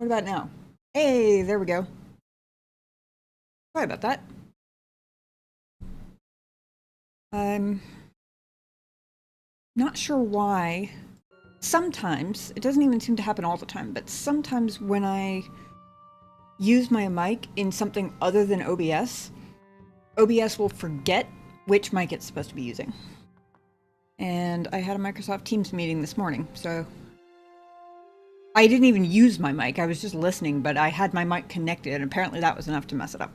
What about now? Hey, there we go. Sorry about that. I'm not sure why. Sometimes, it doesn't even seem to happen all the time, but sometimes when I use my mic in something other than OBS will forget which mic it's supposed to be using. And I had a Microsoft Teams meeting this morning, so I didn't even use my mic. I was just listening, but I had my mic connected, and apparently that was enough to mess it up.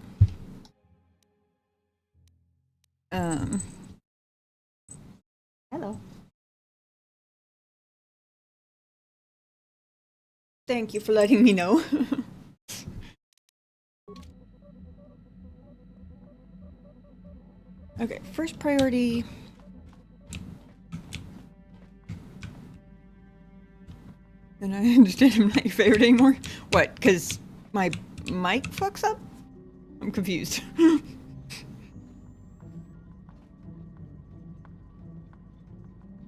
Hello. Thank you for letting me know. Okay, first priority. And I understand I'm not your favorite anymore. What? Because my mic fucks up? I'm confused.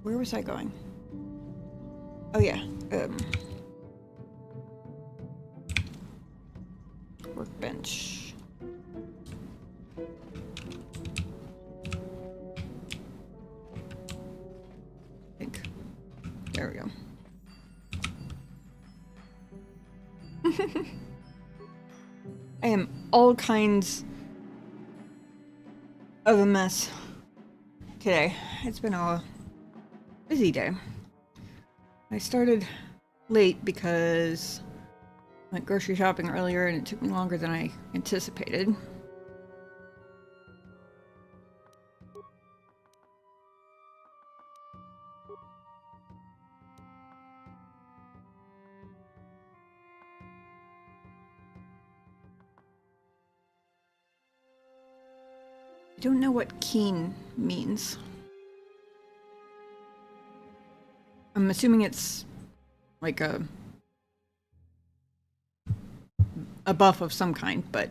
Where was I going? Oh yeah. Workbench. I think. There we go. I am all kinds of a mess today. It's been a busy day. I started late because I went grocery shopping earlier and it took me longer than I anticipated. I don't know what keen means. I'm assuming it's like a buff of some kind, but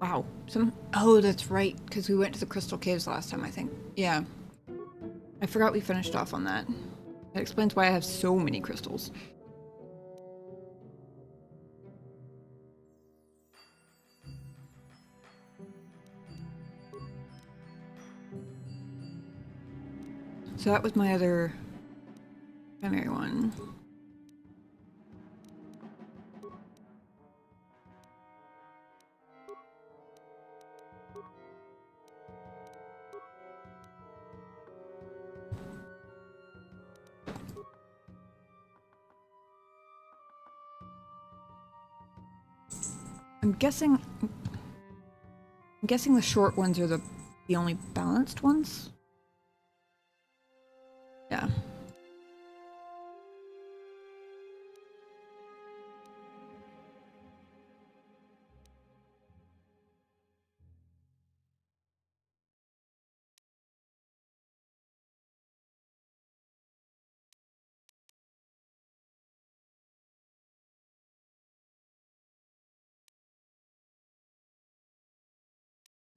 wow. Oh, that's right, because we went to the Crystal Caves last time, I think. Yeah. I forgot we finished off on that. That explains why I have so many crystals. So that was my other primary one. I'm guessing the short ones are the only balanced ones. Yeah.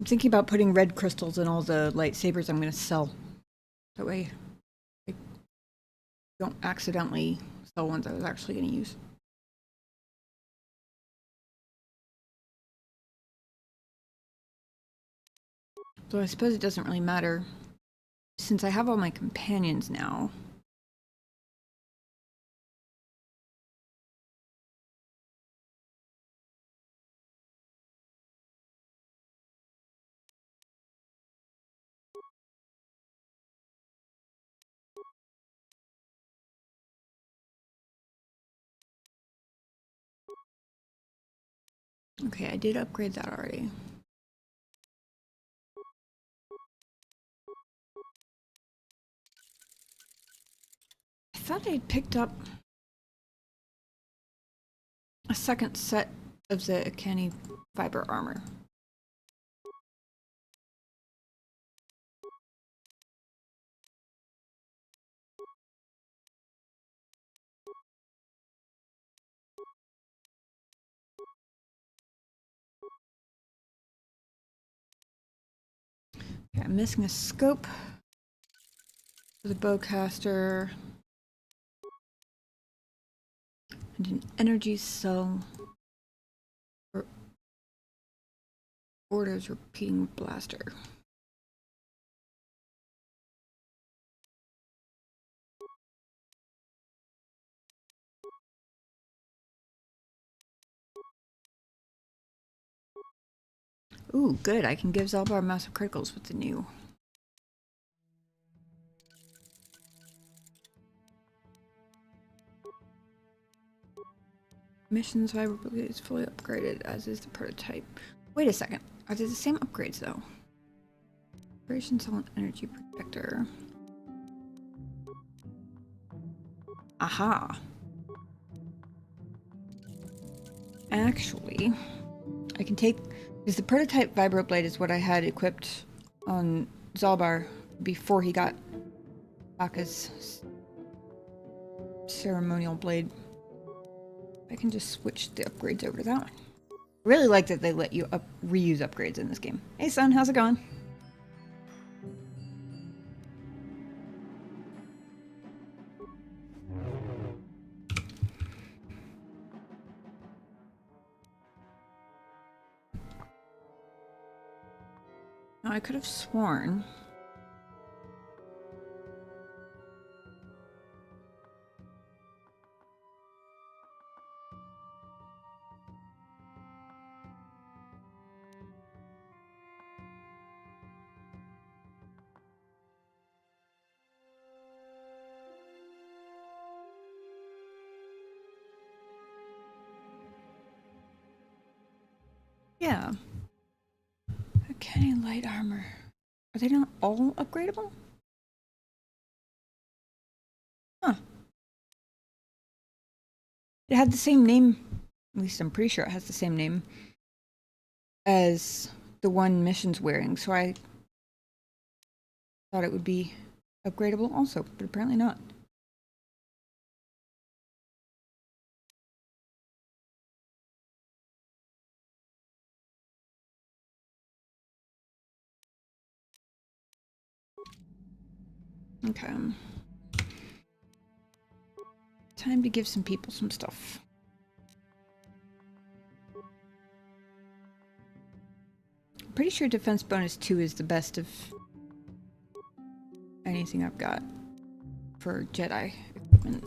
I'm thinking about putting red crystals in all the lightsabers I'm going to sell. That way I don't accidentally sell ones I was actually going to use. So I suppose it doesn't really matter since I have all my companions now. Okay, I did upgrade that already. I thought I'd picked up a second set of the canny fiber armor. Okay, I'm missing a scope for the bowcaster and an energy cell for orders repeating blaster. Ooh, good. I can give Zalbar massive criticals with the new. Missions vibrability is fully upgraded, as is the prototype. Wait a second. Are they the same upgrades, though? Operation Cell and Energy Protector. Aha. Actually, I can take... Because the prototype vibroblade is what I had equipped on Zalbar before he got Baka's ceremonial blade. I can just switch the upgrades over to that one. Really like that they let you reuse upgrades in this game. Hey son, how's it going? Now, I could have sworn... Yeah. Okay, light armor. Are they not all upgradable? Huh. It had the same name, at least I'm pretty sure it has the same name as the one Mission's wearing, so I thought it would be upgradable also, but apparently not. Okay. Time to give some people some stuff. I'm pretty sure defense bonus 2 is the best of anything I've got for Jedi equipment.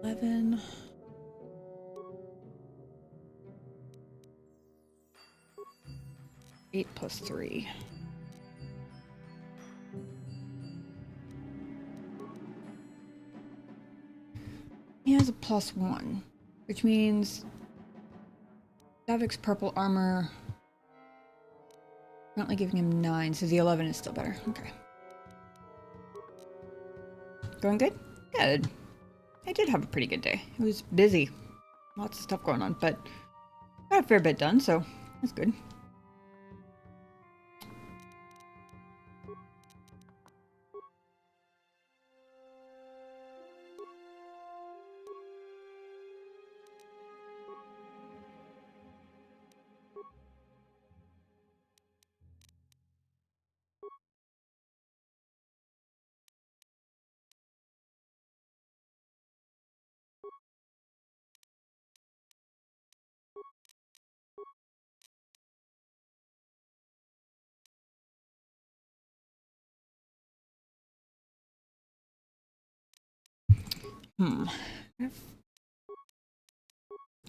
$11. 8 plus 3. He has a +1, which means Davik's purple armor currently giving him 9, so the 11 is still better. Okay. Going good? Good. I did have a pretty good day. It was busy. Lots of stuff going on, but got a fair bit done, so that's good.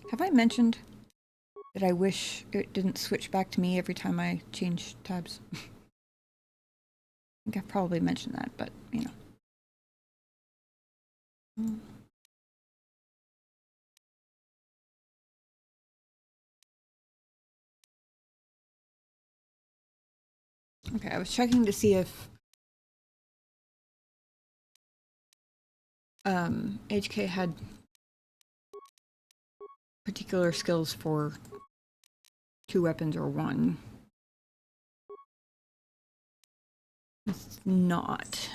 Have I mentioned that I wish it didn't switch back to me every time I change tabs? I think I've probably mentioned that, but, you know. Okay, I was checking to see if HK had particular skills for 2 weapons or 1. It's not.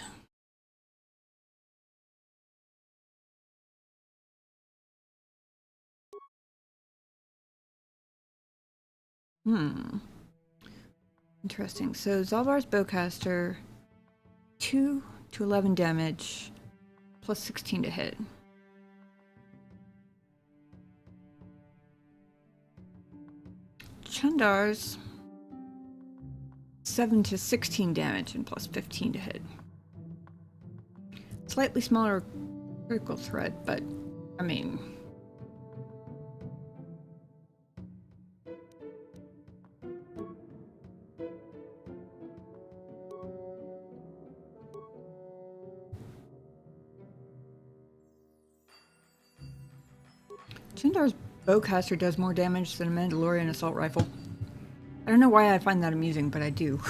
Interesting. So Zalbar's bowcaster, 2 to 11 damage, plus 16 to hit. Chundar's 7 to 16 damage and plus 15 to hit. Slightly smaller critical threat, but I mean. Chindar's bowcaster does more damage than a Mandalorian assault rifle. I don't know why I find that amusing, but I do.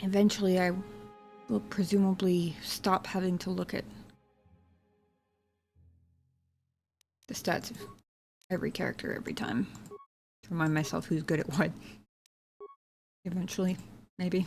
Eventually, I will presumably stop having to look at the stats of every character every time to remind myself who's good at what. Eventually, maybe.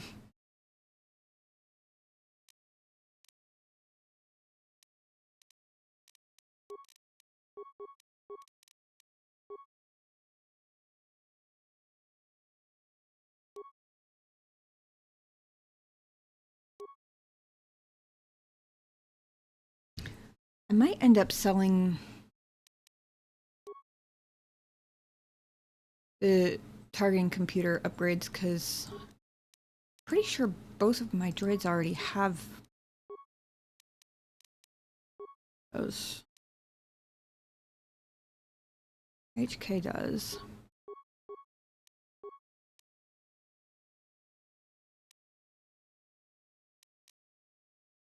I might end up selling the targeting computer upgrades because I'm pretty sure both of my droids already have those. HK does.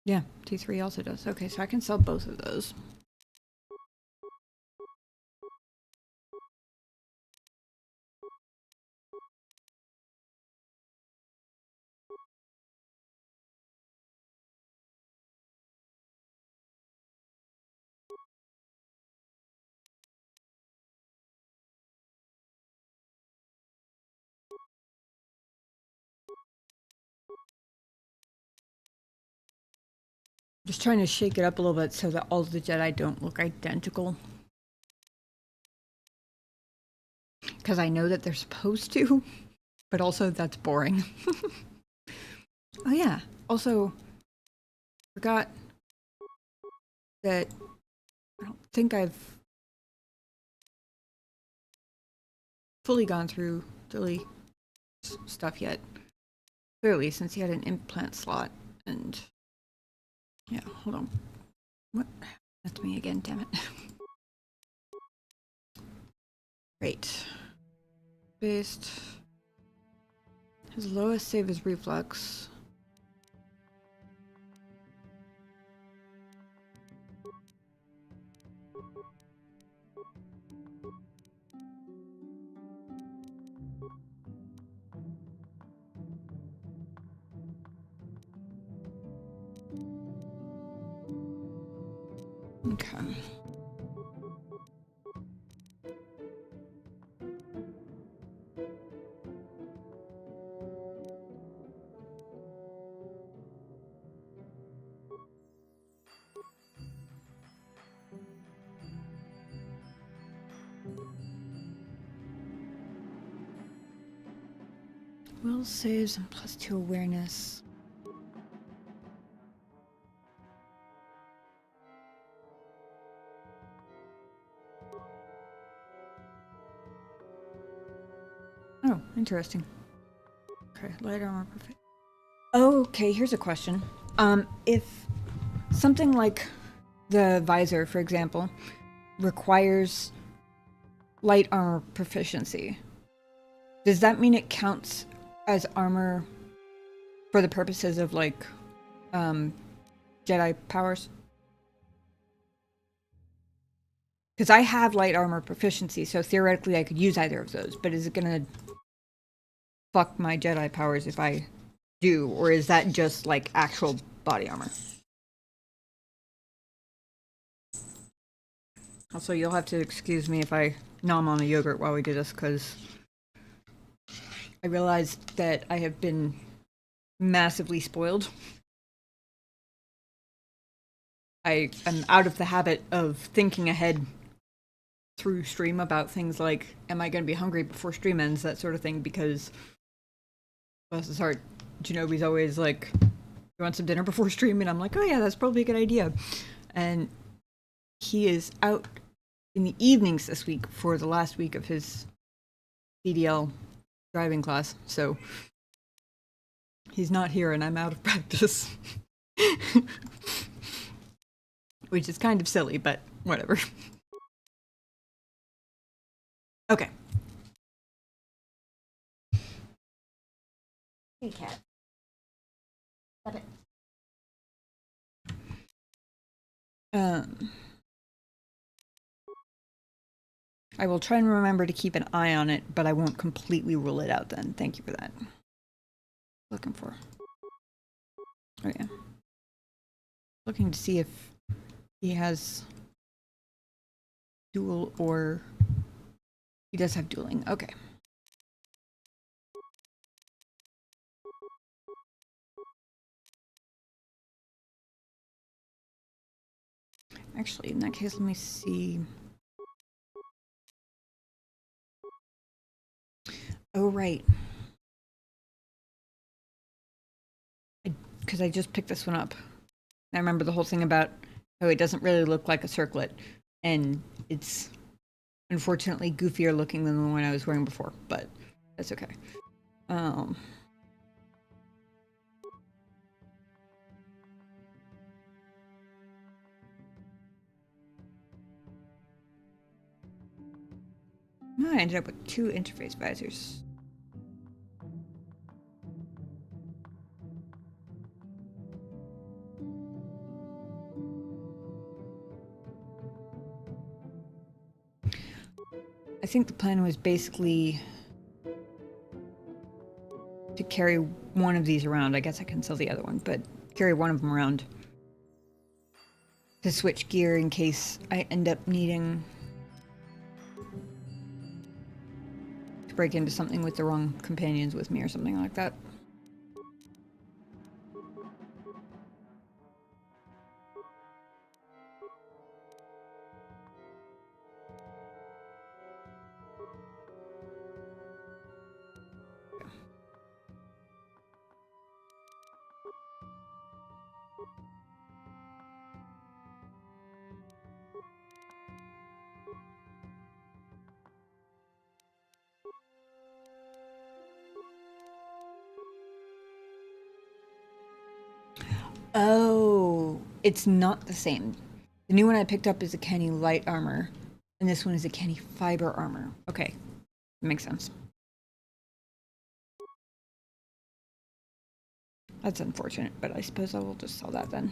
Yeah, T3 also does. Okay, so I can sell both of those. Just trying to shake it up a little bit so that all the Jedi don't look identical. Because I know that they're supposed to, but also that's boring. Oh yeah, also forgot that I don't think I've fully gone through Dilly's stuff yet. Clearly, since he had an implant slot, and yeah, hold on. What? That's me again, damn it. Great. Based. His lowest save is reflex. Okay. Will saves and +2 awareness. Oh, interesting. Okay, light armor perfect. Okay, here's a question. If something like the visor, for example, requires light armor proficiency, does that mean it counts as armor for the purposes of like Jedi powers? Because I have light armor proficiency, so theoretically I could use either of those, but is it gonna fuck my Jedi powers if I do, or is that just like actual body armor? Also, you'll have to excuse me if I nom on a yogurt while we do this, because I realized that I have been massively spoiled. I am out of the habit of thinking ahead through stream about things like, am I going to be hungry before stream ends, that sort of thing, because bless his heart, Genobi's always like, you want some dinner before stream? And I'm like, oh yeah, that's probably a good idea. And he is out in the evenings this week for the last week of his CDL driving class, so he's not here and I'm out of practice. Which is kind of silly, but whatever. Okay. Hey, cat. Stop it. I will try and remember to keep an eye on it, but I won't completely rule it out then. Thank you for that. Looking for. Oh yeah. Looking to see if he has dual or he does have dueling. Okay. Actually, in that case, let me see. Oh, right. Because I just picked this one up. I remember the whole thing about, oh, it doesn't really look like a circlet. And it's unfortunately goofier looking than the one I was wearing before, but that's okay. I ended up with 2 interface visors. I think the plan was basically to carry one of these around. I guess I can sell the other one, but carry one of them around to switch gear in case I end up needing to break into something with the wrong companions with me or something like that. Oh, it's not the same. The new one I picked up is a Kenny light armor, and this one is a Kenny fiber armor. Okay, makes sense. That's unfortunate, but I suppose I will just sell that then.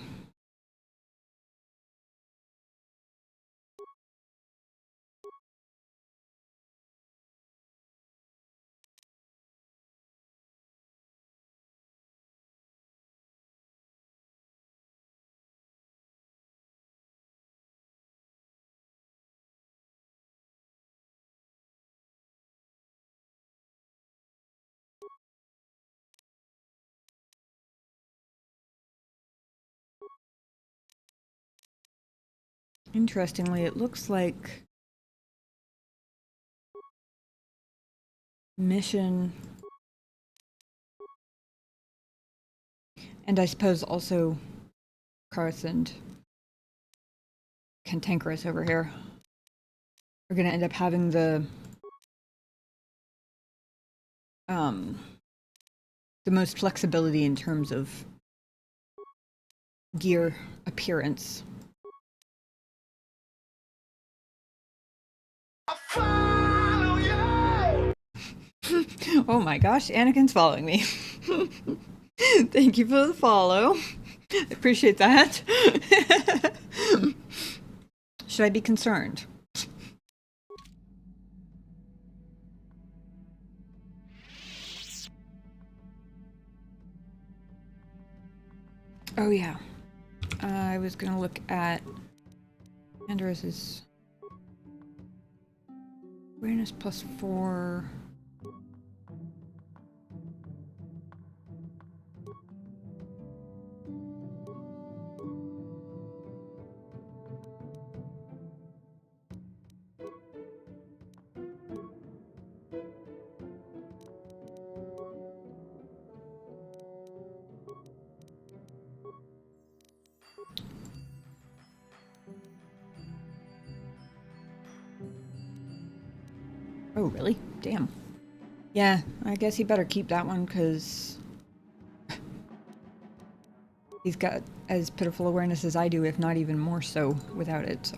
Interestingly, it looks like mission, and I suppose also Karth and Cantankerous over here are going to end up having the most flexibility in terms of gear appearance. Oh my gosh, Anakin's following me. Thank you for the follow. I appreciate that. Should I be concerned? Oh yeah. I was gonna look at Andros's awareness +4. Oh really? Damn. Yeah, I guess he better keep that one because he's got as pitiful awareness as I do, if not even more so, without it, so.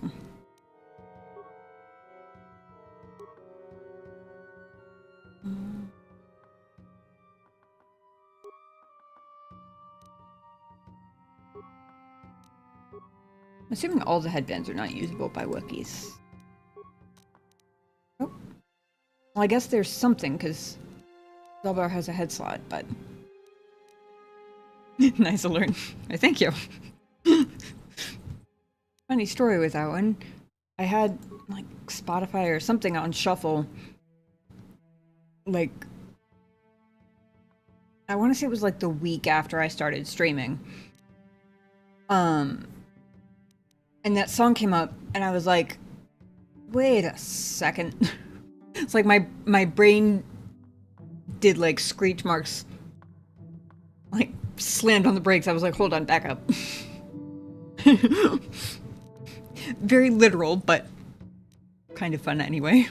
Assuming all the headbands are not usable by Wookiees. Oh. Well, I guess there's something, because Zelbar has a head slot, but... Nice alert. Thank you. Funny story with that one. I had, like, Spotify or something on shuffle. Like... I want to say it was, like, the week after I started streaming. And that song came up, and I was like, wait a second. It's like my brain did like screech marks, like slammed on the brakes. I was like, hold on, back up. Very literal, but kind of fun anyway.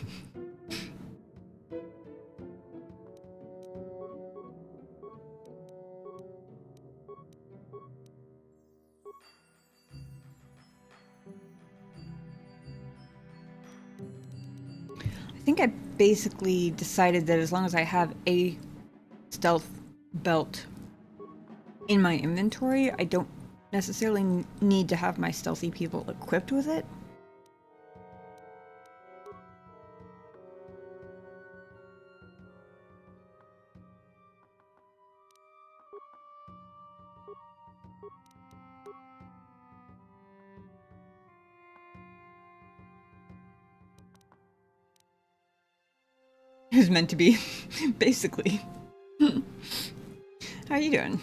I think I basically decided that as long as I have a stealth belt in my inventory, I don't necessarily need to have my stealthy people equipped with it. It was meant to be, basically. How are you doing?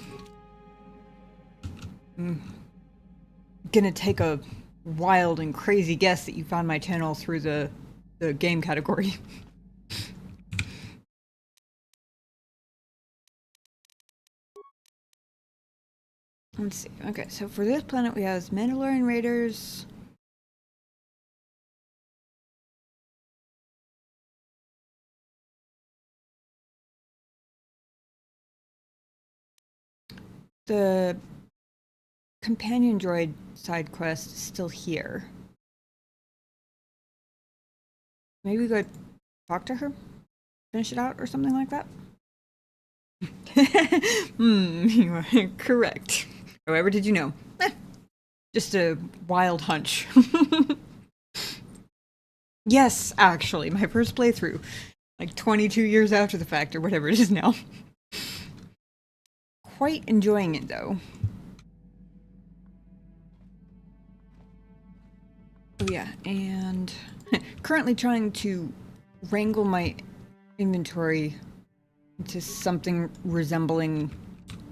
Gonna take a wild and crazy guess that you found my channel through the game category. Let's see. Okay, so for this planet we have Mandalorian Raiders. The companion droid side quest is still here. Maybe we go talk to her? Finish it out or something like that? You are correct. However, did you know? Just a wild hunch. Yes, actually, my first playthrough. Like 22 years after the fact, or whatever it is now. Quite enjoying it, though. Oh yeah, and currently trying to wrangle my inventory into something resembling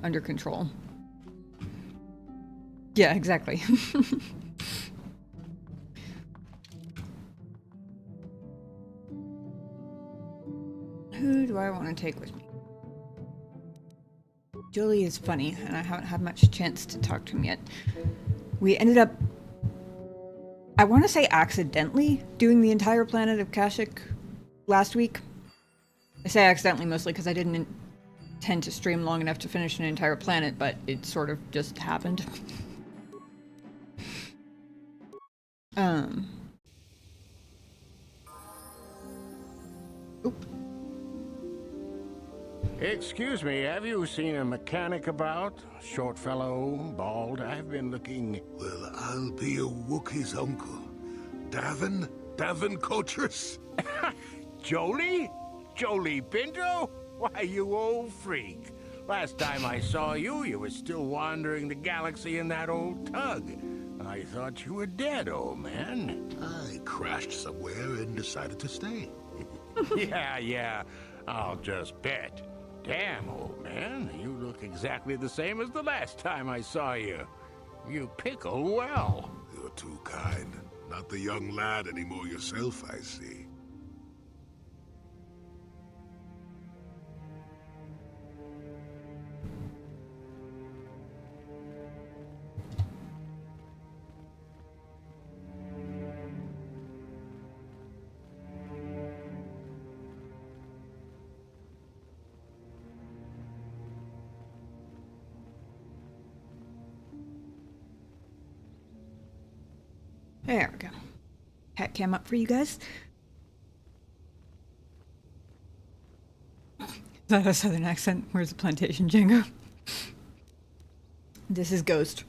under control. Yeah, exactly. Who do I want to take with me? Julie is funny, and I haven't had much chance to talk to him yet. We ended up, I want to say accidentally, doing the entire planet of Kashyyyk last week. I say accidentally mostly because I didn't intend to stream long enough to finish an entire planet, but it sort of just happened. Oop. Excuse me, have you seen a mechanic about? Short fellow, bald. I've been looking... Well, I'll be a Wookiee's uncle. Davin Coaches? Jolie? Jolie Pinto? Why, you old freak. Last time I saw you, you were still wandering the galaxy in that old tug. I thought you were dead, old man. I crashed somewhere and decided to stay. Yeah, I'll just bet. Damn, old man, you look exactly the same as the last time I saw you. You pickle well. You're too kind. Not the young lad anymore yourself, I see. There we go. Hat cam up for you guys. Is that a southern accent? Where's the plantation, Django? This is Ghost.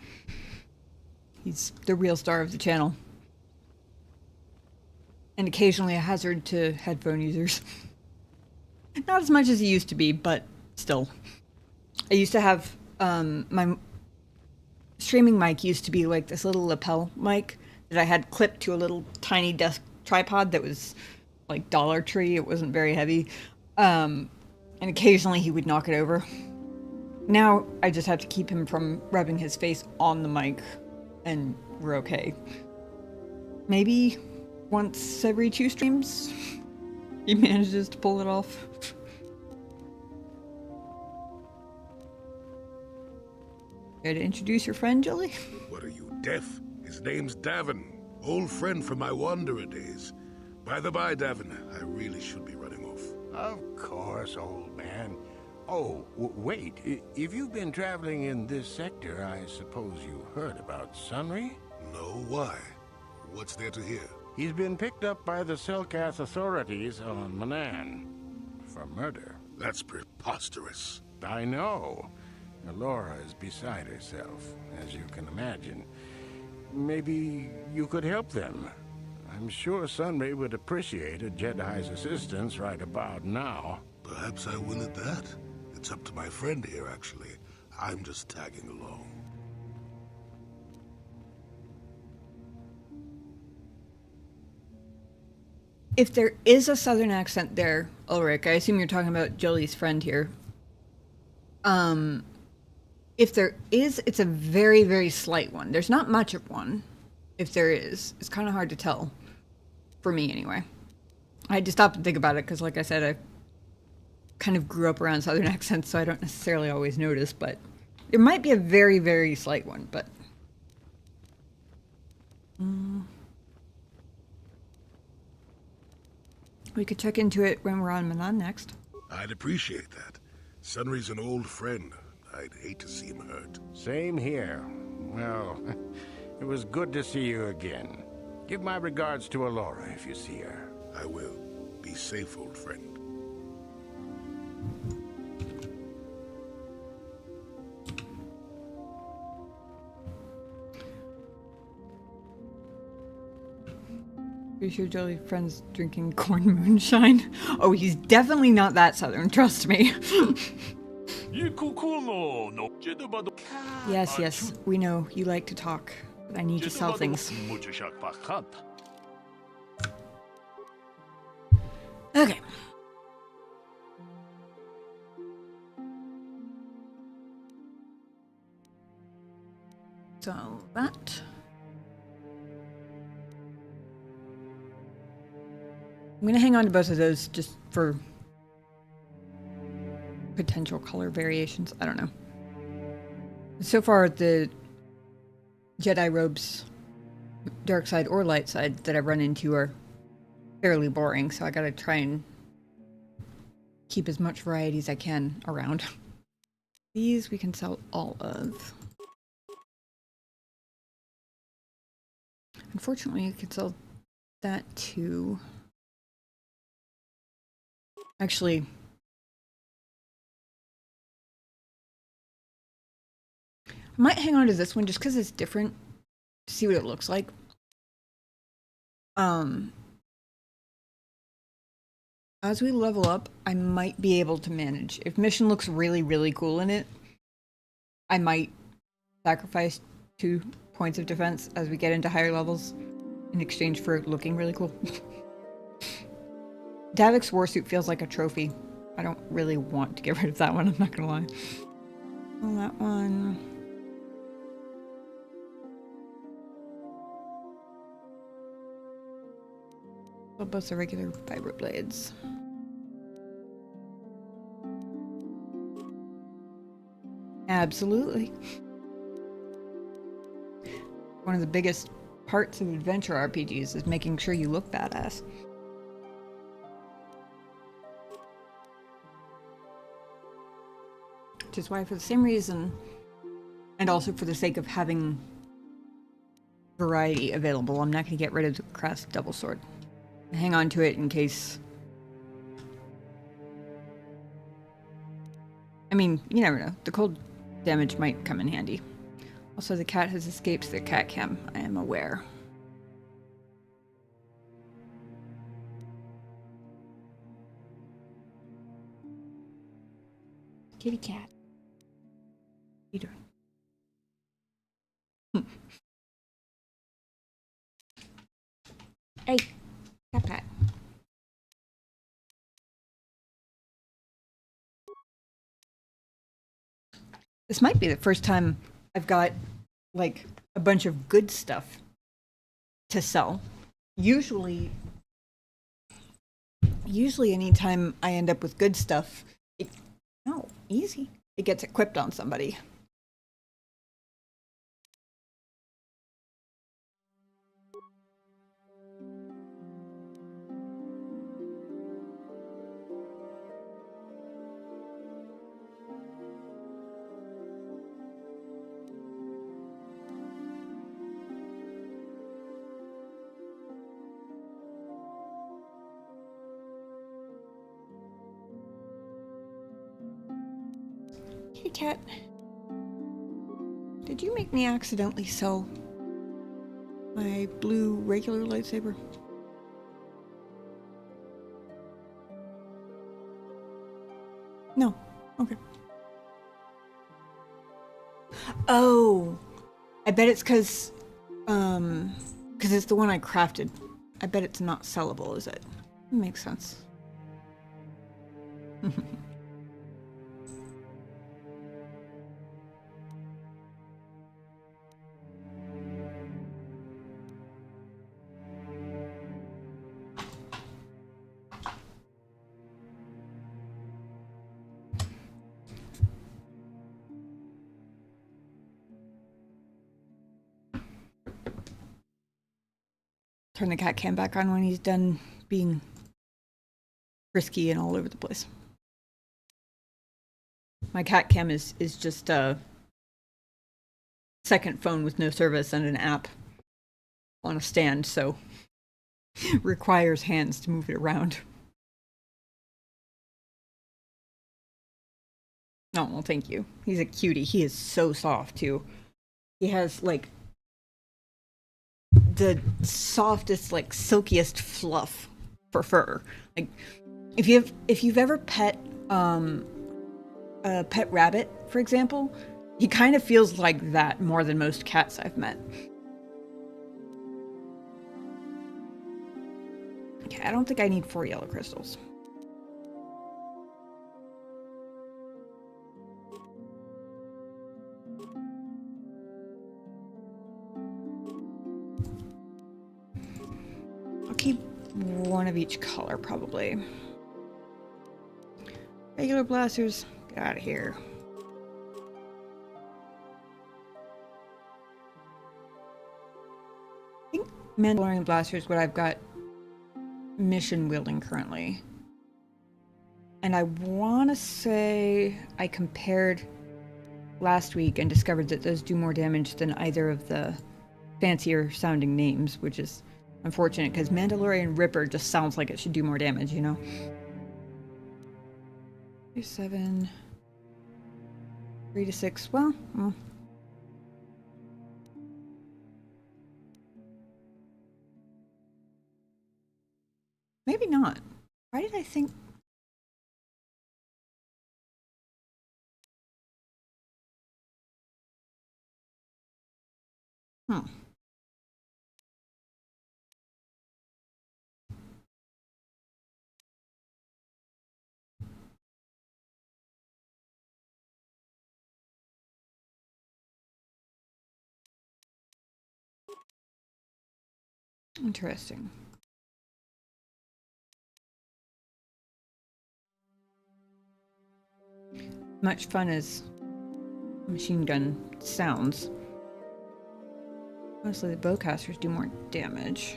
He's the real star of the channel. And occasionally a hazard to headphone users. Not as much as he used to be, but still. I used to have, my streaming mic used to be like this little lapel mic that I had clipped to a little tiny desk tripod that was like Dollar Tree. It wasn't very heavy. And occasionally he would knock it over. Now I just have to keep him from rubbing his face on the mic and we're okay. Maybe once every 2 streams he manages to pull it off. Care to introduce your friend, Jolie? What are you, deaf? His name's Davin. Old friend from my Wanderer days. By the by, Davin, I really should be running off. Of course, old man. Oh, wait. If you've been traveling in this sector, I suppose you heard about Sunry? No, why? What's there to hear? He's been picked up by the Selkath authorities on Manaan for murder. That's preposterous. I know. Laura is beside herself, as you can imagine. Maybe you could help them. I'm sure Sunray would appreciate a Jedi's assistance right about now. Perhaps I will at that. It's up to my friend here, actually. I'm just tagging along. If there is a southern accent there, Ulrich, I assume you're talking about Jolie's friend here. If there is, it's a very, very slight one. There's not much of one. If there is, it's kind of hard to tell. For me, anyway. I had to stop and think about it, because like I said, I kind of grew up around southern accents, so I don't necessarily always notice, but there might be a very, very slight one, but... We could check into it when we're on Manaan Next. I'd appreciate that. Sunry's an old friend. I'd hate to see him hurt. Same here. Well, it was good to see you again. Give my regards to Alora if you see her. I will. Be safe, old friend. Pretty sure Jolie's friend's drinking corn moonshine. Oh, he's definitely not that southern, trust me. Yes, we know you like to talk, but I need to sell things. Okay. So that. I'm gonna hang on to both of those just for potential color variations. I don't know. So far, the Jedi robes, dark side or light side, that I've run into are fairly boring, so I gotta try and keep as much variety as I can around. These we can sell all of. Unfortunately, you could sell that too. Actually, Might hang on to this one just because it's different. To see what it looks like. As we level up, I might be able to manage. If mission looks really, really cool in it, I might sacrifice 2 points of defense as we get into higher levels in exchange for looking really cool. Davik's warsuit feels like a trophy. I don't really want to get rid of that one, I'm not gonna lie. Well, that one... both the regular vibroblades. Absolutely. One of the biggest parts of adventure RPGs is making sure you look badass. Which is why, for the same reason, and also for the sake of having variety available, I'm not going to get rid of the Crass double sword. Hang on to it in case... I mean, you never know. The cold damage might come in handy. Also, the cat has escaped the cat cam. I am aware. Kitty cat. What are you doing? Hey, cat pat. This might be the first time I've got, like, a bunch of good stuff to sell. Usually anytime I end up with good stuff, easy. It gets equipped on somebody. Hey, cat. Did you make me accidentally sell my blue regular lightsaber? No. Okay. Oh, I bet it's because it's the one I crafted. I bet it's not sellable, is it? Makes sense. Turn the cat cam back on when he's done being frisky and all over the place. My cat cam is just a second phone with no service and an app on a stand, so requires hands to move it around. Oh, well, thank you. He's a cutie. He is so soft, too. He has, like, the softest, like, silkiest fluff for fur. Like, if you've ever pet a pet rabbit, for example, he kind of feels like that more than most cats I've met. Okay, I don't think I need 4 yellow crystals. I'll keep 1 of each color, probably. Regular blasters, get out of here. I think Mandalorian blaster is what I've got mission wielding currently. And I want to say I compared last week and discovered that those do more damage than either of the fancier sounding names, which is unfortunate because Mandalorian Ripper just sounds like it should do more damage, you know? 7, 3 to 6. Well, Maybe not. Why did I think... Hmm. Interesting. Much fun as machine gun sounds. Honestly, the bowcasters do more damage.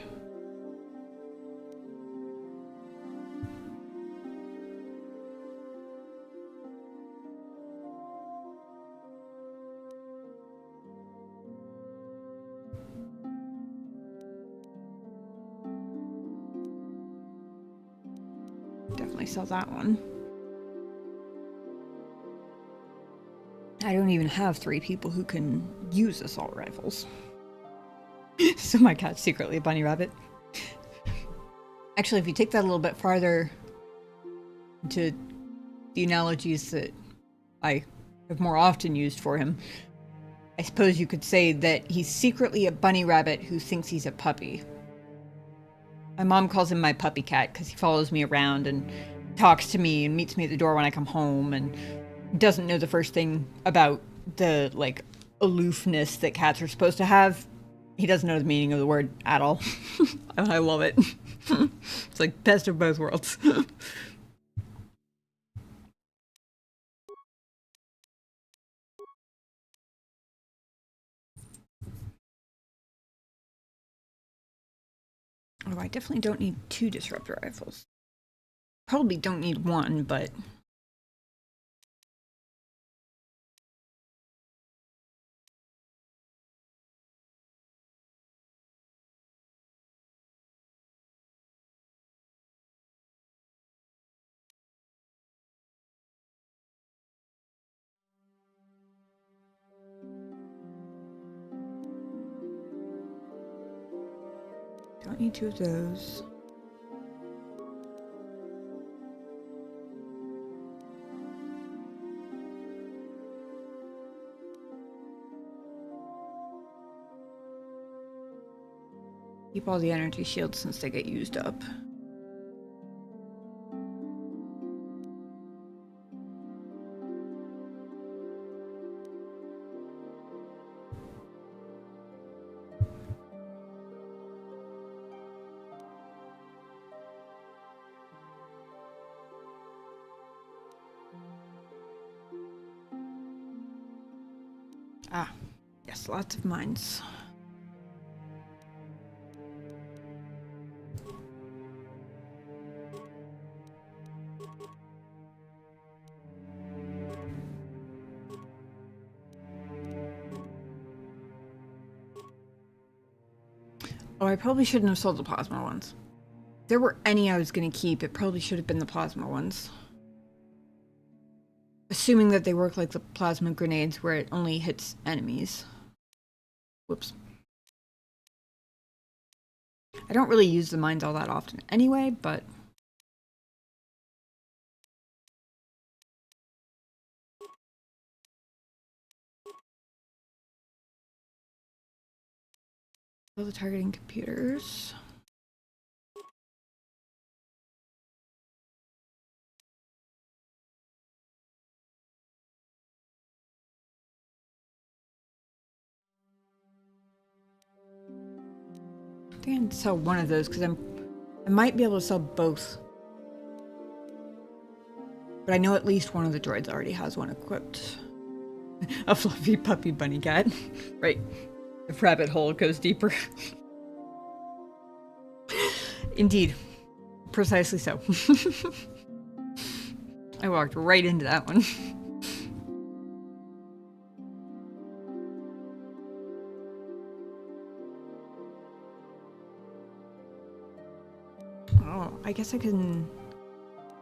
Definitely sell that one. I don't even have 3 people who can use assault rifles. So my cat's secretly a bunny rabbit. Actually, if you take that a little bit farther to the analogies that I have more often used for him, I suppose you could say that he's secretly a bunny rabbit who thinks he's a puppy. My mom calls him my puppy cat because he follows me around and talks to me and meets me at the door when I come home and doesn't know the first thing about the, like, aloofness that cats are supposed to have. He doesn't know the meaning of the word at all. I love it. It's like best of both worlds. Oh, I definitely don't need 2 disruptor rifles. Probably don't need 1, but... Don't need 2 of those. Keep all the energy shields since they get used up. Ah, yes, lots of mines. Oh, I probably shouldn't have sold the plasma ones. If there were any I was going to keep, it probably should have been the plasma ones. Assuming that they work like the plasma grenades where it only hits enemies. Whoops. I don't really use the mines all that often anyway, but... all the targeting computers. I think I can sell one of those because I might be able to sell both. But I know at least one of the droids already has one equipped. A fluffy puppy bunny cat. Right. The rabbit hole goes deeper. Indeed. Precisely so. I walked right into that one. Oh, I guess I can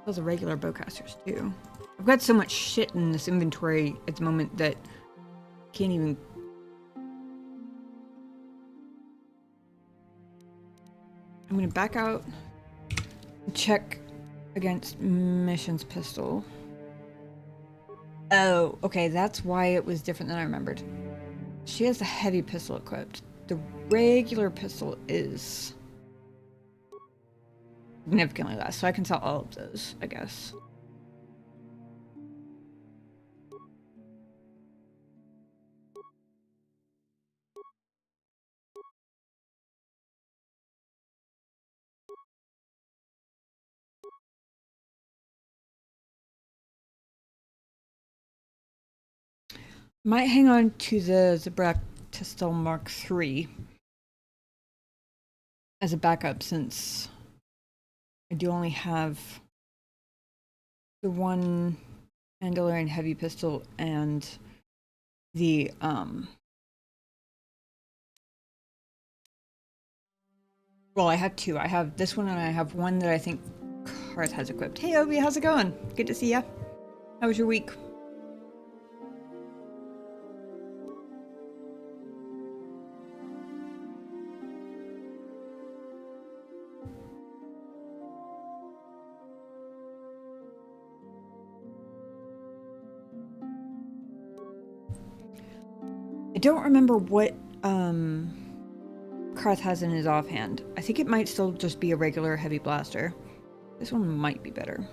sell the regular bowcasters too. I've got so much shit in this inventory at the moment that I can't even... I'm gonna back out Check against missions pistol. Oh, okay, that's why it was different than I remembered. She has the heavy pistol equipped. The regular pistol is significantly less, so I can sell all of those, I guess. Might hang on to the Zabrak pistol Mark III as a backup, since I do only have the one Mandalorian heavy pistol and the well, I have two. I have this one and I have one that I think Karth has equipped. Hey Obi, how's it going? Good to see ya. How was your week? I don't remember what Karth has in his offhand. I think it might still just be a regular heavy blaster. This one might be better.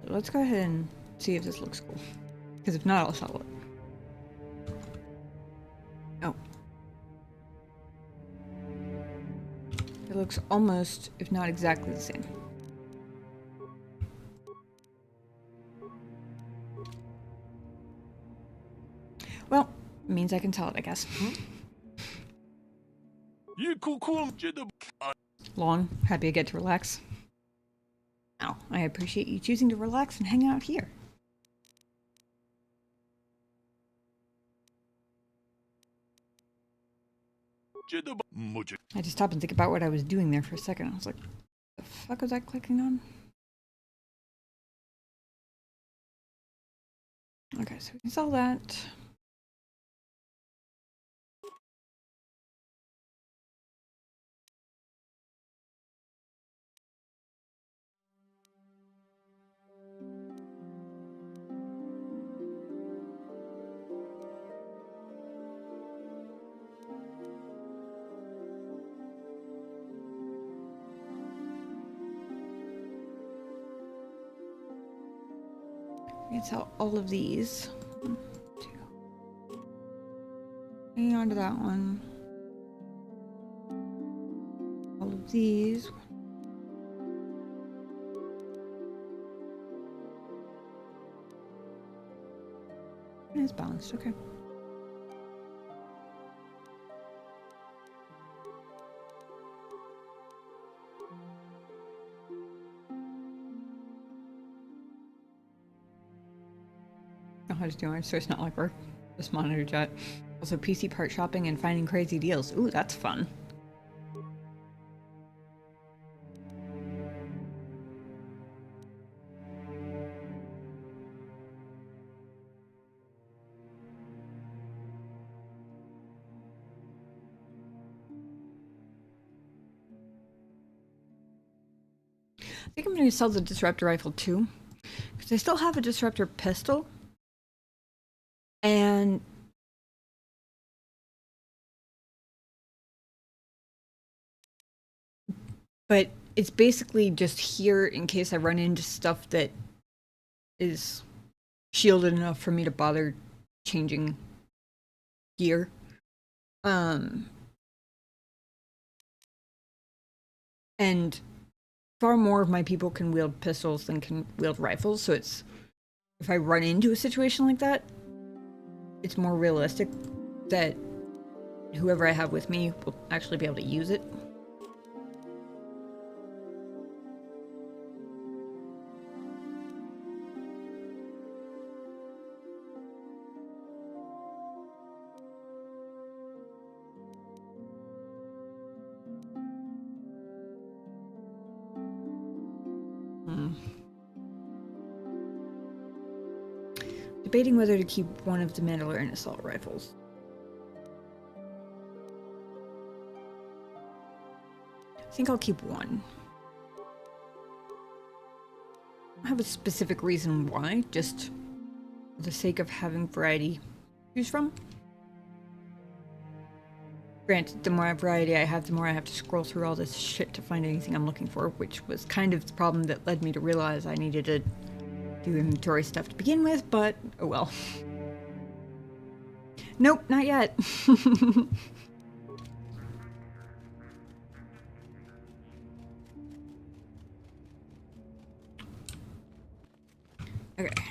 Let's go ahead and see if this looks cool. Because if not, I'll sell it. Oh. It looks almost, if not exactly the same. Well, it means I can sell it, I guess. Long, happy I get to relax. Now, I appreciate you choosing to relax and hang out here. I had to stop and think about what I was doing there for a second. I was like, the fuck was I clicking on? Okay, so we can sell that. We can sell all of these. 1, 2. Hang on to that one. All of these. It's balanced, okay. Oh, I just doing it so it's not like we're just monitor chat. Also, PC part shopping and finding crazy deals. Ooh, that's fun. I think I'm going to sell the disruptor rifle too, because I still have a disruptor pistol, and but it's basically just here in case I run into stuff that is shielded enough for me to bother changing gear. And far more of my people can wield pistols than can wield rifles, so it's, if I run into a situation like that, it's more realistic that whoever I have with me will actually be able to use it. Debating whether to keep one of the Mandalorian assault rifles. I think I'll keep one. I don't have a specific reason why, just for the sake of having variety to choose from. Granted, the more variety I have, the more I have to scroll through all this shit to find anything I'm looking for, which was kind of the problem that led me to realize I needed to do inventory stuff to begin with, but oh well. Nope, not yet. Okay.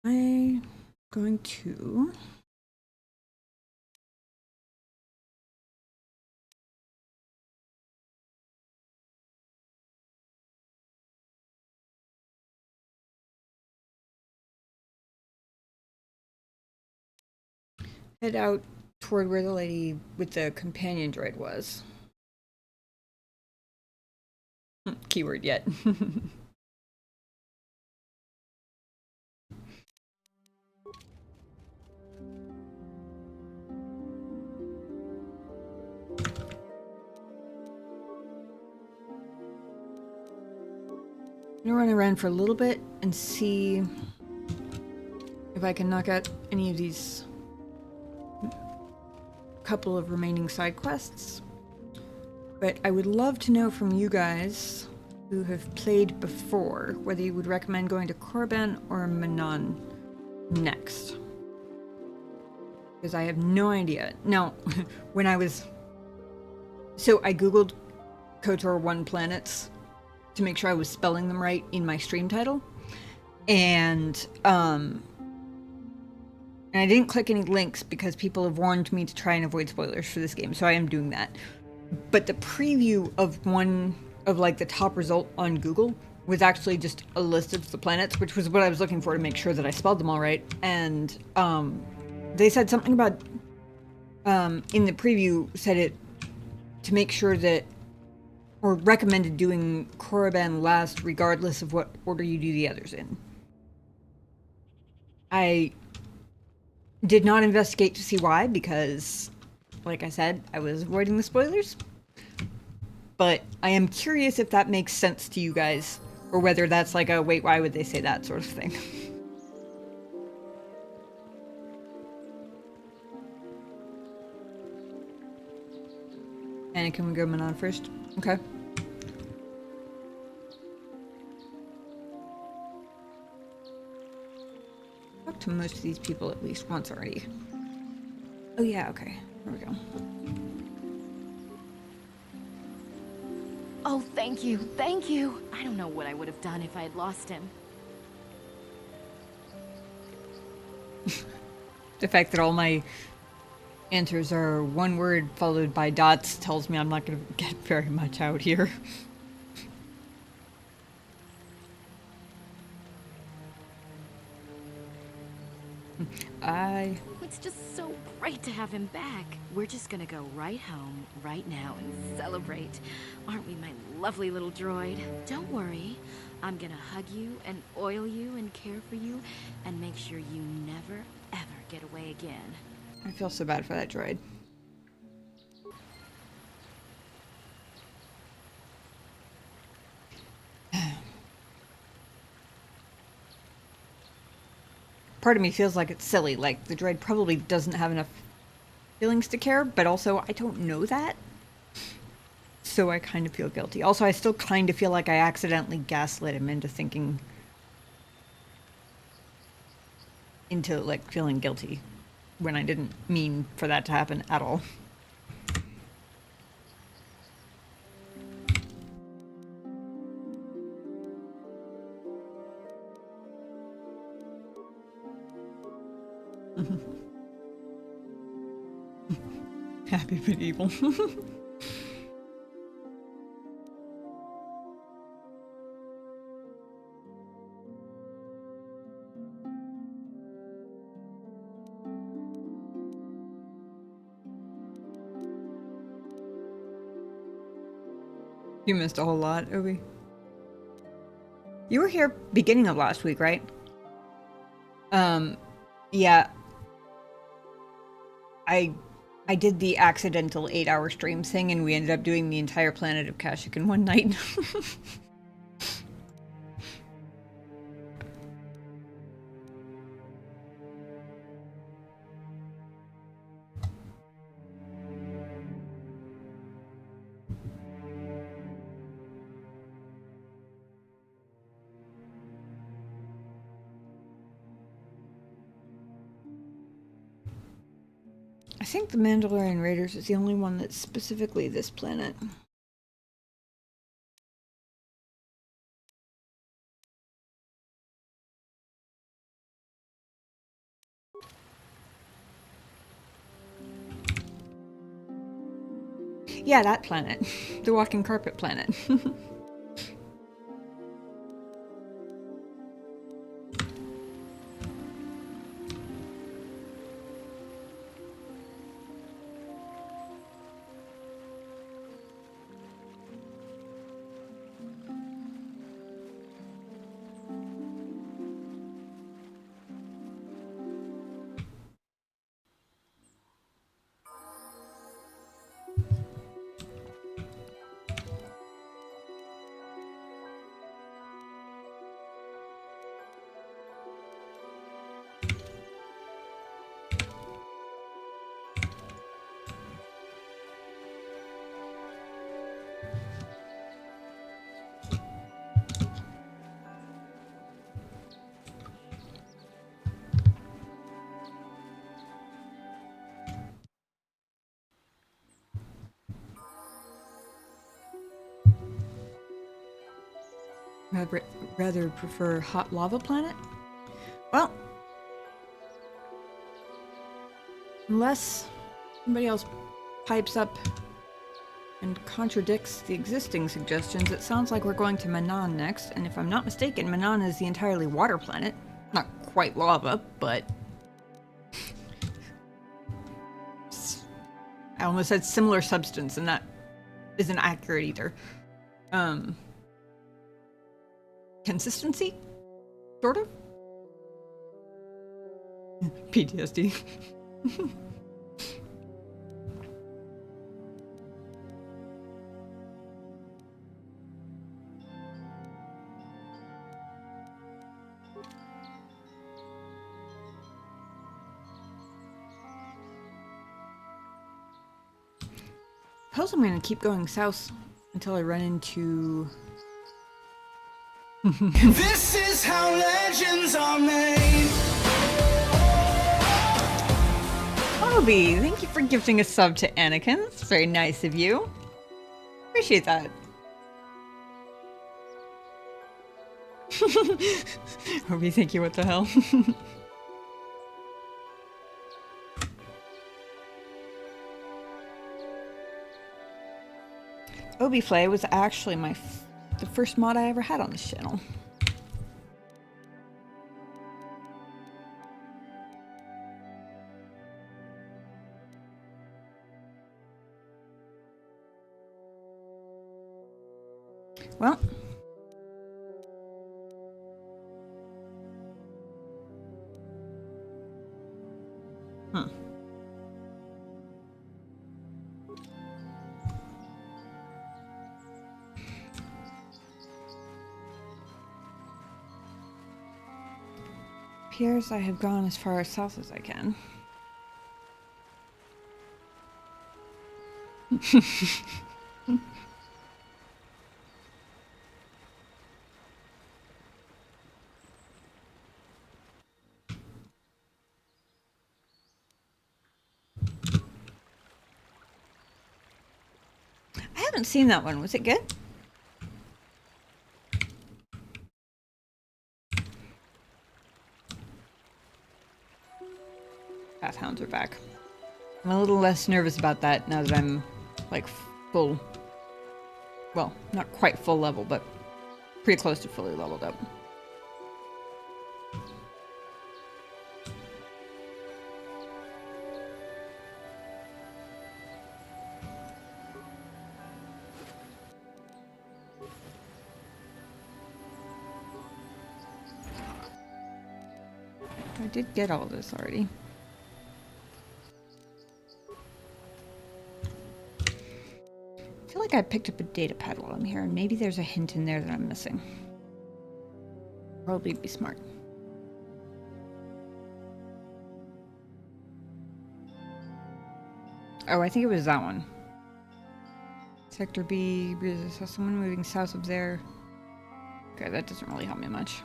I'm going to... head out toward where the lady with the companion droid was. Keyword yet. I'm gonna run around for a little bit and see if I can knock out any of these couple of remaining side quests. But I would love to know from you guys who have played before whether you would recommend going to Korriban or Manaan Next. Because I have no idea. Now, when I was... So I googled KOTOR 1 planets to make sure I was spelling them right in my stream title. And I didn't click any links because people have warned me to try and avoid spoilers for this game, so I am doing that. But the preview of one of like the top result on Google was actually just a list of the planets, which was what I was looking for to make sure that I spelled them all right. And they said something about in the preview said it to make sure that, or recommended doing Korriban last regardless of what order you do the others in. I did not investigate to see why, because like I said, I was avoiding the spoilers. But I am curious if that makes sense to you guys, or whether that's like a wait, why would they say that sort of thing. And can we go Manaan first? Okay. Talked to most of these people at least once already. Oh yeah, okay. There we go. Oh, thank you, thank you. I don't know what I would have done if I had lost him. The fact that all my answers are one word followed by dots tells me I'm not going to get very much out here. It's just so great to have him back. We're just gonna go right home, right now, and celebrate. Aren't we, my lovely little droid? Don't worry. I'm gonna hug you and oil you and care for you and make sure you never, ever get away again. I feel so bad for that droid. Part of me feels like it's silly, like the droid probably doesn't have enough feelings to care, but also I don't know that. So I kind of feel guilty. Also, I still kind of feel like I accidentally gaslit him into thinking... into, like, feeling guilty. When I didn't mean for that to happen at all. Happy but evil. You missed a whole lot, Obi. You were here beginning of last week, right? Yeah. I did the accidental 8-hour stream thing, and we ended up doing the entire planet of Kashyyyk in one night. I think the Mandalorian Raiders is the only one that's specifically this planet. Yeah, that planet. The walking carpet planet. Rather prefer hot lava planet? Well, unless somebody else pipes up and contradicts the existing suggestions, it sounds like we're going to Manaan next, and if I'm not mistaken, Manaan is the entirely water planet. Not quite lava, but... I almost said similar substance, and that isn't accurate either. Consistency? Sort of? PTSD. Suppose I'm gonna keep going south until I run into... This is how legends are made. Obi, thank you for gifting a sub to Anakin. It's very nice of you. Appreciate that. Obi, thank you. What the hell? Obi Flay was actually the first mod I ever had on this channel. Well, appears I have gone as far south as I can. I haven't seen that one. Was it good? Pathhounds are back. I'm a little less nervous about that now that I'm like full. Well, not quite full level, but pretty close to fully leveled up. did get all this already. I feel like I picked up a data pad while I'm here, and maybe there's a hint in there that I'm missing. Probably be smart. Oh, I think it was that one. Sector B, saw someone moving south of there. Okay, that doesn't really help me much.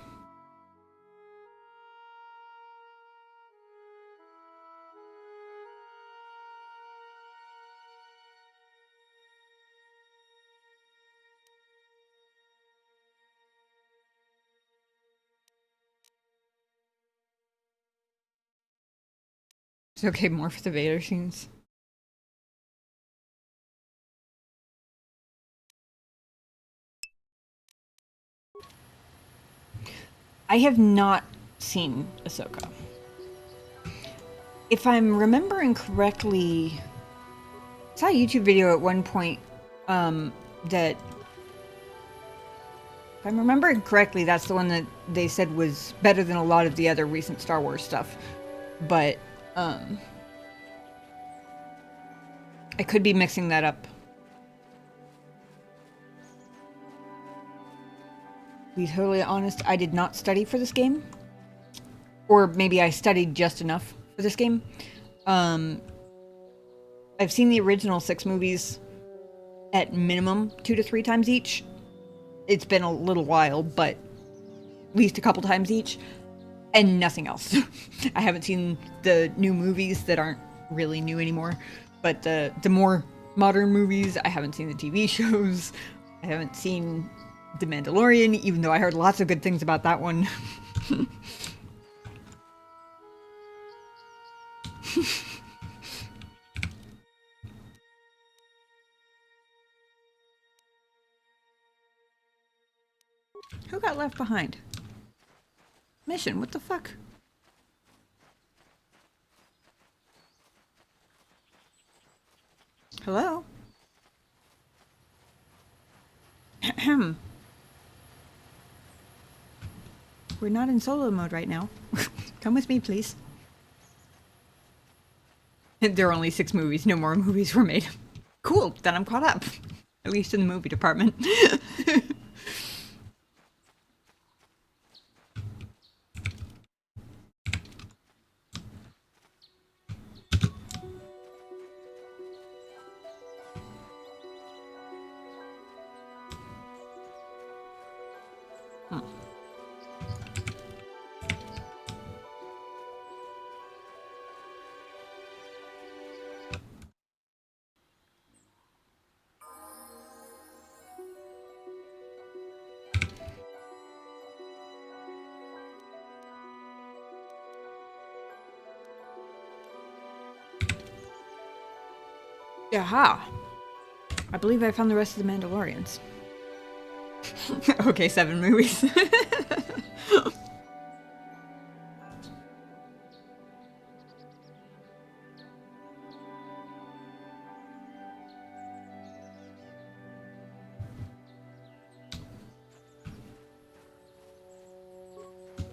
It's okay, more for the Vader scenes. I have not seen Ahsoka. If I'm remembering correctly, I saw a YouTube video at one point that, if I'm remembering correctly, that's the one that they said was better than a lot of the other recent Star Wars stuff. But I could be mixing that up. To be totally honest, I did not study for this game. Or maybe I studied just enough for this game. I've seen the original 6 movies at minimum 2 to 3 times each. It's been a little while, but at least a couple times each. And nothing else. I haven't seen the new movies that aren't really new anymore. But the more modern movies, I haven't seen the TV shows. I haven't seen The Mandalorian, even though I heard lots of good things about that one. Who got left behind? Mission, what the fuck? Hello? We're not in solo mode right now. Come with me, please. There are only 6 movies. No more movies were made. Cool, then I'm caught up. At least in the movie department. Aha! I believe I found the rest of the Mandalorians. Okay, 7 movies.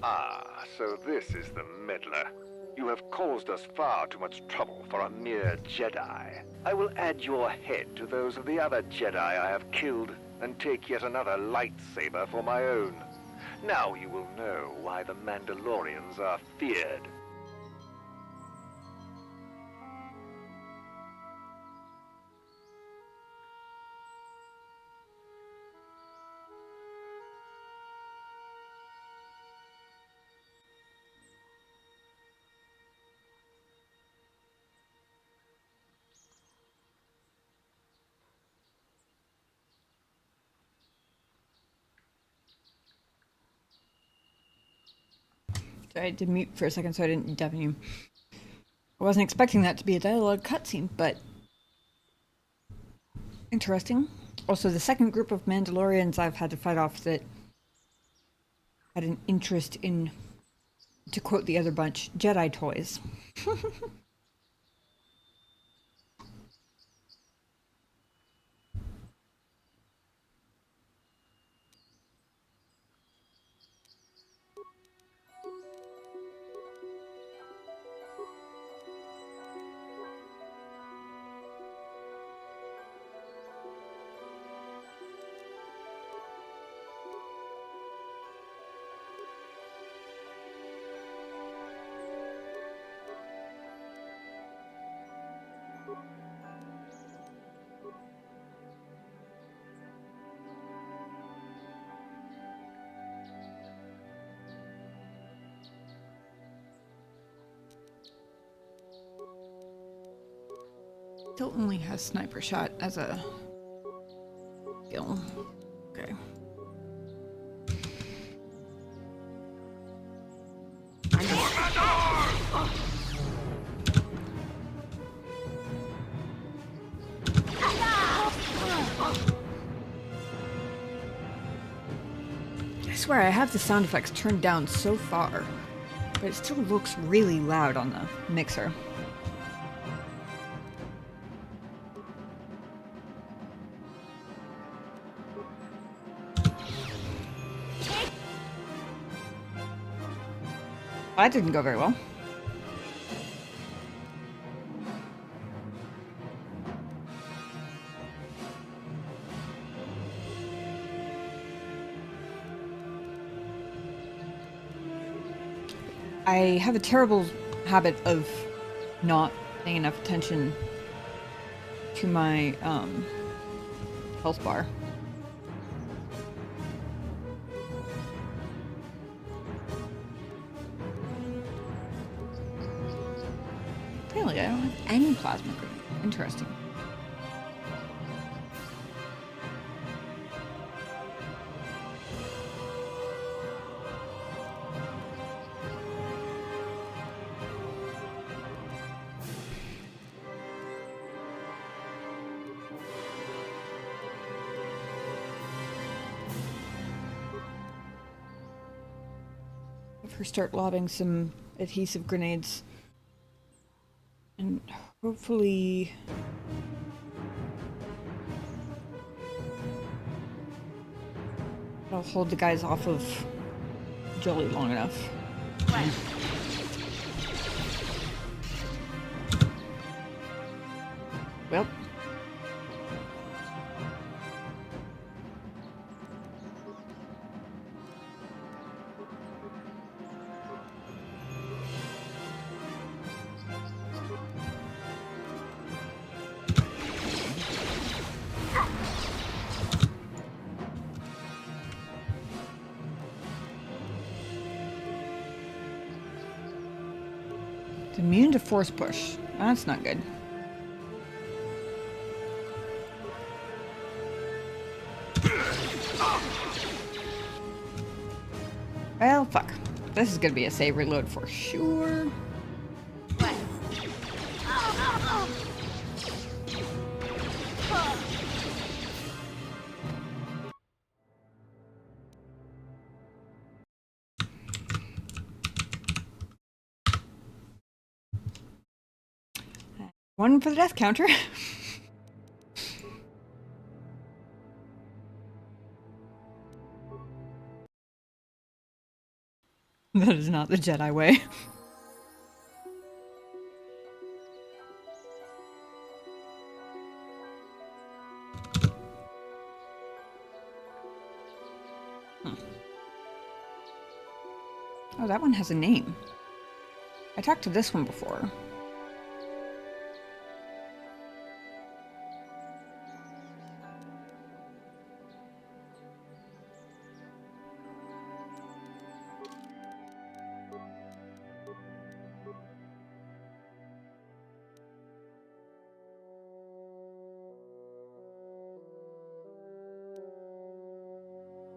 Ah, so this is the meddler. You have caused us far too much trouble for a mere Jedi. I will add your head to those of the other Jedi I have killed, and take yet another lightsaber for my own. Now you will know why the Mandalorians are feared. I had to mute for a second so I didn't deafen you. I wasn't expecting that to be a dialogue cutscene, but interesting. Also, the second group of Mandalorians I've had to fight off that had an interest in, to quote the other bunch, Jedi toys. still only has sniper shot as a skill. Okay. I swear I have the sound effects turned down so far, but it still looks really loud on the mixer. That didn't go very well. I have a terrible habit of not paying enough attention to my health bar. Really, I don't have any plasma grenade. Interesting. Start lobbing some adhesive grenades and hopefully that'll hold the guys off of Jolie long enough. Well, immune to force push. That's not good. Well, fuck. This is gonna be a save reload for sure. One for the death counter. That is not the Jedi way. Oh, that one has a name. I talked to this one before.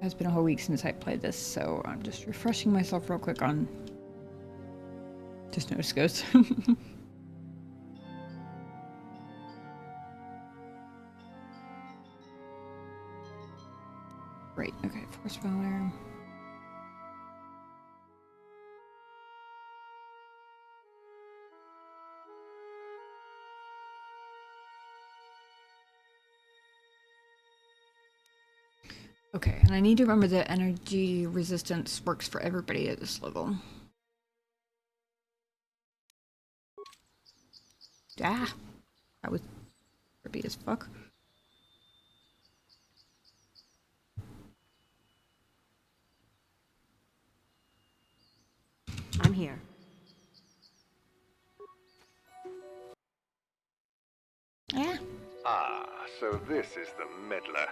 It's been a whole week since I played this, so I'm just refreshing myself real quick on just notice ghosts. Right, okay, force valor. Okay, and I need to remember that energy resistance works for everybody at this level. Ah, that was trippy as fuck. I'm here. Yeah. Ah, so this is the meddler.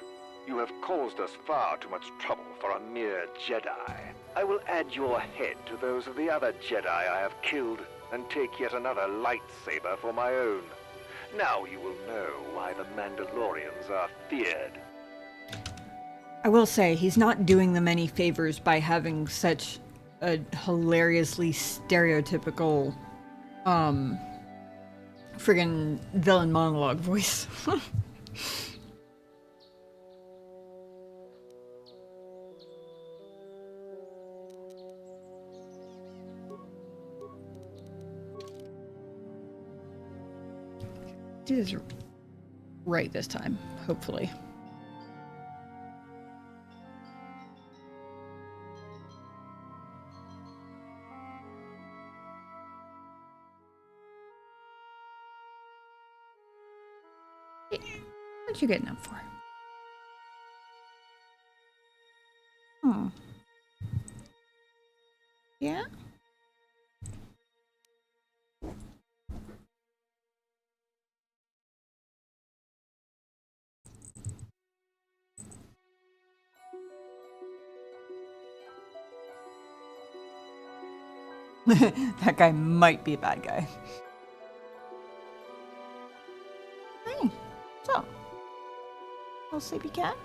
You have caused us far too much trouble for a mere Jedi. I will add your head to those of the other Jedi I have killed, and take yet another lightsaber for my own. Now you will know why the Mandalorians are feared. I will say, he's not doing them any favors by having such a hilariously stereotypical, friggin' villain monologue voice. Do this right this time, hopefully. What you getting up for? Oh. Yeah? That guy might be a bad guy. Hey, what's up? Little sleepy cat?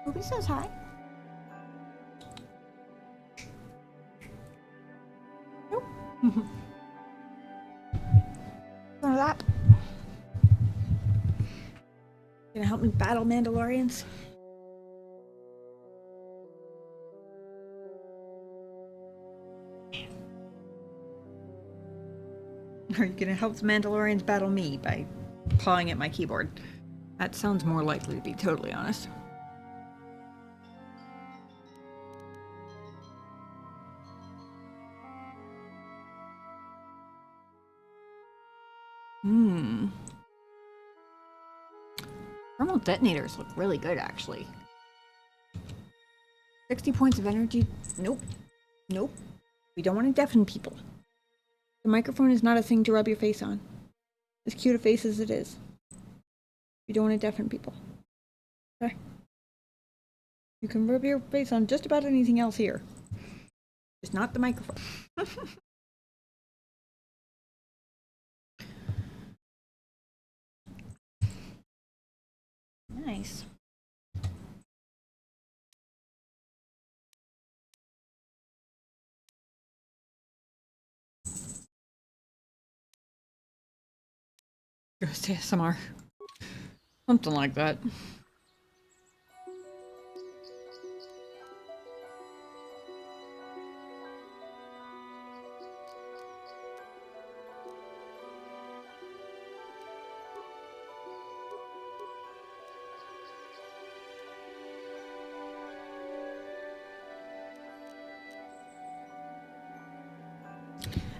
Ruby says hi. Nope. None of that. Gonna help me battle Mandalorians? Are you gonna help the Mandalorians battle me by pawing at my keyboard? That sounds more likely, to be totally honest. Thermal detonators look really good, actually. 60 points of energy? Nope. Nope. We don't want to deafen people. The microphone is not a thing to rub your face on. As cute a face as it is. You don't want to deafen people. Okay? You can rub your face on just about anything else here. Just not the microphone. Nice. Ghost ASMR. Something like that.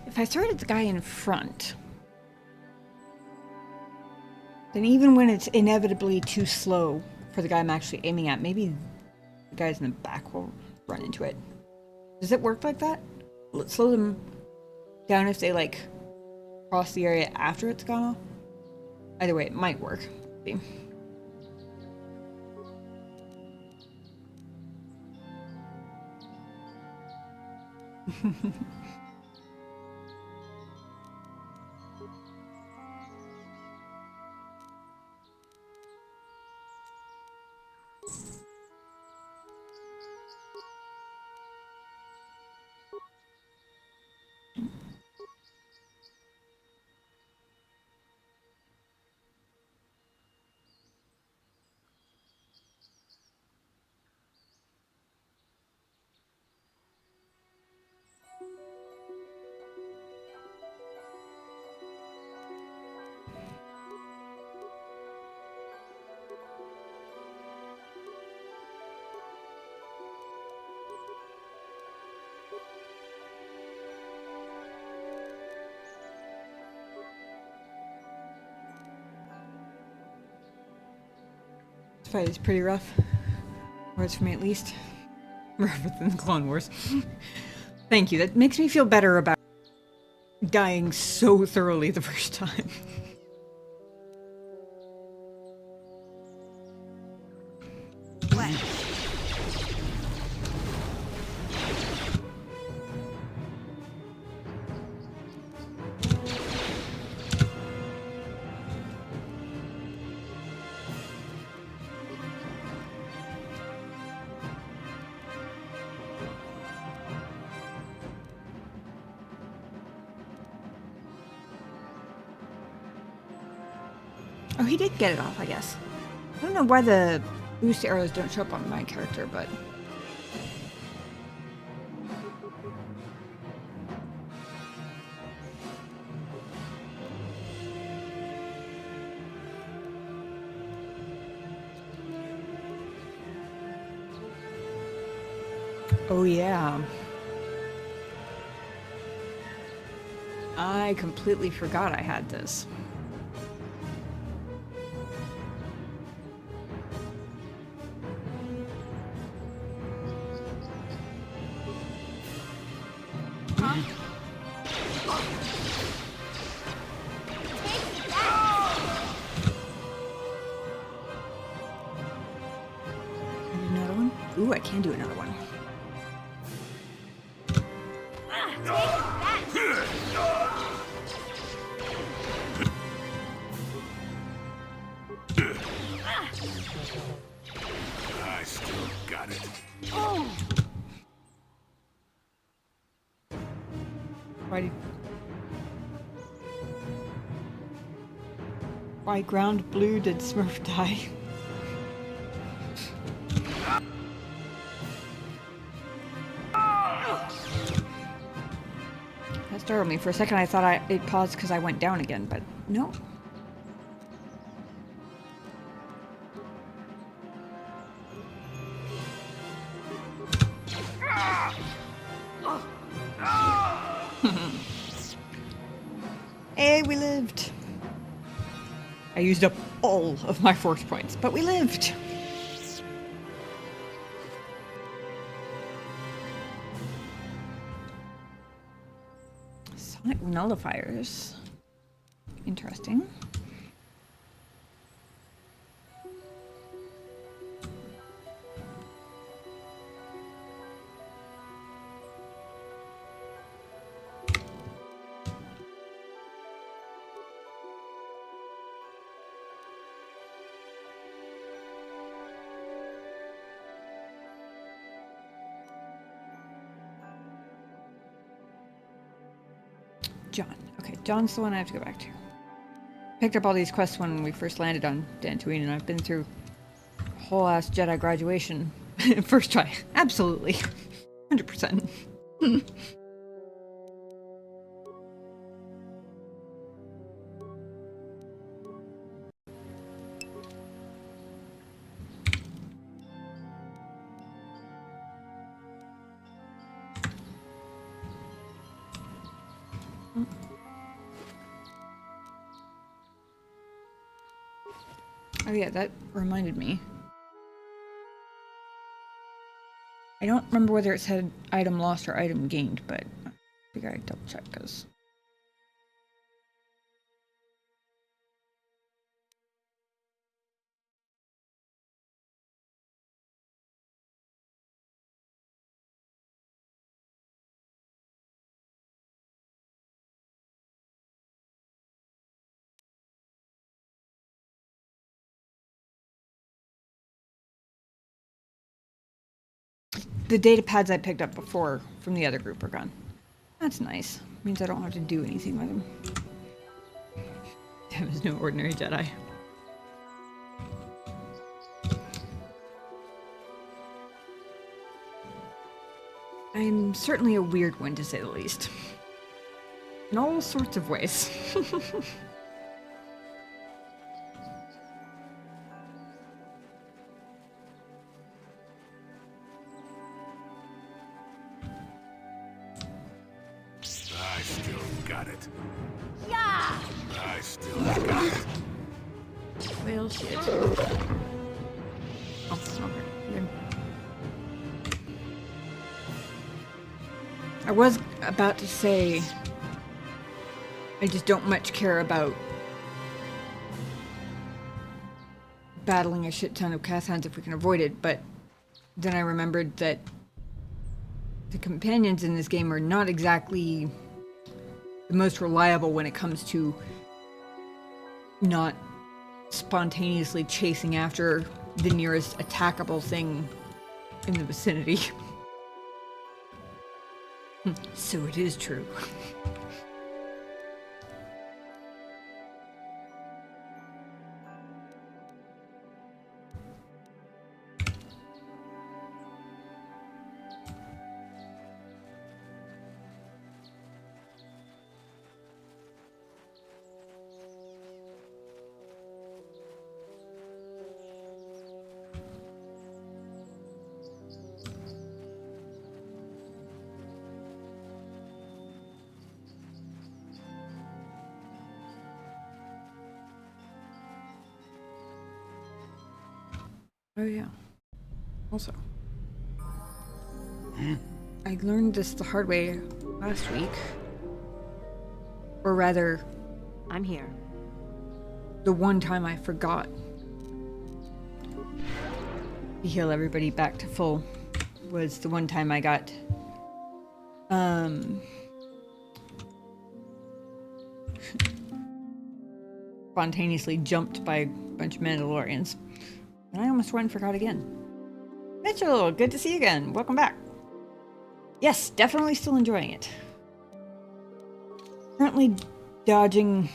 If I started the guy in front, then even when it's inevitably too slow for the guy I'm actually aiming at, maybe the guys in the back will run into it. Does it work like that? Will it slow them down if they, like, cross the area after it's gone off? Either way, it might work. See. This fight is pretty rough. Words for me, at least. Rougher than the Clone Wars. Thank you. That makes me feel better about dying so thoroughly the first time. Oh, he did get it off, I guess. I don't know why the boost arrows don't show up on my character, but... Oh, yeah. I completely forgot I had this. Another one? Ooh, I can do another one. I still got it. Why ground blue did Smurf die? That startled me. For a second I thought it paused because I went down again, but no. Hey, we lived. I used up all of my force points, but we lived. Sonic nullifiers. Interesting. John. Okay, John's the one I have to go back to. Picked up all these quests when we first landed on Dantooine, and I've been through a whole ass Jedi graduation. First try. Absolutely. 100%. Oh yeah, that reminded me. I don't remember whether it said item lost or item gained, but I figure I'd double check because... The data pads I picked up before from the other group are gone. That's nice. Means I don't have to do anything with them. That was no ordinary Jedi. I'm certainly a weird one, to say the least. In all sorts of ways. I still got it. Yeah! I still got it. Well, shit. Oh, okay. Good. I was about to say I just don't much care about battling a shit ton of Cathans if we can avoid it, but then I remembered that the companions in this game are not exactly the most reliable when it comes to not spontaneously chasing after the nearest attackable thing in the vicinity. So it is true. Oh yeah. Also, I learned this the hard way last week. Or rather, I'm here. the one time I forgot to heal everybody back to full was the one time I got spontaneously jumped by a bunch of Mandalorians. And I almost went and forgot again. Mitchell, good to see you again. Welcome back. Yes, definitely still enjoying it. Currently dodging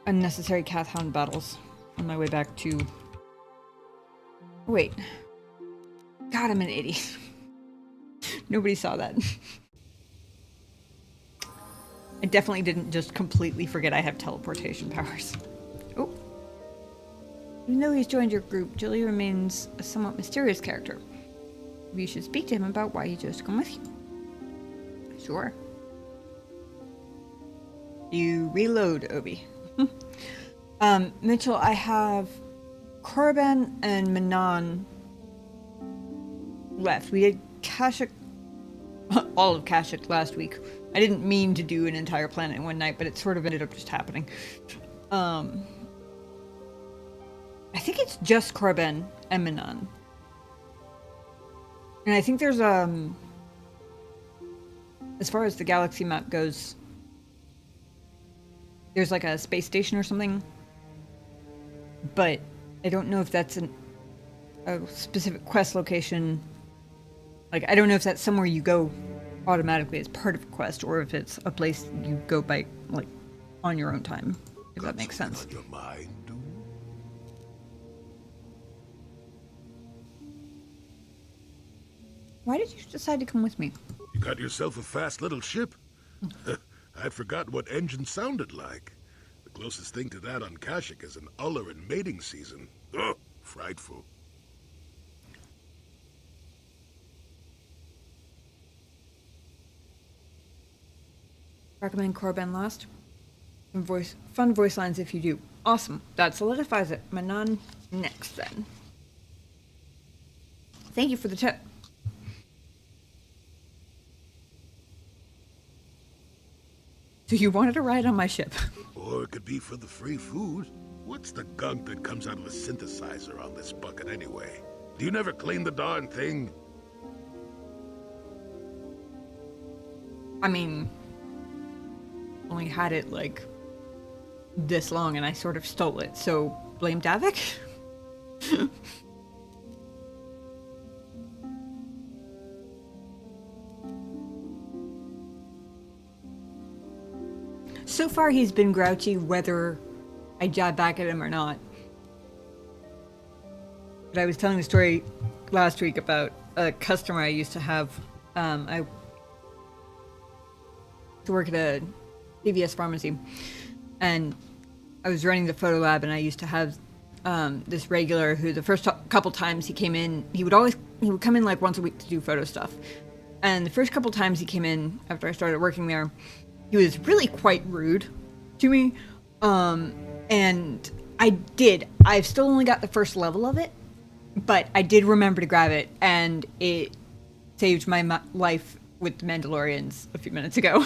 unnecessary Cathound battles on my way back to... Oh, wait. God, I'm an idiot. Nobody saw that. I definitely didn't just completely forget I have teleportation powers. Oh. Even though he's joined your group, Julie remains a somewhat mysterious character. Maybe you should speak to him about why he chose to come with you. Sure. You reload, Obi. Mitchell, I have Korriban and Manaan left. We did Kashyyyk, all of Kashyyyk last week. I didn't mean to do an entire planet in one night, but it sort of ended up just happening. I think it's just Korriban and Manaan. And I think there's, as far as the galaxy map goes, there's like a space station or something. But I don't know if that's a specific quest location. Like, I don't know if that's somewhere you go automatically as part of a quest, or if it's a place you go by, like, on your own time, if that makes sense. On your mind, dude? Why did you decide to come with me? You got yourself a fast little ship. I'd forgotten what engine sounded like. The closest thing to that on Kashyyyk is an uller in mating season. Oh, frightful. Recommend Korriban last. Fun voice lines if you do. Awesome. That solidifies it. Manaan Next, then. Thank you for the tip. So you wanted to ride on my ship? Or it could be for the free food. What's the gunk that comes out of a synthesizer on this bucket anyway? Do you never clean the darn thing? I mean, only had it like this long and I sort of stole it, so blame Davik? So far he's been grouchy whether I jab back at him or not. But I was telling the story last week about a customer I used to have. I used to work at a CVS pharmacy, and I was running the photo lab, and I used to have this regular who the first couple times he came in, he would come in like once a week to do photo stuff. And the first couple times he came in after I started working there, he was really quite rude to me. And I've still only got the first level of it, but I did remember to grab it, and it saved my life with the Mandalorians a few minutes ago.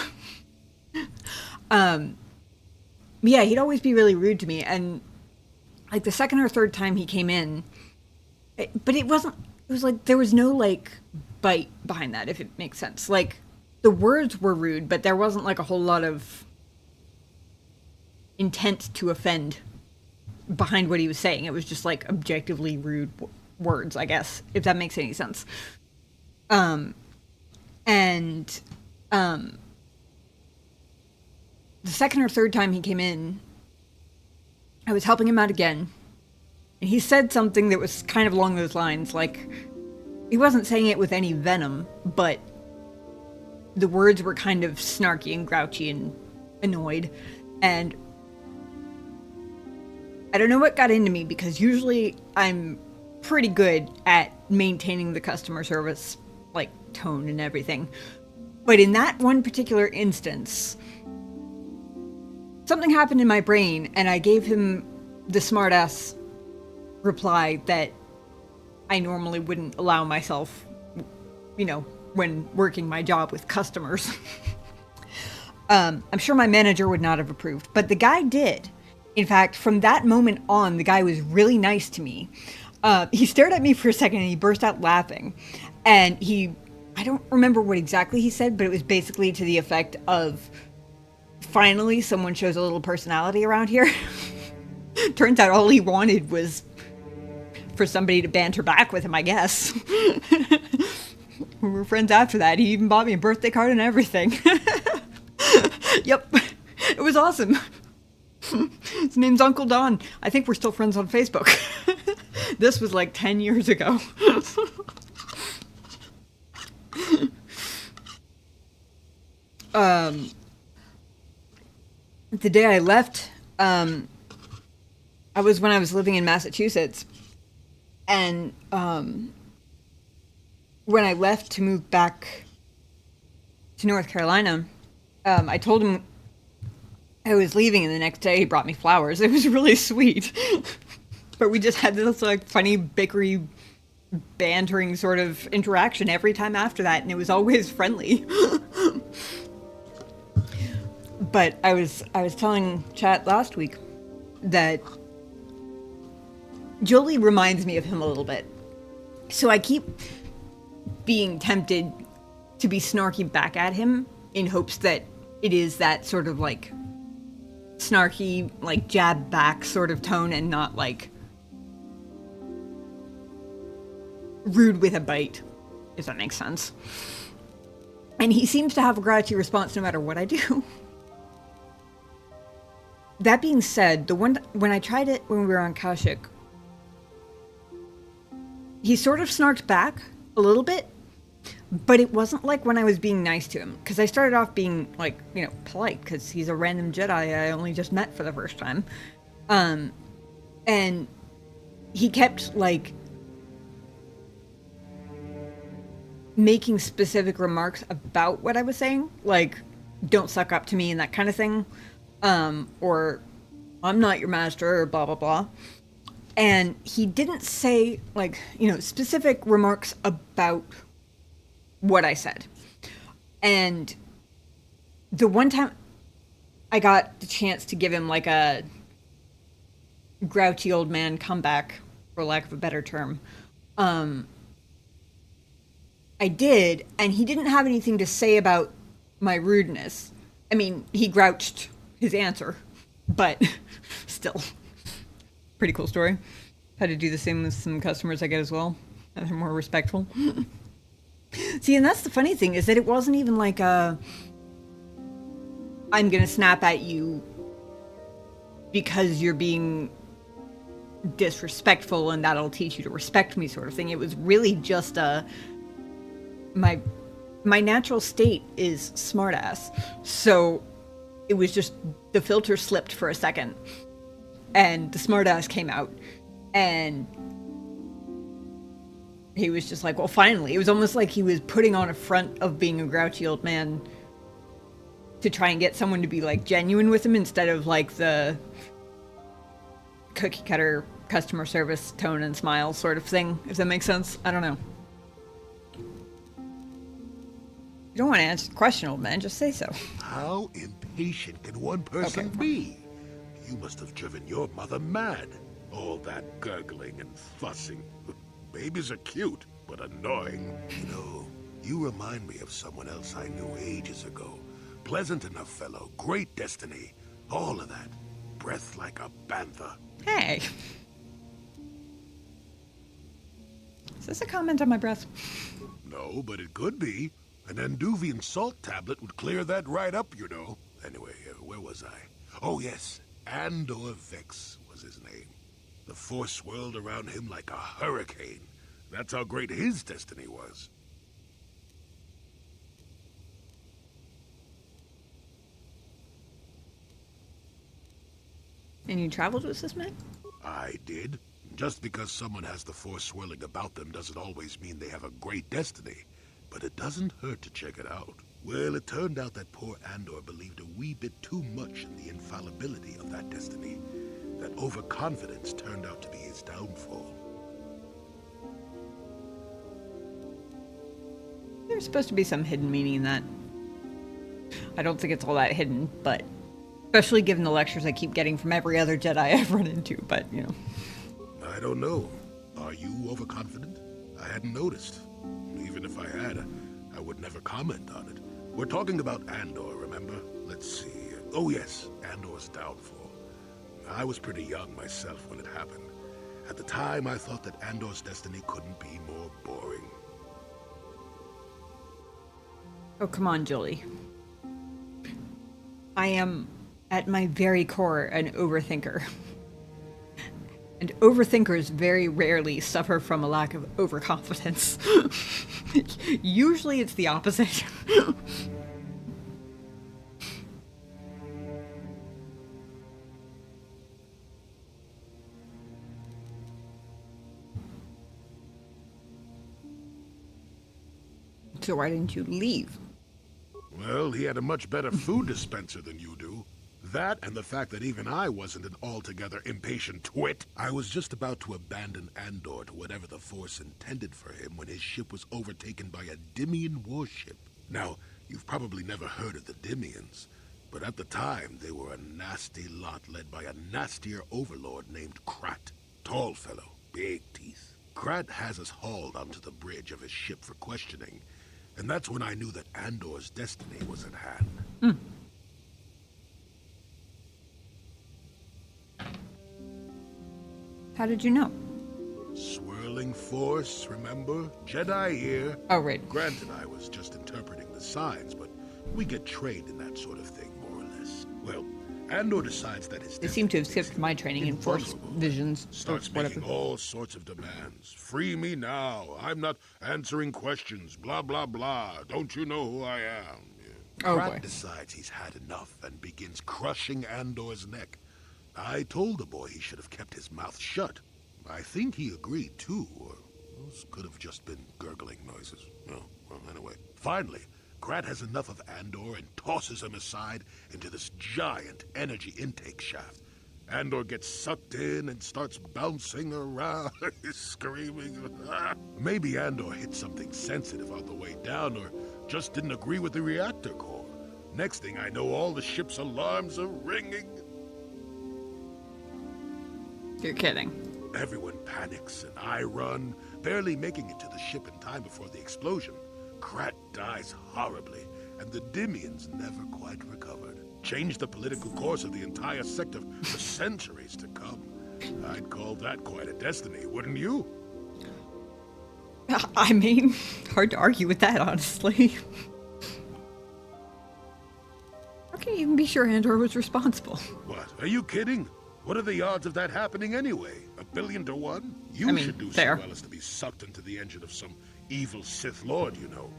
Yeah, he'd always be really rude to me, and like the second or third time he came in, but it was like there was no like bite behind that, if it makes sense. Like the words were rude, but there wasn't like a whole lot of intent to offend behind what he was saying. It was just like objectively rude words, I guess, if that makes any sense. The second or third time he came in, I was helping him out again, and he said something that was kind of along those lines. Like, he wasn't saying it with any venom, but the words were kind of snarky and grouchy and annoyed, and I don't know what got into me, because usually I'm pretty good at maintaining the customer service, like, tone and everything. But in that one particular instance, something happened in my brain, and I gave him the smartass reply that I normally wouldn't allow myself, you know, when working my job with customers. I'm sure my manager would not have approved, but the guy did. In fact, from that moment on, the guy was really nice to me. He stared at me for a second and he burst out laughing. And I don't remember what exactly he said, but it was basically to the effect of, finally someone shows a little personality around here. Turns out all he wanted was for somebody to banter back with him, I guess. We were friends after that. He even bought me a birthday card and everything. Yep. It was awesome. His name's Uncle Don. I think we're still friends on Facebook. This was like 10 years ago. The day I left, I was when I was living in Massachusetts. And when I left to move back to North Carolina, I told him I was leaving, and the next day he brought me flowers. It was really sweet. But we just had this like funny, bickery, bantering sort of interaction every time after that, and it was always friendly. But I was telling Chat last week that Jolie reminds me of him a little bit. So I keep being tempted to be snarky back at him in hopes that it is that sort of like snarky, like jab back sort of tone and not like rude with a bite, if that makes sense. And he seems to have a gratitude response no matter what I do. That being said, when I tried it when we were on Kaushik, he sort of snarked back a little bit, but it wasn't like when I was being nice to him. Because I started off being, like, you know, polite, because he's a random Jedi I only just met for the first time. And he kept, like, making specific remarks about what I was saying. Like, don't suck up to me and that kind of thing. Or, I'm not your master, or blah, blah, blah. And he didn't say, like, you know, specific remarks about what I said. And the one time I got the chance to give him, like, a grouchy old man comeback, for lack of a better term, I did, and he didn't have anything to say about my rudeness. I mean, he grouched his answer, but still. Pretty cool story. Had to do the same with some customers I get as well. They're more respectful. See, and that's the funny thing, is that it wasn't even like a I'm gonna snap at you because you're being disrespectful and that'll teach you to respect me sort of thing. It was really just my natural state is smartass. So it was just the filter slipped for a second. And the smartass came out, and he was just like, well, finally. It was almost like he was putting on a front of being a grouchy old man to try and get someone to be, like, genuine with him instead of, like, the cookie-cutter customer service tone and smile sort of thing, if that makes sense. I don't know. You don't want to answer the question, old man. Just say so. How impatient can one person be? You must have driven your mother mad. All that gurgling and fussing. Babies are cute, but annoying. You know, you remind me of someone else I knew ages ago. Pleasant enough fellow, great destiny. All of that. Breath like a bantha. Hey. Is this a comment on my breath? No, but it could be. An Anduvian salt tablet would clear that right up, you know. Anyway, where was I? Oh, yes. Andor Vex was his name. The Force swirled around him like a hurricane. That's how great his destiny was. And you traveled with this man? I did. Just because someone has the Force swirling about them doesn't always mean they have a great destiny. But it doesn't hurt to check it out. Well, it turned out that poor Andor believed a wee bit too much in the infallibility of that destiny. That overconfidence turned out to be his downfall. There's supposed to be some hidden meaning in that. I don't think it's all that hidden, but especially given the lectures I keep getting from every other Jedi I've run into, but, you know. I don't know. Are you overconfident? I hadn't noticed. Even if I had, I would never comment on it. We're talking about Andor, remember? Let's see. Oh yes, Andor's downfall. I was pretty young myself when it happened. At the time, I thought that Andor's destiny couldn't be more boring. Oh, come on, Julie. I am, at my very core, an overthinker. And overthinkers very rarely suffer from a lack of overconfidence. Usually it's the opposite. So why didn't you leave? Well, he had a much better food dispenser than you do. That and the fact that even I wasn't an altogether impatient twit. I was just about to abandon Andor to whatever the Force intended for him when his ship was overtaken by a Dimian warship. Now, you've probably never heard of the Dimians, but at the time they were a nasty lot led by a nastier overlord named Krat. Tall fellow, big teeth. Krat has us hauled onto the bridge of his ship for questioning, and that's when I knew that Andor's destiny was at hand. How did you know? Swirling Force, remember? Jedi here. Oh, right. Granted, I was just interpreting the signs, but we get trained in that sort of thing, more or less. Well, Andor decides that his They seem to have destiny skipped my training in Force invulnerable. visions. Starts or whatever. making all sorts of demands. Free me now. I'm not answering questions. Blah, blah, blah. Don't you know who I am? Yeah. Oh, Pratt boy. decides he's had enough and begins crushing Andor's neck. I told the boy he should have kept his mouth shut. I think he agreed, too, or those could have just been gurgling noises. Oh, well, anyway. Finally, Krat has enough of Andor and tosses him aside into this giant energy intake shaft. Andor gets sucked in and starts bouncing around, screaming. Maybe Andor hit something sensitive on the way down, or just didn't agree with the reactor core. Next thing I know, all the ship's alarms are ringing. You're kidding. Everyone panics, and I run, barely making it to the ship in time before the explosion. Krat dies horribly, and the Dimians never quite recovered. Changed the political course of the entire sector for centuries to come. I'd call that quite a destiny, wouldn't you? I mean, hard to argue with that, honestly. How can you even be sure Andor was responsible? What, are you kidding? What are the odds of that happening anyway? 1,000,000,000 to 1? You I mean, should do fair. so well as to be sucked into the engine of some evil Sith Lord, you know.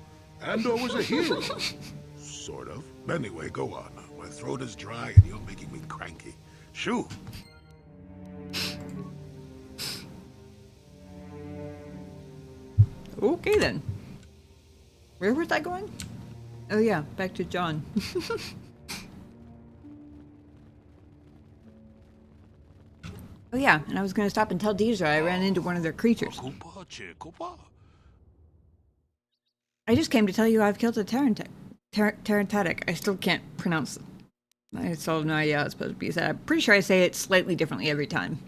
Andor was a hero. Sort of. Anyway, go on. My throat is dry and you're making me cranky. Shoo! Okay, then. Where was I going? Oh, yeah, back to John. Oh, yeah, and I was going to stop and tell Deidre I ran into one of their creatures. I just came to tell you I've killed a Terrantatic. I still can't pronounce it. I still have no idea how it's supposed to be said. I'm pretty sure I say it slightly differently every time.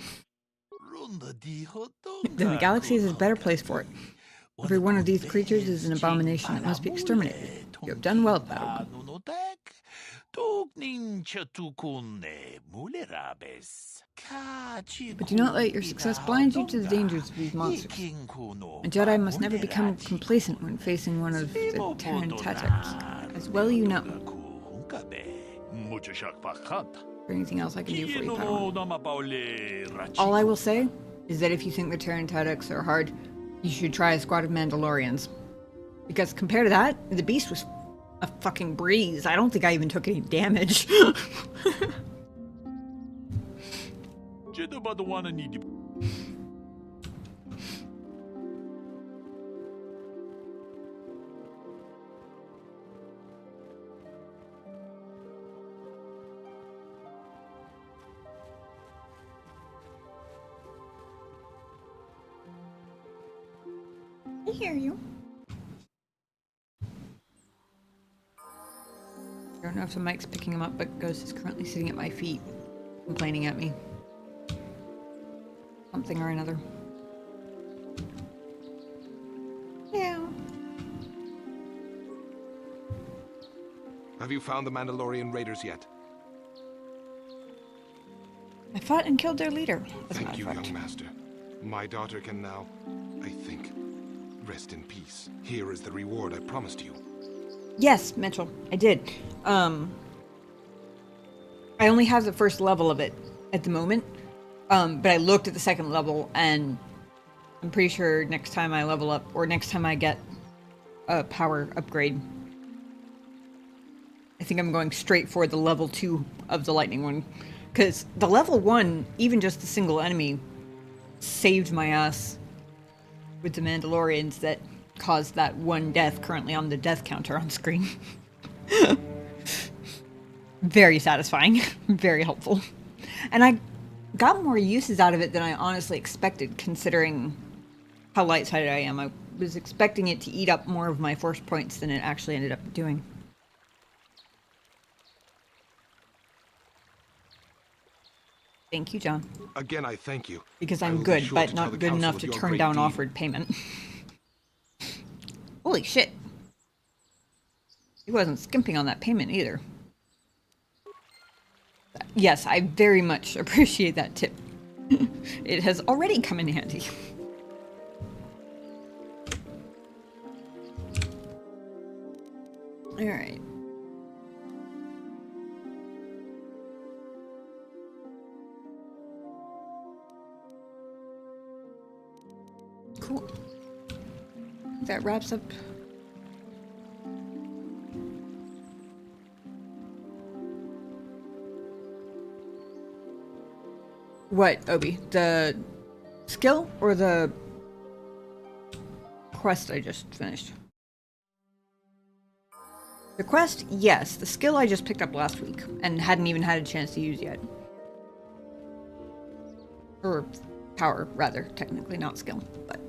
Then the galaxy is a better place for it. Every one of these creatures is an abomination that must be exterminated. You have done well, Battleman. But do not let your success blind you to the dangers of these monsters. A Jedi must never become complacent when facing one of the Terrantatics, as well you know. Is there anything else I can do for you, Padawan? All I will say is that if you think the Terrantatics are hard, you should try a squad of Mandalorians. Because compared to that, the beast was a fucking breeze. I don't think I even took any damage. I hear you. know if the mic's picking him up, but Ghost is currently sitting at my feet, complaining at me. Something or another. Yeah. Have you found the Mandalorian raiders yet? I fought and killed their leader. Thank you, young master. My daughter can now, I think, rest in peace. Here is the reward I promised you. Yes, Mitchell, I did. I only have the first level of it at the moment. But I looked at the second level, and I'm pretty sure next time I level up, or next time I get a power upgrade, I think I'm going straight for the level 2 of the lightning one. Because the level 1, even just the single enemy, saved my ass with the Mandalorians that caused that one death currently on the death counter on screen. Very satisfying. Very helpful. And I got more uses out of it than I honestly expected, considering how light-sided I am. I was expecting it to eat up more of my force points than it actually ended up doing. Thank you, John. Again, I thank you. Because I I'm will be good, sure but to tell not the good council enough of to your turn great down deed. offered payment. Holy shit. He wasn't skimping on that payment either. Yes, I very much appreciate that tip. It has already come in handy. Alright. Cool. That wraps up. What, Obi? The skill or the quest I just finished? The quest, yes. The skill I just picked up last week and hadn't even had a chance to use yet. Or power, rather. Technically not skill, but...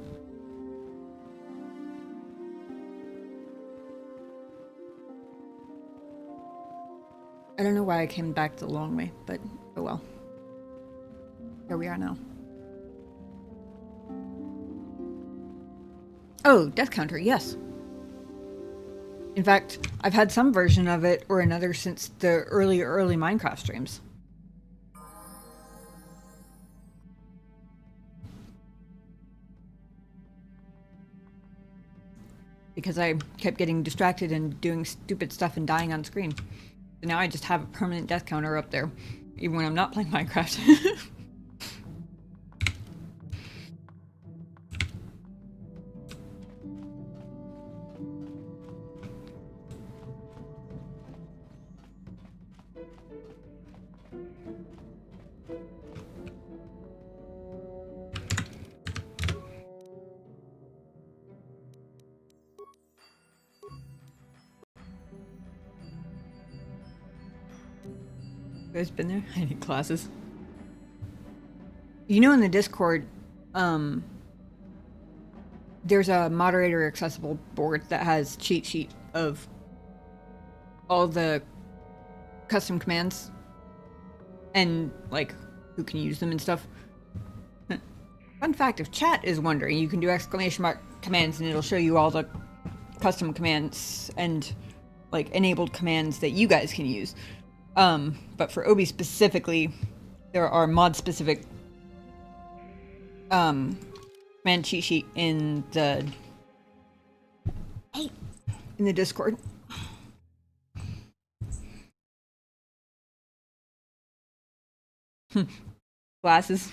I don't know why I came back the long way, but oh well. Here we are now. Oh, death counter, yes. In fact, I've had some version of it or another since the early Minecraft streams. Because I kept getting distracted and doing stupid stuff and dying on screen. So now I just have a permanent death counter up there, even when I'm not playing Minecraft. You guys been there? I need classes. You know, in the Discord, there's a moderator accessible board that has cheat sheet of all the custom commands and like who can use them and stuff. Fun fact, if chat is wondering, you can do exclamation mark commands and it'll show you all the custom commands and like enabled commands that you guys can use. But for Obi specifically, there are mod specific command cheat sheet in the Discord. Glasses.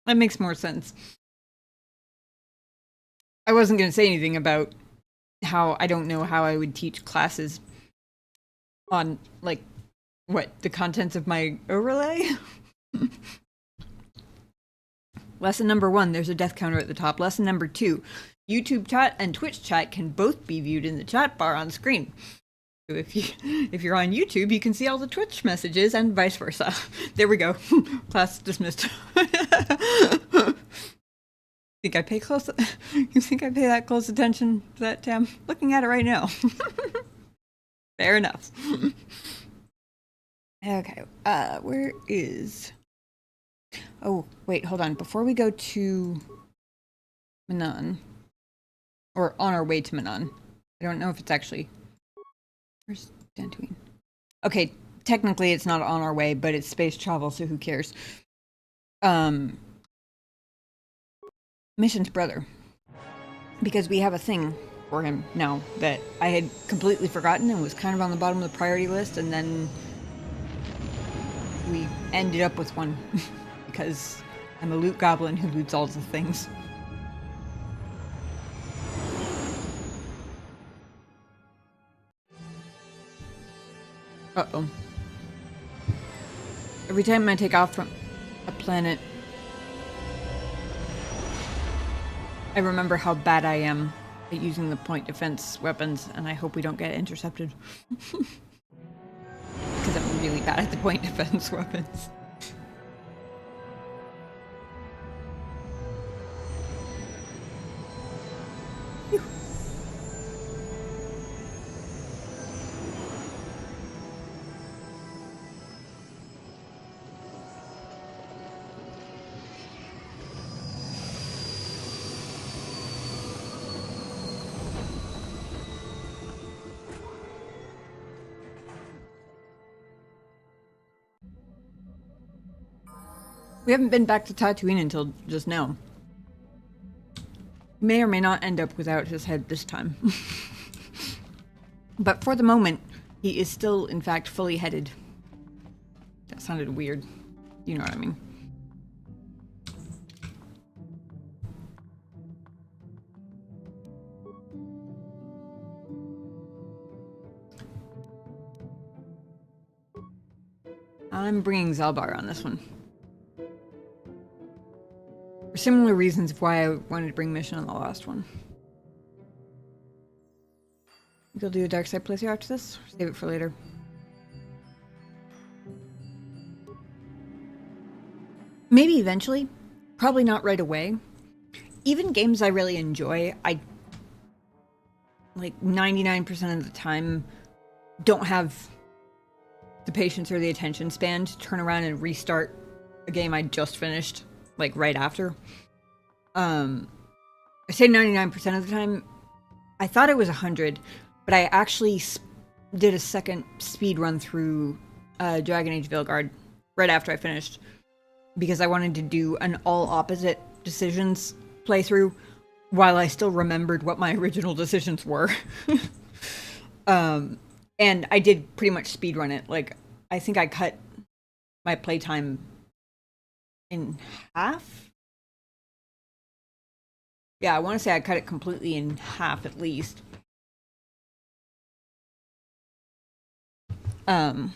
That makes more sense. I wasn't going to say anything about how I don't know how I would teach classes on, like, what, the contents of my overlay? Lesson number 1, there's a death counter at the top. Lesson number 2, YouTube chat and Twitch chat can both be viewed in the chat bar on screen. So if you're on YouTube, you can see all the Twitch messages and vice versa. There we go. Class dismissed. Think I pay close? You think I pay that close attention to that, Tam? Looking at it right now. Fair enough. Okay, where is... Oh, wait, hold on. Before we go to Manaan, or on our way to Manaan, I don't know if it's actually... Where's Dantooine? Okay, technically it's not on our way, but it's space travel, so who cares? Mission's brother. Because we have a thing for him now that I had completely forgotten and was kind of on the bottom of the priority list, and then we ended up with one because I'm a loot goblin who loots all the things. Uh-oh. Every time I take off from a planet, I remember how bad I am at using the point defense weapons, and I hope we don't get intercepted. Because I'm really bad at the point defense weapons. We haven't been back to Dantooine until just now. May or may not end up without his head this time. But for the moment, he is still, in fact, fully headed. That sounded weird. You know what I mean. I'm bringing Zalbar on this one. For similar reasons of why I wanted to bring Mission on the last one. You'll do a dark side playthrough after this? Save it for later. Maybe eventually. Probably not right away. Even games I really enjoy, I like 99% of the time don't have the patience or the attention span to turn around and restart a game I just finished, like right after. I say 99% of the time. I thought it was 100, but I actually did a second speed run through Dragon Age Veilguard right after I finished, because I wanted to do an all opposite decisions playthrough while I still remembered what my original decisions were. And I did pretty much speedrun it. Like, I think I cut my playtime in half. Yeah, I want to say I cut it completely in half at least. On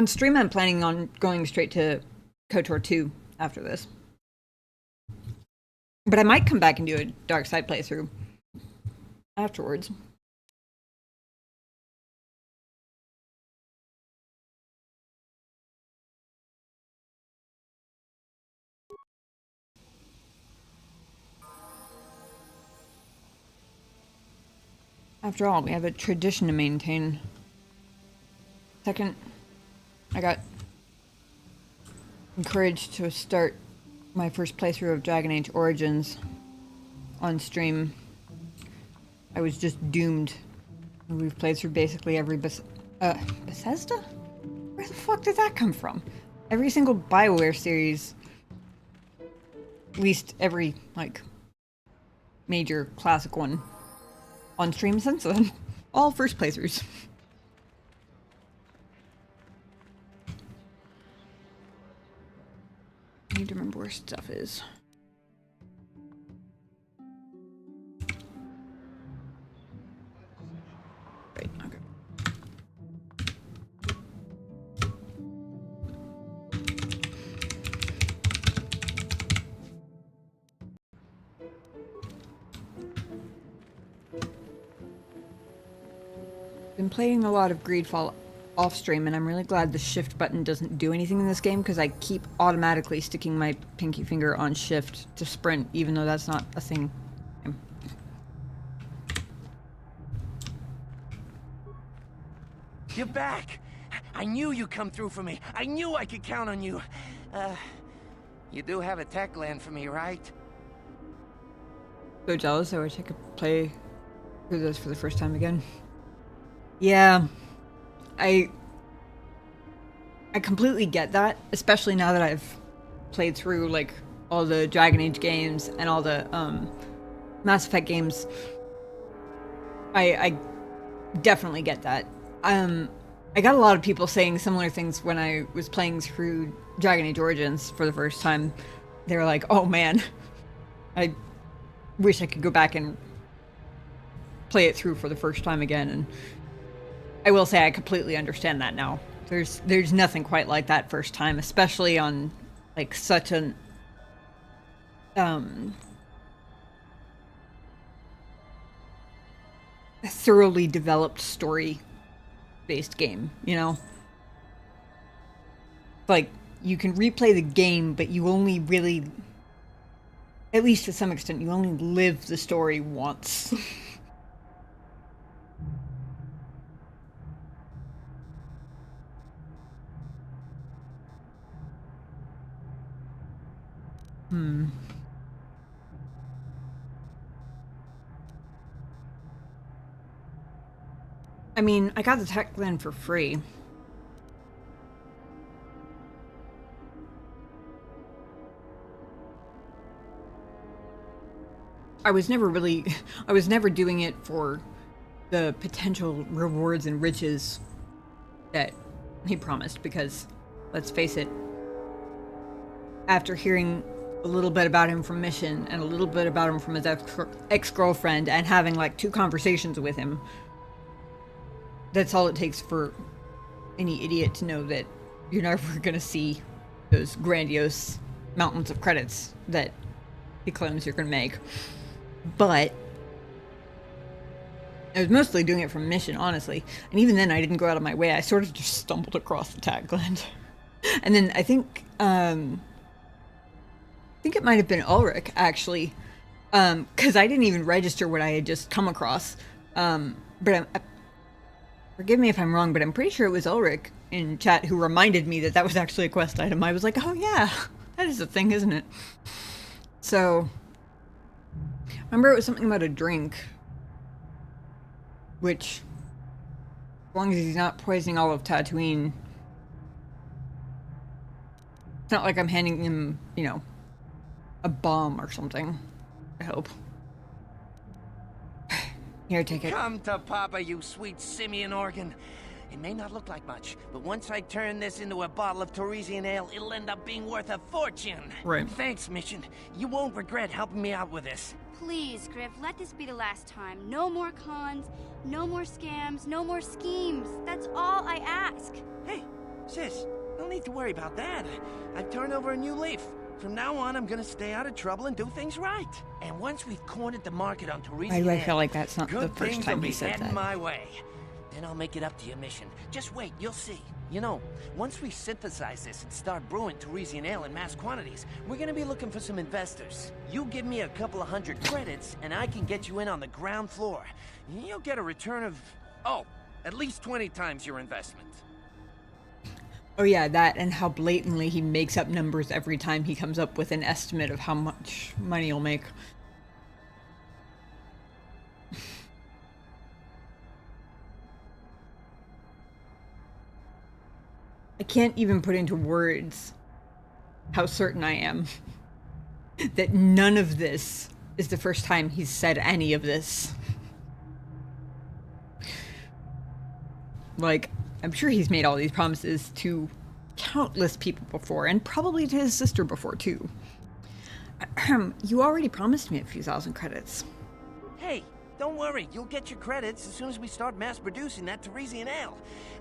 stream, I'm planning on going straight to KOTOR 2 after this. But I might come back and do a dark side playthrough afterwards. After all, we have a tradition to maintain. Second, I got encouraged to start my first playthrough of Dragon Age Origins on stream. I was just doomed. We've played through basically every Bethesda? Where the fuck did that come from? Every single BioWare series. At least every, like, major classic one on stream since then. All first playthroughs. I need to remember where stuff is. Right, okay. Been playing a lot of Greedfall off stream, and I'm really glad the shift button doesn't do anything in this game, because I keep automatically sticking my pinky finger on shift to sprint, even though that's not a thing. You're back! I knew you'd come through for me. I knew I could count on you. You do have a tech land for me, right? So jealous, I wish I could play through this for the first time again. Yeah, I completely get that, especially now that I've played through like all the Dragon Age games and all the Mass Effect games. I definitely get that. I got a lot of people saying similar things when I was playing through Dragon Age Origins for the first time. They were like, "Oh man, I wish I could go back and play it through for the first time again." And I will say I completely understand that now. There's nothing quite like that first time, especially on like such an thoroughly developed story-based game, you know? Like, you can replay the game, but you only really, at least to some extent, you only live the story once. I mean, I got the tech land for free. I was never doing it for the potential rewards and riches that he promised, because, let's face it, after hearing a little bit about him from Mission and a little bit about him from his ex-girlfriend and having like 2 conversations with him, that's all it takes for any idiot to know that you're never gonna see those grandiose mountains of credits that he claims you're gonna make. But I was mostly doing it from Mission, honestly. And even then I didn't go out of my way. I sort of just stumbled across the tag land. And then I think it might have been Ulrich, actually. Because I didn't even register what I had just come across. But forgive me if I'm wrong, but I'm pretty sure it was Ulrich in chat who reminded me that that was actually a quest item. I was like, oh yeah, that is a thing, isn't it? So, remember it was something about a drink. Which, as long as he's not poisoning all of Dantooine, it's not like I'm handing him, you know, a bomb or something. I hope. Here, take it. Come to Papa, you sweet simian organ. It may not look like much, but once I turn this into a bottle of Torresian ale, it'll end up being worth a fortune. Right. Thanks, Mission. You won't regret helping me out with this. Please, Griff, let this be the last time. No more cons, no more scams, no more schemes. That's all I ask. Hey, sis, no need to worry about that. I've turned over a new leaf. From now on, I'm gonna stay out of trouble and do things right. And once we've cornered the market on Torresian Why do I ale, feel like that's not the good first things time will he be said heading that? my way. Then I'll make it up to your Mission. Just wait, you'll see. You know, once we synthesize this and start brewing Torresian ale in mass quantities, we're gonna be looking for some investors. You give me a couple of 100 credits, and I can get you in on the ground floor. You'll get a return of, at least 20 times your investment. Oh yeah, that, and how blatantly he makes up numbers every time he comes up with an estimate of how much money he'll make. I can't even put into words how certain I am that none of this is the first time he's said any of this. Like, I'm sure he's made all these promises to countless people before, and probably to his sister before, too. You already promised me a few thousand credits. Hey, don't worry. You'll get your credits as soon as we start mass-producing that Torresian ale.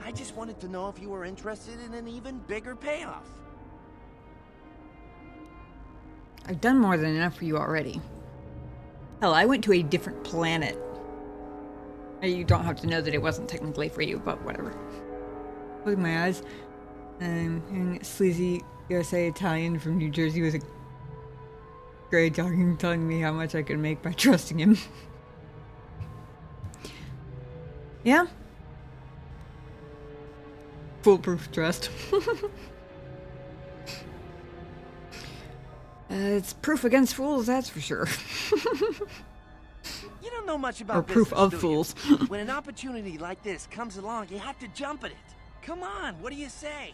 I just wanted to know if you were interested in an even bigger payoff. I've done more than enough for you already. Hell, I went to a different planet. You don't have to know that it wasn't technically for you, but whatever. Closing my eyes and hearing sleazy USA Italian from New Jersey with a gray dog telling me how much I could make by trusting him. Yeah. Foolproof trust. It's proof against fools, that's for sure. You don't know much about Or proof business, of do you? fools. When an opportunity like this comes along, you have to jump at it. Come on, what do you say?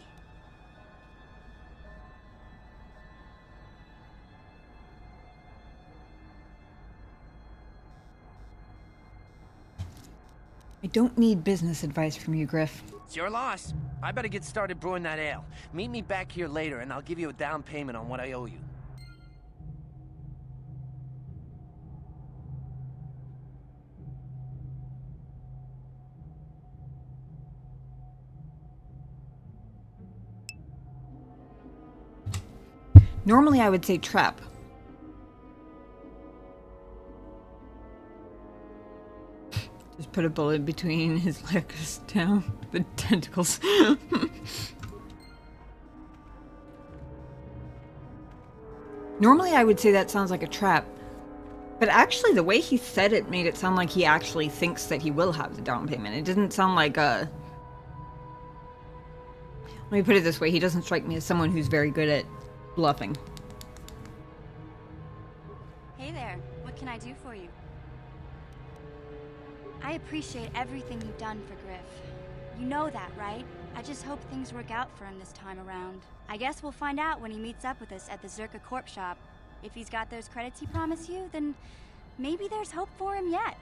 I don't need business advice from you, Griff. It's your loss. I better get started brewing that ale. Meet me back here later, and I'll give you a down payment on what I owe you. Normally I would say trap. Just put a bullet between his legs down the tentacles. Normally I would say that sounds like a trap. But actually the way he said it made it sound like he actually thinks that he will have the down payment. It didn't sound like a... Let me put it this way, he doesn't strike me as someone who's very good at bluffing. Hey there, what can I do for you? I appreciate everything you've done for Griff. You know that, right? I just hope things work out for him this time around. I guess we'll find out when he meets up with us at the Zerka Corp shop. If he's got those credits he promised you, then maybe there's hope for him yet.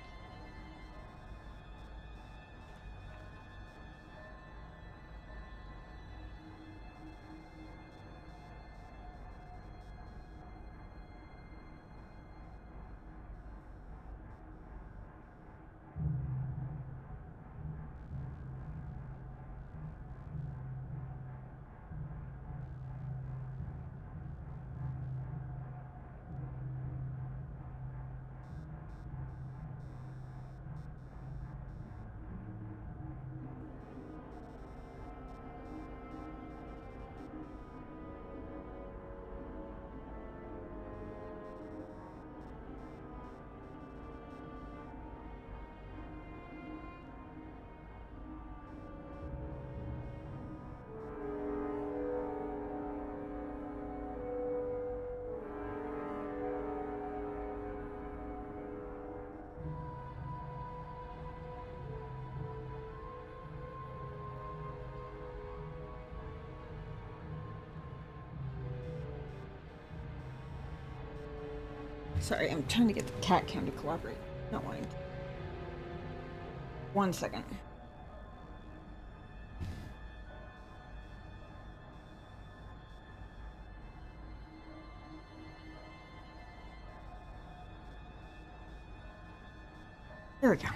Sorry, I'm trying to get the cat cam to cooperate. Not wanting to. 1 second. There we go.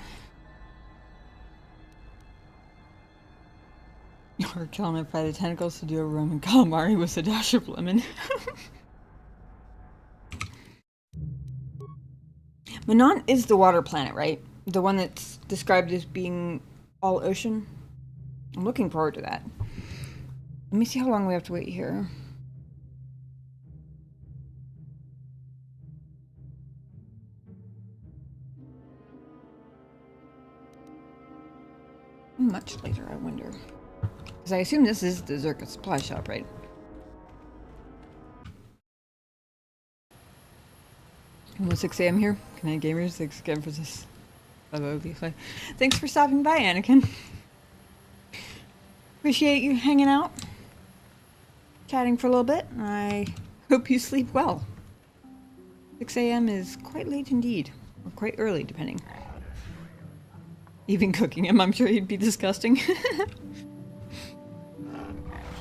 You're killing it by the tentacles to do a Roman calamari with a dash of lemon. Manaan is the water planet, right? The one that's described as being all ocean? I'm looking forward to that. Let me see how long we have to wait here. Much later, I wonder. Because I assume this is the Zerka supply shop, right? Almost 6 a.m. here. Good night, gamers. Thanks again for this. Thanks for stopping by, Anakin. Appreciate you hanging out, chatting for a little bit. I hope you sleep well. 6 a.m. is quite late indeed, or quite early, depending. Even cooking him, I'm sure he'd be disgusting. You'd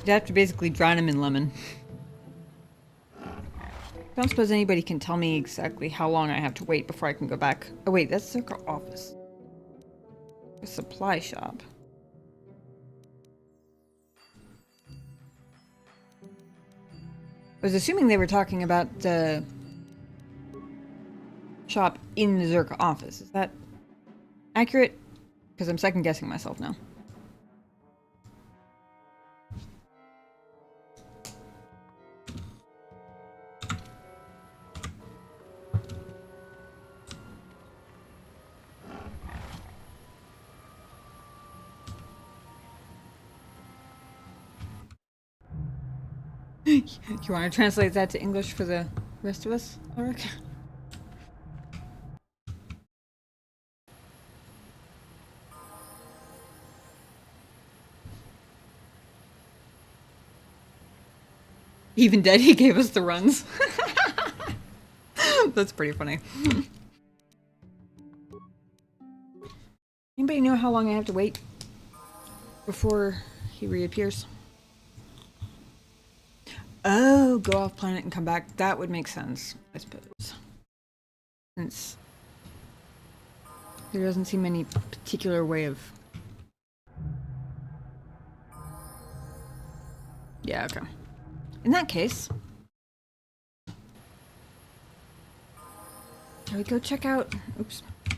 have to basically drown him in lemon. I don't suppose anybody can tell me exactly how long I have to wait before I can go back. Oh wait, that's their office. A supply shop. I was assuming they were talking about the shop in the Zerka office. Is that accurate? Because I'm second guessing myself now. You want to translate that to English for the rest of us, Ulrich? Even dead, he gave us the runs. That's pretty funny. Anybody know how long I have to wait before he reappears? Oh, go off planet and come back. That would make sense, I suppose. Since there doesn't seem any particular way of... Yeah, okay. In that case... shall we go check out... Oops. I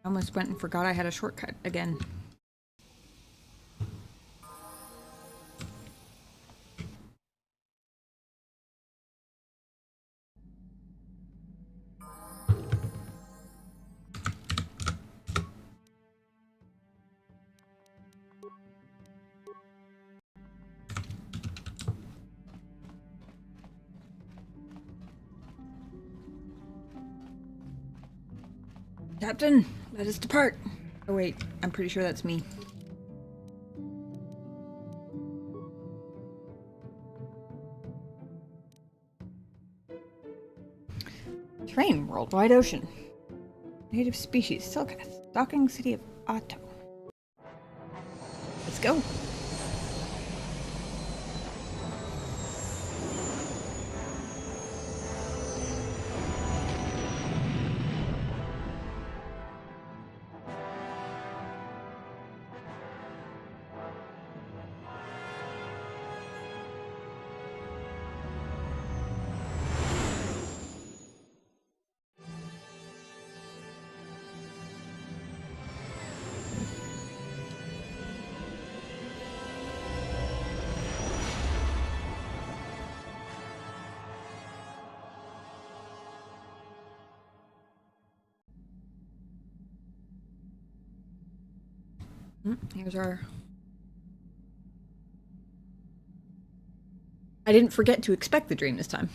almost went and forgot I had a shortcut again. Captain, let us depart. Oh wait, I'm pretty sure that's me. Terrain, worldwide ocean. Native species, Silcath. Docking city of Otto. Let's go. Here's our... I didn't forget to expect the dream this time.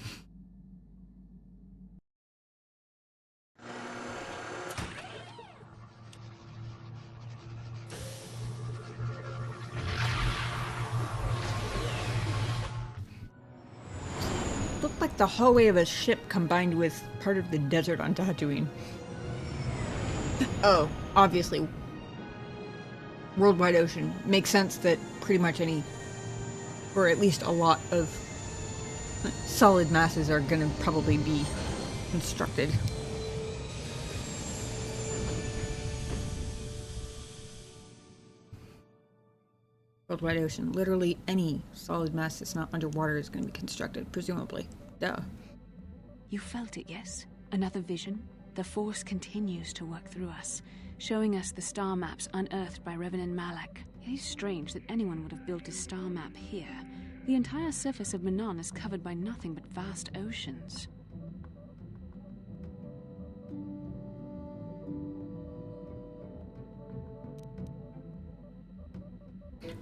Looked like the hallway of a ship combined with part of the desert on Dantooine. Oh, obviously. Worldwide ocean. Makes sense that pretty much any, or at least a lot of solid masses are gonna probably be constructed. Worldwide ocean. Literally any solid mass that's not underwater is gonna be constructed, presumably. Duh. You felt it, yes? Another vision? The Force continues to work through us, showing us the star maps unearthed by Reverend Malak. It is strange that anyone would have built a star map here. The entire surface of Manaan is covered by nothing but vast oceans.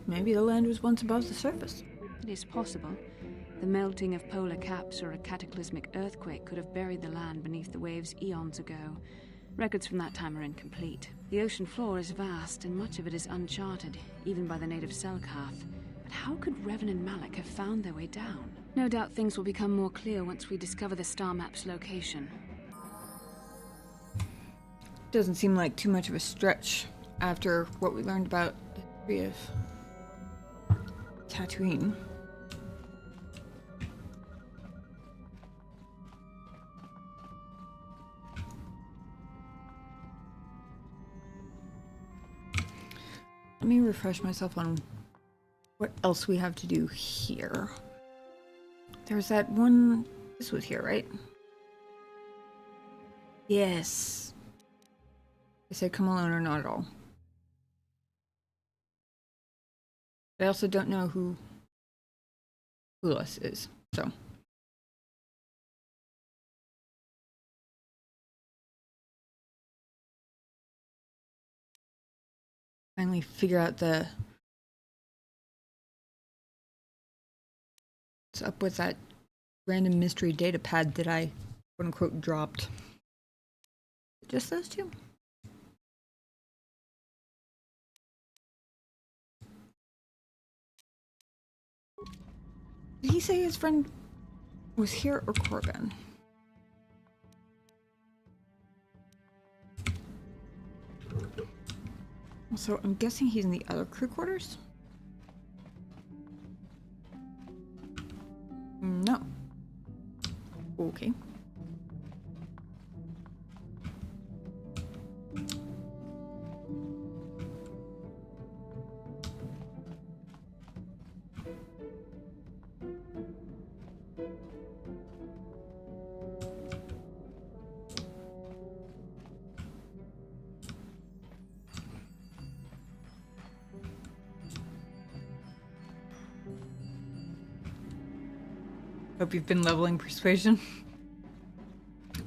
Maybe the land was once above the surface. It is possible. The melting of polar caps or a cataclysmic earthquake could have buried the land beneath the waves eons ago. Records from that time are incomplete. The ocean floor is vast, and much of it is uncharted, even by the native Selkath. But how could Revan and Malak have found their way down? No doubt things will become more clear once we discover the star map's location. Doesn't seem like too much of a stretch after what we learned about the history of Dantooine. Let me refresh myself on what else we have to do here. There's that one... This was here, right? Yes. I said come alone or not at all. I also don't know who Ulas is, so... Finally figure out the What's up with that random mystery data pad that I quote-unquote dropped? Just those two? Did he say his friend was here or Korriban? So I'm guessing he's in the other crew quarters? No. Okay. Hope you've been leveling persuasion.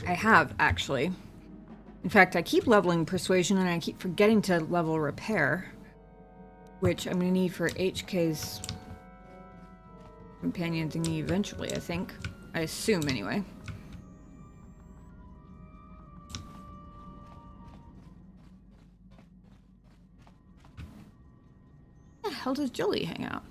I have, actually. In fact, I keep leveling persuasion and I keep forgetting to level repair, which I'm going to need for HK's companion thingy eventually, I think. I assume, anyway. Where the hell does Jolie hang out?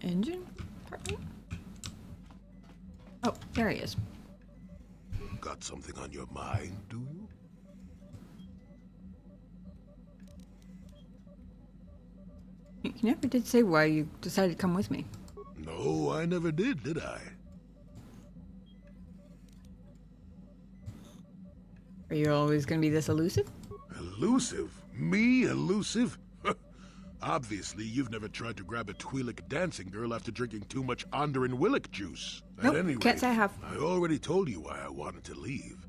Engine department? Oh, there he is. Got something on your mind, do you? You never did say why you decided to come with me. No, I never did I? Are you always going to be this elusive? Elusive? Me elusive? Obviously, you've never tried to grab a Twi'lek dancing girl after drinking too much Onderan Willick juice. Nope, At any can't rate, say I have. I already told you why I wanted to leave.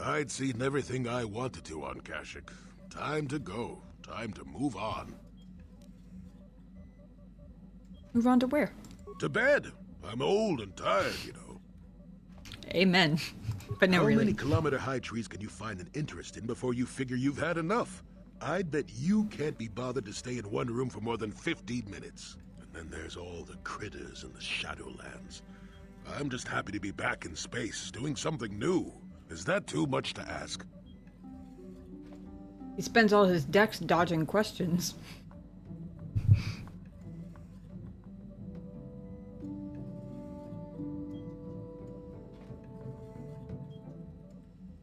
I'd seen everything I wanted to on Kashyyyk. Time to go. Time to move on. Move on to where? To bed. I'm old and tired, you know. Amen. But no, How really. many kilometer-high trees can you find an interest in before you figure you've had enough? I'd bet you can't be bothered to stay in one room for more than 15 minutes. And then there's all the critters in the Shadowlands. I'm just happy to be back in space, doing something new. Is that too much to ask? He spends all his decks dodging questions.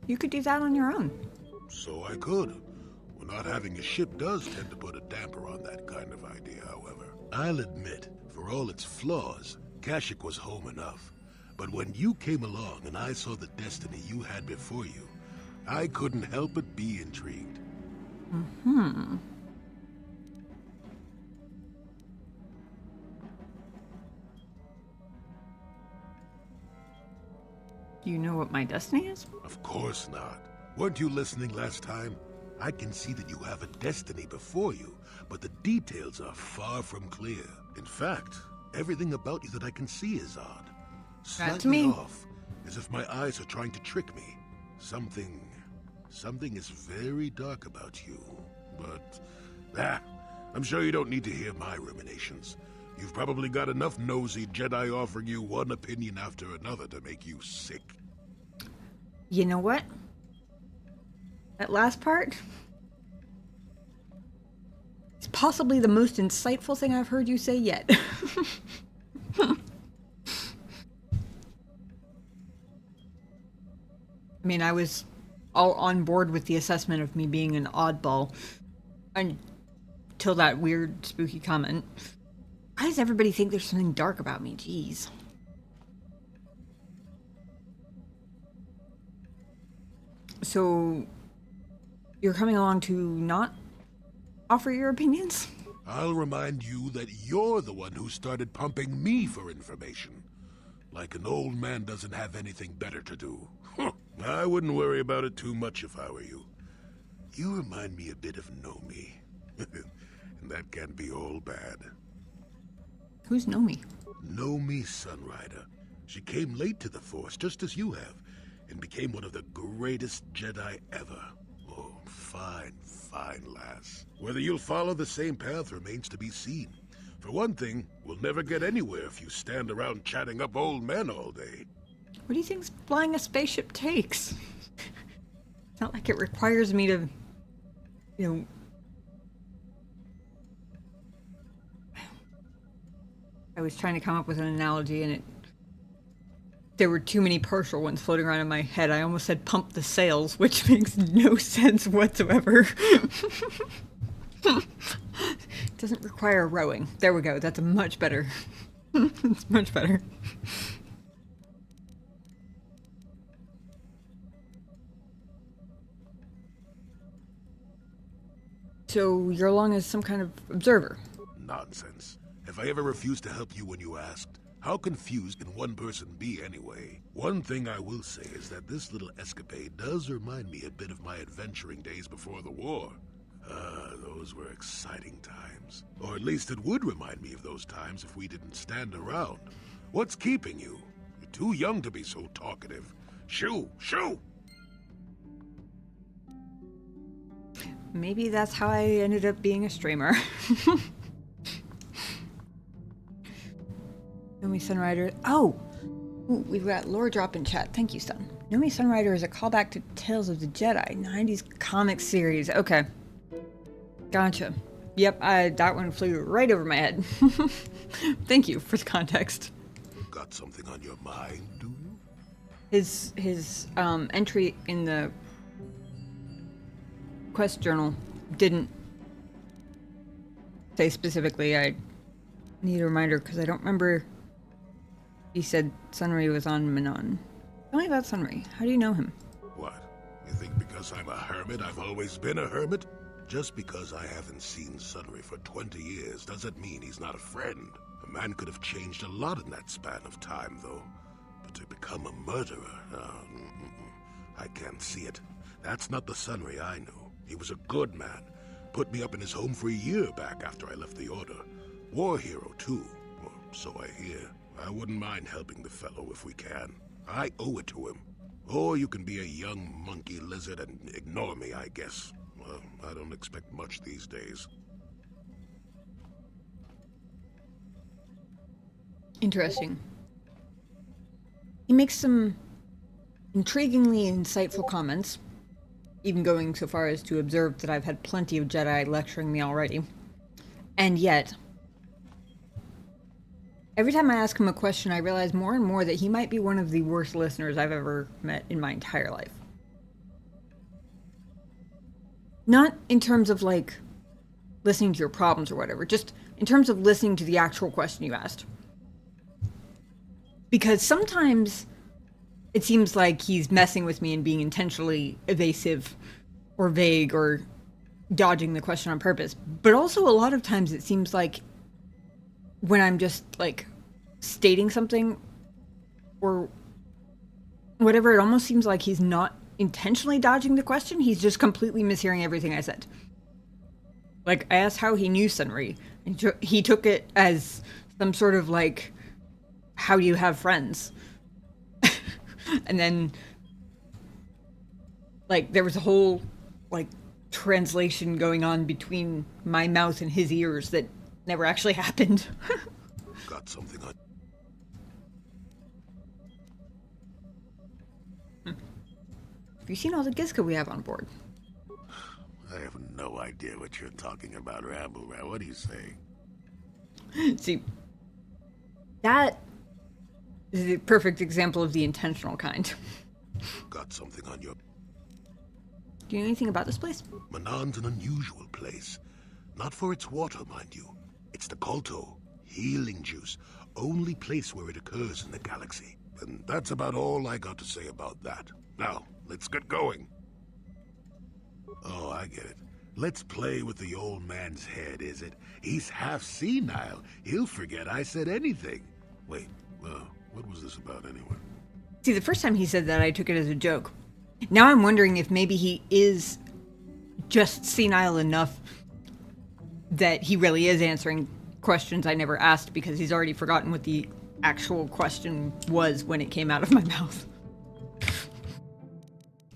You could do that on your own. So I could. Well, not having a ship does tend to put a damper on that kind of idea, however. I'll admit, for all its flaws, Kashyyyk was home enough. But when you came along and I saw the destiny you had before you, I couldn't help but be intrigued. Mm-hmm. Do you know what my destiny is? Of course not. Weren't you listening last time? I can see that you have a destiny before you, but the details are far from clear. In fact, everything about you that I can see is odd. That's Slightly me. off, as if my eyes are trying to trick me. Something is very dark about you. But, I'm sure you don't need to hear my ruminations. You've probably got enough nosy Jedi offering you one opinion after another to make you sick. You know what? That last part is possibly the most insightful thing I've heard you say yet. I mean, I was all on board with the assessment of me being an oddball until that weird, spooky comment. Why does everybody think there's something dark about me? Jeez. So, you're coming along to not offer your opinions? I'll remind you that you're the one who started pumping me for information. Like an old man doesn't have anything better to do. I wouldn't worry about it too much if I were you. You remind me a bit of Nomi. And that can be all bad. Who's Nomi? Know me, Sunrider. She came late to the Force, just as you have, and became one of the greatest Jedi ever. Oh, fine, fine lass. Whether you'll follow the same path remains to be seen. For one thing, we'll never get anywhere if you stand around chatting up old men all day. What do you think flying a spaceship takes? It's not like it requires me to, I was trying to come up with an analogy and there were too many partial ones floating around in my head. I almost said pump the sails, which makes no sense whatsoever. It doesn't require rowing. There we go. That's a much better. It's much better. So you're along as some kind of observer? Nonsense. Have I ever refused to help you when you asked? How confused can one person be anyway? One thing I will say is that this little escapade does remind me a bit of my adventuring days before the war. Those were exciting times. Or at least it would remind me of those times if we didn't stand around. What's keeping you? You're too young to be so talkative. Shoo! Shoo! Maybe that's how I ended up being a streamer. Nomi Sunrider. Oh! Ooh, we've got lore drop in chat. Thank you, son. Nomi Sunrider is a callback to Tales of the Jedi, 90s comic series. Okay. Gotcha. Yep, that one flew right over my head. Thank you for the context. Got something on your mind, do you? His entry in the quest journal didn't say specifically. I need a reminder because I don't remember. He said Sunray was on Manaan. Tell me about Sunray. How do you know him? What? You think because I'm a hermit I've always been a hermit? Just because I haven't seen Sunray for 20 years doesn't mean he's not a friend. A man could have changed a lot in that span of time, though. But to become a murderer, I can't see it. That's not the Sunray I knew. He was a good man. Put me up in his home for a year back after I left the Order. War hero, too. Or so I hear. I wouldn't mind helping the fellow if we can. I owe it to him. Or you can be a young monkey lizard and ignore me, I guess. Well, I don't expect much these days. Interesting. He makes some intriguingly insightful comments, even going so far as to observe that I've had plenty of Jedi lecturing me already. And yet, every time I ask him a question, I realize more and more that he might be one of the worst listeners I've ever met in my entire life. Not in terms of, like, listening to your problems or whatever, just in terms of listening to the actual question you asked. Because sometimes it seems like he's messing with me and being intentionally evasive or vague or dodging the question on purpose. But also a lot of times it seems like when I'm just, like, stating something or whatever, it almost seems like he's not intentionally dodging the question. He's just completely mishearing everything I said. Like, I asked how he knew Sunri, and he took it as some sort of, like, how do you have friends? And then, like, there was a whole, like, translation going on between my mouth and his ears that never actually happened. Got something on... Have you seen all the Gizka we have on board? I have no idea what you're talking about, Rabble. What are you saying? See, that is the perfect example of the intentional kind. Got something on your... Do you know anything about this place? Manaan's an unusual place. Not for its water, mind you. It's the KOTOR, healing juice. Only place where it occurs in the galaxy. And that's about all I got to say about that. Now, let's get going. Oh, I get it. Let's play with the old man's head, is it? He's half senile. He'll forget I said anything. Wait, what was this about anyway? See, the first time he said that, I took it as a joke. Now I'm wondering if maybe he is just senile enough that he really is answering questions I never asked because he's already forgotten what the actual question was when it came out of my mouth.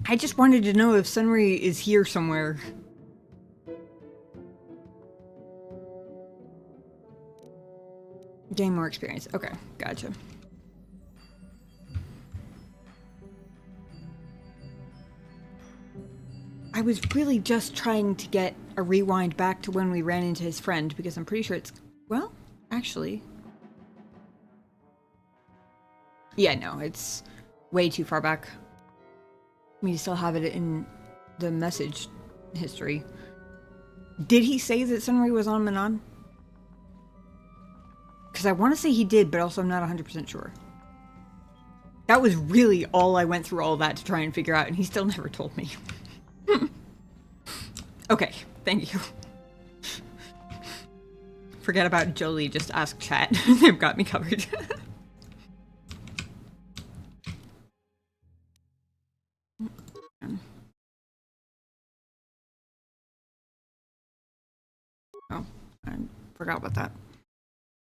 I just wanted to know if Sunray is here somewhere. Gain more experience. Okay, gotcha. I was really just trying to get a rewind back to when we ran into his friend, because I'm pretty sure it's... Well, actually... Yeah, no, it's way too far back. We still have it in the message history. Did he say that Sunray was on Manaan? Because I want to say he did, but also I'm not 100% sure. That was really all I went through all that to try and figure out, and he still never told me. Okay, thank you. Forget about Jolie, just ask chat. They've got me covered. Oh, I forgot about that.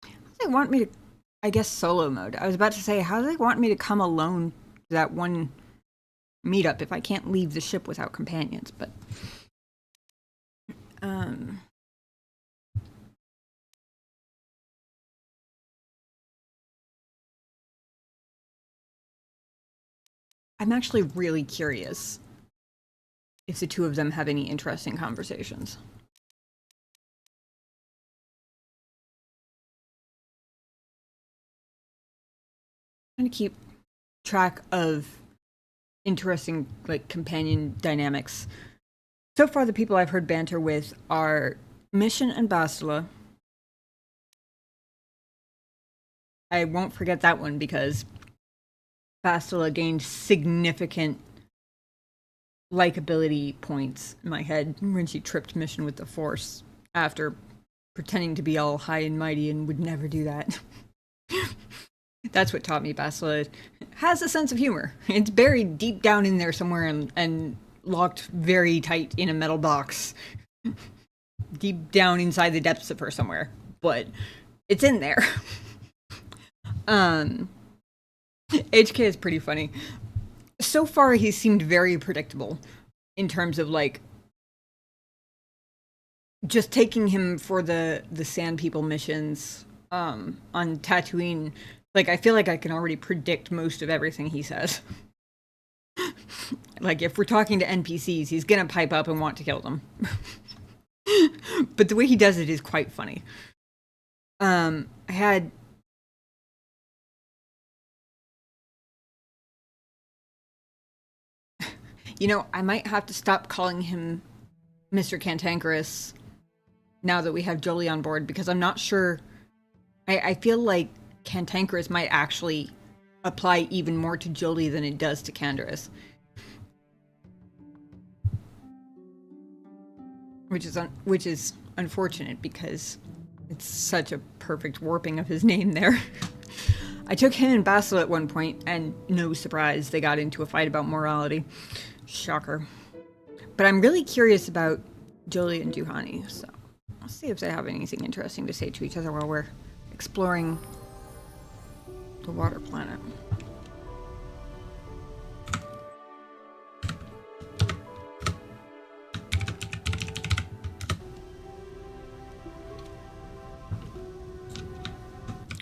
How do they want me to... I guess solo mode. I was about to say, how do they want me to come alone to that one meetup if I can't leave the ship without companions, but... I'm actually really curious if the two of them have any interesting conversations. I'm trying to keep track of interesting, like, companion dynamics. So far, the people I've heard banter with are Mission and Bastila. I won't forget that one because Bastila gained significant likability points in my head when she tripped Mission with the Force after pretending to be all high and mighty and would never do that. That's what taught me Bastila has a sense of humor. It's buried deep down in there somewhere and locked very tight in a metal box. Deep down inside the depths of her somewhere. But it's in there. HK is pretty funny. So far, he seemed very predictable in terms of, like, just taking him for the Sand People missions on Dantooine. Like, I feel like I can already predict most of everything he says. Like, if we're talking to NPCs, he's gonna pipe up and want to kill them. But the way he does it is quite funny. I had... You know, I might have to stop calling him Mr. Cantankerous now that we have Jolie on board, because I'm not sure... I feel like Cantankerous might actually apply even more to Jolie than it does to Canderous. Which is unfortunate, because it's such a perfect warping of his name there. I took him and Basil at one point, and no surprise, they got into a fight about morality. Shocker. But I'm really curious about Jolie and Duhani, so I'll see if they have anything interesting to say to each other while we're exploring the water planet.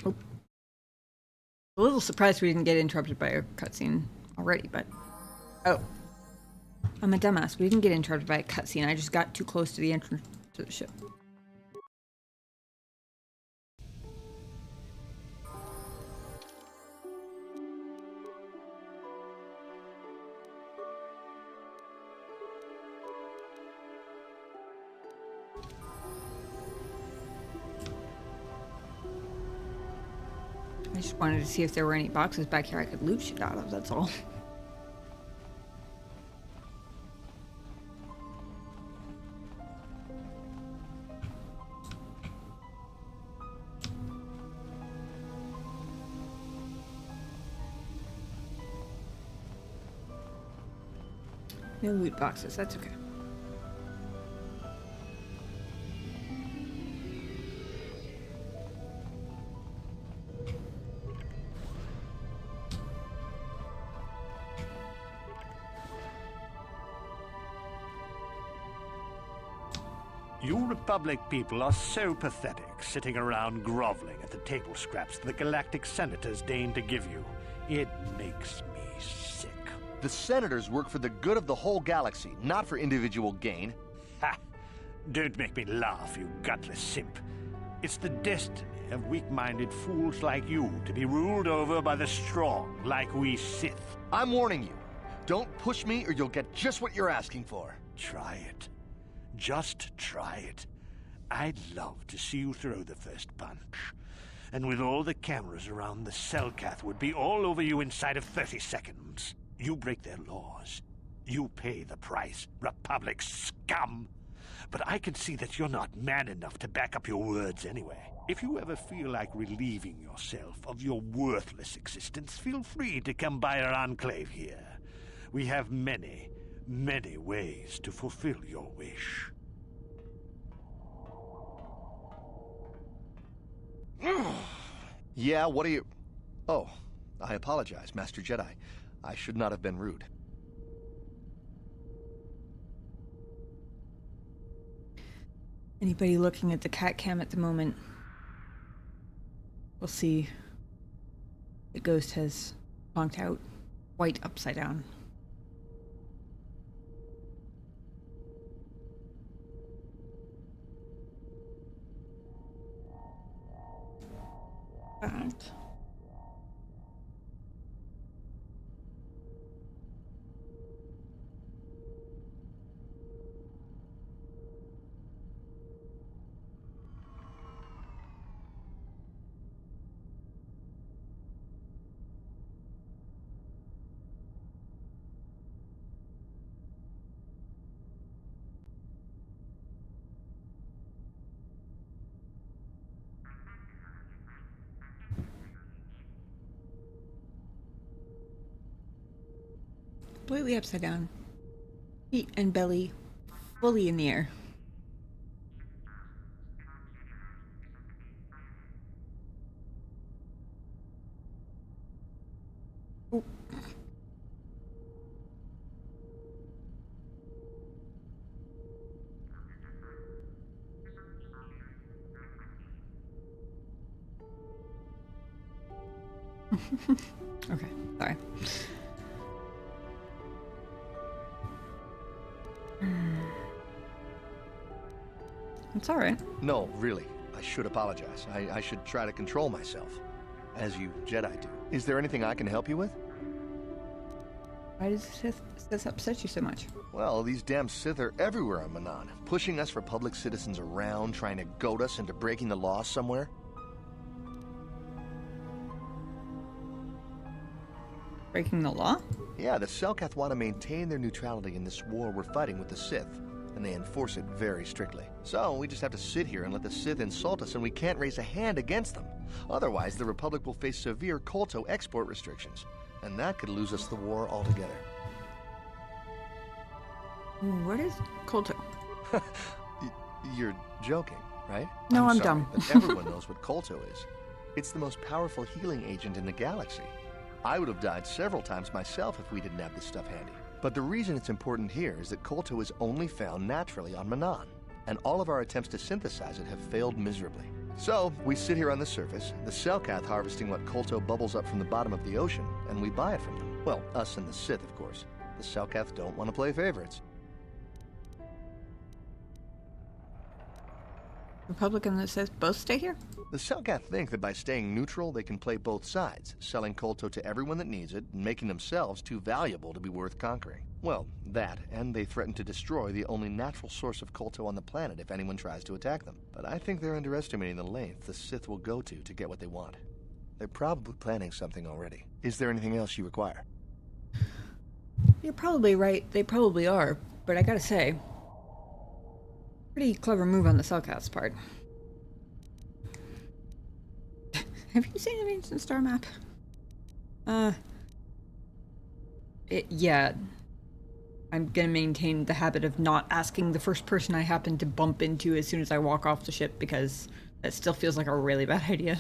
Oh. A little surprised we didn't get interrupted by a cutscene already, but... Oh. I'm a dumbass. We didn't get interrupted by a cutscene. I just got too close to the entrance to the ship. I just wanted to see if there were any boxes back here I could loot shit out of, that's all. No loot boxes, that's okay. You Republic people are so pathetic, sitting around groveling at the table scraps the galactic senators deign to give you. It makes me sick. The senators work for the good of the whole galaxy, not for individual gain. Ha! Don't make me laugh, you gutless simp. It's the destiny of weak-minded fools like you to be ruled over by the strong, like we Sith. I'm warning you. Don't push me or you'll get just what you're asking for. Try it. Just try it. I'd love to see you throw the first punch. And with all the cameras around, the Selkath would be all over you inside of 30 seconds. You break their laws. You pay the price, Republic scum. But I can see that you're not man enough to back up your words anyway. If you ever feel like relieving yourself of your worthless existence, feel free to come by our enclave here. We have many, many ways to fulfill your wish. Yeah, what are you... Oh, I apologize, Master Jedi. I should not have been rude. Anybody looking at the cat cam at the moment will see the ghost has honked out white upside down. And completely upside down. Feet and belly fully in the air. Oh. Okay, sorry. It's alright. No, really. I should apologize. I should try to control myself. As you Jedi do. Is there anything I can help you with? Why does this upset you so much? Well, these damn Sith are everywhere on Manaan, pushing us Republic citizens around, trying to goad us into breaking the law somewhere. Breaking the law? Yeah, the Selkath want to maintain their neutrality in this war we're fighting with the Sith, and they enforce it very strictly. So we just have to sit here and let the Sith insult us, and we can't raise a hand against them. Otherwise, the Republic will face severe KOTOR export restrictions, and that could lose us the war altogether. What is KOTOR? You're joking, right? No, I'm sorry, dumb. But everyone knows what KOTOR is. It's the most powerful healing agent in the galaxy. I would have died several times myself if we didn't have this stuff handy. But the reason it's important here is that KOTOR is only found naturally on Manaan, and all of our attempts to synthesize it have failed miserably. So, we sit here on the surface, the Selkath harvesting what KOTOR bubbles up from the bottom of the ocean, and we buy it from them. Well, us and the Sith, of course. The Selkath don't want to play favorites. Republic and the Sith both stay here? The Selkath think that by staying neutral, they can play both sides, selling KOTOR to everyone that needs it, and making themselves too valuable to be worth conquering. Well, that, and they threaten to destroy the only natural source of KOTOR on the planet if anyone tries to attack them. But I think they're underestimating the length the Sith will go to get what they want. They're probably planning something already. Is there anything else you require? You're probably right. They probably are. But I gotta say, pretty clever move on the Selkath's part. Have you seen an ancient star map? Yeah. I'm gonna maintain the habit of not asking the first person I happen to bump into as soon as I walk off the ship, because that still feels like a really bad idea.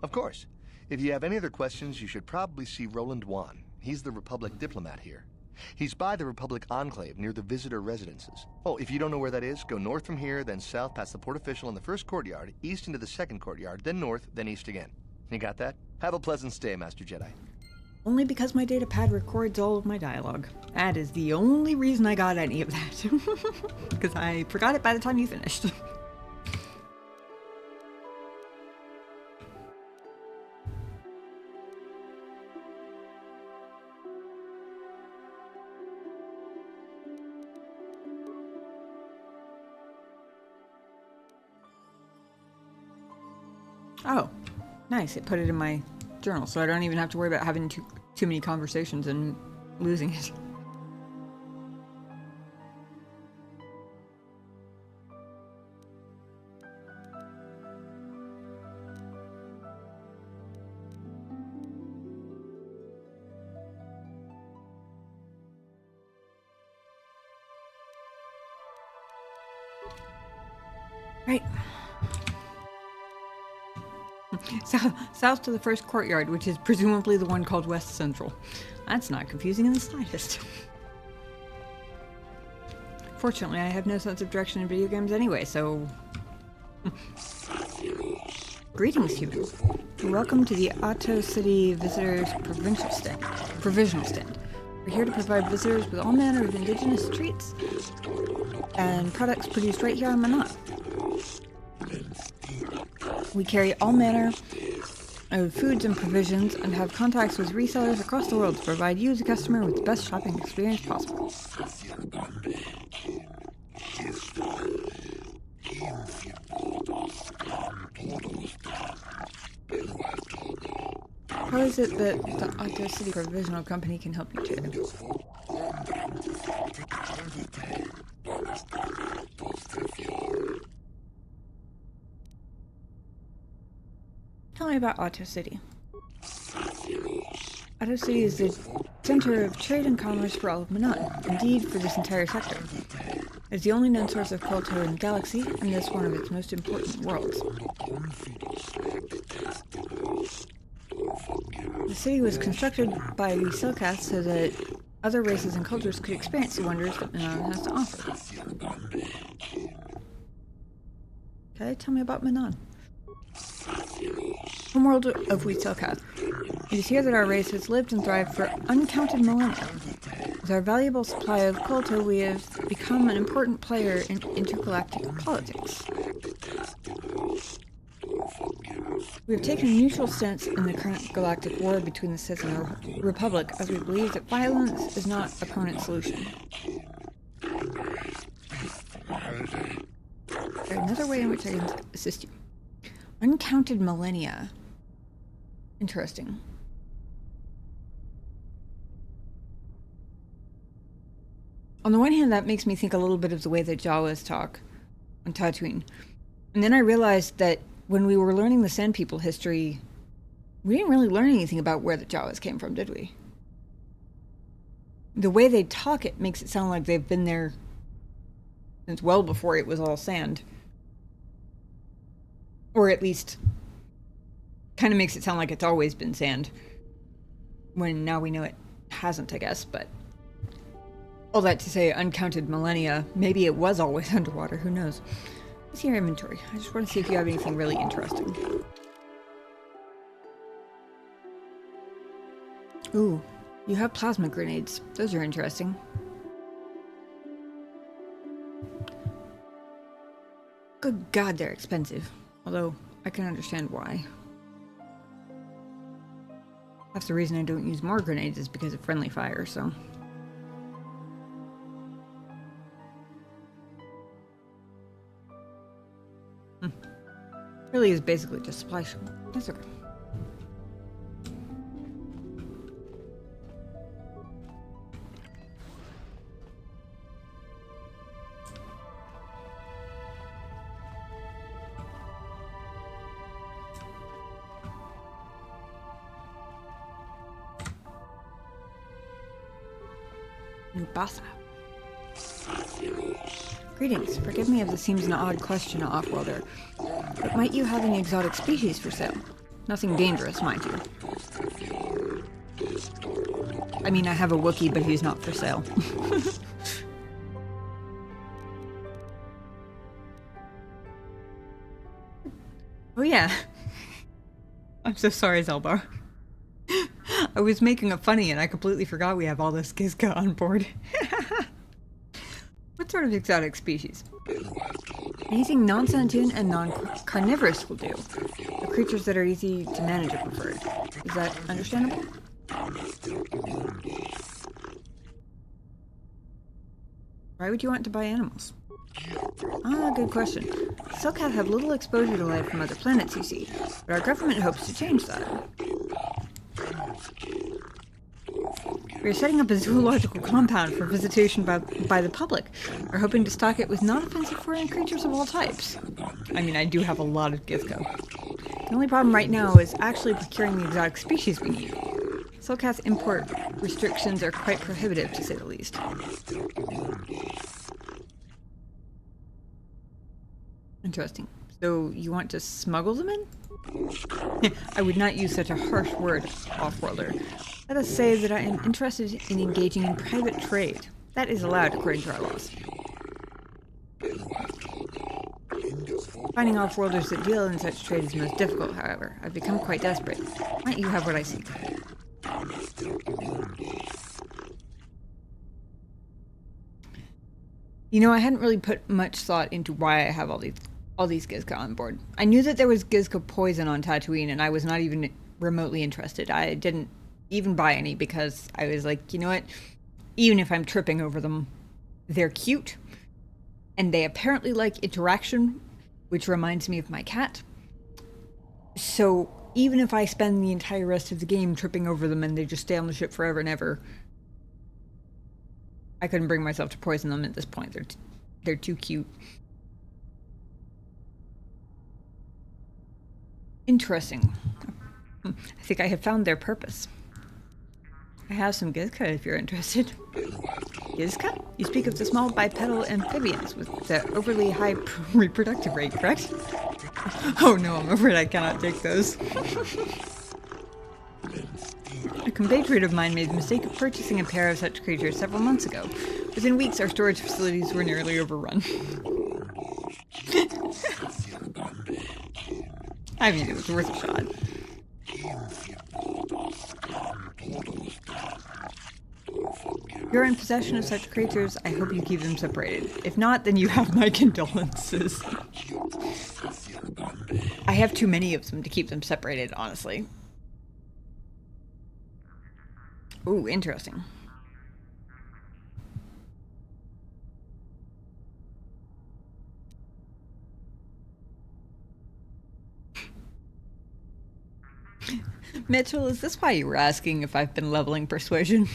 Of course. If you have any other questions, you should probably see Roland Wan. He's the Republic diplomat here. He's by the Republic Enclave near the visitor residences. Oh, if you don't know where that is, go north from here, then south past the port official in the first courtyard, east into the second courtyard, then north, then east again. You got that? Have a pleasant stay, Master Jedi. Only because my datapad records all of my dialogue. That is the only reason I got any of that. Because I forgot it by the time you finished. Oh, nice. It put it in my journal, so I don't even have to worry about having too many conversations and losing it. Right. South to the first courtyard, which is presumably the one called West Central. That's not confusing in the slightest. Fortunately, I have no sense of direction in video games anyway, so... Greetings, human. Welcome to the Otto City Visitors Provisional Stand. We're here to provide visitors with all manner of indigenous treats and products produced right here on Manaan. We carry all manner of foods and provisions and have contacts with resellers across the world to provide you, the customer, with the best shopping experience possible. How is it that the Otto City Provisional Company can help you today? Tell me about Otto City. Otto City is the center of trade and commerce for all of Manaan, indeed for this entire sector. It's the only known source of KOTOR in the galaxy, and thus one of its most important worlds. The city was constructed by the Selkath so that other races and cultures could experience the wonders that Manaan has to offer. Okay, tell me about Manaan. Homeworld of we Selkath. It is here that our race has lived and thrived for uncounted millennia. With our valuable supply of KOTOR, we have become an important player in intergalactic politics. We have taken a neutral stance in the current galactic war between the Sith and the Republic, as we believe that violence is not a permanent solution. There's another way in which I can assist you. Uncounted millennia. Interesting. On the one hand, that makes me think a little bit of the way that Jawas talk on Dantooine. And then I realized that when we were learning the Sand People history, we didn't really learn anything about where the Jawas came from, did we? The way they talk it makes it sound like they've been there since well before it was all sand. Or at least, kind of makes it sound like it's always been sand. When now we know it hasn't, I guess, but... all that to say, uncounted millennia, maybe it was always underwater, who knows? Let's see your inventory. I just want to see if you have anything really interesting. Ooh, you have plasma grenades. Those are interesting. Good God, they're expensive. Although, I can understand why. Half the reason I don't use more grenades is because of friendly fire, so... Really is basically just supply shop. That's okay. Nubasa. Greetings. Forgive me if this seems an odd question to off-worlder, but might you have any exotic species for sale? Nothing dangerous, mind you. I mean, I have a Wookiee, but he's not for sale. Oh yeah. I'm so sorry, Zelbar. I was making a funny and I completely forgot we have all this Gizka on board. What sort of exotic species? Anything non-sentient and non-carnivorous will do. The creatures that are easy to manage are preferred. Is that understandable? Why would you want to buy animals? Ah, good question. Selkath have little exposure to life from other planets, you see, but our government hopes to change that. We are setting up a zoological compound for visitation by the public. We're hoping to stock it with non-offensive foreign creatures of all types. I mean, I do have a lot of Gizko. The only problem right now is actually procuring the exotic species we need. Selkath's import restrictions are quite prohibitive, to say the least. Interesting. So, you want to smuggle them in? I would not use such a harsh word, off-worlder. Let us say that I am interested in engaging in private trade. That is allowed according to our laws. Finding off-worlders that deal in such trade is most difficult, however. I've become quite desperate. Might you have what I seek? You know, I hadn't really put much thought into why I have all these Gizka on board. I knew that there was Gizka poison on Dantooine, and I was not even remotely interested. I didn't even buy any because I was like, you know what? Even if I'm tripping over them, they're cute, and they apparently like interaction, which reminds me of my cat. So even if I spend the entire rest of the game tripping over them and they just stay on the ship forever and ever, I couldn't bring myself to poison them at this point. They're too cute. Interesting. I think I have found their purpose. I have some Gizka if you're interested. Gizka? You speak of the small bipedal amphibians with the overly high reproductive rate, correct? Oh no, I'm afraid I cannot take those. A compatriot of mine made the mistake of purchasing a pair of such creatures several months ago. Within weeks, our storage facilities were nearly overrun. I mean, it was worth a shot. If you're in possession of such creatures, I hope you keep them separated. If not, then you have my condolences. I have too many of them to keep them separated, honestly. Ooh, interesting. Mitchell, is this why you were asking if I've been leveling persuasion?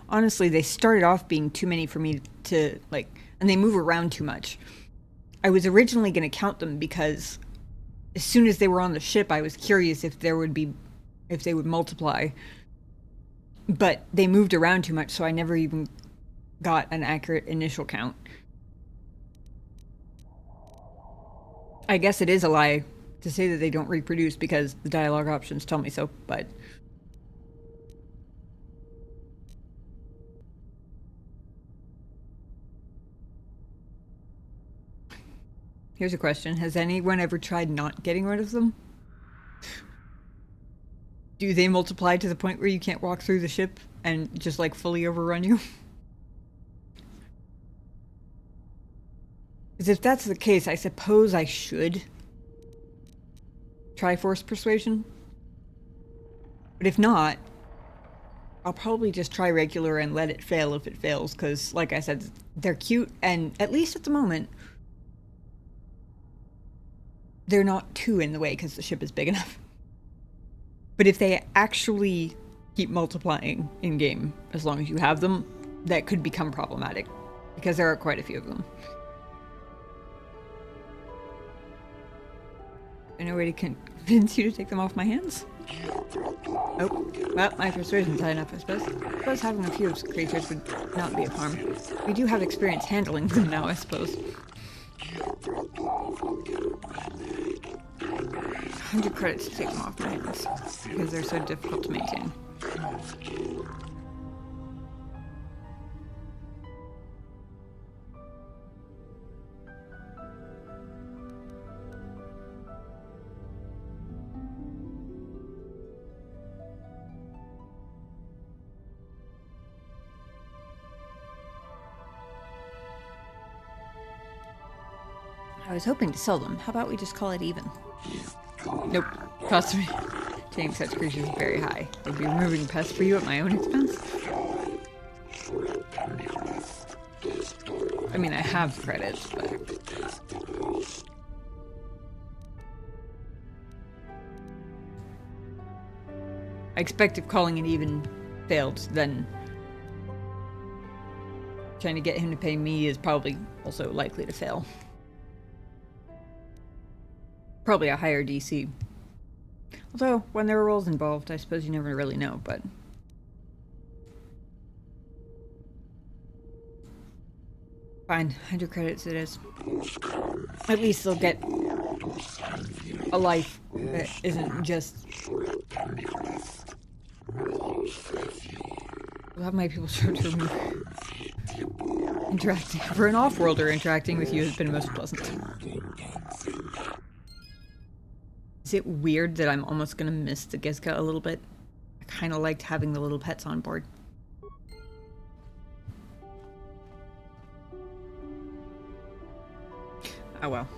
Honestly, they started off being too many for me to, like, and they move around too much. I was originally going to count them because as soon as they were on the ship, I was curious if they would multiply. But they moved around too much, so I never even got an accurate initial count. I guess it is a lie to say that they don't reproduce because the dialogue options tell me so, but... Here's a question. Has anyone ever tried not getting rid of them? Do they multiply to the point where you can't walk through the ship and just, like, fully overrun you? Because if that's the case, I suppose I should try force persuasion. But if not, I'll probably just try regular and let it fail if it fails, because, like I said, they're cute, and at least at the moment, they're not too in the way because the ship is big enough. But if they actually keep multiplying in-game, as long as you have them, that could become problematic, because there are quite a few of them. No way to convince you to take them off my hands? Oh, well, my persuasion's high enough, I suppose. I suppose having a few creatures would not be of harm. We do have experience handling them now, I suppose. 100 credits to take them off my hands because they're so difficult to maintain. I was hoping to sell them. How about we just call it even? Nope. Cost me. Taking such creatures is very high. I'd be removing pests for you at my own expense. I mean, I have credits, but... I expect if calling it even failed, then... trying to get him to pay me is probably also likely to fail. Probably a higher DC. Although, when there are rolls involved, I suppose you never really know, but... Fine, 100 credits it is. At least they'll get a life that isn't just... We'll have my people start to remove... Interacting. For an off-worlder, interacting with you has been most pleasant. Is it weird that I'm almost gonna miss the Gizka a little bit? I kinda liked having the little pets on board. Oh well.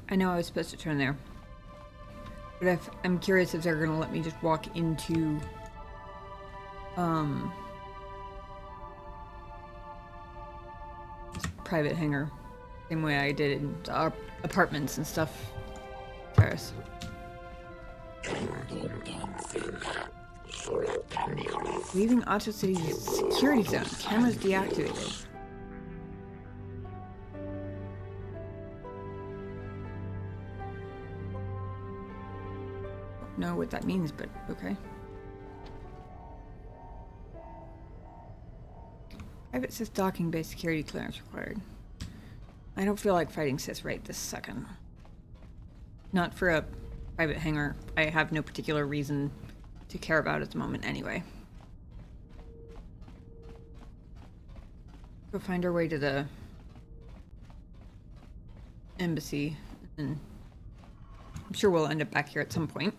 I know I was supposed to turn there. But if, I'm curious if they're gonna let me just walk into... this private hangar. Same way I did in our apartments and stuff. Paris. Leaving Auto City's security zone. Cameras deactivated. Know what that means, but okay. Private Sith docking bay security clearance required. I don't feel like fighting Sith right this second. Not for a private hangar. I have no particular reason to care about at the moment anyway. Go find our way to the embassy, and I'm sure we'll end up back here at some point.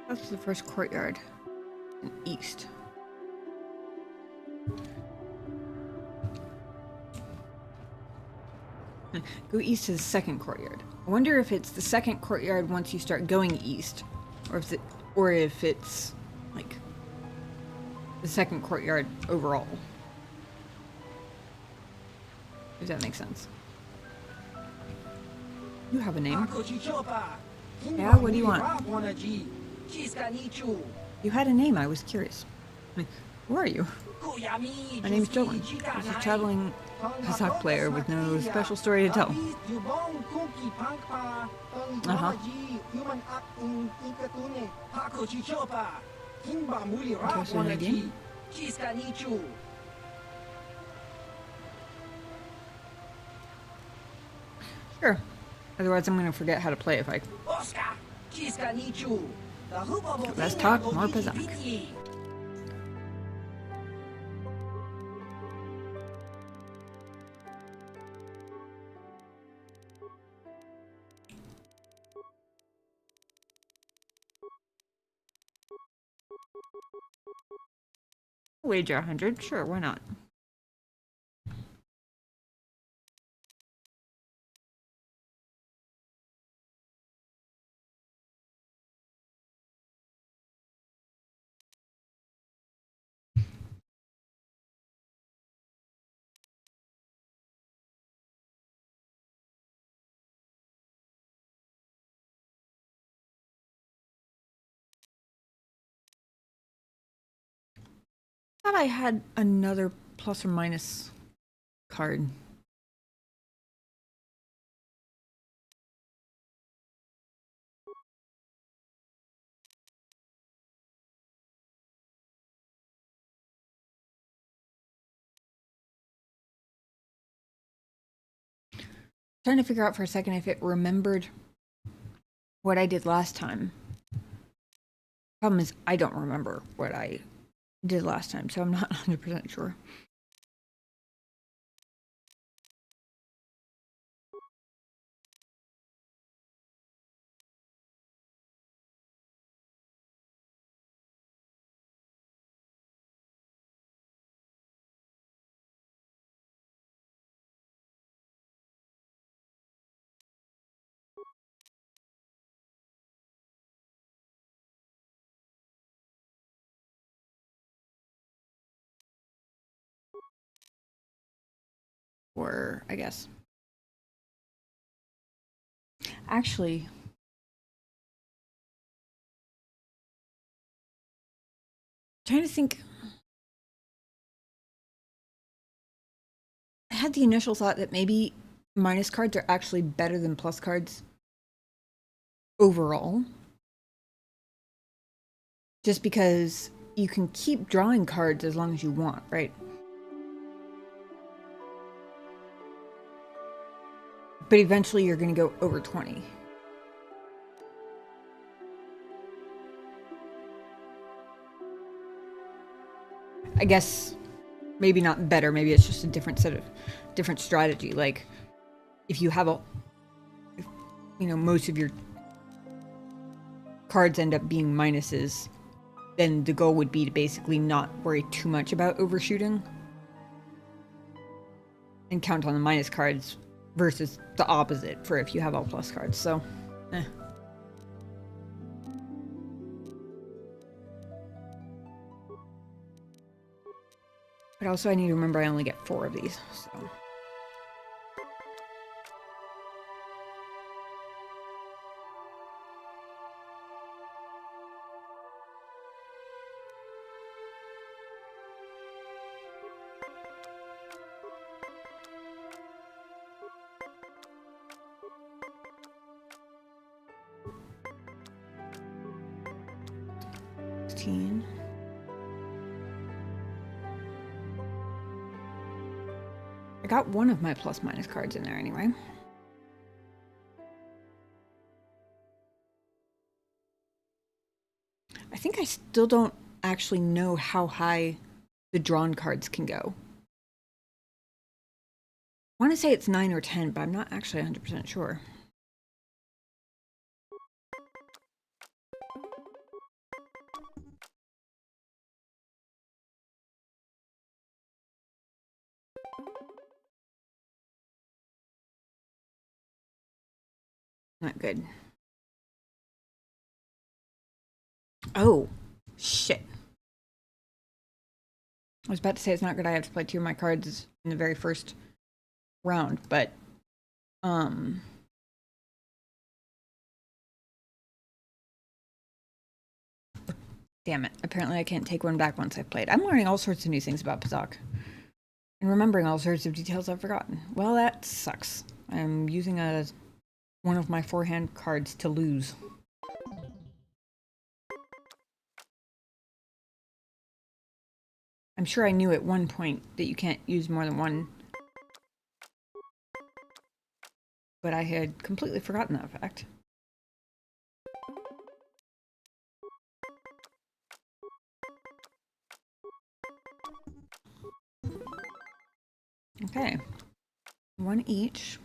That's the first courtyard. And east. Go east to the second courtyard. I wonder if it's the second courtyard once you start going east, or if it's like the second courtyard overall. Does that make sense? You have a name. Yeah, what do you want? You had a name, I was curious. Who are you? My name's Jolin. I was a traveling Kazakh player with no special story to tell. Uh-huh. Interested in the game? Sure. Otherwise I'm gonna forget how to play if I... Less talk, more Kazakh. Wager 100, sure, why not? Thought I had another plus or minus card. Trying to figure out for a second if it remembered what I did last time. Problem is, I don't remember what I did last time, so I'm not 100% sure. Or, I guess. Actually, trying to think. I had the initial thought that maybe minus cards are actually better than plus cards overall. Just because you can keep drawing cards as long as you want, right? But eventually you're going to go over 20. I guess maybe not better, maybe it's just a different strategy. Like if you have most of your cards end up being minuses, then the goal would be to basically not worry too much about overshooting and count on the minus cards versus the opposite for if you have all plus cards. So, But also I need to remember I only get 4 of these, so. I got one of my plus minus cards in there anyway. I think I still don't actually know how high the drawn cards can go. I want to say it's 9 or 10, but I'm not actually 100% sure. Not good. Oh, shit. I was about to say it's not good I have to play 2 of my cards in the very first round, but damn it. Apparently I can't take one back once I've played. I'm learning all sorts of new things about Pazak. And remembering all sorts of details I've forgotten. Well, that sucks. I'm using one of my forehand cards to lose. I'm sure I knew at one point that you can't use more than one. But I had completely forgotten that fact. Okay. 1 each.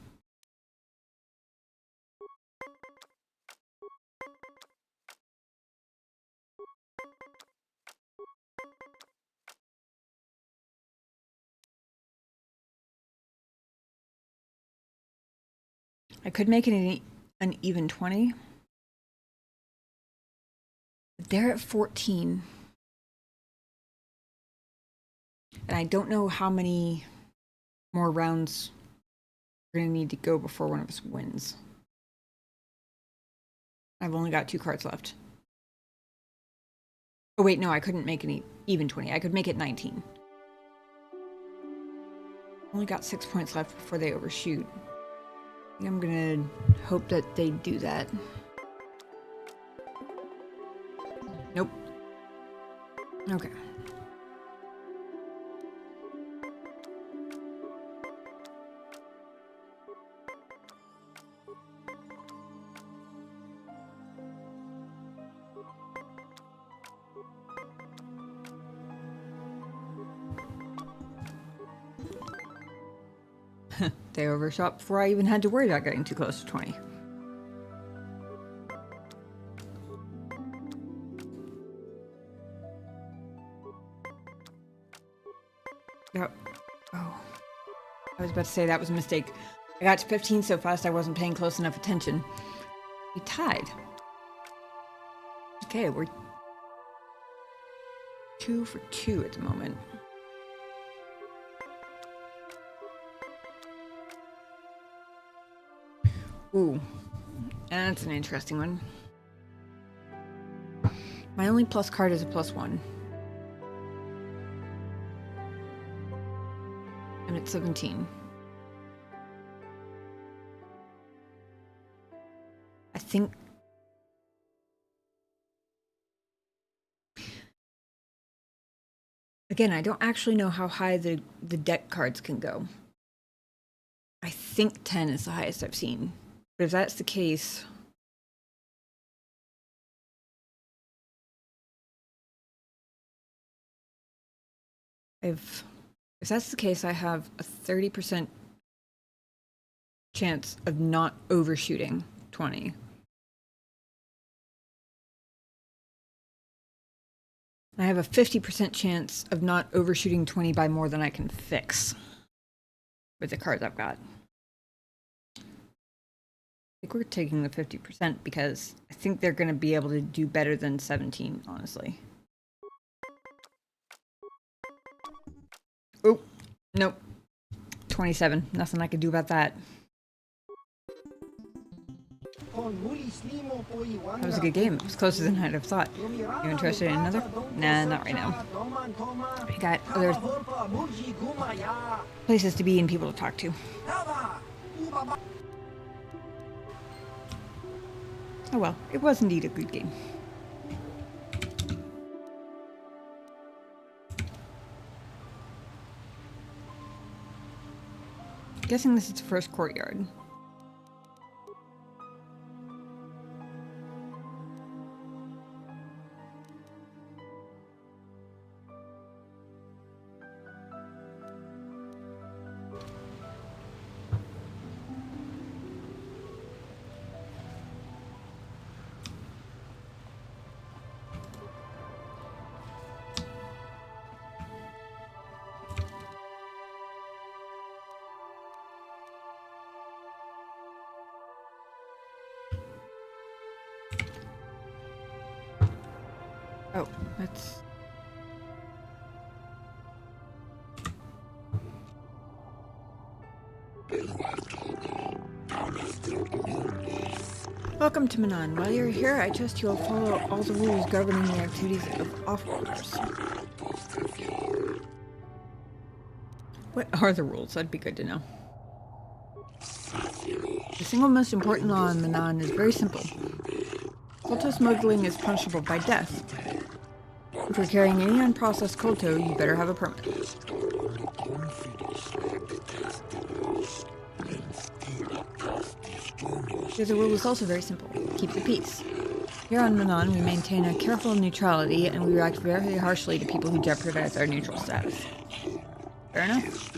I could make it an even 20. They're at 14. And I don't know how many more rounds we're going to need to go before one of us wins. I've only got 2 cards left. Oh wait, no, I couldn't make any even 20. I could make it 19. Only got 6 points left before they overshoot. I think I'm gonna hope that they do that. Nope. Okay. They overshot before I even had to worry about getting too close to 20. Yep. Oh. I was about to say that was a mistake. I got to 15 so fast I wasn't paying close enough attention. We tied. Okay, we're 2 for 2 at the moment. Ooh, that's an interesting one. My only plus card is a +1. And it's 17. I think... Again, I don't actually know how high the deck cards can go. I think 10 is the highest I've seen. But if that's the case... If that's the case, I have a 30% chance of not overshooting 20. I have a 50% chance of not overshooting 20 by more than I can fix with the cards I've got. I think we're taking the 50% because I think they're going to be able to do better than 17, honestly. Oh, nope. 27. Nothing I could do about that. That was a good game. It was closer than I'd have thought. You interested in another? Nah, not right now. I got other places to be and people to talk to. Oh well, it was indeed a good game. Guessing this is the first courtyard. Oh, that's... Welcome to Manaan. While you're here, I trust you'll follow all the rules governing the activities of off-worlders. What are the rules? That'd be good to know. The single most important law in Manaan is very simple. Kolto smuggling is punishable by death. If you're carrying any unprocessed kolto, you better have a permit. The other rule is also very simple. Keep the peace. Here on Manaan, we maintain a careful neutrality, and we react very harshly to people who jeopardize our neutral status. Fair enough?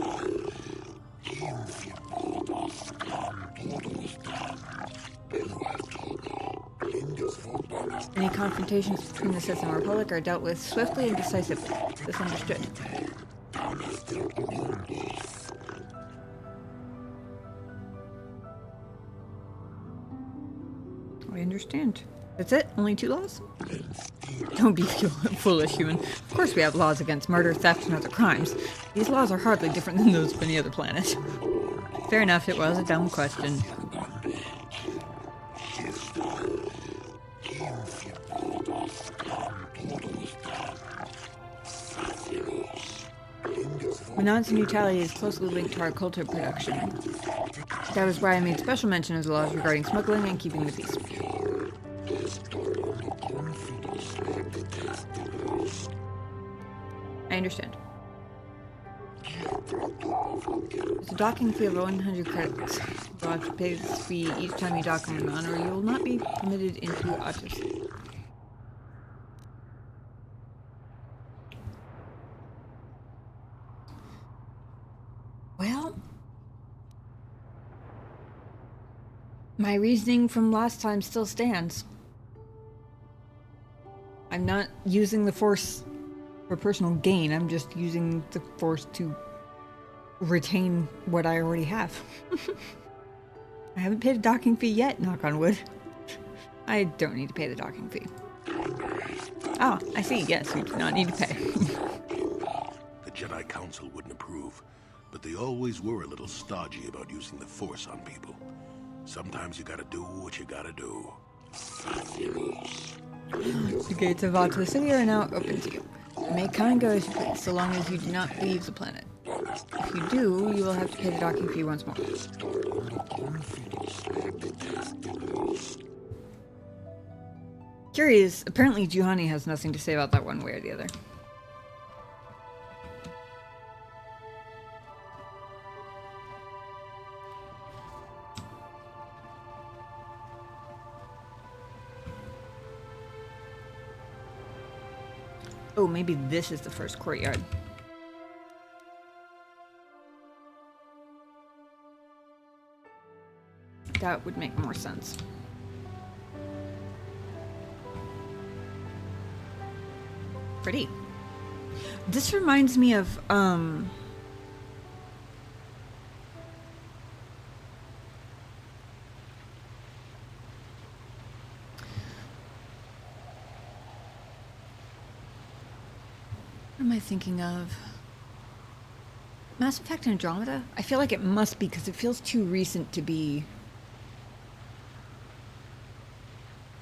Any confrontations between the Sith and Republic are dealt with swiftly and decisively. This understood. I understand. That's it? Only 2 laws? Don't be foolish, human. Of course we have laws against murder, theft, and other crimes. These laws are hardly different than those of any other planet. Fair enough, it was a dumb question. Manaan's new tally is closely linked to our KOTOR production. That was why I made special mention of the laws regarding smuggling and keeping the peace. I understand. It's a docking fee of 100 credits. You'll have to pay this fee each time you dock on Manaan, or you will not be permitted into Otis. Well, my reasoning from last time still stands. I'm not using the Force for personal gain, I'm just using the Force to retain what I already have. I haven't paid a docking fee yet, knock on wood. I don't need to pay the docking fee. Ah, I see, yes, you do not need to pay. The Jedi Council wouldn't approve, but they always were a little stodgy about using the Force on people. Sometimes you gotta do what you gotta do. The gates of Vato City are now open to you. You may come and go as you please, so long as you do not leave the planet. If you do, you will have to pay the docking fee once more. Curious, apparently Juhani has nothing to say about that one way or the other. Oh, maybe this is the first courtyard. That would make more sense. Pretty. This reminds me of, what am I thinking of? Mass Effect Andromeda? I feel like it must be because it feels too recent to be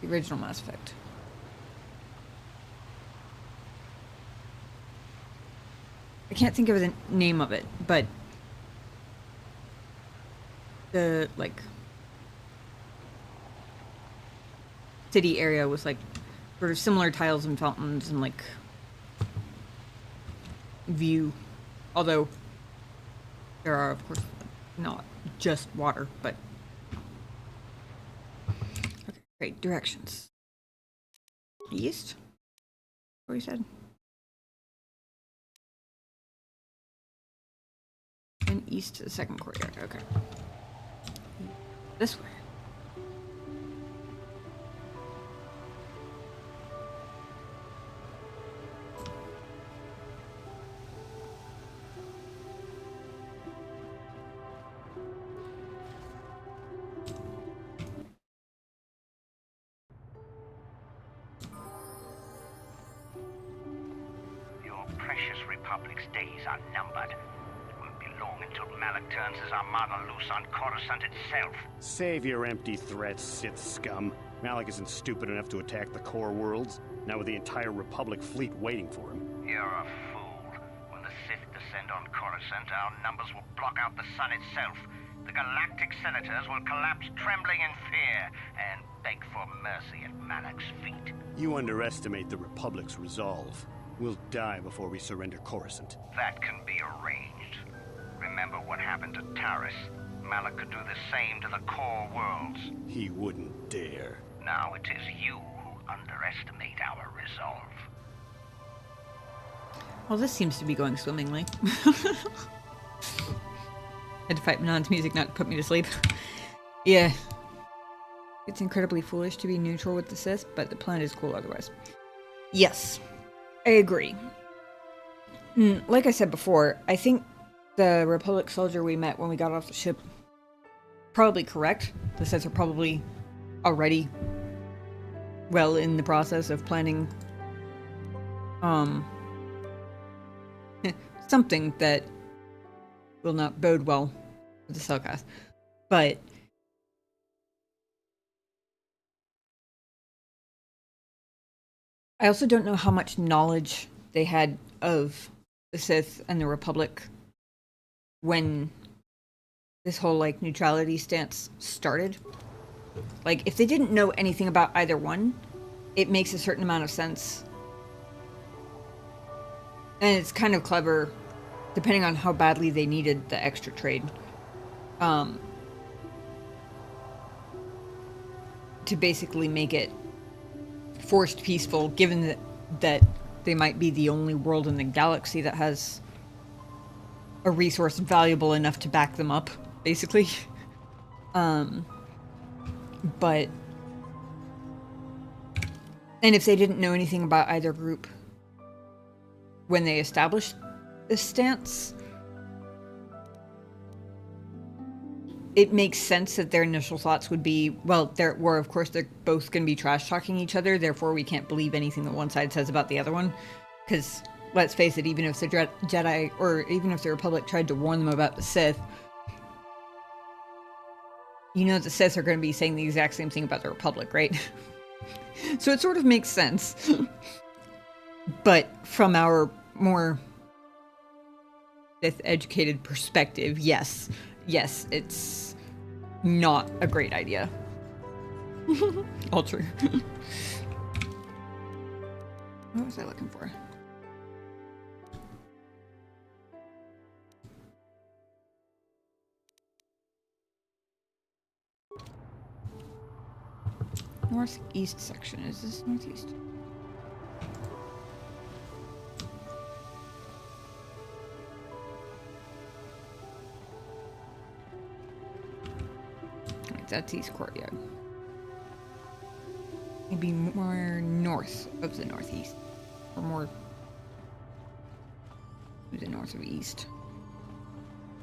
the original Mass Effect. I can't think of the name of it, but the, like, city area was, like, sort of similar tiles and fountains and, like, view. Although, there are, of course, not just water, but... Okay, great. Directions. East? What we said? And east to the second courtyard. Okay. This way. Your precious Republic's days are numbered. Long until Malak turns his armada loose on Coruscant itself. Save your empty threats, Sith scum. Malak isn't stupid enough to attack the core worlds, now with the entire Republic fleet waiting for him. You're a fool. When the Sith descend on Coruscant, our numbers will block out the sun itself. The galactic senators will collapse trembling in fear and beg for mercy at Malak's feet. You underestimate the Republic's resolve. We'll die before we surrender Coruscant. That can be arranged. Remember what happened to Taris. Malak could do the same to the core worlds. He wouldn't dare. Now it is you who underestimate our resolve. Well, this seems to be going swimmingly. Had to fight Manaan's music not to put me to sleep. Yeah. It's incredibly foolish to be neutral with the Sith, but the plan is cool otherwise. Yes. I agree. Like I said before, I think the Republic soldier we met when we got off the ship, probably correct. The Sith are probably already well in the process of planning something that will not bode well for the Selkath. But I also don't know how much knowledge they had of the Sith and the Republic when this whole, like, neutrality stance started. Like, if they didn't know anything about either one, it makes a certain amount of sense. And it's kind of clever, depending on how badly they needed the extra trade. To basically make it forced peaceful, given that they might be the only world in the galaxy that has a resource valuable enough to back them up, basically. But... And if they didn't know anything about either group when they established this stance, it makes sense that their initial thoughts would be, well, they're both going to be trash-talking each other, therefore we can't believe anything that one side says about the other one. Because, let's face it, even if the Jedi, or even if the Republic tried to warn them about the Sith, you know the Sith are going to be saying the exact same thing about the Republic, right? So it sort of makes sense. But from our more Sith-educated perspective, yes, it's not a great idea. All true. What was I looking for? Northeast section. Is this northeast? Right, that's East Courtyard. Maybe more north of the northeast. Or more to the north or east.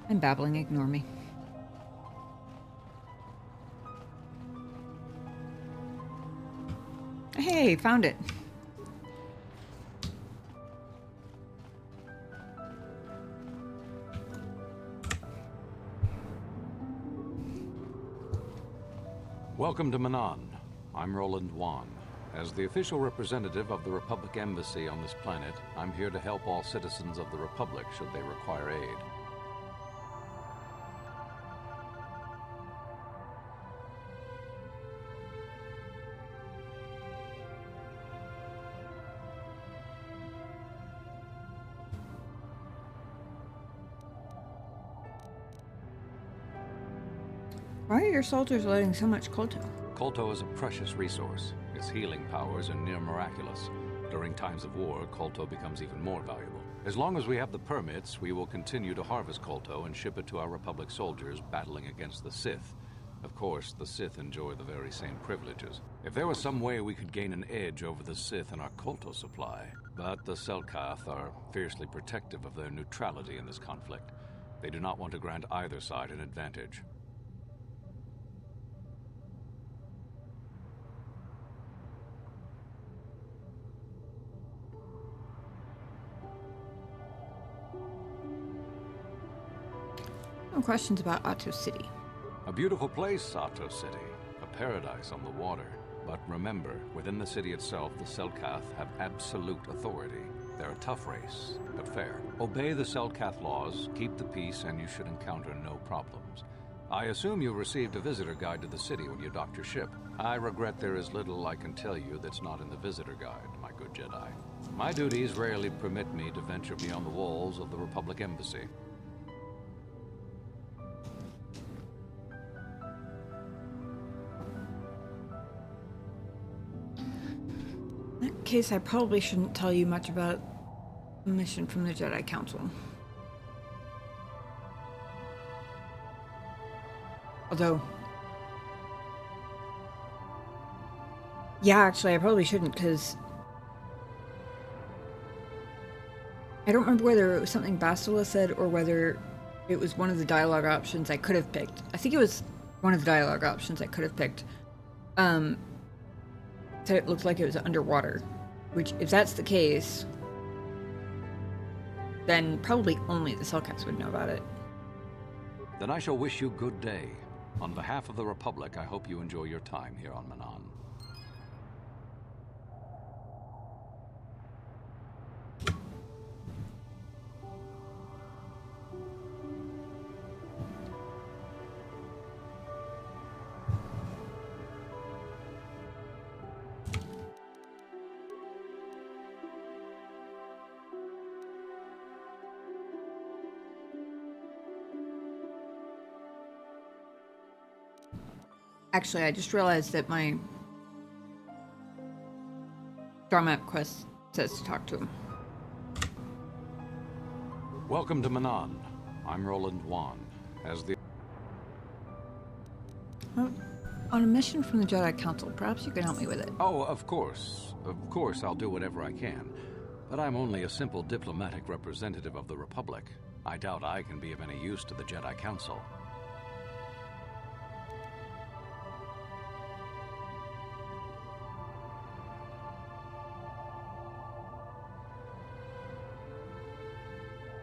I'm babbling, ignore me. Hey, found it. Welcome to Manaan. I'm Roland Wan. As the official representative of the Republic Embassy on this planet, I'm here to help all citizens of the Republic should they require aid. Why are your soldiers loading so much Kolto? Kolto is a precious resource. Its healing powers are near miraculous. During times of war, Kolto becomes even more valuable. As long as we have the permits, we will continue to harvest Kolto and ship it to our Republic soldiers battling against the Sith. Of course, the Sith enjoy the very same privileges. If there was some way we could gain an edge over the Sith in our Kolto supply, but the Selkath are fiercely protective of their neutrality in this conflict. They do not want to grant either side an advantage. No questions about Otto City. A beautiful place, Otto City. A paradise on the water. But remember, within the city itself, the Selkath have absolute authority. They're a tough race, but fair. Obey the Selkath laws, keep the peace, and you should encounter no problems. I assume you received a visitor guide to the city when you docked your ship. I regret there is little I can tell you that's not in the visitor guide, my good Jedi. My duties rarely permit me to venture beyond the walls of the Republic Embassy. In that case, I probably shouldn't tell you much about a mission from the Jedi Council. Although... yeah, actually, I probably shouldn't, because... I don't remember whether it was something Bastila said, or whether it was one of the dialogue options I could have picked. I think it was one of the dialogue options I could have picked. Said it looked like it was underwater. Which, if that's the case, then probably only the Selkaths would know about it. Then I shall wish you good day. On behalf of the Republic, I hope you enjoy your time here on Manaan. Actually, I just realized that my star map quest says to talk to him. Welcome to Manaan. I'm Roland Wan. As the... Well, on a mission from the Jedi Council, perhaps you can help me with it. Oh, of course. Of course, I'll do whatever I can. But I'm only a simple diplomatic representative of the Republic. I doubt I can be of any use to the Jedi Council.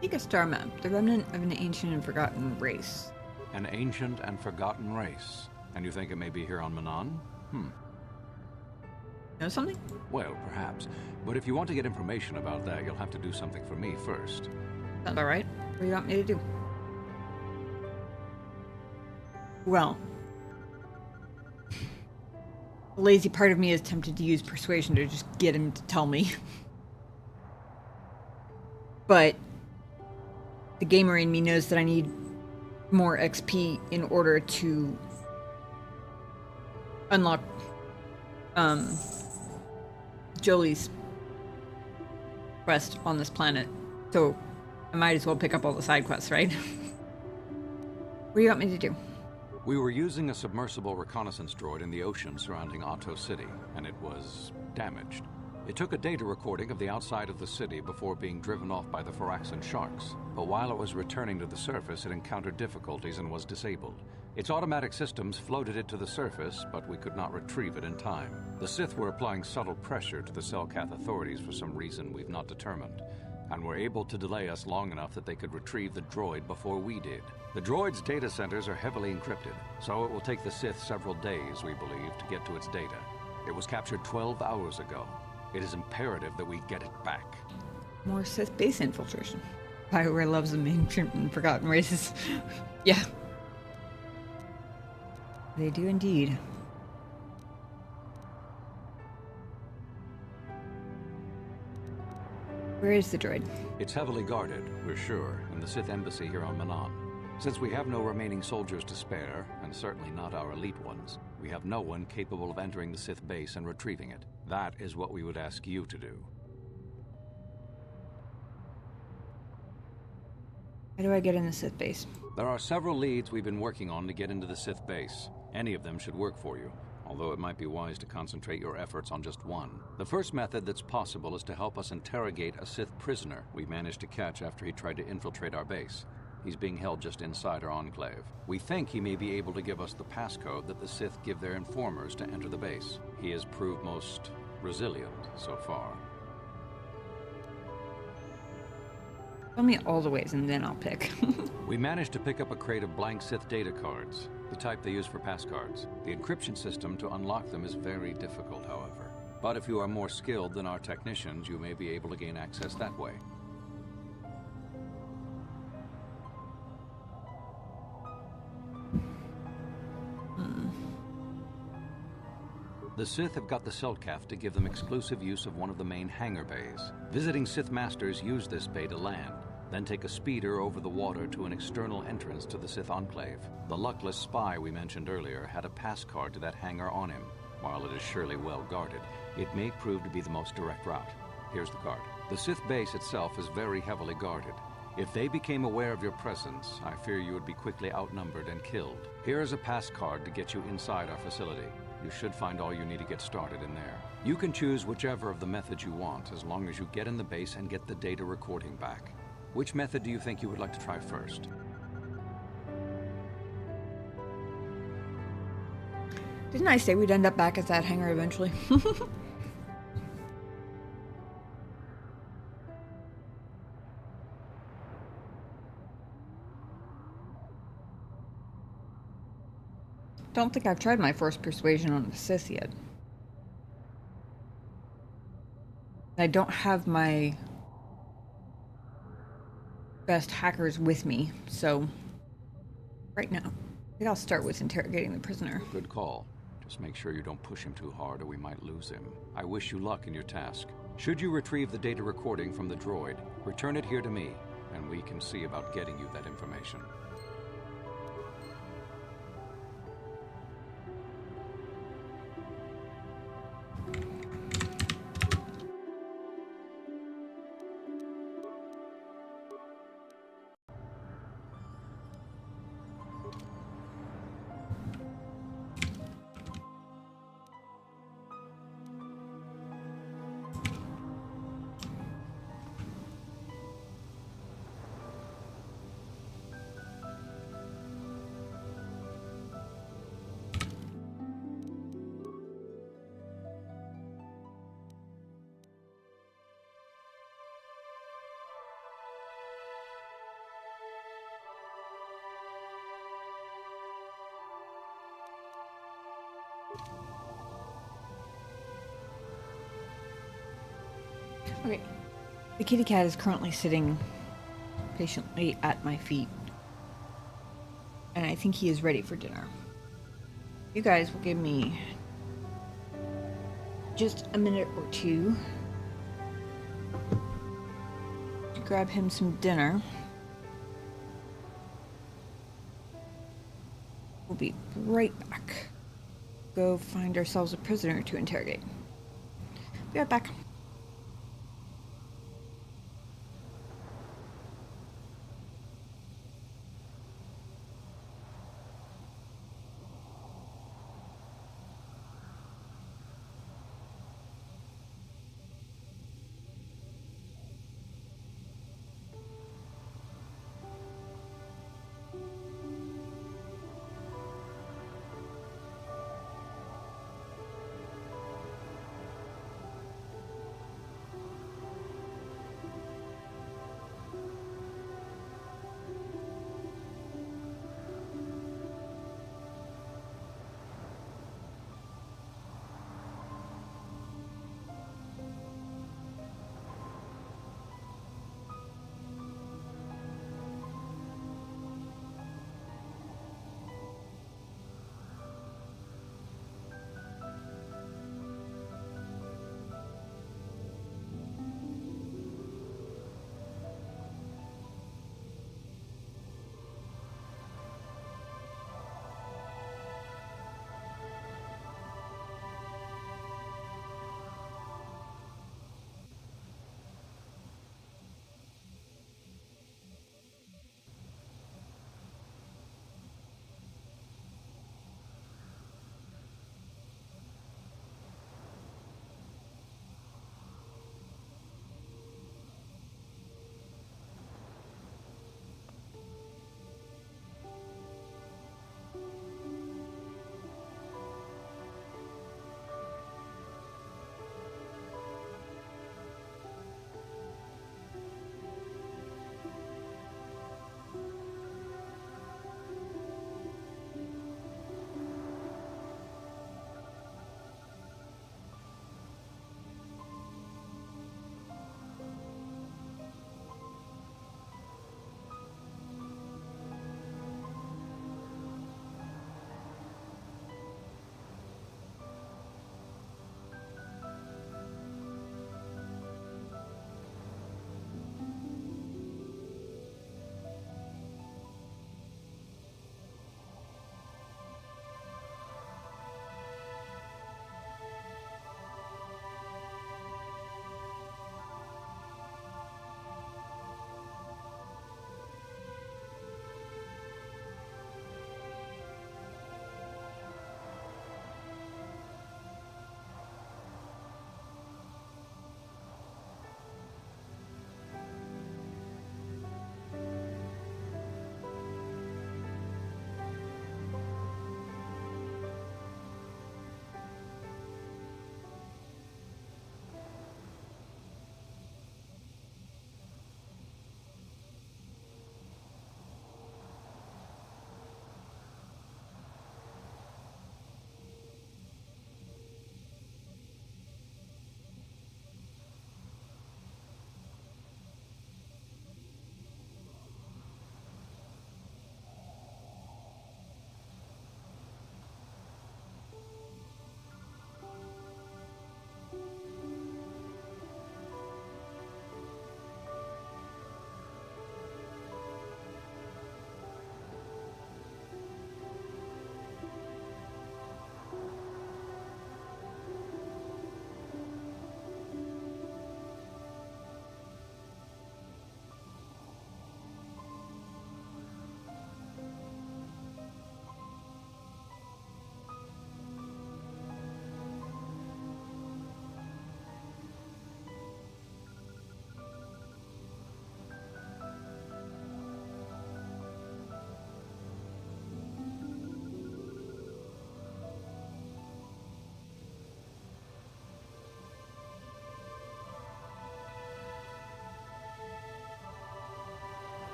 Take a star map, the remnant of an ancient and forgotten race. An ancient and forgotten race. And you think it may be here on Manaan? Know something? Well, perhaps. But if you want to get information about that, you'll have to do something for me first. Sounds alright. What do you want me to do? Well, the lazy part of me is tempted to use persuasion to just get him to tell me. But the gamer in me knows that I need more XP in order to unlock Jolie's quest on this planet. So I might as well pick up all the side quests, right? What do you want me to do? We were using a submersible reconnaissance droid in the ocean surrounding Otto City, and it was damaged. It took a data recording of the outside of the city before being driven off by the Phyraxan sharks, but while it was returning to the surface, it encountered difficulties and was disabled. Its automatic systems floated it to the surface, but we could not retrieve it in time. The Sith were applying subtle pressure to the Selkath authorities for some reason we've not determined, and were able to delay us long enough that they could retrieve the droid before we did. The droid's data centers are heavily encrypted, so it will take the Sith several days, we believe, to get to its data. It was captured 12 hours ago. It is imperative that we get it back. More Sith base infiltration. BioWare loves the ancient and forgotten races. Yeah. They do indeed. Where is the droid? It's heavily guarded, we're sure, in the Sith embassy here on Manaan. Since we have no remaining soldiers to spare, and certainly not our elite ones, we have no one capable of entering the Sith base and retrieving it. That is what we would ask you to do. How do I get in the Sith base? There are several leads we've been working on to get into the Sith base. Any of them should work for you, although it might be wise to concentrate your efforts on just one. The first method that's possible is to help us interrogate a Sith prisoner we managed to catch after he tried to infiltrate our base. He's being held just inside our enclave. We think he may be able to give us the passcode that the Sith give their informers to enter the base. He has proved most resilient so far. Tell me all the ways and then I'll pick. We managed to pick up a crate of blank Sith data cards, the type they use for passcards. The encryption system to unlock them is very difficult, however. But if you are more skilled than our technicians, you may be able to gain access that way. The Sith have got the Selkath to give them exclusive use of one of the main hangar bays. Visiting Sith Masters use this bay to land, then take a speeder over the water to an external entrance to the Sith Enclave. The luckless spy we mentioned earlier had a pass card to that hangar on him. While it is surely well guarded, it may prove to be the most direct route. Here's the card. The Sith base itself is very heavily guarded. If they became aware of your presence, I fear you would be quickly outnumbered and killed. Here is a pass card to get you inside our facility. You should find all you need to get started in there. You can choose whichever of the methods you want, as long as you get in the base and get the data recording back. Which method do you think you would like to try first? Didn't I say we'd end up back at that hangar eventually? Don't think I've tried my Force persuasion on the Sith yet. I don't have my best hackers with me, so right now, I think I'll start with interrogating the prisoner. Good call. Just make sure you don't push him too hard or we might lose him. I wish you luck in your task. Should you retrieve the data recording from the droid, return it here to me, and we can see about getting you that information. Okay. The kitty cat is currently sitting patiently at my feet. And I think he is ready for dinner. You guys will give me just a minute or two to grab him some dinner. We'll be right back. Go find ourselves a prisoner to interrogate. Be right back.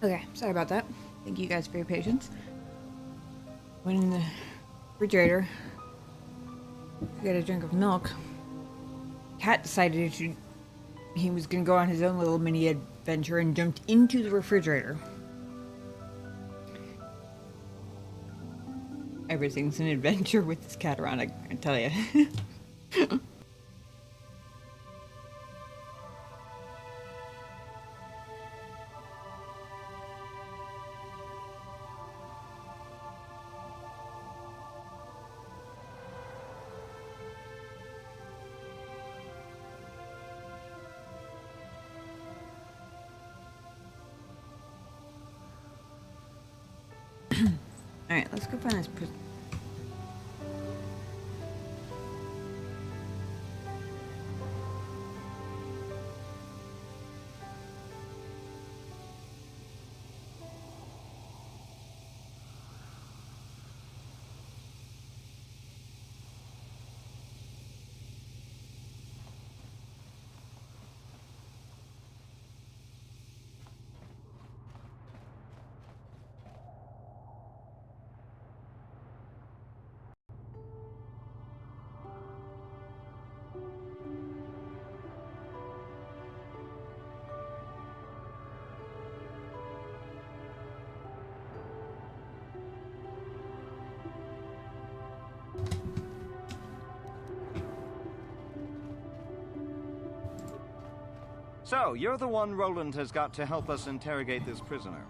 Okay, sorry about that. Thank you guys for your patience. Went in the refrigerator to get a drink of milk. Cat decided he was going to go on his own little mini adventure and jumped into the refrigerator. Everything's an adventure with this cat around, I tell you. Alright, let's go find this prison. So, you're the one Roland has got to help us interrogate this prisoner.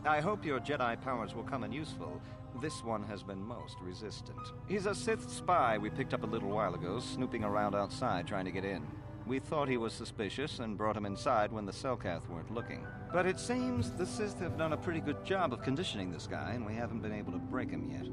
I hope your Jedi powers will come in useful. This one has been most resistant. He's a Sith spy we picked up a little while ago, snooping around outside trying to get in. We thought he was suspicious and brought him inside when the Selkath weren't looking. But it seems the Sith have done a pretty good job of conditioning this guy, and we haven't been able to break him yet.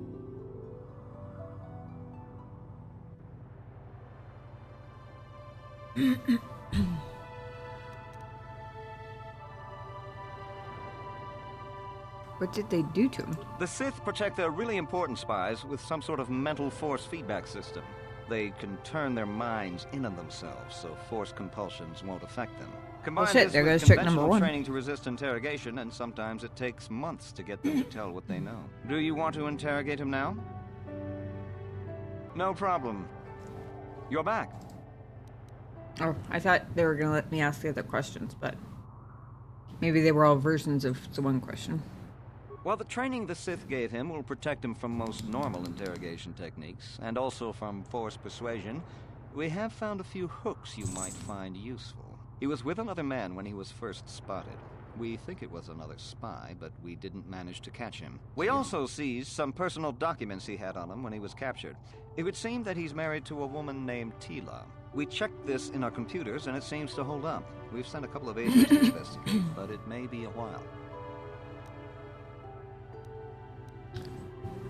What did they do to him? The Sith protect their really important spies with some sort of mental force feedback system. They can turn their minds in on themselves, so force compulsions won't affect them. Combine Well, shit, this there with goes trick number conventional one. training to resist interrogation, and sometimes it takes months to get them to tell what they know. Do you want to interrogate him now? No problem. You're back. Oh, I thought they were going to let me ask the other questions, but maybe they were all versions of the one question. Well, the training the Sith gave him will protect him from most normal interrogation techniques, and also from force persuasion. We have found a few hooks you might find useful. He was with another man when he was first spotted. We think it was another spy, but we didn't manage to catch him. We also seized some personal documents he had on him when he was captured. It would seem that he's married to a woman named Tila. We checked this in our computers, and it seems to hold up. We've sent a couple of agents to investigate, but it may be a while.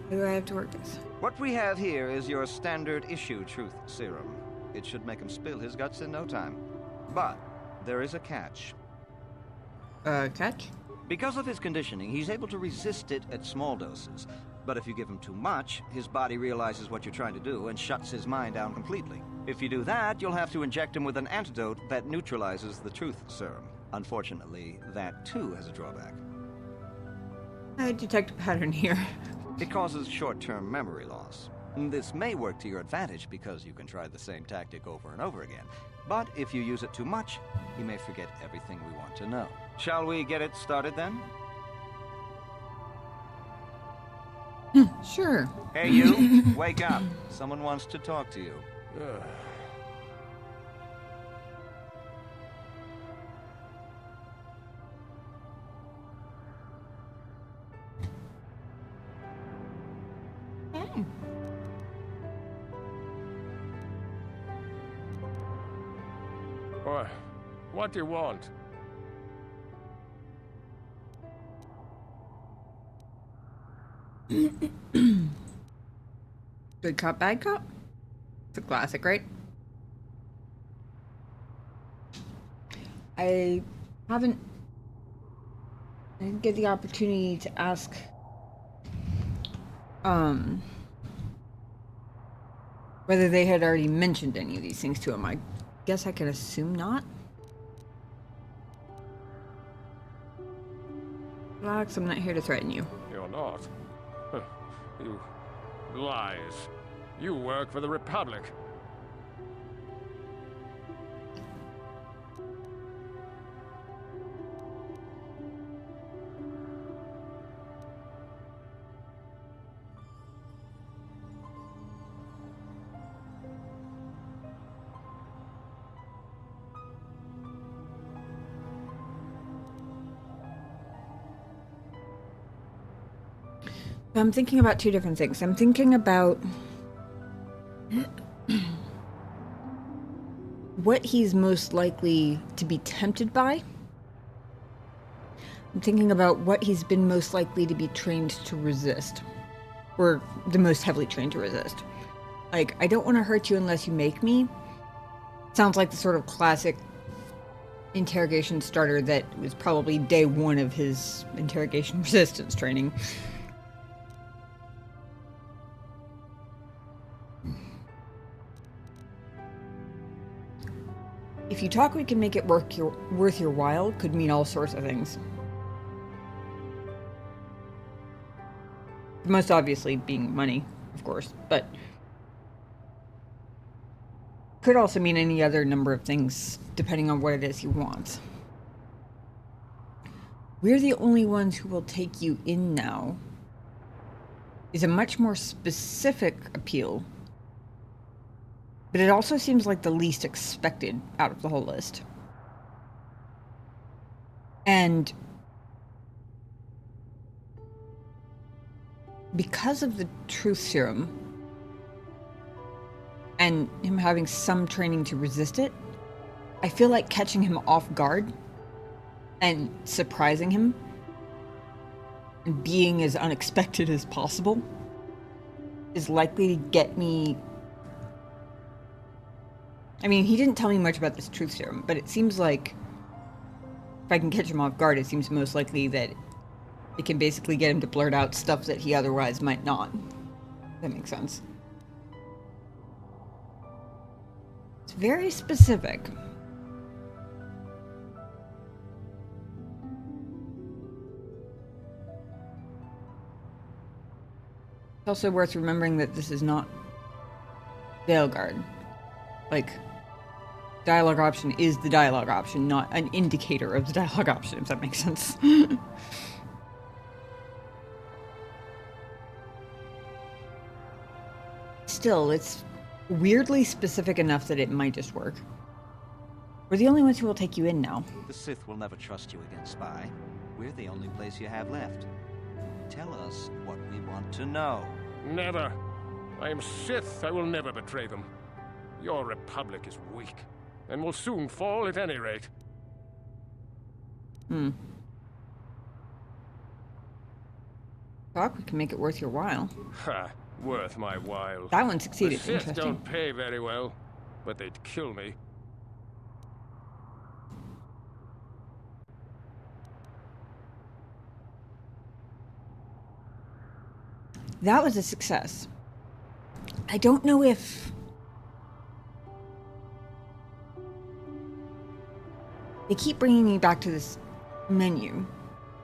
What do I have to work with? What we have here is your standard issue truth serum. It should make him spill his guts in no time. But there is a catch. Catch? Because of his conditioning, he's able to resist it at small doses. But if you give him too much, his body realizes what you're trying to do and shuts his mind down completely. If you do that, you'll have to inject him with an antidote that neutralizes the truth serum. Unfortunately, that too has a drawback. I detect a pattern here. It causes short-term memory loss. This may work to your advantage because you can try the same tactic over and over again. But if you use it too much, you may forget everything we want to know. Shall we get it started then? Sure. Hey you, wake up. Someone wants to talk to you. What do you want? Good cop, bad cop? It's a classic, right? I didn't get the opportunity to ask whether they had already mentioned any of these things to him. I guess I can assume not. Relax, I'm not here to threaten you. You're not. You lies. You work for the Republic. I'm thinking about two different things. I'm thinking about what he's most likely to be tempted by. I'm thinking about what he's been most likely to be trained to resist. Or the most heavily trained to resist. Like, I don't want to hurt you unless you make me. Sounds like the sort of classic interrogation starter that was probably day one of his interrogation resistance training. If you talk, we can make it worth your while could mean all sorts of things. Most obviously being money, of course, but could also mean any other number of things depending on what it is he wants. We're the only ones who will take you in now is a much more specific appeal. But it also seems like the least expected out of the whole list. And because of the truth serum and him having some training to resist it, I feel like catching him off guard and surprising him and being as unexpected as possible is likely to get me. I mean, he didn't tell me much about this truth serum, but it seems like if I can catch him off guard, it seems most likely that it can basically get him to blurt out stuff that he otherwise might not. That makes sense. It's very specific. It's also worth remembering that this is not Veilguard. Like, dialogue option is the dialogue option, not an indicator of the dialogue option, if that makes sense. Still, it's weirdly specific enough that it might just work. We're the only ones who will take you in now. The Sith will never trust you again, Spy. We're the only place you have left. Tell us what we want to know. Never. I am Sith. I will never betray them. Your Republic is weak, and will soon fall at any rate. Talk, we can make it worth your while. Ha! Worth my while. That one succeeded. The Sith Interesting. don't pay very well, but they'd kill me. That was a success. I don't know if... They keep bringing me back to this menu.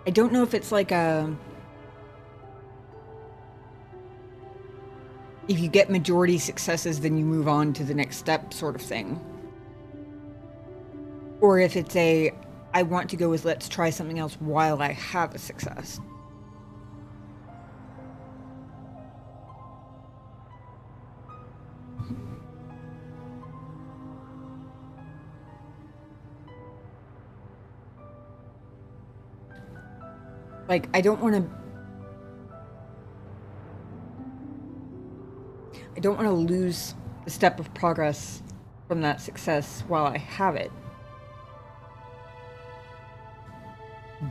I don't know if it's like a... If you get majority successes, then you move on to the next step sort of thing. Or if it's a, I want to go with let's try something else while I have a success. Like, I don't want to lose the step of progress from that success while I have it.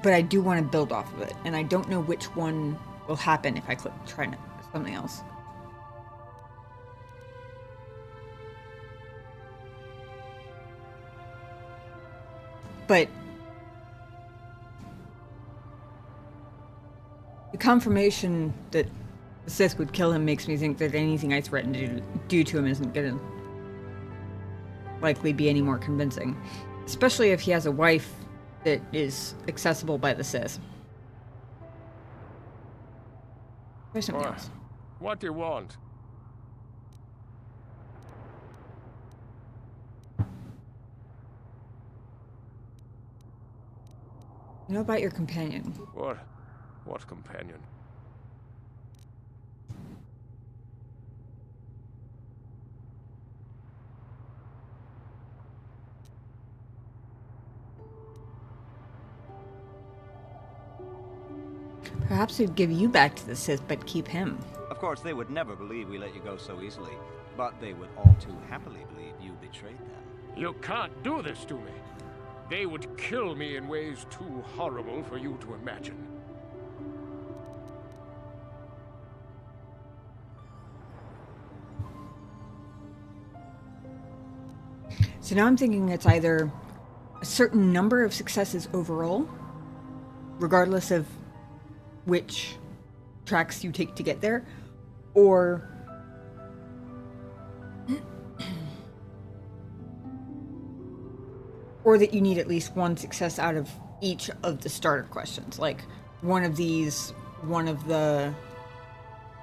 But I do want to build off of it, and I don't know which one will happen if I click try something else. But the confirmation that the Sith would kill him makes me think that anything I threaten to do to him isn't gonna likely be any more convincing. Especially if he has a wife that is accessible by the Sith. Try something else. What do you want? You know about your companion? What? What companion? Perhaps we'd give you back to the Sith, but keep him. Of course, they would never believe we let you go so easily, but they would all too happily believe you betrayed them. You can't do this to me. They would kill me in ways too horrible for you to imagine. So now I'm thinking it's either a certain number of successes overall, regardless of which tracks you take to get there, or that you need at least one success out of each of the starter questions, like one of these, one of the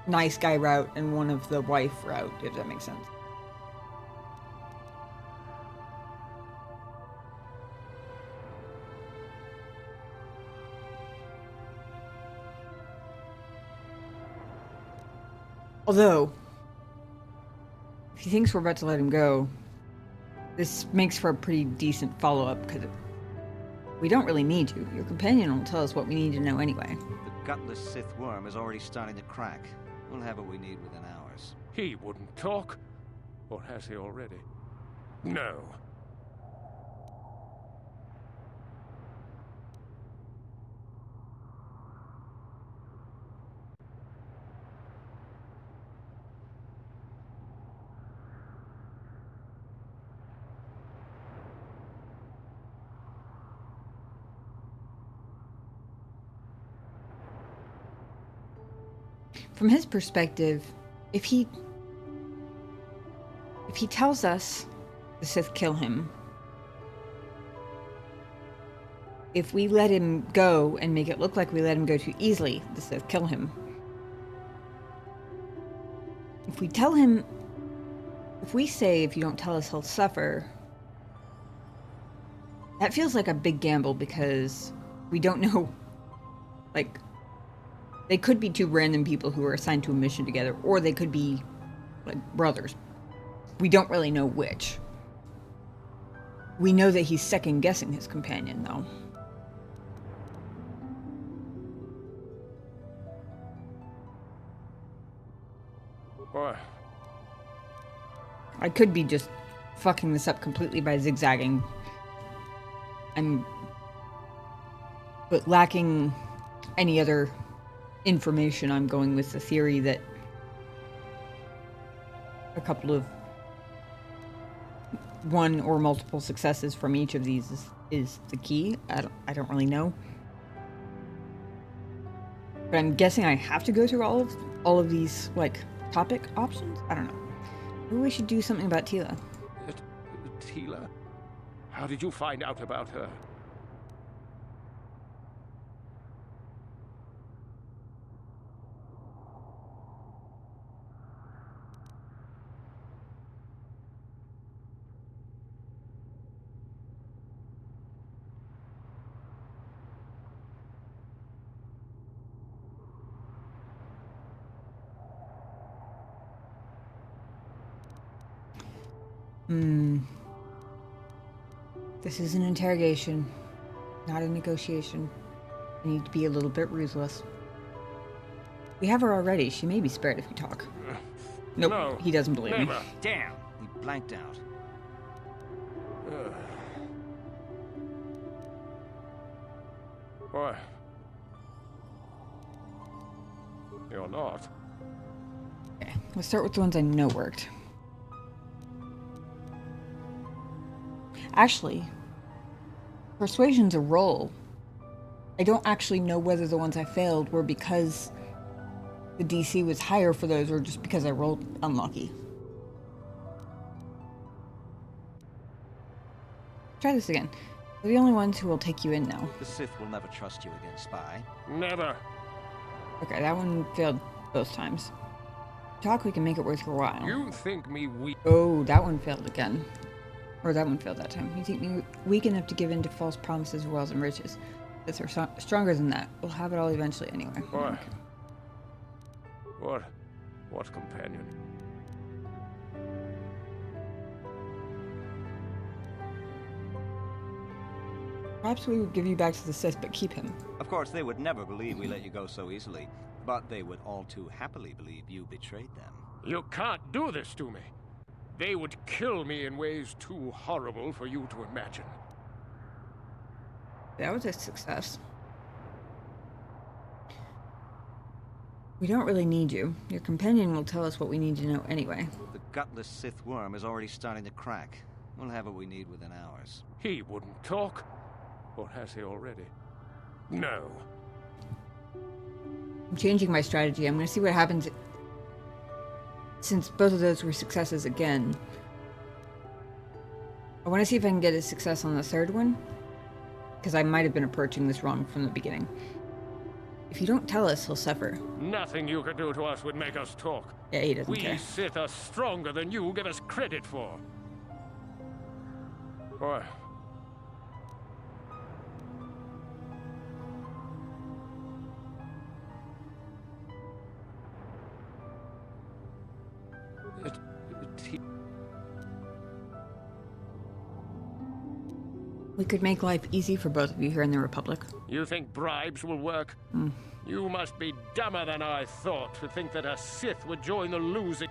nice guy route, and one of the wife route, if that makes sense. Although, if he thinks we're about to let him go, this makes for a pretty decent follow-up, because we don't really need to. Your companion will tell us what we need to know anyway. The gutless Sith worm is already starting to crack. We'll have what we need within hours. He wouldn't talk. Or has he already? No. From his perspective, if he tells us the Sith kill him, if we let him go and make it look like we let him go too easily, the Sith kill him. If we tell him, if we say if you don't tell us he'll suffer, that feels like a big gamble, because we don't know, like, they could be two random people who are assigned to a mission together, or they could be, like, brothers. We don't really know which. We know that he's second-guessing his companion, though. What? I could be just fucking this up completely by zigzagging. But lacking any other information, I'm going with the theory that a couple of one or multiple successes from each of these is the key. I don't really know, but I'm guessing I have to go through all of these, like, topic options. I don't know. Maybe we should do something about Tila. Tila? How did you find out about her? This is an interrogation, not a negotiation. I need to be a little bit ruthless. We have her already. She may be spared if we talk. Nope, no, he doesn't believe me. Damn! He blanked out. Why? You're not. Okay, let's start with the ones I know worked. Actually, persuasion's a roll. I don't actually know whether the ones I failed were because the DC was higher for those or just because I rolled unlucky. Try this again. We're the only ones who will take you in now. The Sith will never trust you again, spy. Never. Okay, that one failed both times. Talk, we can make it worth your while. You think me weak? Oh, that one failed again. Or that one failed that time. You think me weak enough to give in to false promises of wealth and riches? If they're stronger than that, we'll have it all eventually anyway. What? What companion? Perhaps we would give you back to the Sith, but keep him. Of course, they would never believe we let you go so easily, but they would all too happily believe you betrayed them. You can't do this to me. They would kill me in ways too horrible for you to imagine. That was a success. We don't really need you. Your companion will tell us what we need to know anyway. The gutless Sith worm is already starting to crack. We'll have what we need within hours. He wouldn't talk. Or has he already? No. I'm changing my strategy. I'm going to see what happens since both of those were successes again. I want to see if I can get a success on the third one, because I might have been approaching this wrong from the beginning. If you don't tell us, he'll suffer. Nothing you could do to us would make us talk. Yeah, he doesn't we care. Sith are stronger than you give us credit for. Boy. We could make life easy for both of you here in the Republic. You think bribes will work? You must be dumber than I thought to think that a Sith would join the losing...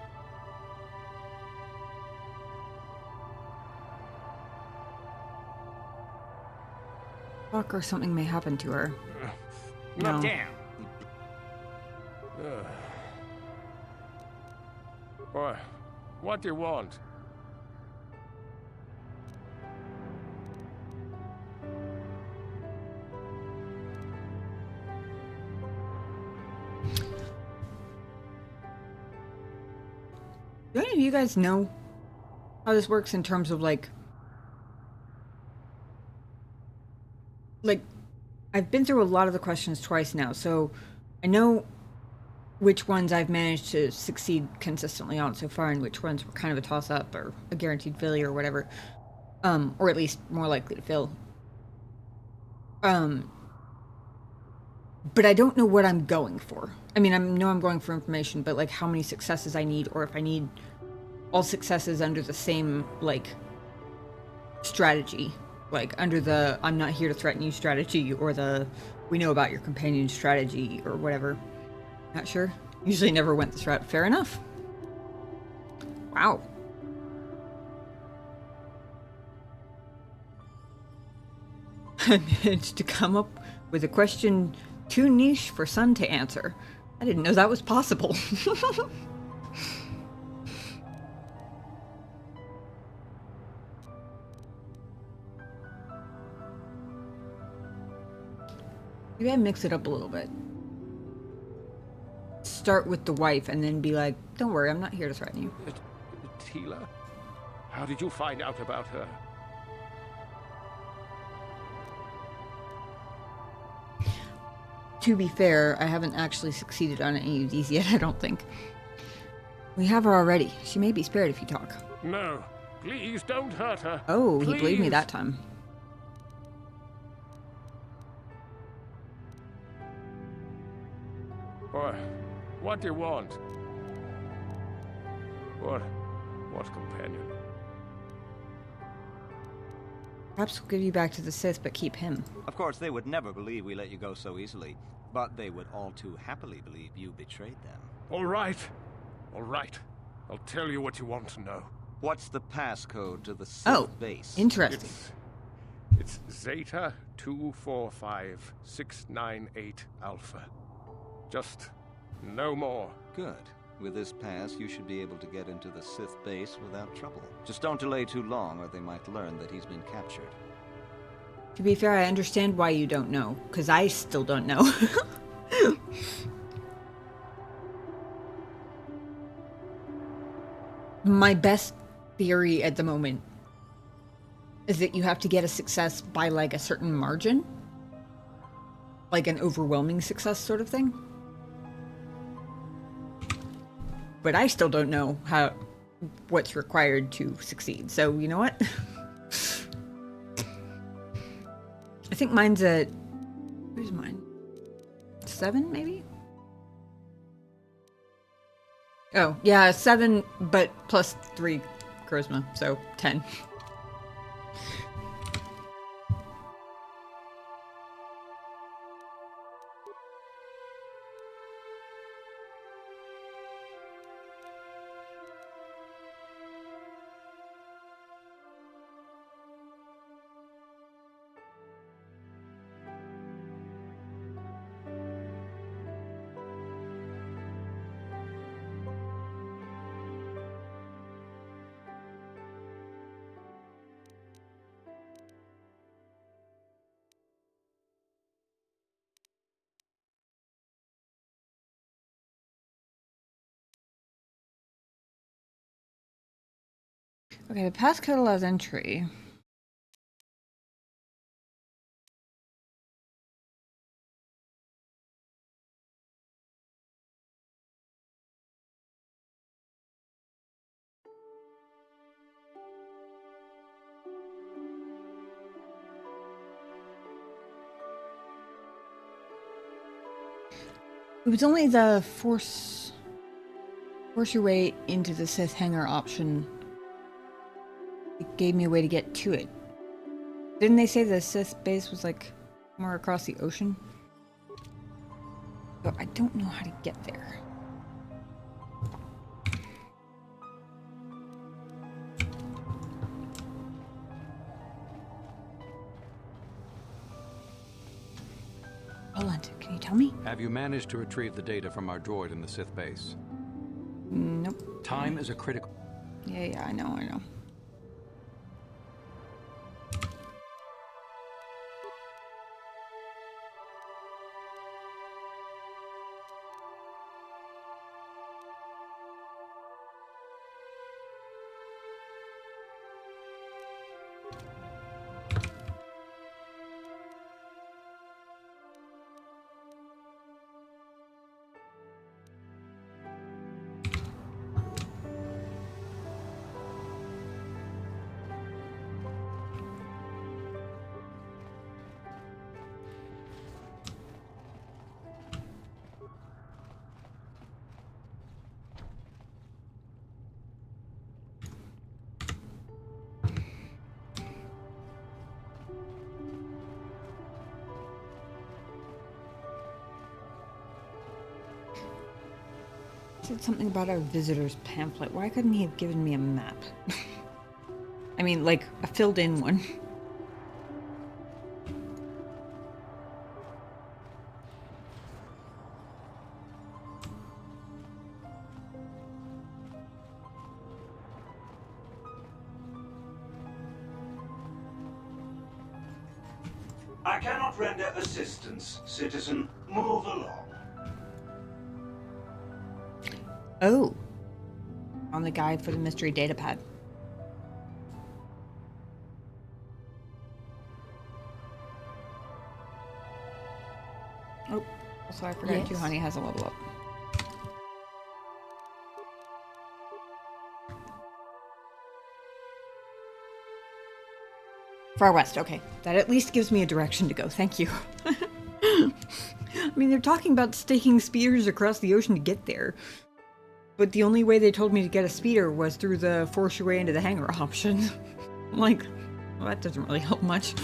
Fuck, or something may happen to her. Not No. down. Boy, what do you want? Do any of you guys know how this works in terms of like, I've been through a lot of the questions twice now, so I know which ones I've managed to succeed consistently on so far and which ones were kind of a toss-up or a guaranteed failure or whatever, or at least more likely to fail. But I don't know what I'm going for. I mean, I know I'm going for information, but like how many successes I need, or if I need all successes under the same, like, strategy. Like, under the I'm not here to threaten you strategy, or the we know about your companion strategy, or whatever. Not sure. Usually never went this route. Fair enough. Wow. I managed to come up with a question too niche for Sun to answer. I didn't know that was possible. Maybe I mix it up a little bit. Start with the wife and then be like, don't worry, I'm not here to threaten you. Tila? How did you find out about her? To be fair, I haven't actually succeeded on any of these yet, I don't think. We have her already. She may be spared if you talk. No, please don't hurt her. Oh, Please. he believed me that time. Boy, what do you want? What companion? Perhaps we'll give you back to the Sith, but keep him. Of course, they would never believe we let you go so easily, but they would all too happily believe you betrayed them. All right. All right. I'll tell you what you want to know. What's the passcode to the Sith base? Interesting. It's Zeta 245698 Alpha. Just no more. Good. With this pass, you should be able to get into the Sith base without trouble. Just don't delay too long, or they might learn that he's been captured. To be fair, I understand why you don't know, because I still don't know. My best theory at the moment is that you have to get a success by like a certain margin. Like an overwhelming success sort of thing. but I still don't know what's required to succeed. So you know what? I think mine's at, where's mine? 7 maybe? Oh yeah, 7, but plus 3 charisma, so 10. Okay, the passcode allows entry. It was only the force your way into the Sith hangar option. It gave me a way to get to it. Didn't they say the Sith base was like more across the ocean? So I don't know how to get there. Roland, can you tell me? Have you managed to retrieve the data from our droid in the Sith base? Nope. Time is a critical... Yeah, I know. It said something about our visitor's pamphlet. Why couldn't he have given me a map? I mean, like, a filled-in one. I cannot render assistance, citizen. Move along. Oh. On the guide for the mystery data pad. Oh, also I forgot Yes? Honey has a level up. Far west, okay. That at least gives me a direction to go, thank you. I mean, they're talking about staking speeders across the ocean to get there. But the only way they told me to get a speeder was through the force your way into the hangar option. I'm like, well, that doesn't really help much.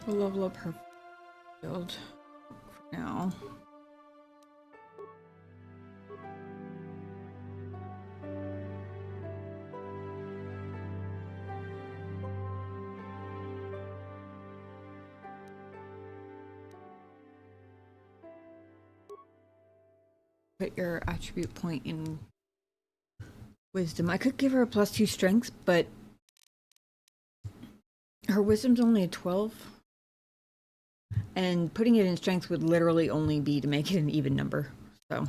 We'll level up her build for now. Put your attribute point in wisdom. I could give her a +2 strength, but her wisdom's only a 12. And putting it in strength would literally only be to make it an even number. So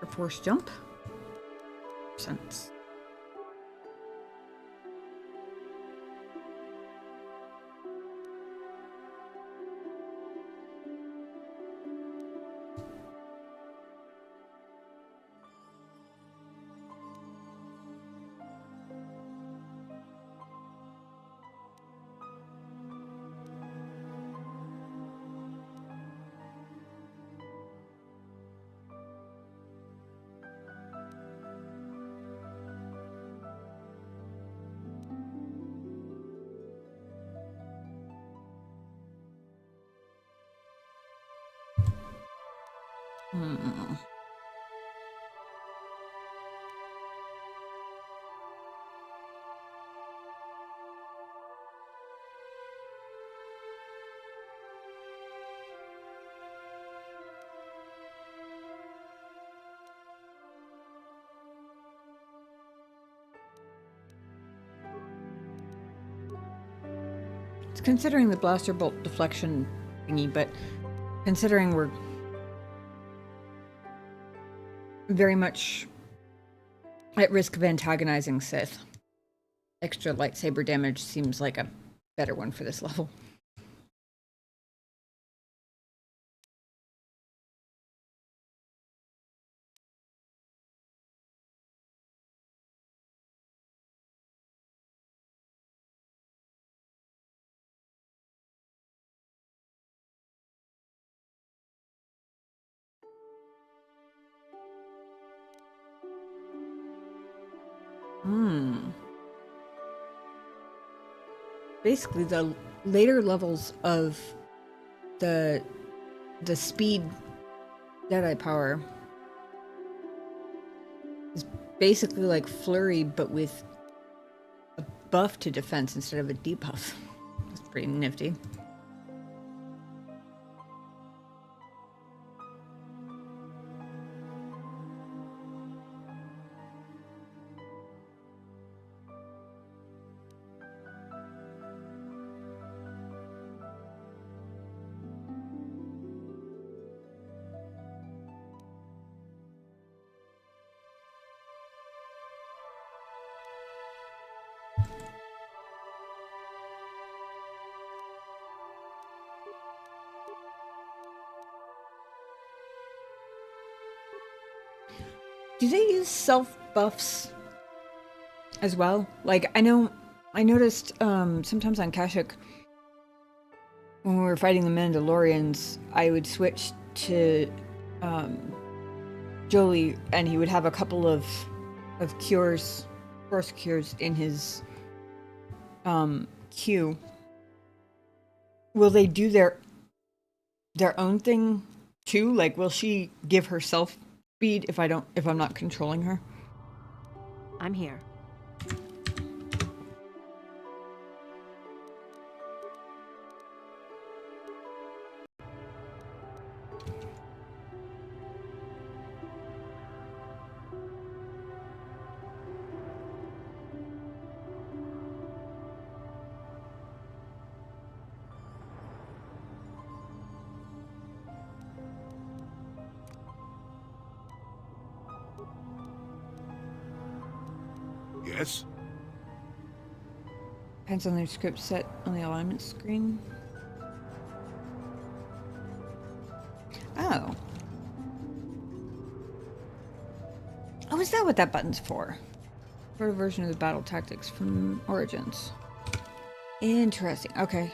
her force jump. Sense. It's considering the blaster bolt deflection thingy, but considering we're very much at risk of antagonizing Sith, extra lightsaber damage seems like a better one for this level. Basically, the later levels of the speed Jedi power is basically like flurry, but with a buff to defense instead of a debuff. That's pretty nifty. Do they use self buffs as well? Like, I noticed sometimes on Kashyyyk, when we were fighting the Mandalorians, I would switch to Jolie, and he would have a couple of cures, force cures in his queue. Will they do their own thing too? Like, will she give herself speed if I'm not controlling her? I'm here. Yes? Depends on their script set on the alignment screen. Oh. Oh, is that what that button's for? For a version of the battle tactics from Origins. Interesting. Okay.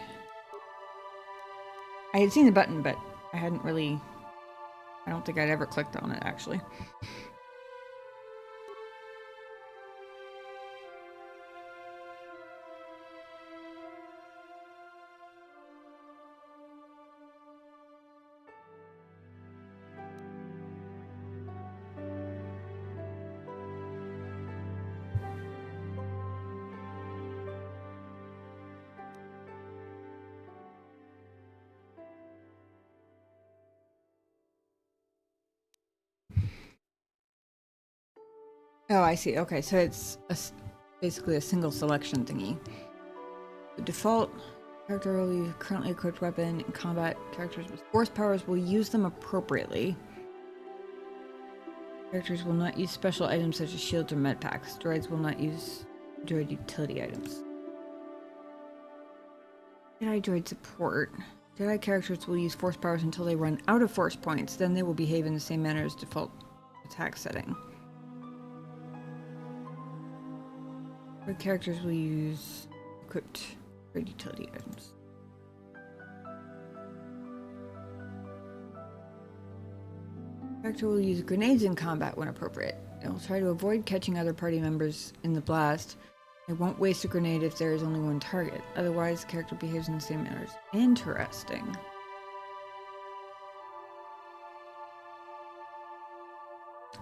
I had seen the button, but I hadn't really... I don't think I'd ever clicked on it, actually. Oh, I see. Okay, so it's basically a single selection thingy. The default character will use currently equipped weapon in combat. Characters with force powers will use them appropriately. Characters will not use special items such as shields or med packs. Droids will not use droid utility items. Jedi droid support. Jedi characters will use force powers until they run out of force points. Then they will behave in the same manner as default attack setting. Droid characters will use equipped droid utility items. Character will use grenades in combat when appropriate. It will try to avoid catching other party members in the blast. It won't waste a grenade if there is only one target. Otherwise, the character behaves in the same manner. Interesting.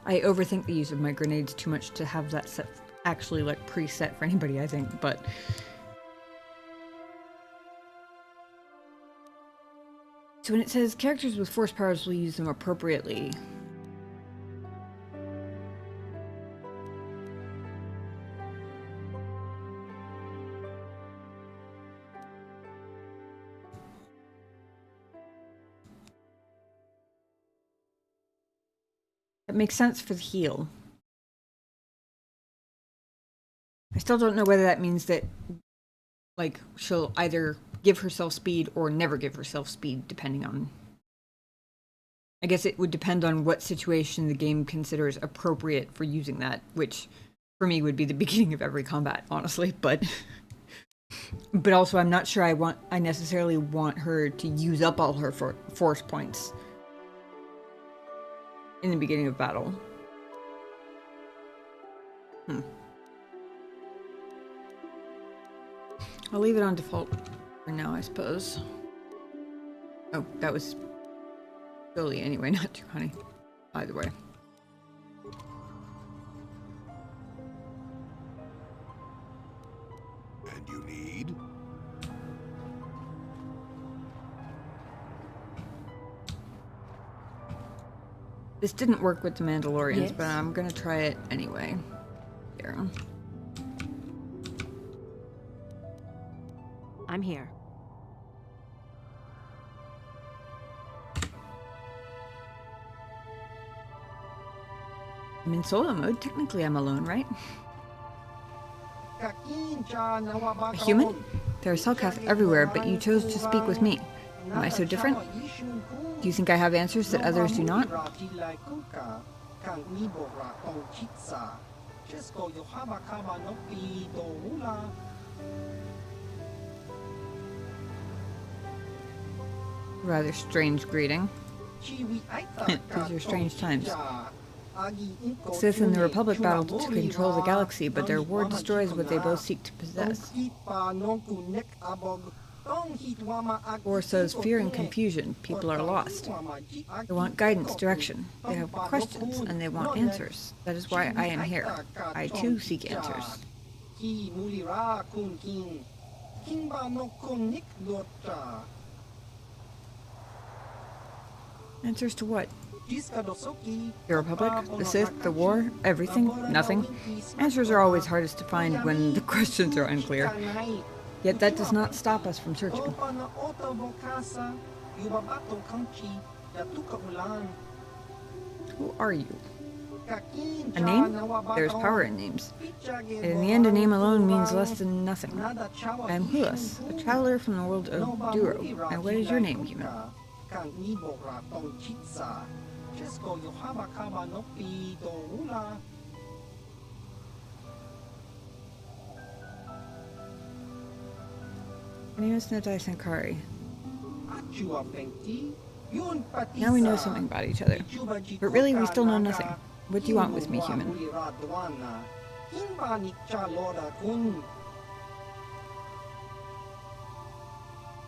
I overthink the use of my grenades too much to have that set actually like preset for anybody, I think, but so when it says characters with force powers will use them appropriately, that makes sense for the heal. I still don't know whether that means that, like, she'll either give herself speed or never give herself speed, depending on... I guess it would depend on what situation the game considers appropriate for using that, which, for me, would be the beginning of every combat, honestly, but... but also, I'm not sure I necessarily want her to use up all her force points in the beginning of battle. I'll leave it on default for now, I suppose. Oh, that was Jolie anyway, not Giovanni. Either way. And you need? This didn't work with the Mandalorians, Yes. but I'm gonna try it anyway. Here. I'm here. I'm in solo mode. Technically, I'm alone, right? A human? There are Selkath everywhere, but you chose to speak with me. Am I so different? Do you think I have answers that others do not? Rather strange greeting. These are strange times. Sith and the Republic battled to control the galaxy, but their war destroys what they both seek to possess. War sows fear and confusion. People are lost. They want guidance, direction. They have questions, and they want answers. That is why I am here. I, too, seek answers. Answers to what? The Republic? The Sith? The war? Everything? Nothing? Answers are always hardest to find when the questions are unclear. Yet that does not stop us from searching. Who are you? A name? There's power in names. And in the end, a name alone means less than nothing. I am Huas, a traveler from the world of Duro. And what is your name, human? My name is Nadai Sankari. Now we know something about each other. But really, we still know nothing. What do you want with me, human?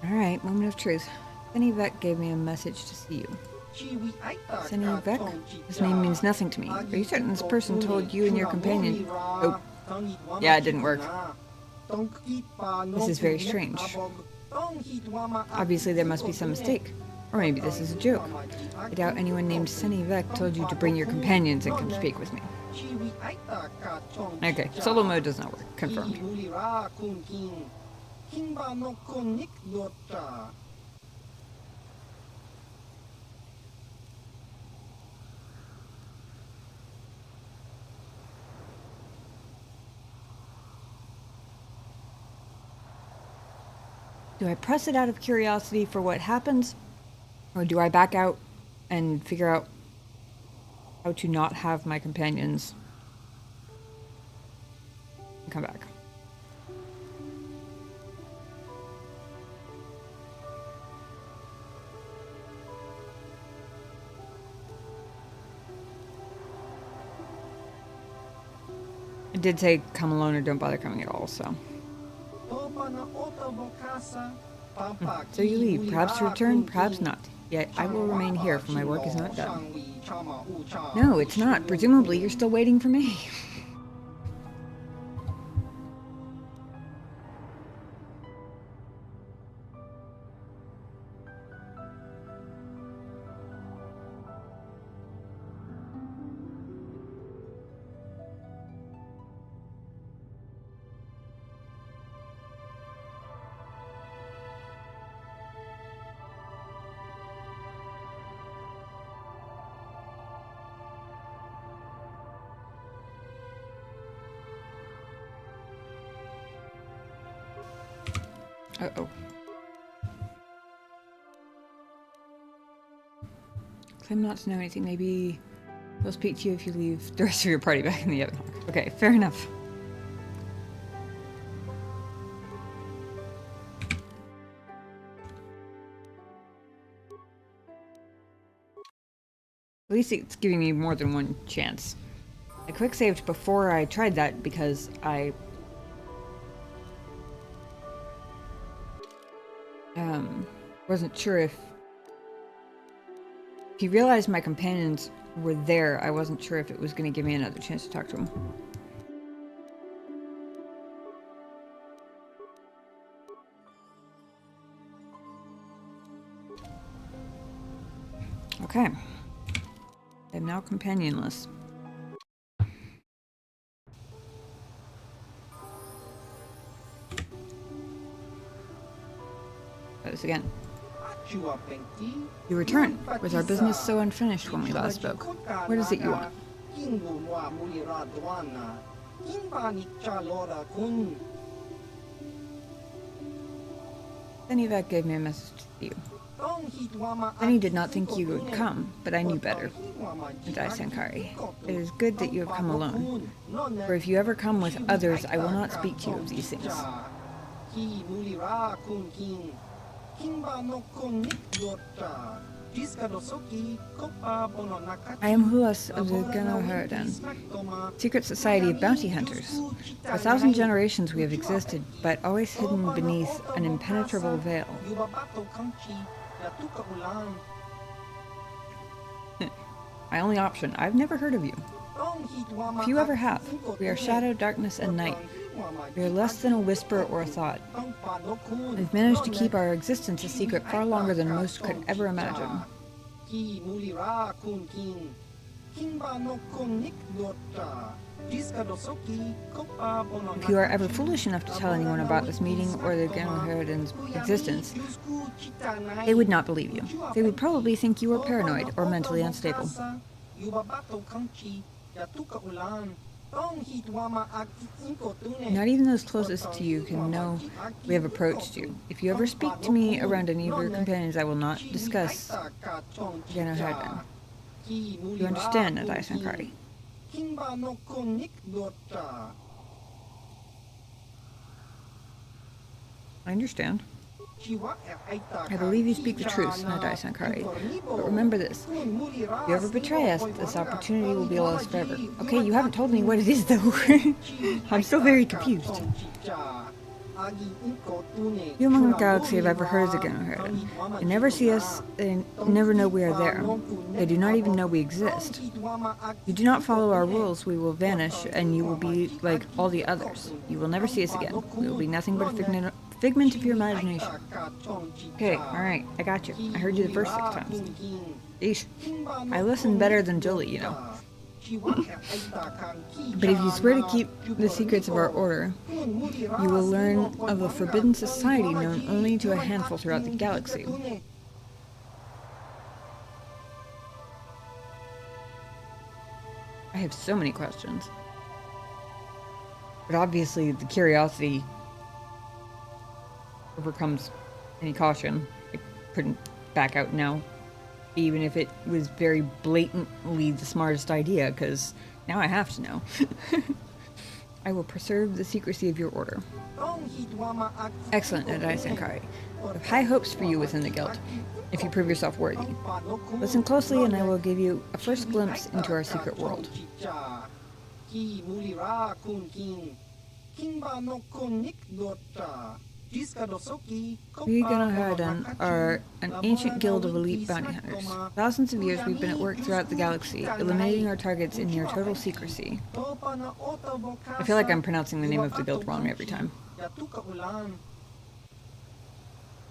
Alright, moment of truth. Senny Vec gave me a message to see you. Senny Vec? His name means nothing to me. Are you certain this person told you and your companion? Oh. Yeah, it didn't work. This is very strange. Obviously there must be some mistake. Or maybe this is a joke. I doubt anyone named Senny Vec told you to bring your companions and come speak with me. Okay, solo mode does not work. Confirmed. Do I press it out of curiosity for what happens? Or do I back out and figure out how to not have my companions come back? It did say come alone or don't bother coming at all, so. So you leave, perhaps to return, perhaps not. Yet I will remain here, for my work is not done. No, it's not. Presumably you're still waiting for me. Uh-oh. Claim not to know anything. Maybe they'll speak to you if you leave the rest of your party back in the oven. Okay, fair enough. At least it's giving me more than one chance. I quick saved before I tried that because I wasn't sure if he realized my companions were there. I wasn't sure if it was going to give me another chance to talk to him. Okay. I'm now companionless. Again. You return. Was our business so unfinished when we last spoke? What is it you want? Senny Vec gave me a message to you. Senny did not think you would come, but I knew better. And I, Sankari. It is good that you have come alone. For if you ever come with others, I will not speak to you of these things. I am Hulas of the Ganoharadan, secret society of bounty hunters. For 1,000 generations we have existed, but always hidden beneath an impenetrable veil. My only option. I've never heard of you. If you ever have, we are shadow, darkness, and night. We are less than a whisper or a thought. We've managed to keep our existence a secret far longer than most could ever imagine. If you are ever foolish enough to tell anyone about this meeting or the Ganoharadan's existence, they would not believe you. They would probably think you were paranoid or mentally unstable. Not even those closest to you can know we have approached you. If you ever speak to me around any of your companions, I will not discuss Ganoharadan. You understand, Nadai Sankari? I understand. I believe you speak the truth, Nadai Sankari. But remember this. If you ever betray us, this opportunity will be lost forever. Okay, you haven't told me what it is, though. I'm still very confused. Few among the galaxy have ever heard of the Genoherden. They never see us, they never know we are there. They do not even know we exist. If you do not follow our rules, we will vanish, and you will be like all the others. You will never see us again. We will be nothing but a figment of your imagination. Okay, alright, I got you. I heard you the first 6 times. Eesh. I listen better than Jolie, you know. But if you swear to keep the secrets of our order, you will learn of a forbidden society known only to a handful throughout the galaxy. I have so many questions. But obviously the curiosity overcomes any caution. I couldn't back out now. Even if it was very blatantly the smartest idea, because now I have to know. I will preserve the secrecy of your order. Excellent, Nadai Sankari. I have high hopes for you within the guild, if you prove yourself worthy. Listen closely and I will give you a first glimpse into our secret world. We Genoherden are an ancient guild of elite bounty hunters. Thousands of years we've been at work throughout the galaxy, eliminating our targets in near total secrecy. I feel like I'm pronouncing the name of the guild wrong every time.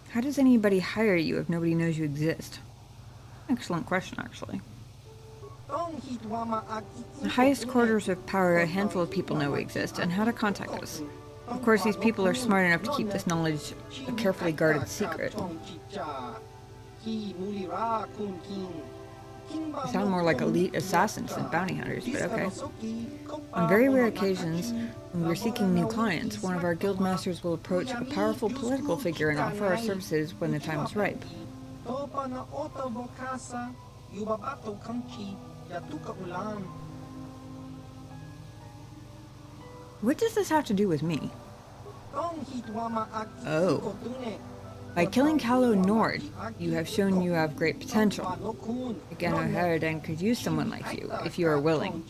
How does anybody hire you if nobody knows you exist? Excellent question, actually. The highest quarters of power, a handful of people know we exist, and how to contact us. Of course, these people are smart enough to keep this knowledge a carefully guarded secret. They sound more like elite assassins than bounty hunters, but okay. On very rare occasions, when we're seeking new clients, one of our guild masters will approach a powerful political figure and offer our services when the time is ripe. What does this have to do with me? Oh. By killing Kalo Nord, you have shown you have great potential. The Genoherden could use someone like you, if you are willing.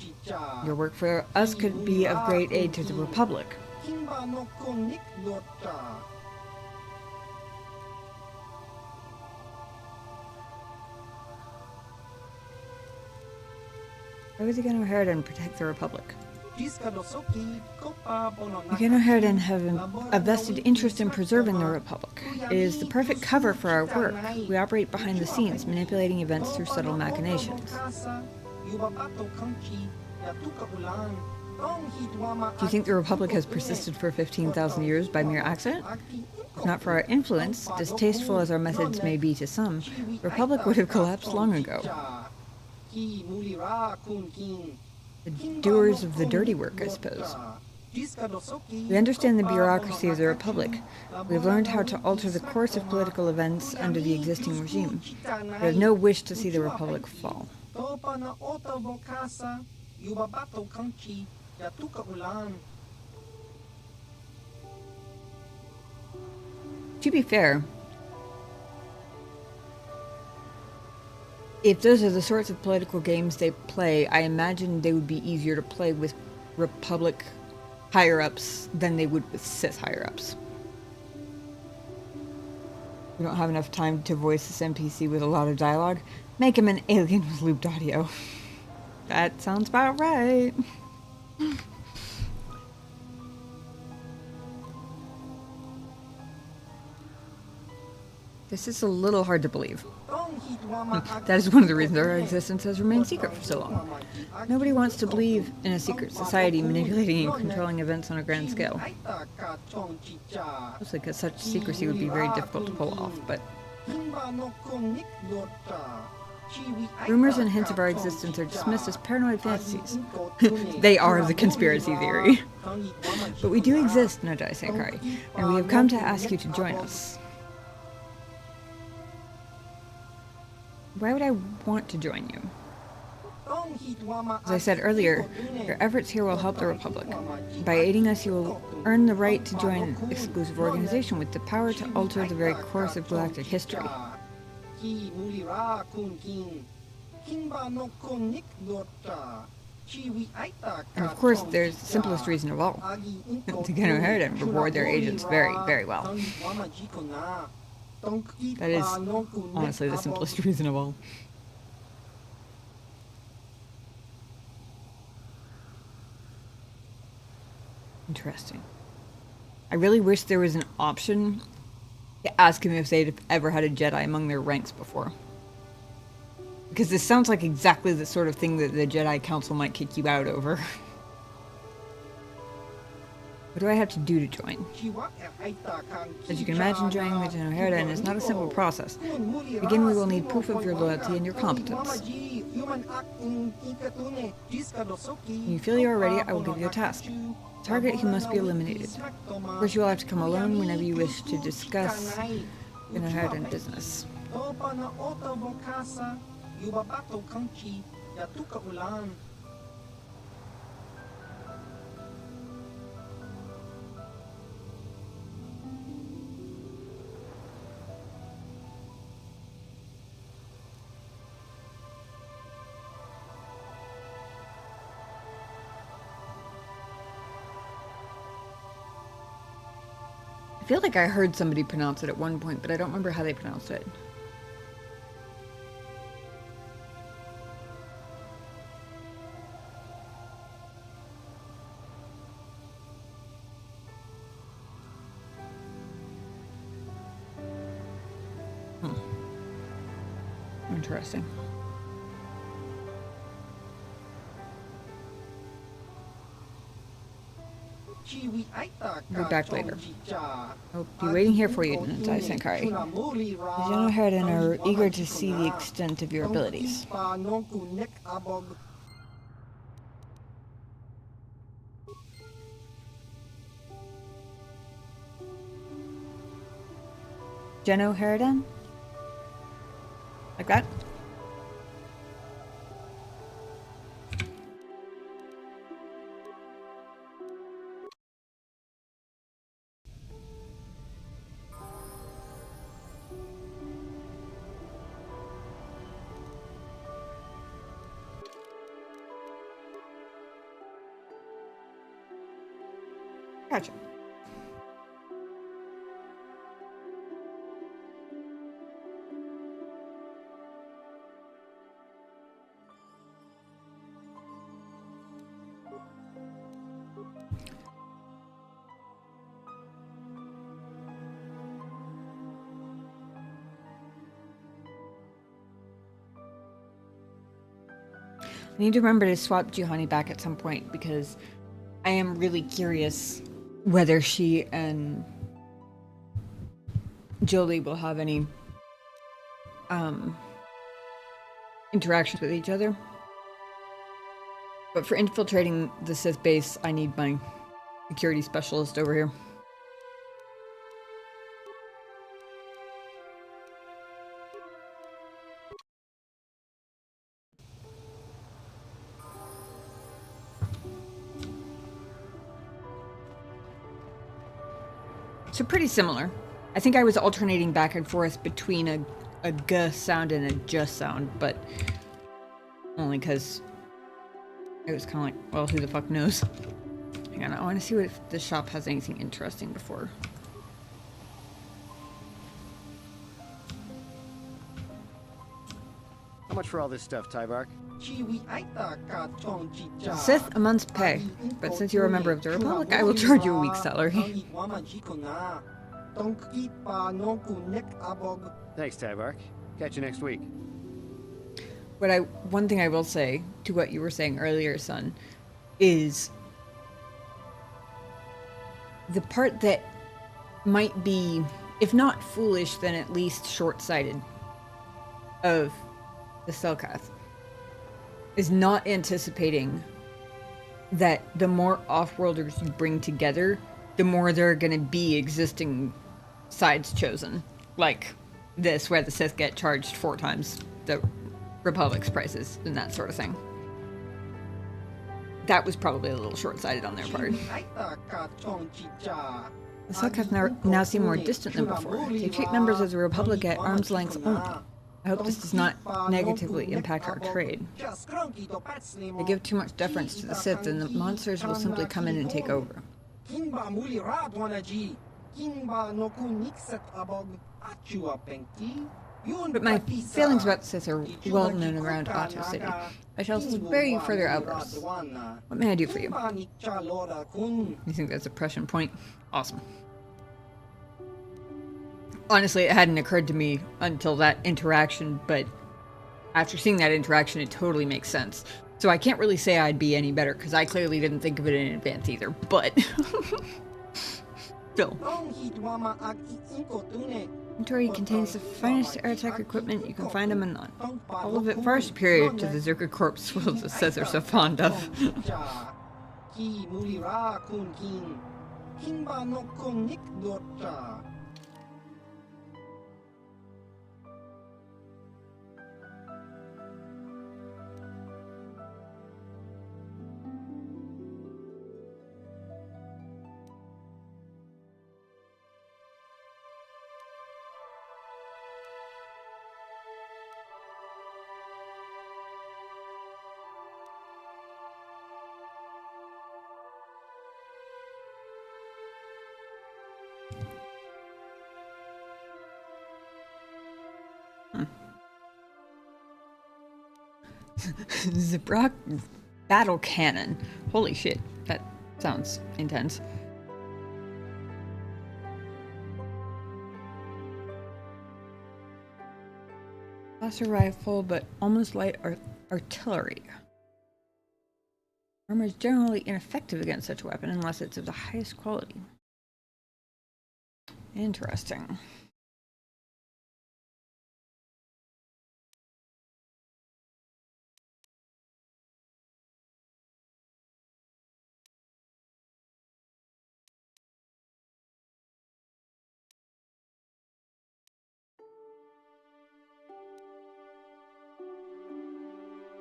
Your work for us could be of great aid to the Republic. Why would the Genoherden protect the Republic? The Genoherden have a vested interest in preserving the Republic. It is the perfect cover for our work. We operate behind the scenes, manipulating events through subtle machinations. Do you think the Republic has persisted for 15,000 years by mere accident? If not for our influence, distasteful as our methods may be to some, the Republic would have collapsed long ago. The doers of the dirty work, I suppose. We understand the bureaucracy of the Republic. We have learned how to alter the course of political events under the existing regime. We have no wish to see the Republic fall. To be fair, if those are the sorts of political games they play, I imagine they would be easier to play with Republic higher-ups than they would with Sith higher-ups. We don't have enough time to voice this NPC with a lot of dialogue. Make him an alien with looped audio. That sounds about right. This is a little hard to believe. That is one of the reasons our existence has remained secret for so long. Nobody wants to believe in a secret society manipulating and controlling events on a grand scale. Looks like such secrecy would be very difficult to pull off, but... Rumors and hints of our existence are dismissed as paranoid fantasies. They are the conspiracy theory. But we do exist, Nadai Sankari, and we have come to ask you to join us. Why would I want to join you? As I said earlier, your efforts here will help the Republic. By aiding us, you will earn the right to join an exclusive organization with the power to alter the very course of galactic history. And of course, there's the simplest reason of all. To get ahead and reward their agents very, very well. That is honestly the simplest reason of all. Interesting. I really wish there was an option to ask him if they'd ever had a Jedi among their ranks before. Because this sounds like exactly the sort of thing that the Jedi Council might kick you out over. What do I have to do to join? As you can imagine, joining the General Harridan is not a simple process. To begin, we will need proof of your loyalty and your competence. When you feel you are ready, I will give you a task. Target who must be eliminated. Of course, you will have to come alone whenever you wish to discuss General Harridan business. I feel like I heard somebody pronounce it at one point, but I don't remember how they pronounced it. Interesting. Be back later. I'll be waiting here for you, Nantai Sankari. The General Harridan are eager to see the extent of your abilities. General Harridan? Like that? Gotcha. I need to remember to swap Juhani back at some point because I am really curious whether she and Jolie will have any interactions with each other. But for infiltrating the Sith base, I need my security specialist over here. So pretty similar. I think I was alternating back and forth between a G sound and a J sound, but only because it was kind of like, well, who the fuck knows? Hang on, I want to see if the shop has anything interesting before. How much for all this stuff, Tybark? Sith, a month's pay, but since you're a member of the Republic, I will charge you a week's salary. Thanks, Tybark. Catch you next week. One thing I will say to what you were saying earlier, son, is the part that might be, if not foolish, then at least short-sighted of the Selkath is not anticipating that the more off-worlders you bring together, the more there are going to be existing sides chosen. Like this, where the Sith get charged 4 times the Republic's prices and that sort of thing. that was probably a little short-sighted on their part. The Selkath now seem more distant than before. They treat members of the Republic at arm's length only. I hope this does not negatively impact our trade. They give too much deference to the Sith, and the monsters will simply come in and take over. But my feelings about the Sith are well known around Otto City. I shall spare you further outbursts. What may I do for you? You think that's a Prussian point? Awesome. Honestly, it hadn't occurred to me until that interaction, but after seeing that interaction, it totally makes sense. So I can't really say I'd be any better, because I clearly didn't think of it in advance either, but... Still. Inventory contains the finest airtech equipment you can find in Manaan. All of it far superior to the Zerka corpse world the Sith are so fond of. Zabrak battle cannon. Holy shit, that sounds intense. Blaster rifle, but almost light artillery. Armor is generally ineffective against such a weapon unless it's of the highest quality. Interesting.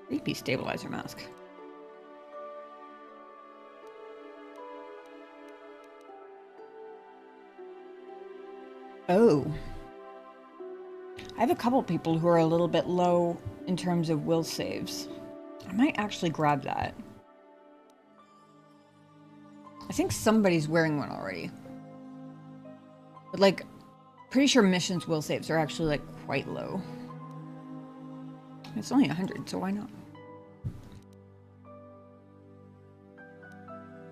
Creepy stabilizer mask. Oh. I have a couple people who are a little bit low in terms of will saves. I might actually grab that. I think somebody's wearing one already. But like, pretty sure missions will saves are actually like quite low. It's only 100, so why not?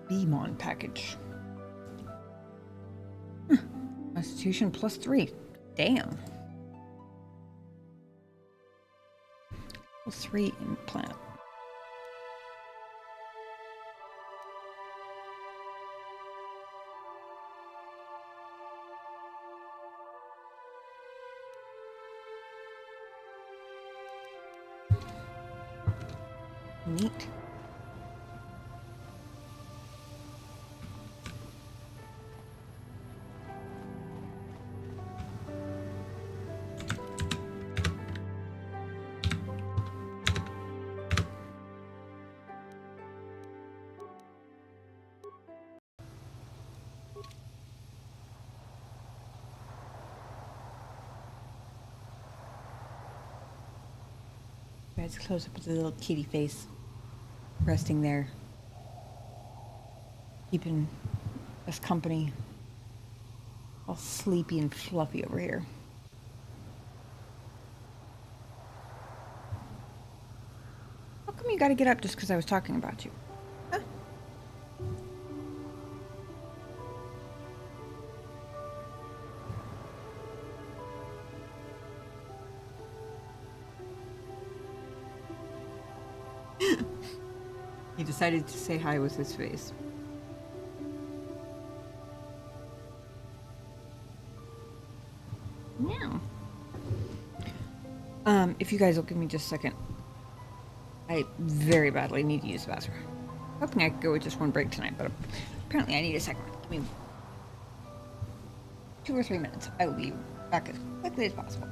Beamon package. Constitution +3. Damn. +3 implant. Neat. Guys, close up with the little kitty face resting there, keeping us company. All sleepy and fluffy over here. How come you gotta get up just because I was talking about you? Huh? He decided to say hi with his face. Now, if you guys will give me just a second, I very badly need to use the bathroom. Hoping I could go with just one break tonight, but apparently I need a second. Give me 2 or 3 minutes. I will be back as quickly as possible.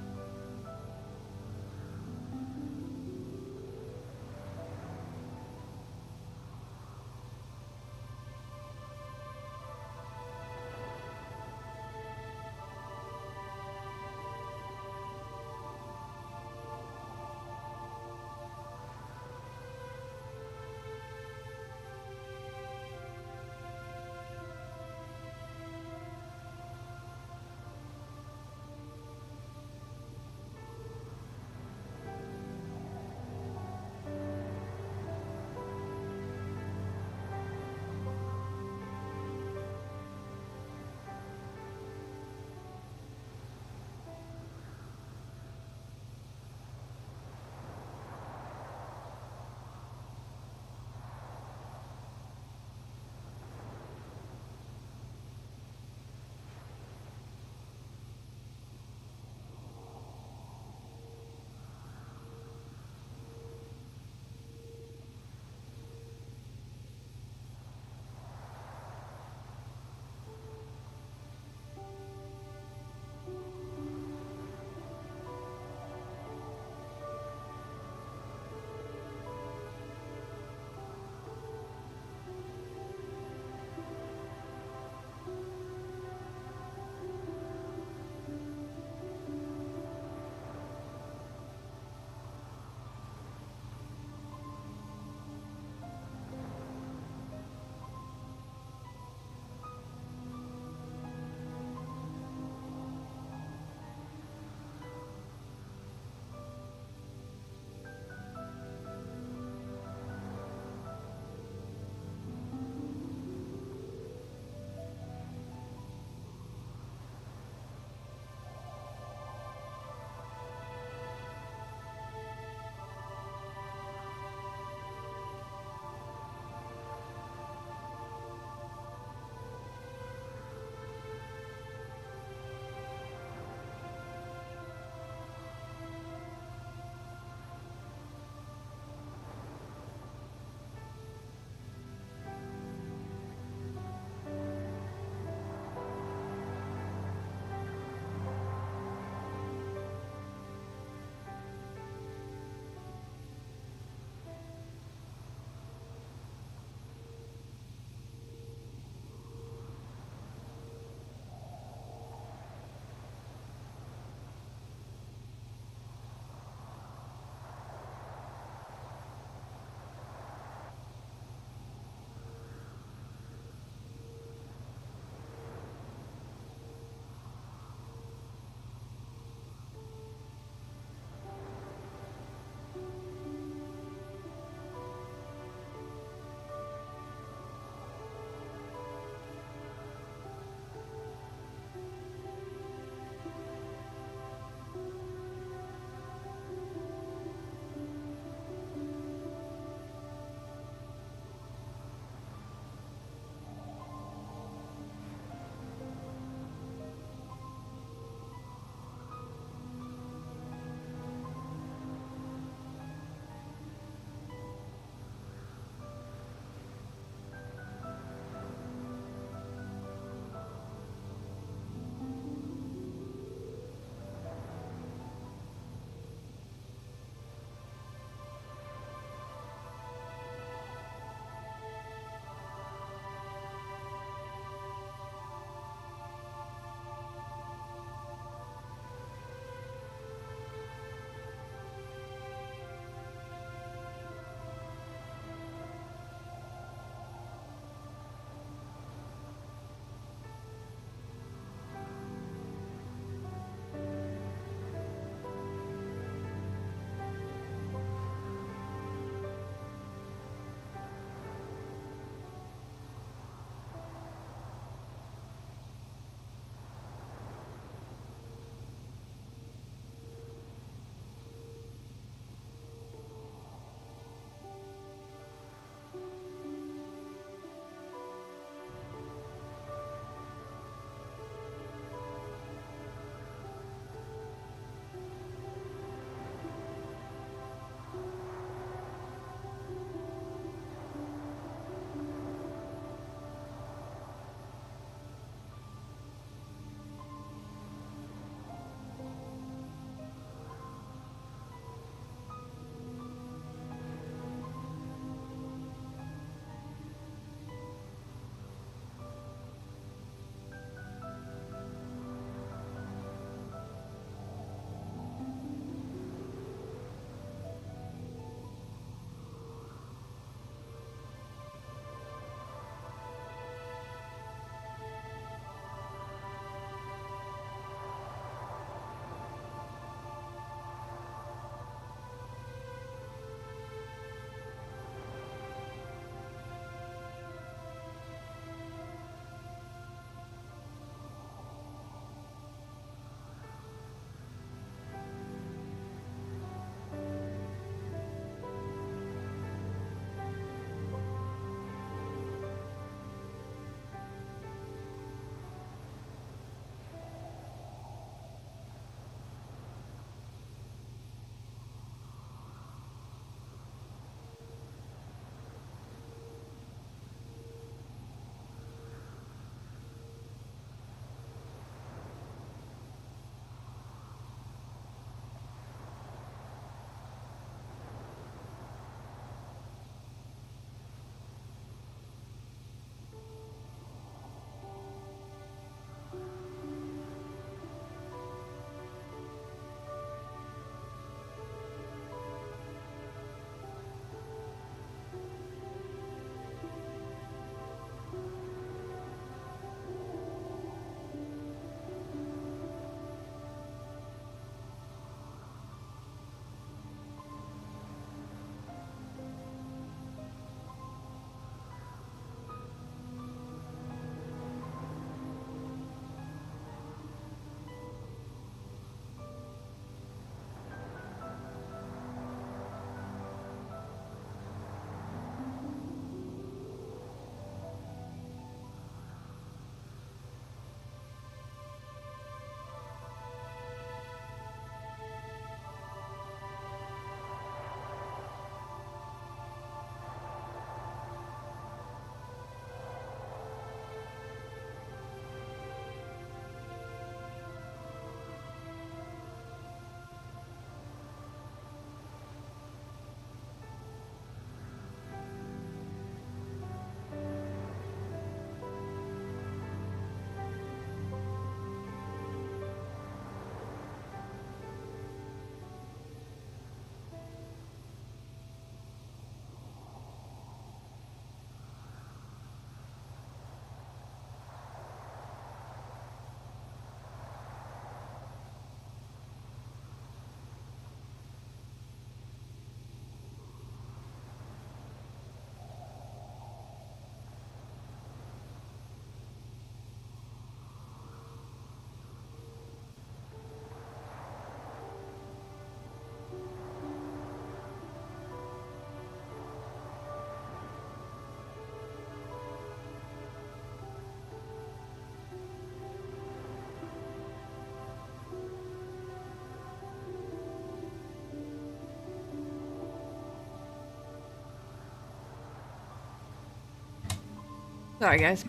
Sorry, guys.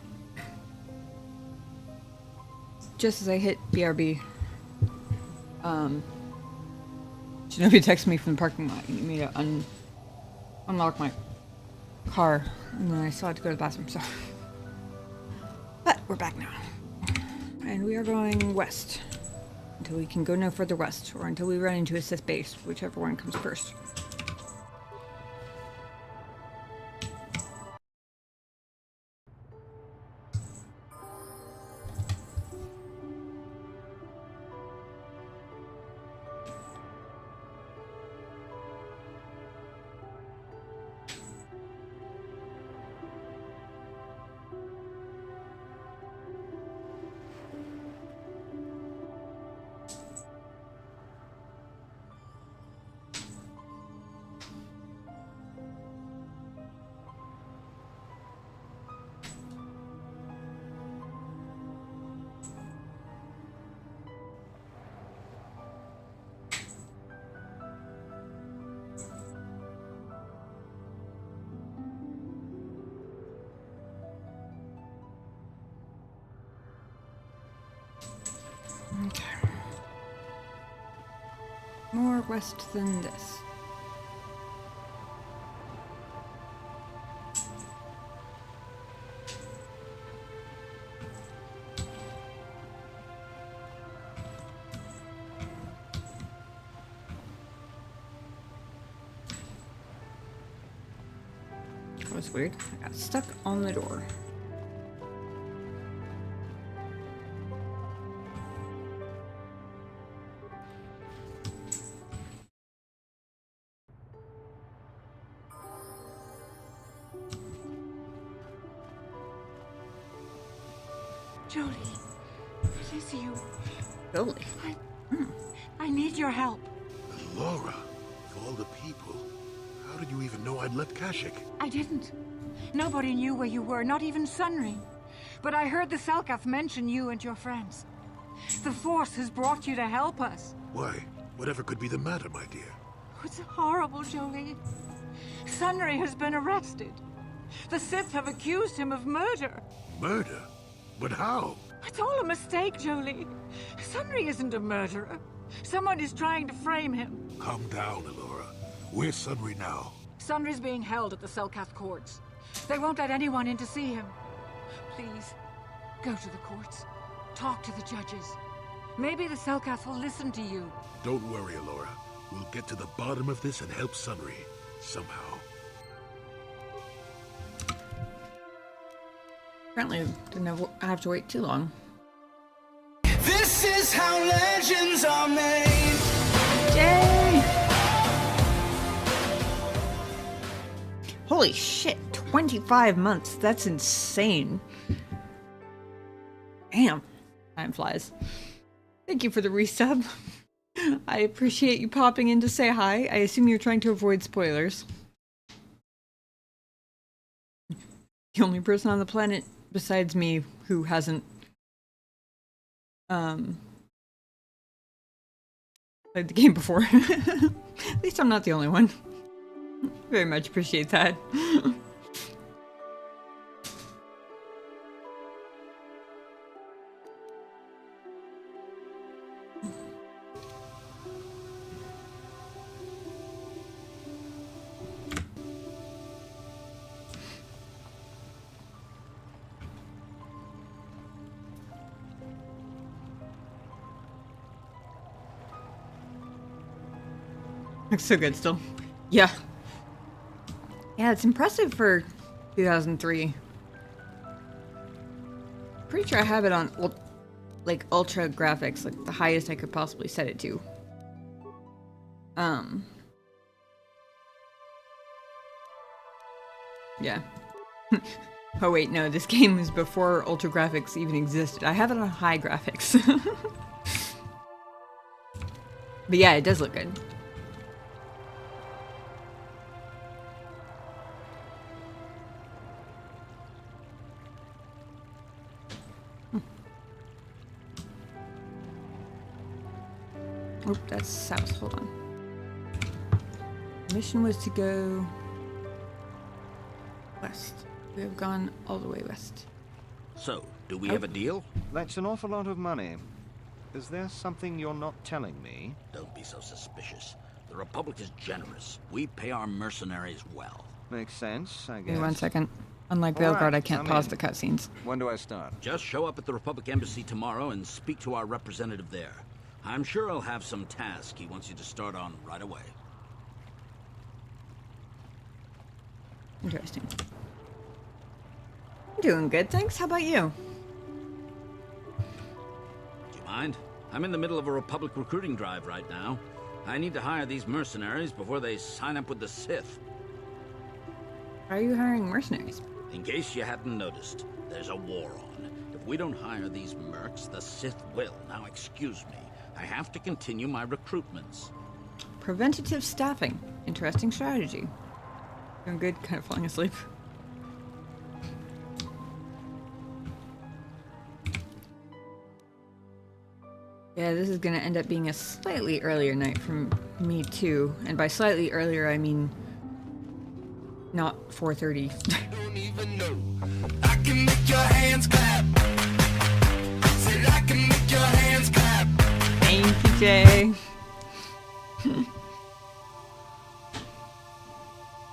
Just as I hit BRB, Shinobi texted me from the parking lot. You need me to unlock my car, and then I still had to go to the bathroom, so. But we're back now. And we are going west. Until we can go no further west, or until we run into a Sith base, whichever one comes first. Okay. More west than this. That was weird. I got stuck on the door. Jolie, it is you. Jolie. I need your help. Laura, of all the people, how did you even know I'd left Kashyyyk? I didn't. Nobody knew where you were, not even Sunry. But I heard the Selkath mention you and your friends. The Force has brought you to help us. Why? Whatever could be the matter, my dear? It's horrible, Jolie. Sunry has been arrested. The Sith have accused him of murder. Murder? But how? It's all a mistake, Jolie. Sunry isn't a murderer. Someone is trying to frame him. Calm down, Alora. Where's Sunry now? Sunry's being held at the Selkath courts. They won't let anyone in to see him. Please, go to the courts. Talk to the judges. Maybe the Selkath will listen to you. Don't worry, Alora. We'll get to the bottom of this and help Sunry. Somehow. Apparently, didn't have to wait too long. This is how legends are made. Yay! Holy shit, 25 months. That's insane. Damn. Time flies. Thank you for the resub. I appreciate you popping in to say hi. I assume you're trying to avoid spoilers. The only person on the planet besides me who hasn't played the game before. At least I'm not the only one. Very much appreciate that. Looks so good still. Yeah. Yeah, it's impressive for 2003. Pretty sure I have it on like ultra graphics, like the highest I could possibly set it to. Yeah. Oh wait, no, this game was before ultra graphics even existed. I have it on high graphics. But yeah, it does look good. Oh, that's south. Hold on. Mission was to go west. We have gone all the way west. So, do we have a deal? That's an awful lot of money. Is there something you're not telling me? Don't be so suspicious. The Republic is generous. We pay our mercenaries well. Makes sense, I guess. Give me 1 second. Unlike Veilguard, I can't pause the cutscenes. When do I start? Just show up at the Republic Embassy tomorrow and speak to our representative there. I'm sure he'll have some task he wants you to start on right away. Interesting. I'm doing good, thanks. How about you? Do you mind? I'm in the middle of a Republic recruiting drive right now. I need to hire these mercenaries before they sign up with the Sith. Why are you hiring mercenaries? In case you hadn't noticed, there's a war on. If we don't hire these mercs, the Sith will. Now excuse me. I have to continue my recruitments. Preventative staffing. Interesting strategy. Doing good, kind of falling asleep. Yeah, this is gonna end up being a slightly earlier night for me too. And by slightly earlier, I mean not 4:30. Don't even know. I can make your hands clap. Said I can make your hands clap. Thank you, Jay.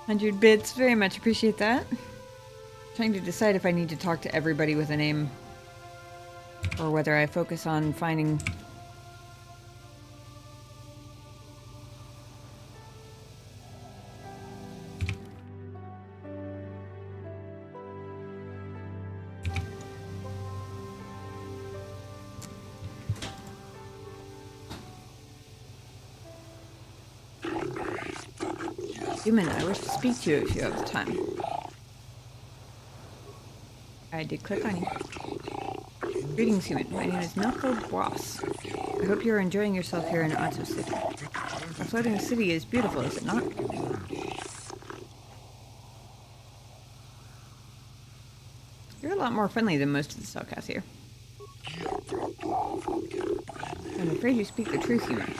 100 bits, very much appreciate that. Trying to decide if I need to talk to everybody with a name or whether I focus on finding Human, I wish to speak to you if you have the time. I did click on you. Greetings, human. My name is Melko Boss. I hope you are enjoying yourself here in Otto City. The floating city is beautiful, is it not? You're a lot more friendly than most of the Cellcasts here. I'm afraid you speak the truth, human.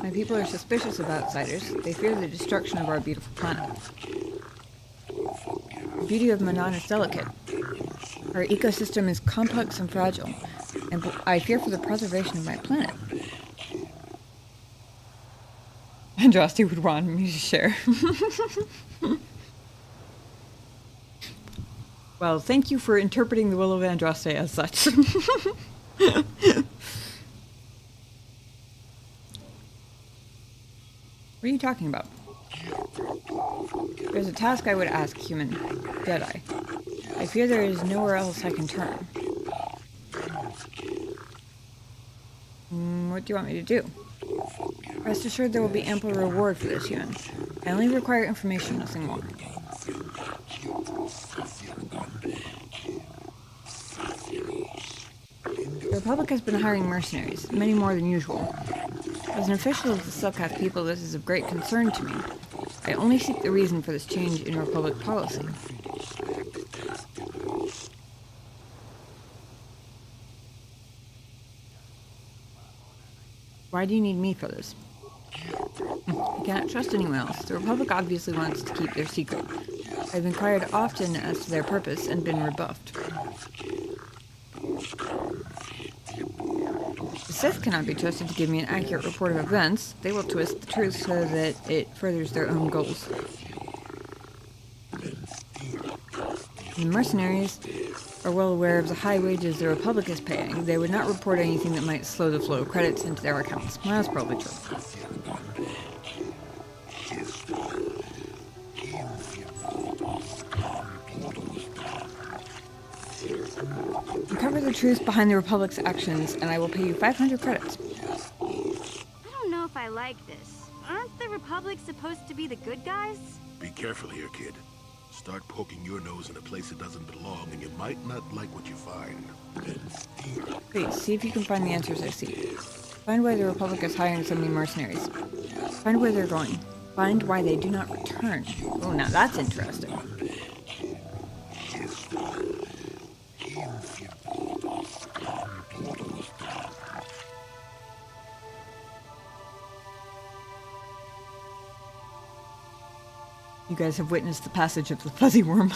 My people are suspicious of outsiders. They fear the destruction of our beautiful planet. The beauty of Manaan is delicate. Our ecosystem is complex and fragile, and I fear for the preservation of my planet. Andraste would want me to share. Well, thank you for interpreting the will of Andraste as such. What are you talking about? There's a task I would ask, human Jedi. I fear there is nowhere else I can turn. What do you want me to do? Rest assured there will be ample reward for this, human. I only require information, nothing more. The Republic has been hiring mercenaries, many more than usual. As an official of the Cellcath people, this is of great concern to me. I only seek the reason for this change in Republic policy. Why do you need me for this? I cannot trust anyone else. The Republic obviously wants to keep their secret. I've inquired often as to their purpose and been rebuffed. The Sith cannot be trusted to give me an accurate report of events. They will twist the truth so that it furthers their own goals. The mercenaries are well aware of the high wages the Republic is paying. They would not report anything that might slow the flow of credits into their accounts. Well, that's probably true. Uncover the truth behind the Republic's actions, and I will pay you 500 credits. I don't know if I like this. Aren't the Republic supposed to be the good guys? Be careful here, kid. Start poking your nose in a place it doesn't belong, and you might not like what you find. Please, see if you can find the answers I seek. Find why the Republic is hiring so many mercenaries. Find where they're going. Find why they do not return. Oh, now that's interesting. You guys have witnessed the passage of the fuzzy worm.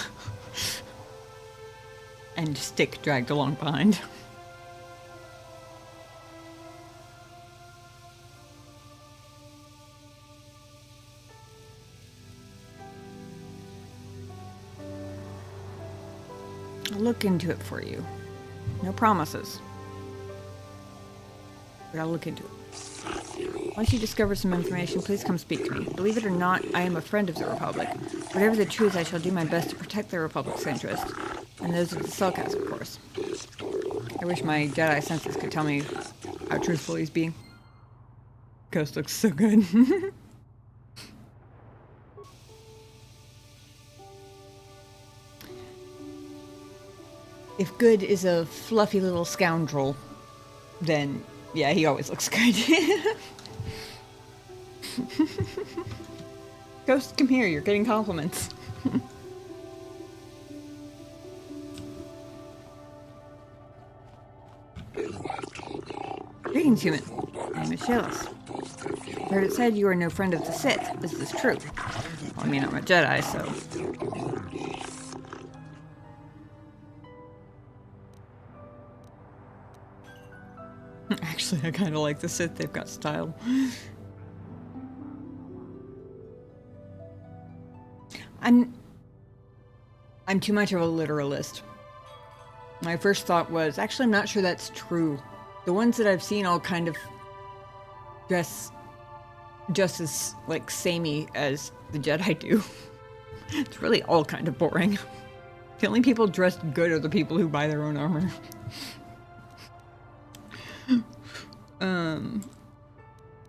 And stick dragged along behind. I'll look into it for you. No promises. But I'll look into it. Once you discover some information, please come speak to me. Believe it or not, I am a friend of the Republic. Whatever the truth, I shall do my best to protect the Republic's interests. And those of the Cellcast, of course. I wish my Jedi senses could tell me how truthful he's being. Ghost looks so good. If Good is a fluffy little scoundrel, then yeah, he always looks good. Ghost, come here, you're getting compliments. Greetings, human. My name is Shelis. I heard it said you are no friend of the Sith. Is this true? Well, I mean, I'm a Jedi, so... Actually, I kind of like the Sith. They've got style. I'm too much of a literalist. My first thought was, actually, I'm not sure that's true. The ones that I've seen all kind of dress just as, like, samey as the Jedi do. It's really all kind of boring. The only people dressed good are the people who buy their own armor.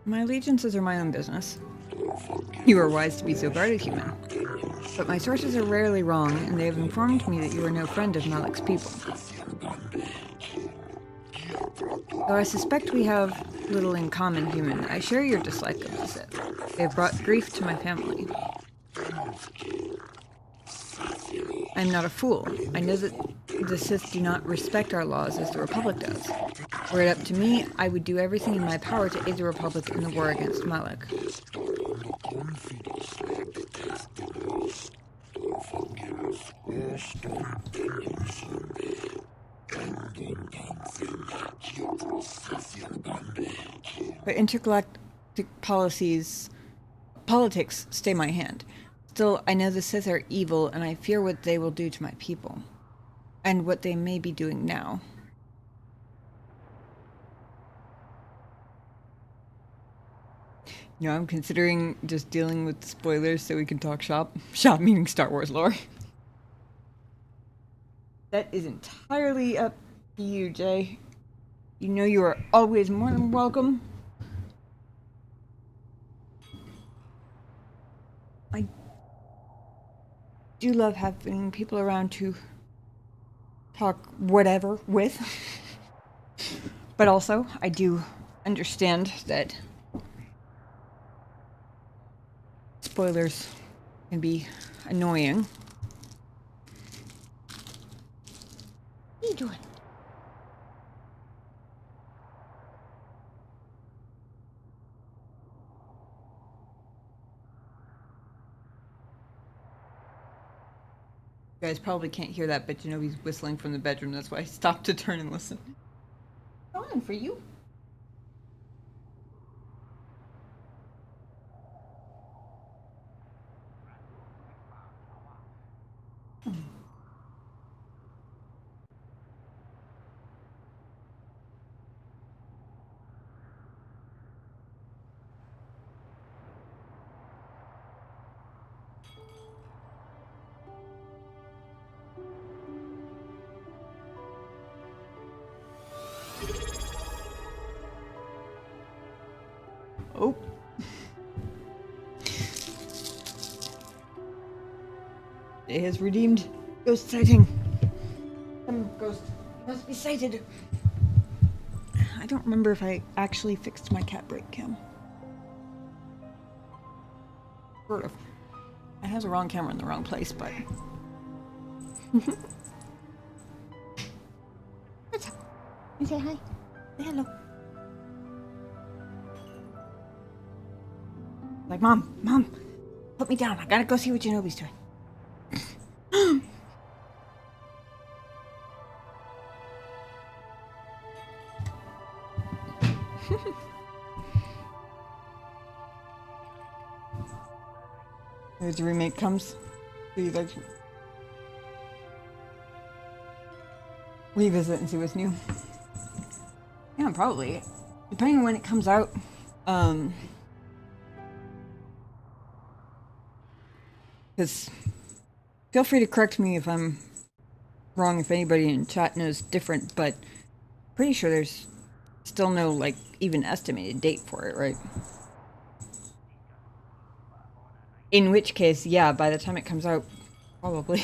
My allegiances are my own business. You are wise to be so guarded, human. But my sources are rarely wrong, and they have informed me that you are no friend of Malak's people. Though I suspect we have little in common, human, I share your dislike of the Sith. They have brought grief to my family. I am not a fool. I know that the Sith do not respect our laws as the Republic does. Were it up to me, I would do everything in my power to aid the Republic in the war against Malak. But intergalactic politics stay my hand. Still, I know the Sith are evil, and I fear what they will do to my people. And what they may be doing now. You know, I'm considering just dealing with spoilers so we can talk shop. Shop meaning Star Wars lore. That is entirely up to you, Jay. You know you are always more than welcome. I do love having people around to talk whatever with. But also, I do understand that spoilers can be annoying. What are you doing? You guys probably can't hear that, but you know he's whistling from the bedroom. That's why I stopped to turn and listen. On for you. Oh. It has redeemed ghost sighting. Some ghost must be sighted. I don't remember if I actually fixed my cat brake cam. Sort of. It has a wrong camera in the wrong place, but... What's up? You say hi. Say hello. Like, Mom, put me down. I gotta go see what Genobi's doing. There's the remake comes. So you like revisit and see what's new. Yeah, probably. Depending on when it comes out. Because feel free to correct me if I'm wrong, if anybody in chat knows different, but pretty sure there's still no, like, even estimated date for it, right? In which case, yeah, by the time it comes out, probably.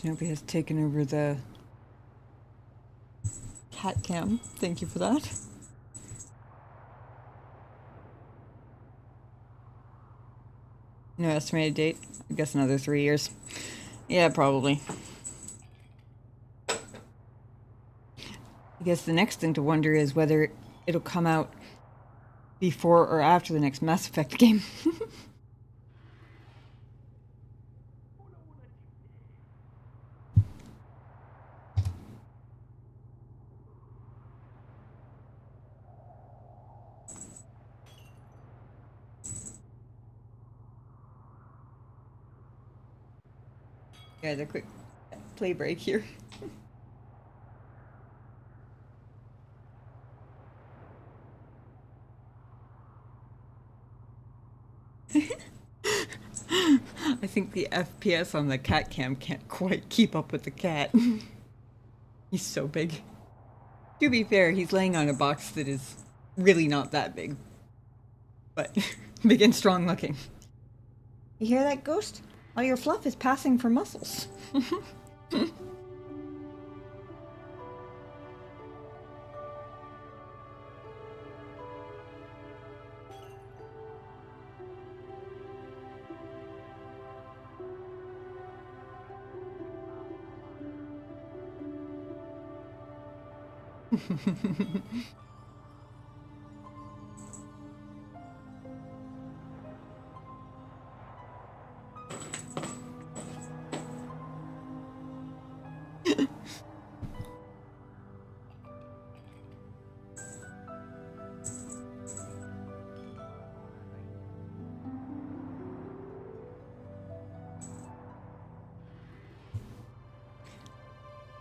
Nobody has taken over the cat cam. Thank you for that. No estimated date. I guess another 3 years. Yeah, probably. I guess the next thing to wonder is whether it'll come out before or after the next Mass Effect game. Guys, a quick play break here. I think the FPS on the cat cam can't quite keep up with the cat. He's so big. To be fair, he's laying on a box that is really not that big. But big and strong looking. You hear that, Ghost? All your fluff is passing for muscles.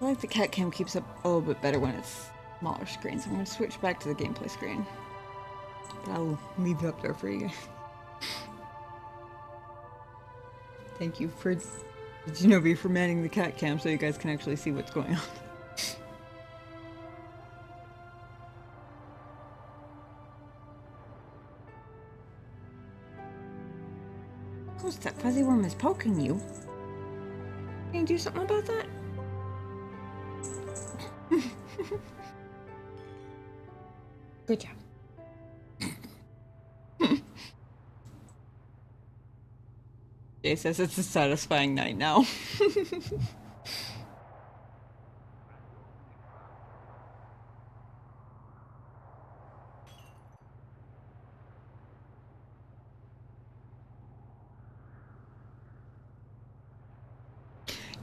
I like the cat cam keeps up a little bit better when it's smaller screen, so I'm going to switch back to the gameplay screen. But I'll leave it up there for you guys. Thank you for Genovi for manning the cat cam so you guys can actually see what's going on. Close, that fuzzy worm is poking you. Can you do something about that? Good job. Jay says it's a satisfying night now.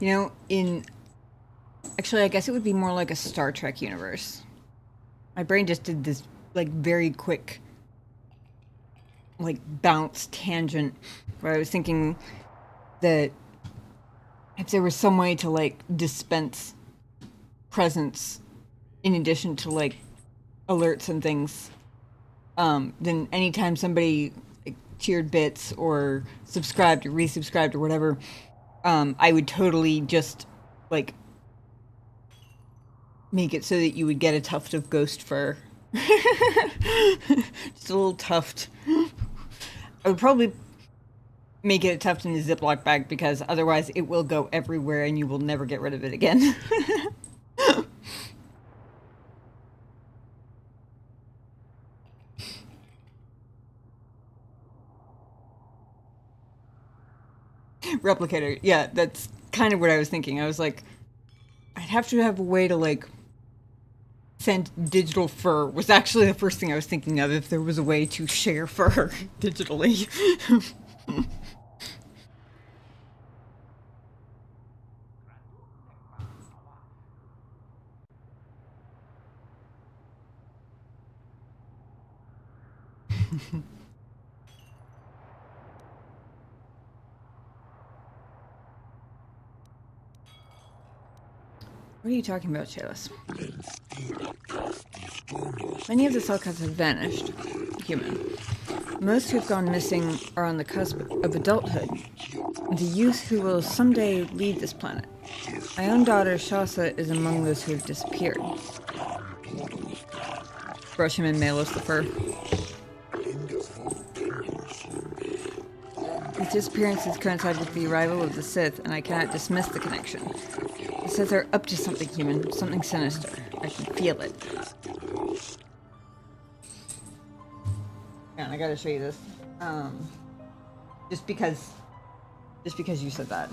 You know, actually, I guess it would be more like a Star Trek universe. My brain just did this, like, very quick, like, bounce tangent where I was thinking that if there was some way to, like, dispense presents in addition to, like, alerts and things, then anytime somebody, like, cheered bits or subscribed or resubscribed or whatever, I would totally just, like, make it so that you would get a tuft of ghost fur. Just a little tuft. I would probably make it a tuft in a Ziploc bag because otherwise it will go everywhere and you will never get rid of it again. Replicator. Yeah, that's kind of what I was thinking. I was like, I'd have to have a way to, like, send digital fur was actually the first thing I was thinking of, if there was a way to share fur digitally. What are you talking about, Chalice? Many of the Selkaths have vanished. Human. Most who have gone missing are on the cusp of adulthood. The youth who will someday leave this planet. My own daughter, Shasa, is among those who have disappeared. Brush him and mail us the fur. These disappearances coincide with the arrival of the Sith, and I cannot dismiss the connection. The Sith are up to something human, something sinister. I can feel it. Yeah, and I gotta show you this. Just because you said that.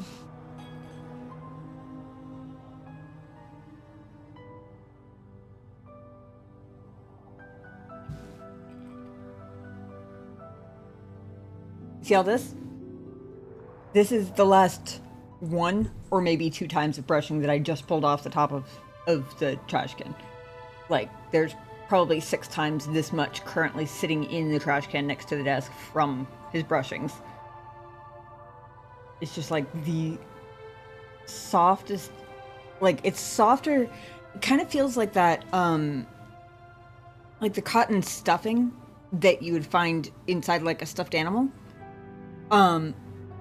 See all this? This is the last one or maybe 2 times of brushing that I just pulled off the top of the trash can. Like, there's probably 6 times this much currently sitting in the trash can next to the desk from his brushings. It's just like the softest, like, it's softer. It kind of feels like that, like the cotton stuffing that you would find inside like a stuffed animal.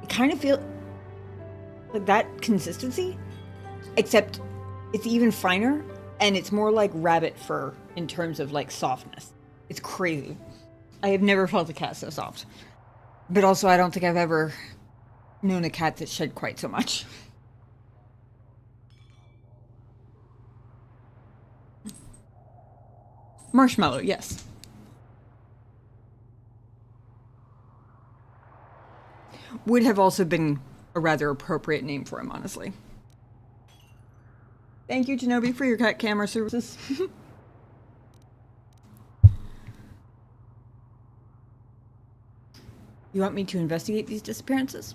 It kind of feels like that consistency, except it's even finer and it's more like rabbit fur in terms of like softness. It's crazy. I have never felt a cat so soft. But also I don't think I've ever known a cat that shed quite so much. Marshmallow, yes. Would have also been a rather appropriate name for him, honestly. Thank you, Genobi, for your cat camera services. You want me to investigate these disappearances?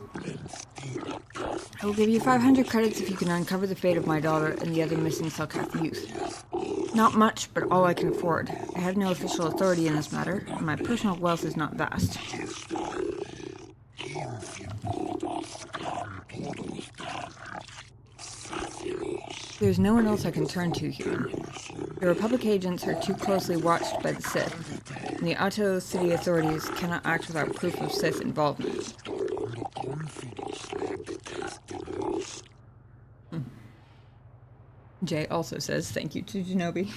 I will give you 500 credits if you can uncover the fate of my daughter and the other missing Selkath youth. Not much, but all I can afford. I have no official authority in this matter, and my personal wealth is not vast. There's no one else I can turn to, human. The Republic agents are too closely watched by the Sith, and the Otto City authorities cannot act without proof of Sith involvement. Jay also says thank you to Genobi.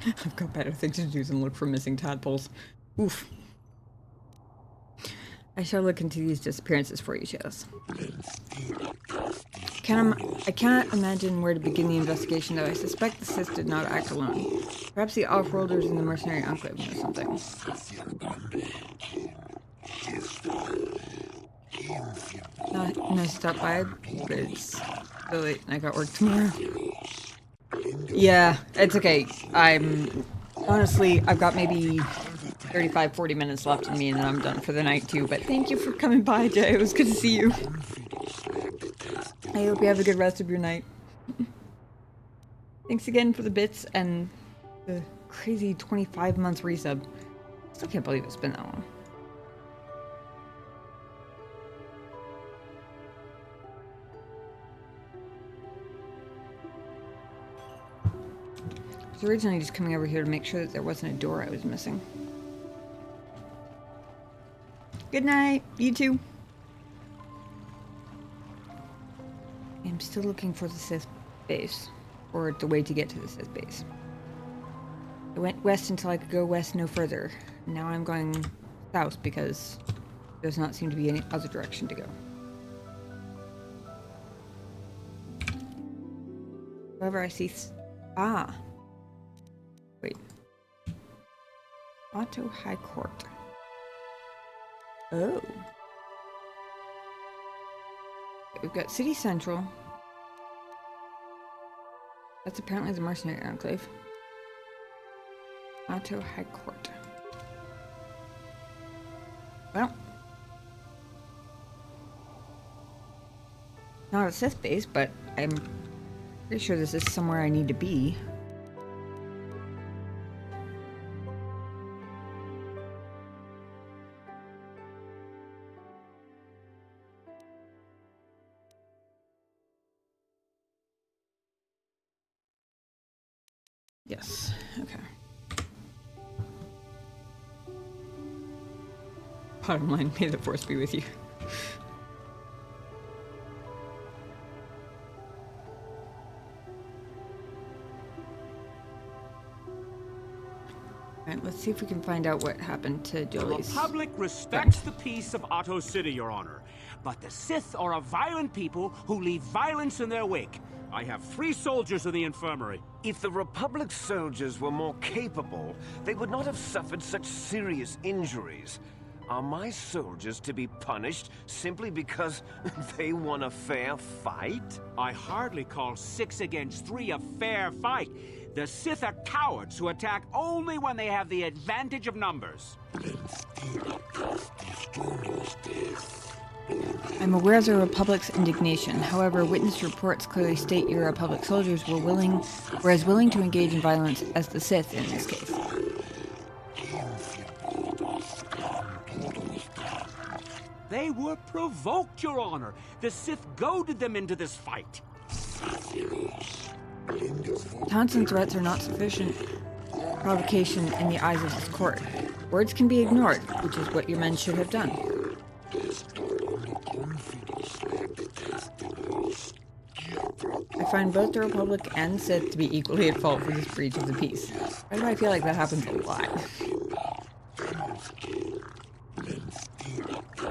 I've got better things to do than look for missing tadpoles. Oof. I shall look into these disappearances for you, Chalice. I cannot imagine where to begin the investigation, though I suspect the Sith did not act alone. Perhaps the off-worlders in the mercenary enclave know something. Nice to stop by, but it's so late and I got work tomorrow. Yeah, it's okay. Honestly, I've got maybe 35-40 minutes left in me and then I'm done for the night too, but thank you for coming by, Jay. It was good to see you. I hope you have a good rest of your night. Thanks again for the bits and the crazy 25 months resub. Still can't believe it's been that long. I was originally just coming over here to make sure that there wasn't a door I was missing. Good night, you too. I'm still looking for the Sith base, or the way to get to the Sith base. I went west until I could go west no further. Now I'm going south because there does not seem to be any other direction to go. However, I see... Ah. Wait. Auto High Court. Oh. We've got City Central. That's apparently the Mercenary Enclave. Auto High Court. Well. Not a Sith base, but I'm pretty sure this is somewhere I need to be. Yes, okay. Bottom line, may the Force be with you. Alright, let's see if we can find out what happened to The Julie's. Republic respects the peace of Otto City, Your Honor. But the Sith are a violent people who leave violence in their wake. I have 3 soldiers in the infirmary. If the Republic soldiers were more capable, they would not have suffered such serious injuries. Are my soldiers to be punished simply because they won a fair fight? I hardly call 6 against 3 a fair fight. The Sith are cowards who attack only when they have the advantage of numbers. I'm aware of the Republic's indignation. However, witness reports clearly state your Republic soldiers were as willing to engage in violence as the Sith in this case. They were provoked, Your Honor. The Sith goaded them into this fight. Taunts and threats are not sufficient provocation in the eyes of this court. Words can be ignored, which is what your men should have done. I find both the Republic and Sith to be equally at fault for this breach of the peace. Why do I feel like that happens a lot?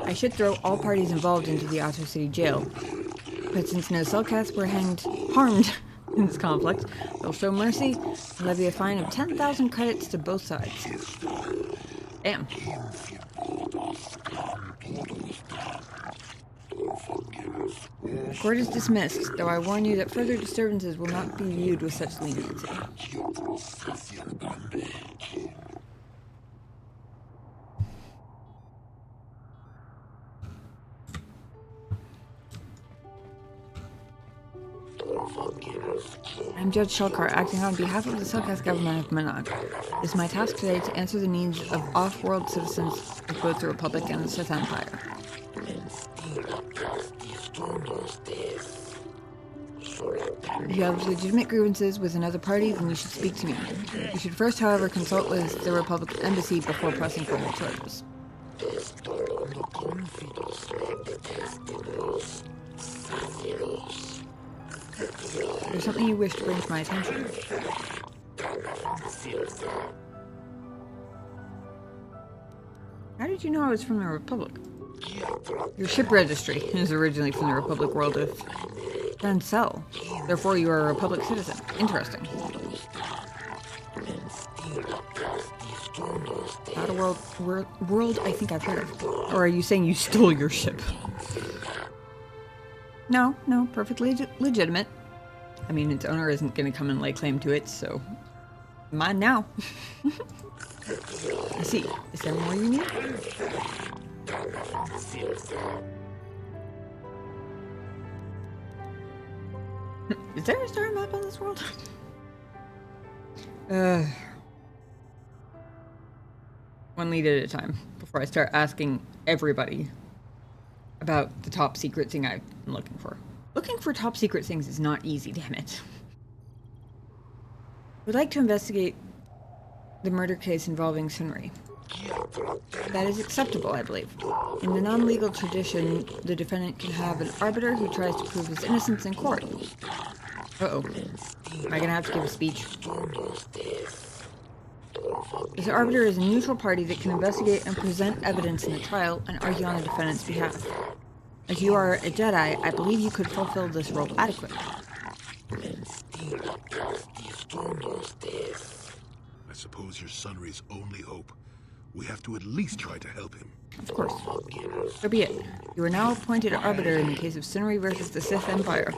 I should throw all parties involved into the Otto City jail, but since no Selkaths were harmed in this conflict, they'll show mercy and levy a fine of 10,000 credits to both sides. Damn. The court is dismissed, though I warn you that further disturbances will not be viewed with such leniency. I'm Judge Shelkar, acting on behalf of the Selkath government of Manaan. It is my task today to answer the needs of off-world citizens of both the Republic and the Sith Empire. If you have legitimate grievances with another party, then you should speak to me. You should first, however, consult with the Republic Embassy before pressing formal charges. There's something you wish to bring to my attention. How did you know I was from the Republic? Your ship registry is originally from the Republic world of Dancel. Therefore, you are a Republic citizen. Interesting. Not a world I think I've heard of. Or are you saying you stole your ship? No, perfectly legitimate. I mean, its owner isn't going to come and lay claim to it, so mine now. I see. Is there more you need? Is there a star map on this world? One lead at a time before I start asking everybody about the top secret thing I'm looking for. Looking for top secret things is not easy, damn it. We'd like to investigate the murder case involving Sunri. That is acceptable, I believe. In the non-legal tradition, the defendant can have an arbiter who tries to prove his innocence in court. Uh-oh. Am I gonna have to give a speech? This arbiter is a neutral party that can investigate and present evidence in the trial and argue on the defendant's behalf. As you are a Jedi, I believe you could fulfill this role adequately. I suppose you're Sunry's only hope. We have to at least try to help him. Of course. So be it. You are now appointed arbiter in the case of Sunry versus the Sith Empire.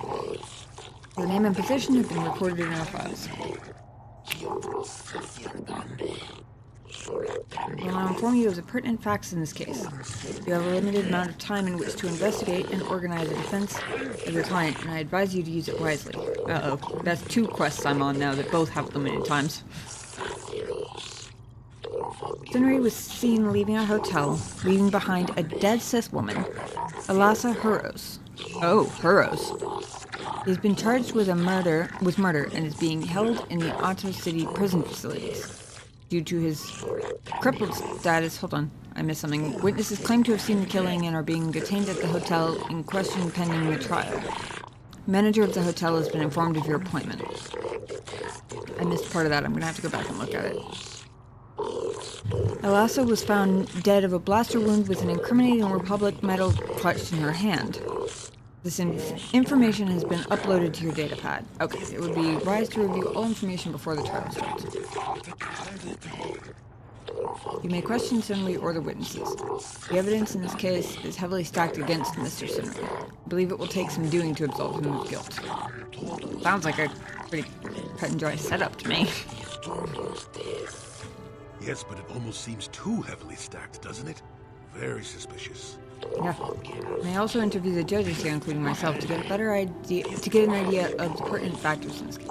Your name and position have been recorded in our files. I will inform you of the pertinent facts in this case. You have a limited amount of time in which to investigate and organize a defense of your client, and I advise you to use it wisely. Uh-oh. That's 2 quests I'm on now that both have limited times. Sunry was seen leaving a hotel, leaving behind a dead Sith woman, Alasa Huros. Oh, Huros. He has been charged with murder and is being held in the Otto City prison facilities. Due to his crippled status, hold on, I missed something. Witnesses claim to have seen the killing and are being detained at the hotel in question pending the trial. Manager of the hotel has been informed of your appointment. I missed part of that. I'm gonna have to go back and look at it. Alasa was found dead of a blaster wound with an incriminating Republic medal clutched in her hand. This information has been uploaded to your datapad. Okay, it would be wise to review all information before the trial starts. You may question Sunry or the witnesses. The evidence in this case is heavily stacked against Mr. Sunry. I believe it will take some doing to absolve him of guilt. Sounds like a pretty cut and dry setup to me. Yes, but it almost seems too heavily stacked, doesn't it? Very suspicious. Yeah. And I also interview the judges here, including myself, to get a better idea, of the pertinent factors in this case.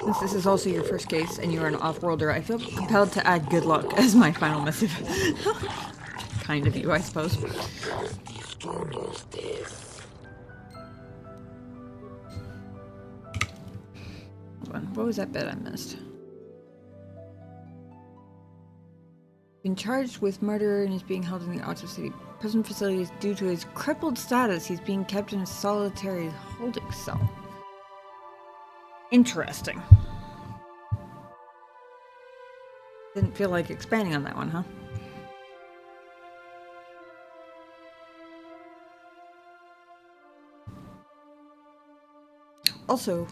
Since this is also your first case and you are an off-worlder, I feel compelled to add good luck as my final missive. Kind of you, I suppose. What was that bit I missed? Been charged with murder and is being held in the Otto City prison facilities due to his crippled status. He's being kept in a solitary holding cell. Interesting. Didn't feel like expanding on that one, huh? Also,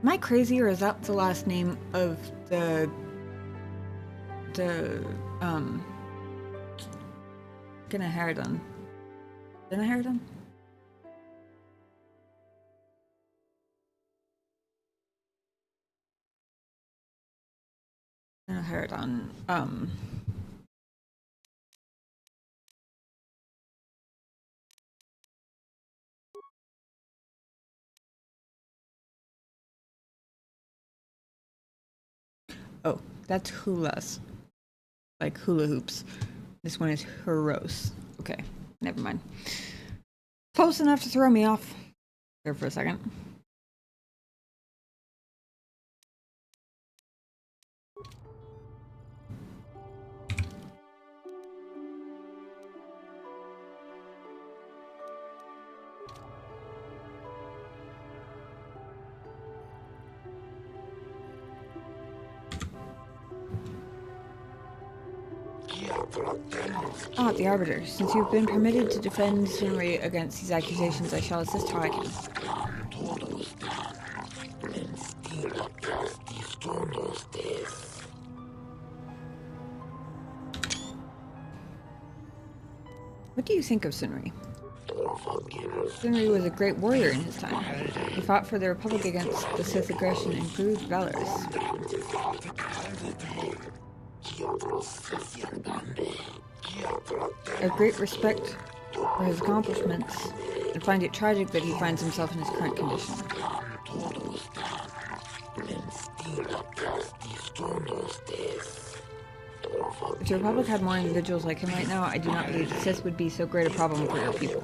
am I crazy, or is that the last name of the Ganaharadon? Ganaharadon? Ganaharadon, oh, that's hulas. Like hula hoops. This one is Huros. Okay, never mind. Close enough to throw me off there for a second. Ah, the Arbiter. Since you've been permitted to defend Sunry against these accusations, I shall assist how I can. What do you think of Sunry? Sunry was a great warrior in his time. He fought for the Republic against the Sith aggression and proved valorous. I have great respect for his accomplishments and find it tragic that he finds himself in his current condition. If the Republic had more individuals like him right now, I do not believe the Sith would be so great a problem for your people.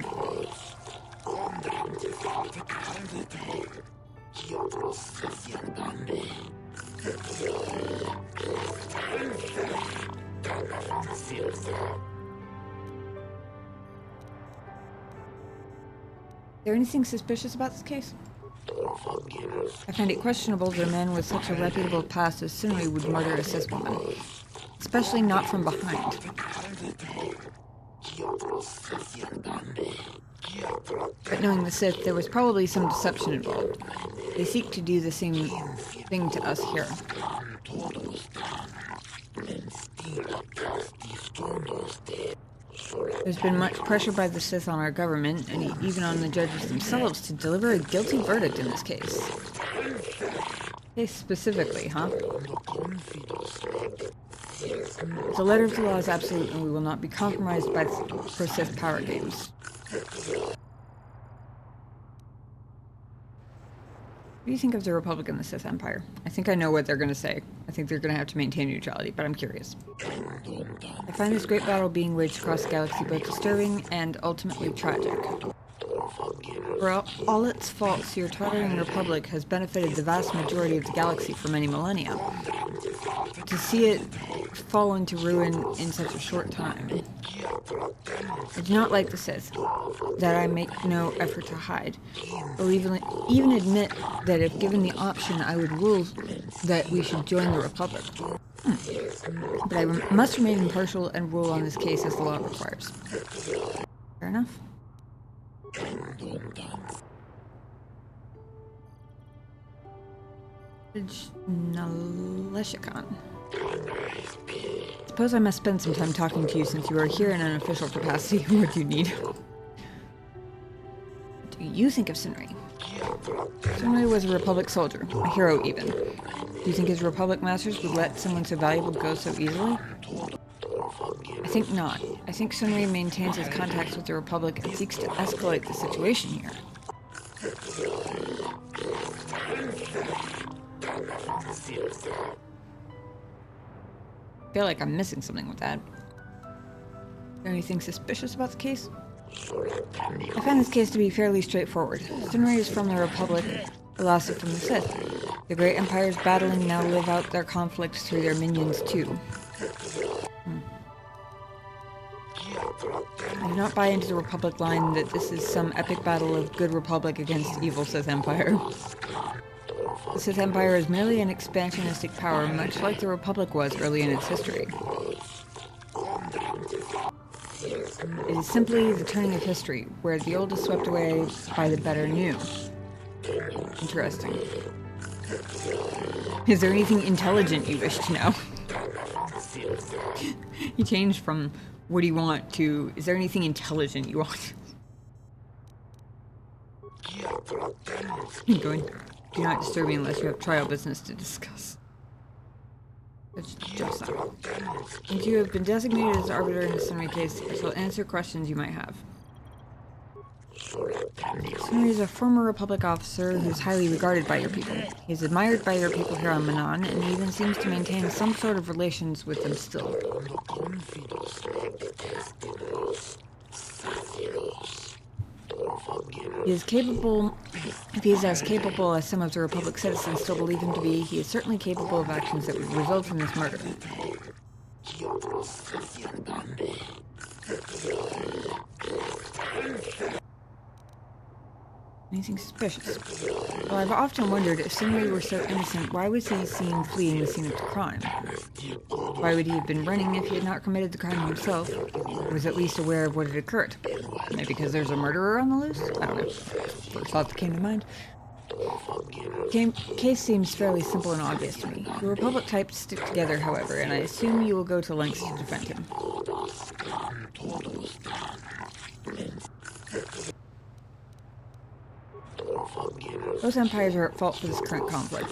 Is there anything suspicious about this case? I find it questionable that a man with such a reputable past as Sunry would murder a Sith woman, especially not from behind. But knowing the Sith, there was probably some deception involved. They seek to do the same thing to us here. There's been much pressure by the Sith on our government, and even on the judges themselves, to deliver a guilty verdict in this case. Case specifically, huh? The letter of the law is absolute, and we will not be compromised for Sith power games. What do you think of the Republic and the Sith Empire? I think I know what they're going to say. I think they're going to have to maintain neutrality, but I'm curious. I find this great battle being waged across the galaxy both disturbing and ultimately tragic. For all its faults, your tottering Republic has benefited the vast majority of the galaxy for many millennia. To see it fall into ruin in such a short time. I do not like the Sith, that I make no effort to hide, or even admit that if given the option I would rule that we should join the Republic. But I must remain impartial and rule on this case as the law requires. Fair enough. Naleshikan. Suppose I must spend some time talking to you since you are here in an official capacity. What do you need? What do you think of Sunri? Sunri was a Republic soldier, a hero even. Do you think his Republic masters would let someone so valuable go so easily? I think not. I think Sunri maintains his contacts with the Republic and seeks to escalate the situation here. I feel like I'm missing something with that. Is there anything suspicious about the case? I find this case to be fairly straightforward. Sunri is from the Republic, Velasi from the Sith. The great empires battling now live out their conflicts through their minions too. I do not buy into the Republic line that this is some epic battle of good Republic against evil Sith Empire. The Sith Empire is merely an expansionistic power, much like the Republic was early in its history. It is simply the turning of history, where the old is swept away by the better new. Interesting. Is there anything intelligent you wish to know? He changed from what do you want to, is there anything intelligent you want? Going, do not disturb me unless you have trial business to discuss. It's just that. Since you have been designated as arbiter in the Sunri case, I shall answer questions you might have. Sunri is a former Republic officer who is highly regarded by your people. He is admired by your people here on Manaan, and even seems to maintain some sort of relations with them still. He is capable, if he is as capable as some of the Republic citizens still believe him to be, he is certainly capable of actions that would result from this murder. Anything suspicious? Well, I've often wondered if Sunri were so innocent, why was he seen fleeing the scene of the crime? Why would he have been running if he had not committed the crime himself, or was at least aware of what had occurred? Maybe because there's a murderer on the loose? I don't know. First thought that came to mind. Case seems fairly simple and obvious to me. The Republic types stick together, however, and I assume you will go to lengths to defend him. Both empires are at fault for this current conflict.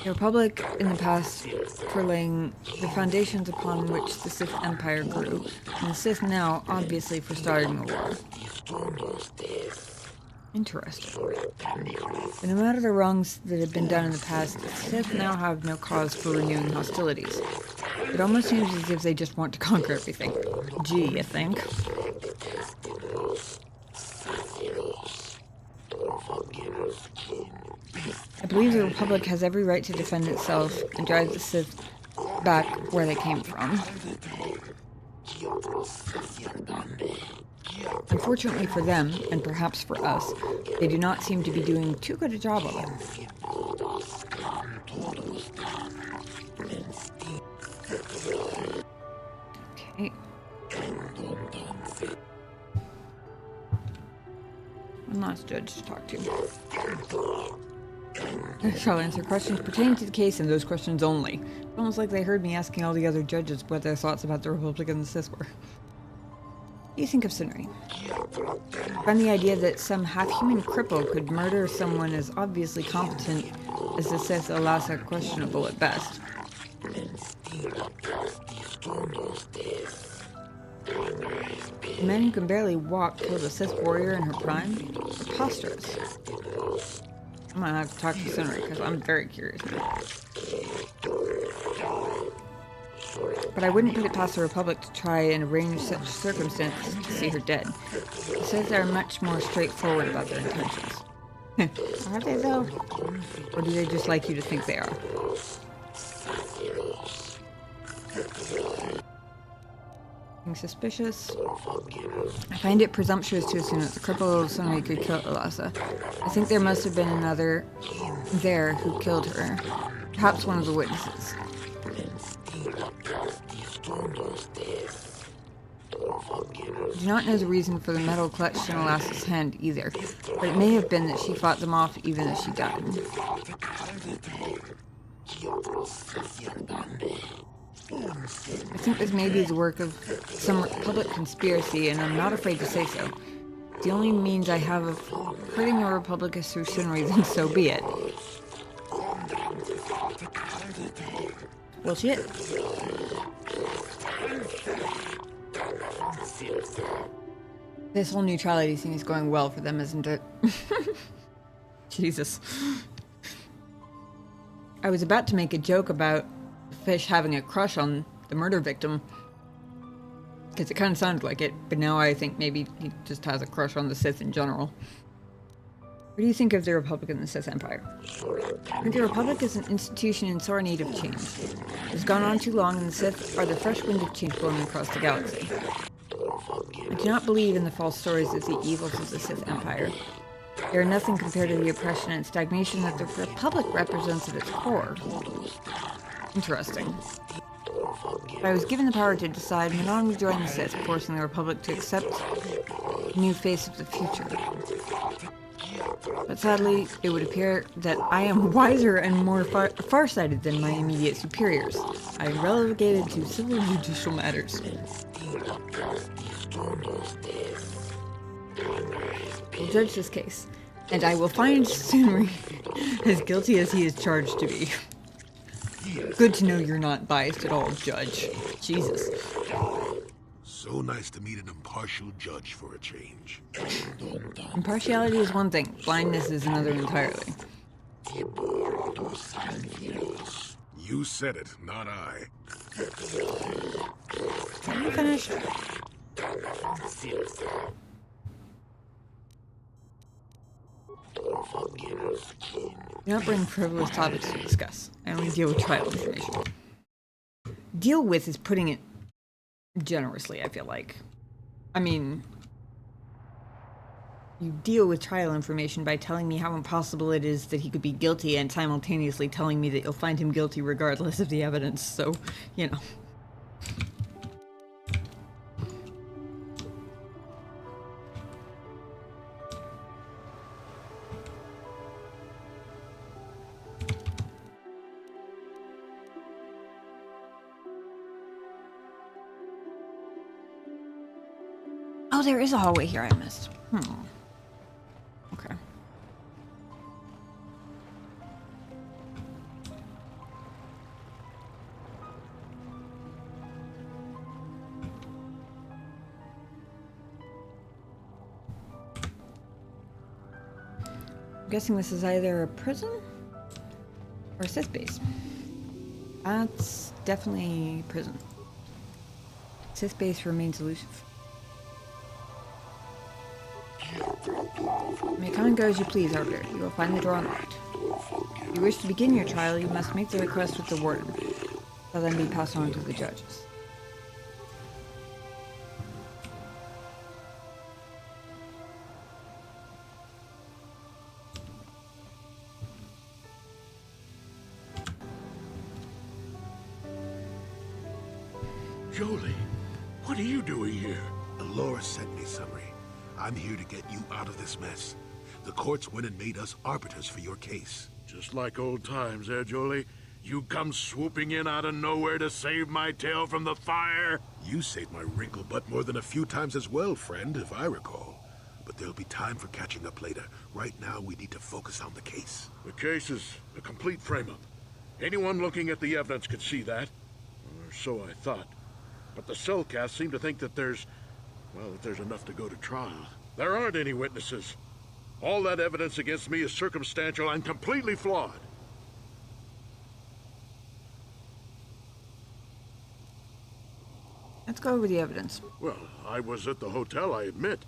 The Republic in the past for laying the foundations upon which the Sith Empire grew, and the Sith now, obviously, for starting the war. Interesting. But no matter the wrongs that have been done in the past, the Sith now have no cause for renewing hostilities. It almost seems as if they just want to conquer everything. Gee, you think? I believe the Republic has every right to defend itself and drive the Sith back where they came from. Unfortunately for them, and perhaps for us, they do not seem to be doing too good a job of it. Okay. One last judge to talk to. I shall answer questions pertaining to the case and those questions only. It's almost like they heard me asking all the other judges what their thoughts about the Republic and the Sith were. What do you think of Sunri? I find the idea that some half-human cripple could murder someone as obviously competent as the Sith Alasa questionable at best. A man who can barely walk killed a Sith warrior in her prime? Preposterous. I'm gonna have to talk to Sunri because I'm very curious now. But I wouldn't put it past the Republic to try and arrange such circumstances to see her dead. He says they're much more straightforward about their intentions. Are they though? Or do they just like you to think they are? Being suspicious? I find it presumptuous to assume that the cripple Sunri could kill Alasa. I think there must have been another there who killed her. Perhaps one of the witnesses. I do not know the reason for the metal clutched in Alasa's hand either, but it may have been that she fought them off even as she died. I think this may be the work of some Republic conspiracy, and I'm not afraid to say so. The only means I have of hurting the Republic is through Sunri, then so be it. Well, shit. This whole neutrality thing is going well for them, isn't it? Jesus. I was about to make a joke about Fish having a crush on the murder victim, because it kind of sounded like it, but now I think maybe he just has a crush on the Sith in general. What do you think of the Republic and the Sith Empire? I think the Republic is an institution in sore need of change. It's gone on too long, and the Sith are the fresh wind of change blowing across the galaxy. I do not believe in the false stories of the evils of the Sith Empire. They are nothing compared to the oppression and stagnation that the Republic represents at its core. Interesting. If I was given the power to decide, Manaan would join the Sith, forcing the Republic to accept the new face of the future. But sadly, it would appear that I am wiser and more farsighted than my immediate superiors. I am relegated to civil judicial matters. We'll judge this case, and I will find Sunri as guilty as he is charged to be. Good to know you're not biased at all, Judge. Jesus. So nice to meet an impartial judge for a change. Impartiality is one thing, blindness is another entirely. You said it, not I. Are you finished? Do not bring frivolous topics to discuss. I only deal with trial information. Deal with is putting it generously, I feel like. I mean, you deal with trial information by telling me how impossible it is that he could be guilty and simultaneously telling me that you'll find him guilty regardless of the evidence, so, you know. Oh, there is a hallway here I missed. Okay. I'm guessing this is either a prison or a Sith base. That's definitely prison. Sith base remains elusive. You may come and go as you please, Arbiter. You will find the door unlocked. If you wish to begin your trial, you must make the request with the warden. Shall then be passed on to the judges. Jolie, What are you doing here? Laura sent me, Summary. I'm here to get you out of this mess. The courts went and made us arbiters for your case. Just like old times, eh, Jolie? You come swooping in out of nowhere to save my tail from the fire? You saved my wrinkle butt more than a few times as well, friend, if I recall. But there'll be time for catching up later. Right now, we need to focus on the case. The case is a complete frame-up. Anyone looking at the evidence could see that. Or so I thought. But the cellcasts seem to think that there's enough to go to trial. There aren't any witnesses. All that evidence against me is circumstantial and completely flawed. Let's go over the evidence. Well, I was at the hotel, I admit.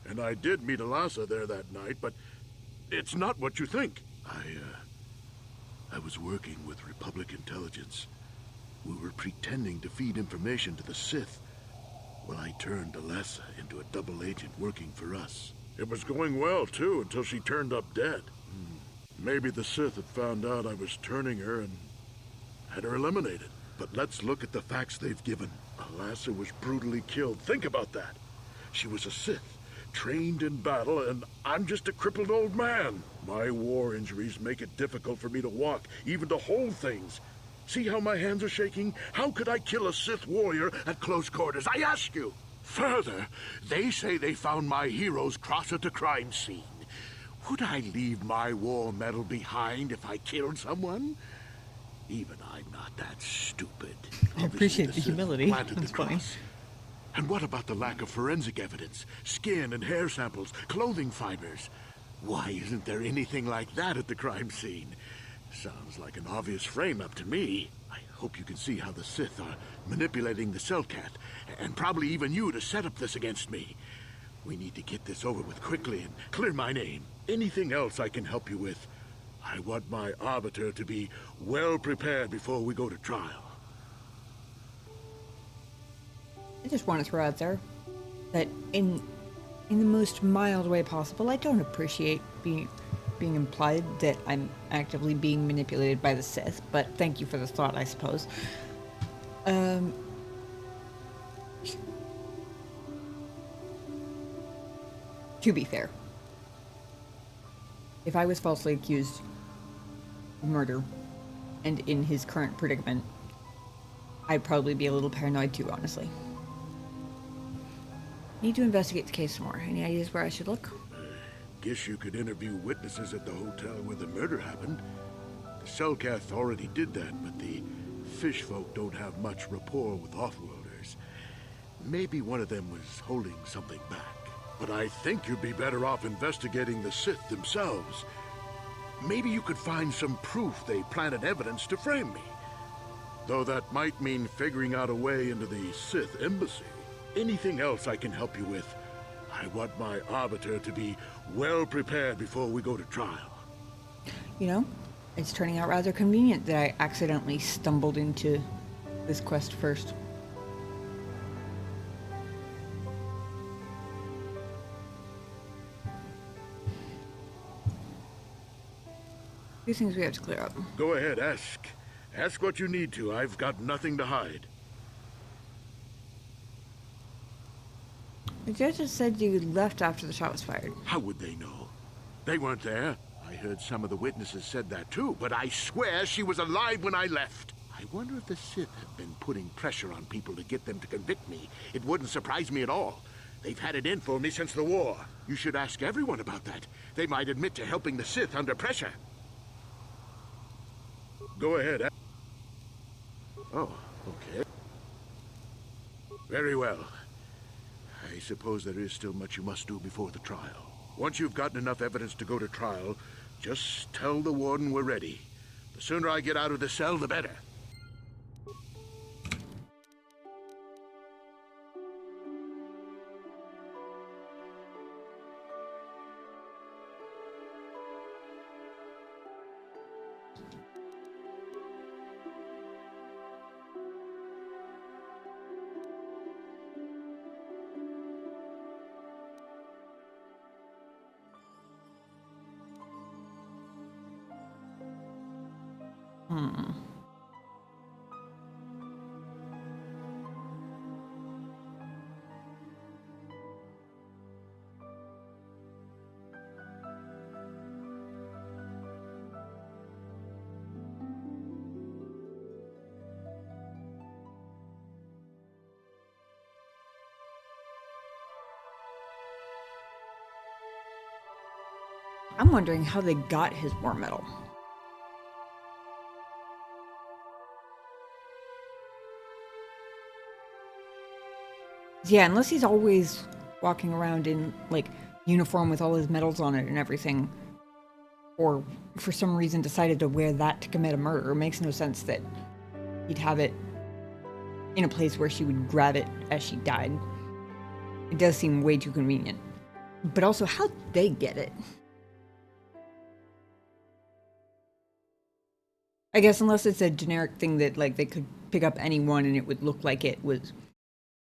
And I did meet Alasa there that night, but it's not what you think. I was working with Republic intelligence. We were pretending to feed information to the Sith. Well, I turned Alasa into a double agent working for us. It was going well, too, until she turned up dead. Maybe the Sith had found out I was turning her and had her eliminated. But let's look at the facts they've given. Alasa was brutally killed. Think about that. She was a Sith, trained in battle, and I'm just a crippled old man. My war injuries make it difficult for me to walk, even to hold things. See how my hands are shaking? How could I kill a Sith warrior at close quarters? I ask you. Further, they say they found my hero's cross at the crime scene. Would I leave my war medal behind if I killed someone? Even I'm not that stupid. I appreciate the humility. Planted That's the funny. cross. And what about the lack of forensic evidence? Skin and hair samples, clothing fibers. Why isn't there anything like that at the crime scene? Sounds like an obvious frame-up to me. I hope you can see how the Sith are manipulating the Cellcat, and probably even you to set up this against me. We need to get this over with quickly and clear my name. Anything else I can help you with? I want my arbiter to be well prepared before we go to trial. I just want to throw out there that in the most mild way possible, I don't appreciate being implied that I'm actively being manipulated by the Sith, but thank you for the thought, I suppose. To be fair, if I was falsely accused of murder and in his current predicament, I'd probably be a little paranoid too, honestly. Need to investigate the case some more. Any ideas where I should look? Guess you could interview witnesses at the hotel where the murder happened. The Cellcath already did that, but the fish folk don't have much rapport with offworlders. Maybe one of them was holding something back. But I think you'd be better off investigating the Sith themselves. Maybe you could find some proof they planted evidence to frame me. Though that might mean figuring out a way into the Sith embassy. Anything else I can help you with? I want my arbiter to be well prepared before we go to trial. You know, it's turning out rather convenient that I accidentally stumbled into this quest first. Few things we have to clear up. Go ahead, ask. Ask what you need to. I've got nothing to hide. The judges said you left after the shot was fired. How would they know? They weren't there. I heard some of the witnesses said that too, but I swear she was alive when I left. I wonder if the Sith have been putting pressure on people to get them to convict me. It wouldn't surprise me at all. They've had it in for me since the war. You should ask everyone about that. They might admit to helping the Sith under pressure. Go ahead. Oh, okay. Very well. I suppose there is still much you must do before the trial. Once you've gotten enough evidence to go to trial, just tell the warden we're ready. The sooner I get out of the cell, the better. I'm wondering how they got his war medal. Yeah, unless he's always walking around in, like, uniform with all his medals on it and everything, or for some reason decided to wear that to commit a murder. It makes no sense that he'd have it in a place where she would grab it as she died. It does seem way too convenient. But also, how'd they get it? I guess unless it's a generic thing that, like, they could pick up anyone and it would look like it was,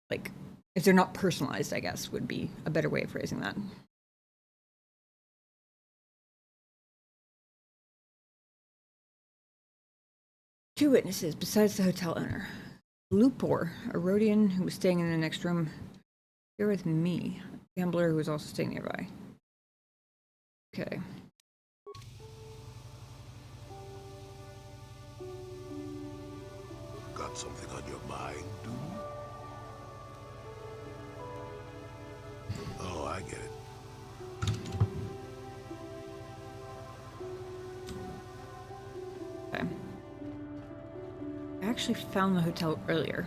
like, if they're not personalized, I guess, would be a better way of phrasing that. Two witnesses besides the hotel owner. Lupor, a Rhodian who was staying in the next room here with me. A gambler who was also staying nearby. Okay. Got something on your mind, dude? Oh, I get it. Okay. I actually found the hotel earlier.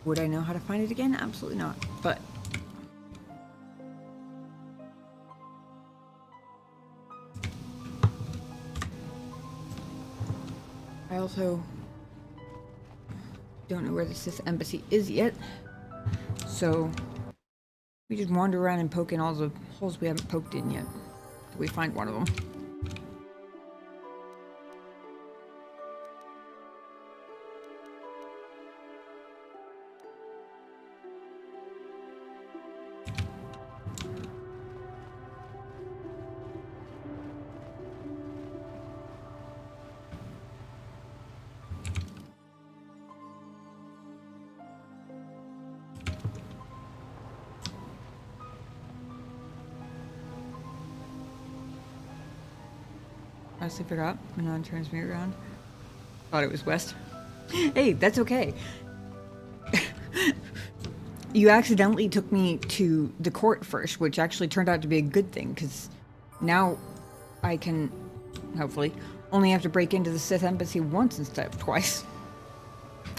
Would I know how to find it again? Absolutely not. But I also don't know where the Sith embassy is yet. So we just wander around and poke in all the holes we haven't poked in yet. Till we find one of them. Honestly forgot. Manaan turns me around. Thought it was west. Hey, that's okay. You accidentally took me to the court first, which actually turned out to be a good thing, because now I can, hopefully, only have to break into the Sith embassy once instead of twice.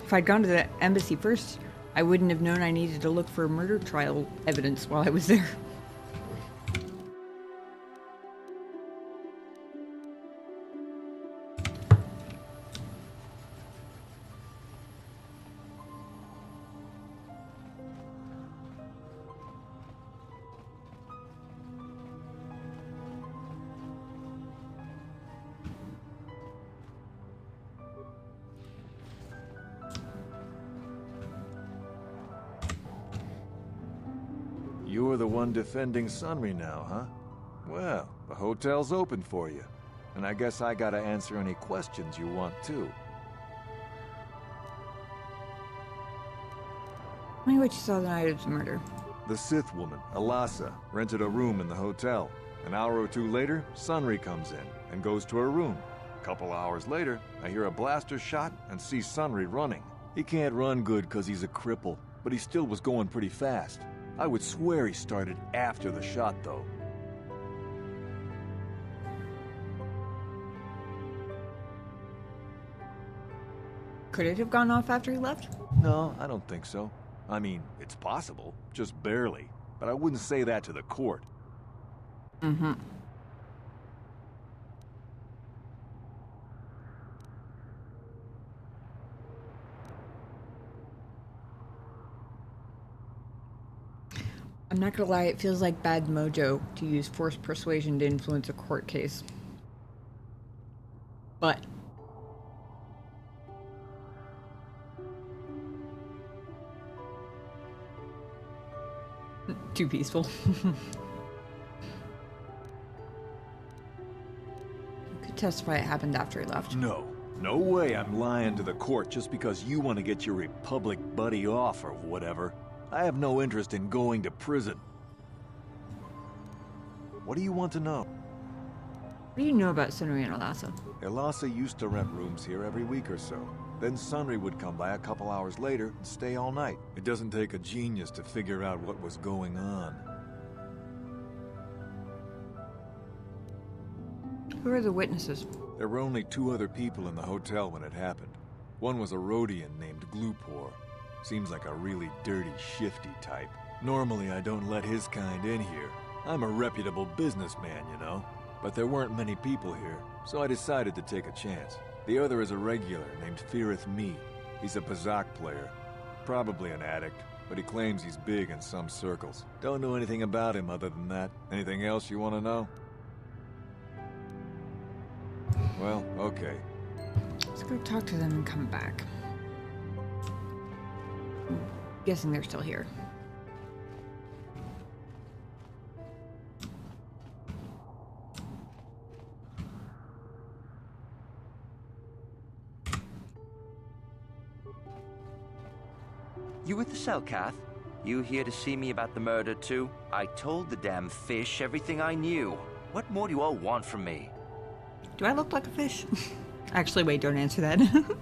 If I'd gone to the embassy first, I wouldn't have known I needed to look for murder trial evidence while I was there. You're the one defending Sunry now, huh? Well, the hotel's open for you. And I guess I gotta answer any questions you want too. Tell me what you saw the night of the murder. The Sith woman, Alasa, rented a room in the hotel. An hour or two later, Sunry comes in and goes to her room. A couple hours later, I hear a blaster shot and see Sunry running. He can't run good because he's a cripple, but he still was going pretty fast. I would swear he started after the shot, though. Could it have gone off after he left? No, I don't think so. I mean, it's possible, just barely. But I wouldn't say that to the court. Mm-hmm. I'm not gonna lie, it feels like bad mojo to use forced persuasion to influence a court case. But too peaceful. You could testify it happened after he left. No. No way I'm lying to the court just because you want to get your Republic buddy off or whatever. I have no interest in going to prison. What do you want to know? What do you know about Sunry and Alasa? Alasa used to rent rooms here every week or so. Then Sunry would come by a couple hours later and stay all night. It doesn't take a genius to figure out what was going on. Who are the witnesses? There were only 2 other people in the hotel when it happened. One was a Rhodian named Glupor. Seems like a really dirty, shifty type. Normally I don't let his kind in here. I'm a reputable businessman, you know. But there weren't many people here, so I decided to take a chance. The other is a regular named Feareth Me. He's a Pazak player. Probably an addict, but he claims he's big in some circles. Don't know anything about him other than that. Anything else you want to know? Well, okay. Let's go talk to them and come back. I'm guessing they're still here. You with the Selkath? You here to see me about the murder, too? I told the damn fish everything I knew. What more do you all want from me? Do I look like a fish? Actually, wait, don't answer that. What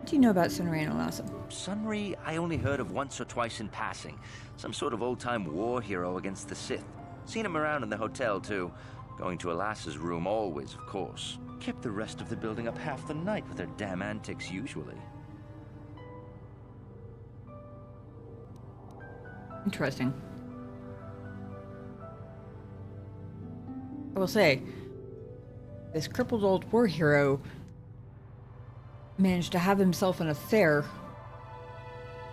do you know about Sunri and Alasa? Sunri, I only heard of once or twice in passing. Some sort of old-time war hero against the Sith. Seen him around in the hotel, too. Going to Alasa's room always, of course. Kept the rest of the building up half the night with her damn antics usually. Interesting. I will say, this crippled old war hero managed to have himself an affair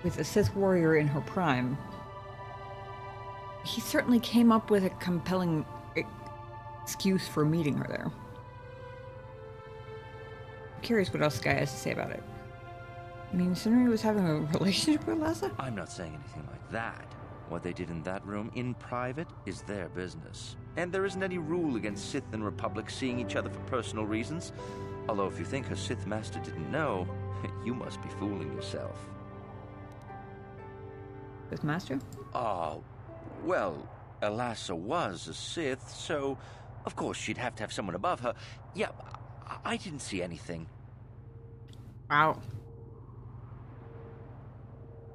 with a Sith warrior in her prime. He certainly came up with a compelling excuse for meeting her there. I'm curious what else this guy has to say about it. I mean, Sunri was having a relationship with Alasa? I'm not saying anything like that. What they did in that room, in private, is their business. And there isn't any rule against Sith and Republic seeing each other for personal reasons. Although if you think her Sith master didn't know, you must be fooling yourself. Sith master? Oh, well, Alasa was a Sith, so of course she'd have to have someone above her. Yeah, I didn't see anything. Wow.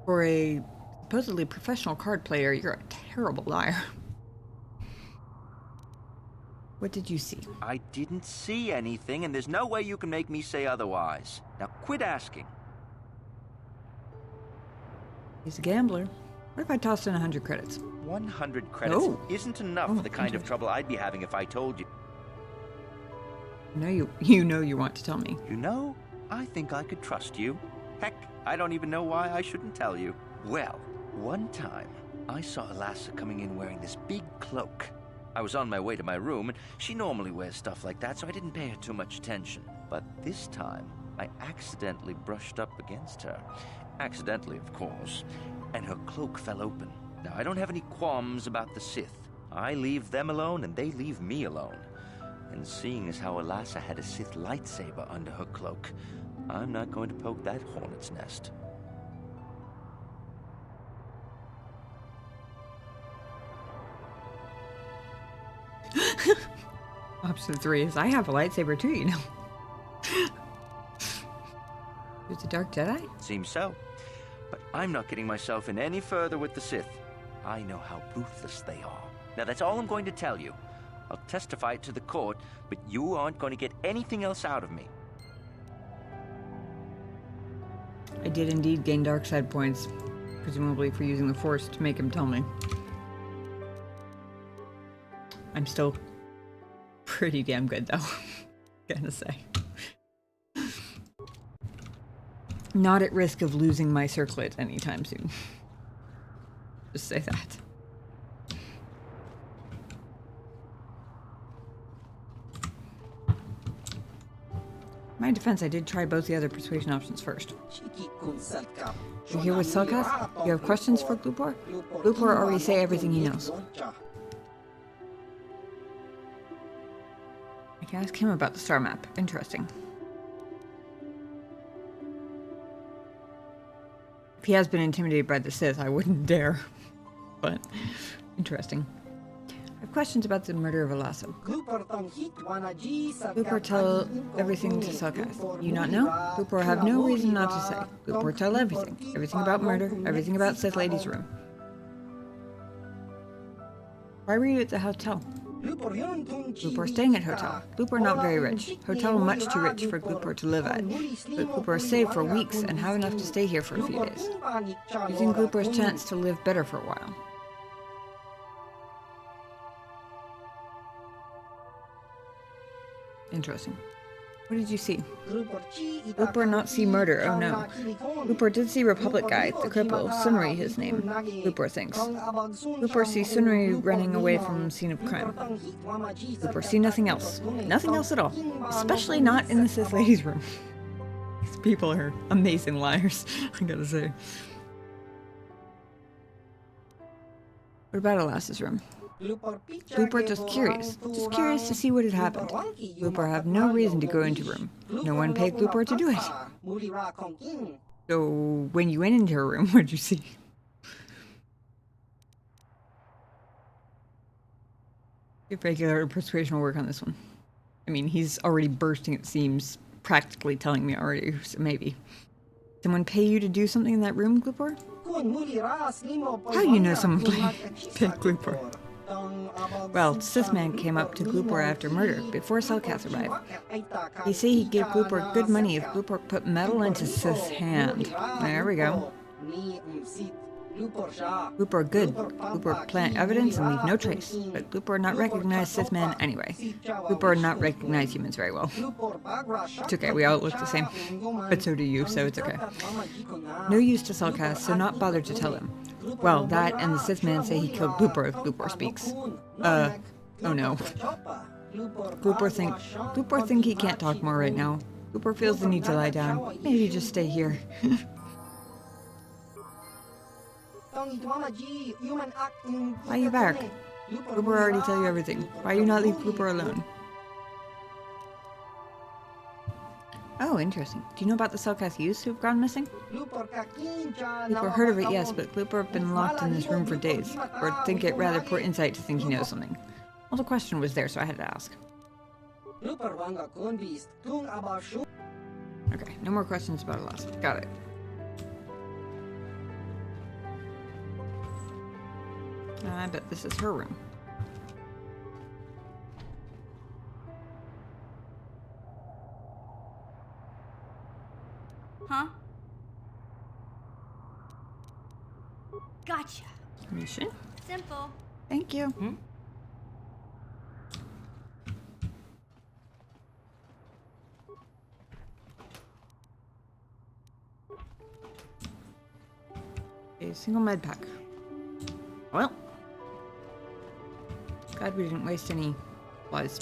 For a supposedly professional card player, you're a terrible liar. What did you see? I didn't see anything, and there's no way you can make me say otherwise. Now quit asking. He's a gambler. What if I tossed in 100 credits? 100 credits isn't enough for the kind of interesting. trouble I'd be having if I told you. You know you want to tell me. You know, I think I could trust you. Heck, I don't even know why I shouldn't tell you. Well, one time, I saw Alasa coming in wearing this big cloak. I was on my way to my room, and she normally wears stuff like that, so I didn't pay her too much attention. But this time, I accidentally brushed up against her. Accidentally, of course. And her cloak fell open. Now, I don't have any qualms about the Sith. I leave them alone, and they leave me alone. And seeing as how Alasa had a Sith lightsaber under her cloak, I'm not going to poke that hornet's nest. Option 3 is I have a lightsaber too, you know. There's a Dark Jedi? Seems so. But I'm not getting myself in any further with the Sith. I know how ruthless they are. Now that's all I'm going to tell you. I'll testify it to the court, but you aren't going to get anything else out of me. I did indeed gain dark side points, presumably for using the Force to make him tell me. I'm still pretty damn good, though. Gotta say. Not at risk of losing my circlet anytime soon. Just say that. In my defense, I did try both the other persuasion options first. You here with Selkath? You have questions for Glupor? Glupor already say everything he knows. I can ask him about the star map. Interesting. If he has been intimidated by the Sith, I wouldn't dare. But, interesting. I have questions about the murder of Alasa. Glupor tell everything to Selkath. You not know? Glupor have no reason not to say. Glupor tell everything. Everything about murder, everything about Sith Lady's room. Why were you at the hotel? Glupor staying at hotel. Glupor not very rich. Hotel much too rich for Glupor to live at. But Glupor saved for weeks and have enough to stay here for a few days. Using Glupor's chance to live better for a while. Interesting. What did you see? Glupor not see murder, oh no. Glupor did see Republic guy, the cripple, Sunri his name, Glupor thinks. Glupor see Sunri running away from scene of crime. Glupor see nothing else. Nothing else at all. Especially not in the Sith lady's room. These people are amazing liars, I gotta say. What about Alas's room? Glupor just curious to see what had happened. Glupor have no reason to go into room. No one paid Glupor to do it. So, when you went into her room, what did you see? If regular persuasion will work on this one. I mean, he's already bursting at seams, practically telling me already, so maybe. Someone pay you to do something in that room, Glupor? How do you know someone paid Glupor? Well, Sith man came up to Glupor after murder, before Selkath arrived. He said he'd give Glupor good money if Glupor put metal into Sith's hand. There we go. Glupor good. Glupor plant evidence and leave no trace. But Glupor not recognize Sith man anyway. Glupor not recognize humans very well. It's okay, we all look the same. But so do you, so it's okay. No use to Selkath, so not bother to tell him. Well, that and the Sith man say he killed Glupor if Glupor speaks. Oh no. Glupor think he can't talk more right now. Glupor feels the need to lie down. Maybe just stay here. Why you back? Glupor already tell you everything. Why you not leave Glupor alone? Oh, interesting. Do you know about the Selkath youths who've gone missing? Glupor heard of it, yes, but Glupor have been locked in this room for days. Or think it rather poor insight to think he knows something. Well, the question was there, so I had to ask. Okay, no more questions about Alas. Got it. I bet this is her room. Huh? Gotcha. Mission? Simple. Thank you. A single med pack. Well. Glad we didn't waste any supplies.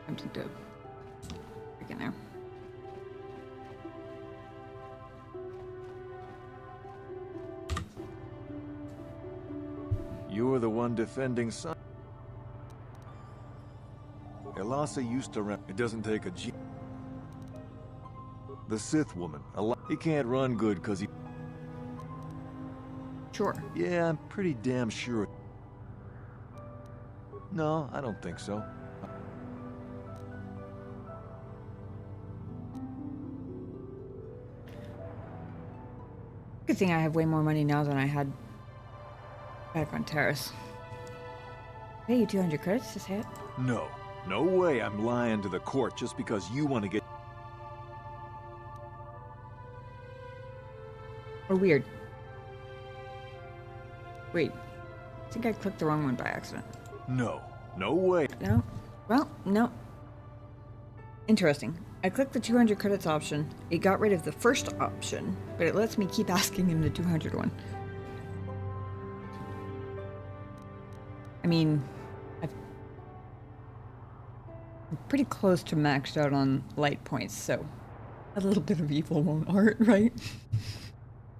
Attempting to break in there. You were the one defending Sun. Elasa used to run. It doesn't take a G. The Sith woman. He can't run good because he... Sure. Yeah, I'm pretty damn sure. No, I don't think so. Good thing I have way more money now than I had back on Terrace. Pay you 200 credits to say it? No. No way I'm lying to the court just because you want to get... Oh, weird. Wait. I think I clicked the wrong one by accident. No. No way. No? Well, no. Interesting. I clicked the 200 credits option. It got rid of the first option, but it lets me keep asking him the 200 one. I mean, I'm pretty close to maxed out on light points, so a little bit of evil won't hurt, right?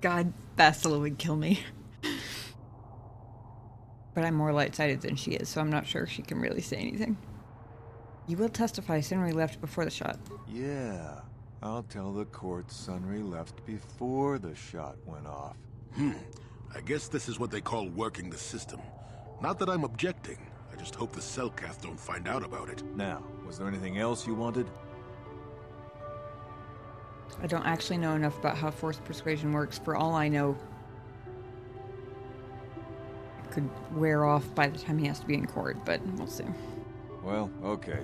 God, Bastila would kill me. But I'm more light-sided than she is, so I'm not sure she can really say anything. You will testify Sunri left before the shot. Yeah, I'll tell the court Sunri left before the shot went off. I guess this is what they call working the system. Not that I'm objecting. I just hope the Selkath don't find out about it. Now, was there anything else you wanted? I don't actually know enough about how forced persuasion works. For all I know, could wear off by the time he has to be in court, but we'll see. Well, okay.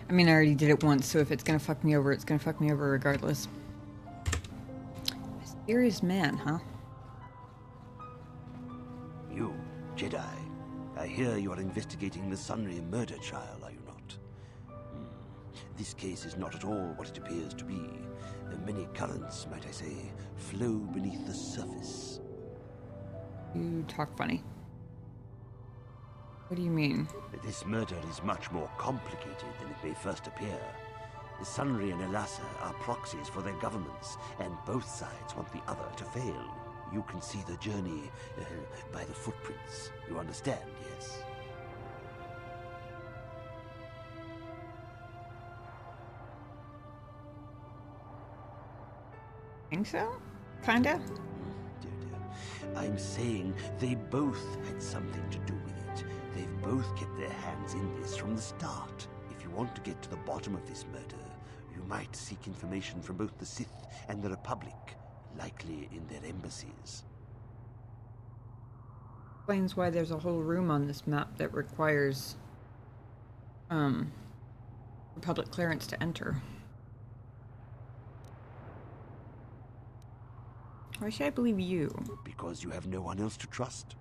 I mean, I already did it once, so if it's gonna fuck me over, it's gonna fuck me over regardless. Mysterious man, huh? You, Jedi. I hear you are investigating the Sunry murder trial, are you not? This case is not at all what it appears to be. Many currents, might I say, flow beneath the surface. You talk funny. What do you mean? This murder is much more complicated than it may first appear. Sunry and Elassa are proxies for their governments, and both sides want the other to fail. You can see the journey by the footprints. You understand, yes? Think so? Kinda? I'm saying they both had something to do with it. They've both kept their hands in this from the start. If you want to get to the bottom of this murder, you might seek information from both the Sith and the Republic, likely in their embassies. Explains why there's a whole room on this map that requires Republic clearance to enter. Why should I believe you? Because you have no one else to trust.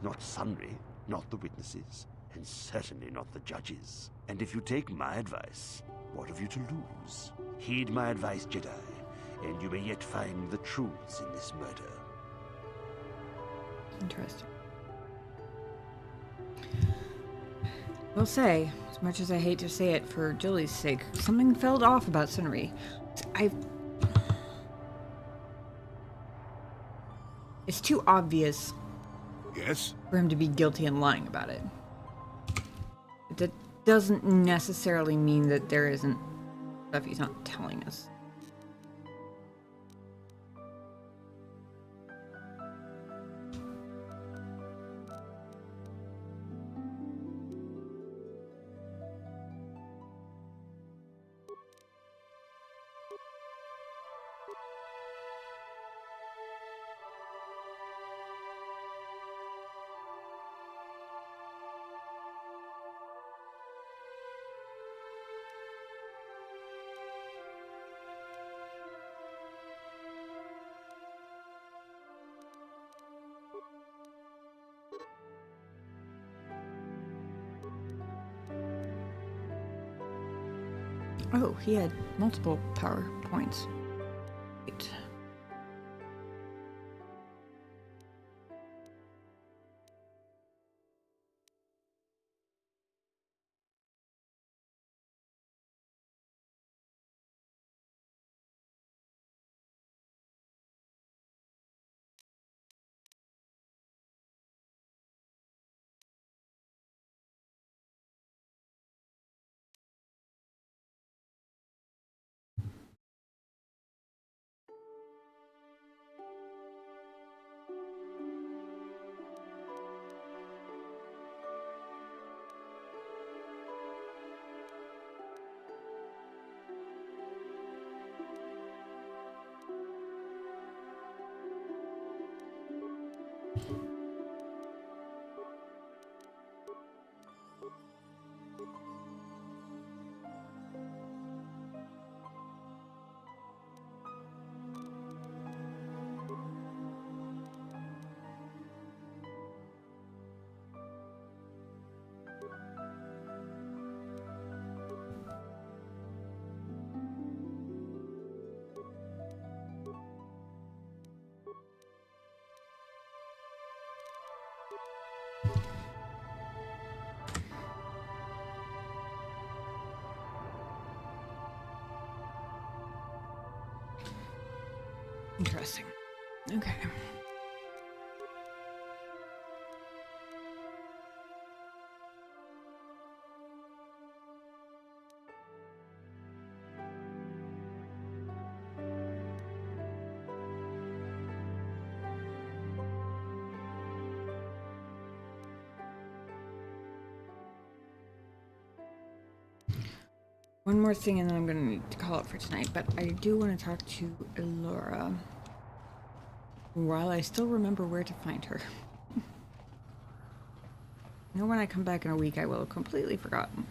Not Sunry, not the witnesses, and certainly not the judges. And if you take my advice, what have you to lose? Heed my advice, Jedi, and you may yet find the truths in this murder. Interesting. Will say, as much as I hate to say it for Jilly's sake, something felt off about Sunry. It's too obvious. Yes? For him to be guilty and lying about it. That doesn't necessarily mean that there isn't stuff he's not telling us. Oh, he had multiple power points. Wait. Interesting. Okay. One more thing and then I'm going to need to call it for tonight, but I do want to talk to Elora. While I still remember where to find her. I know when I come back in a week, I will have completely forgotten.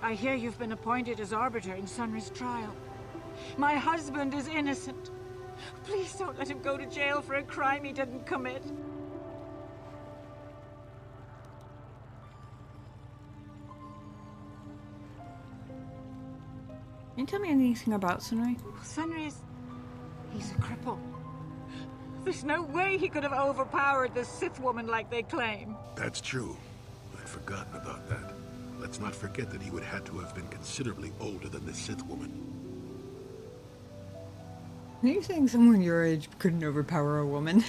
I hear you've been appointed as arbiter in Sunry's trial. My husband is innocent. Please don't let him go to jail for a crime he didn't commit. Can you tell me anything about Sunry? Sunry is... he's a cripple. There's no way he could have overpowered the Sith woman like they claim. That's true. I'd forgotten about that. Let's not forget that he would have to have been considerably older than the Sith woman. Are you saying someone your age couldn't overpower a woman?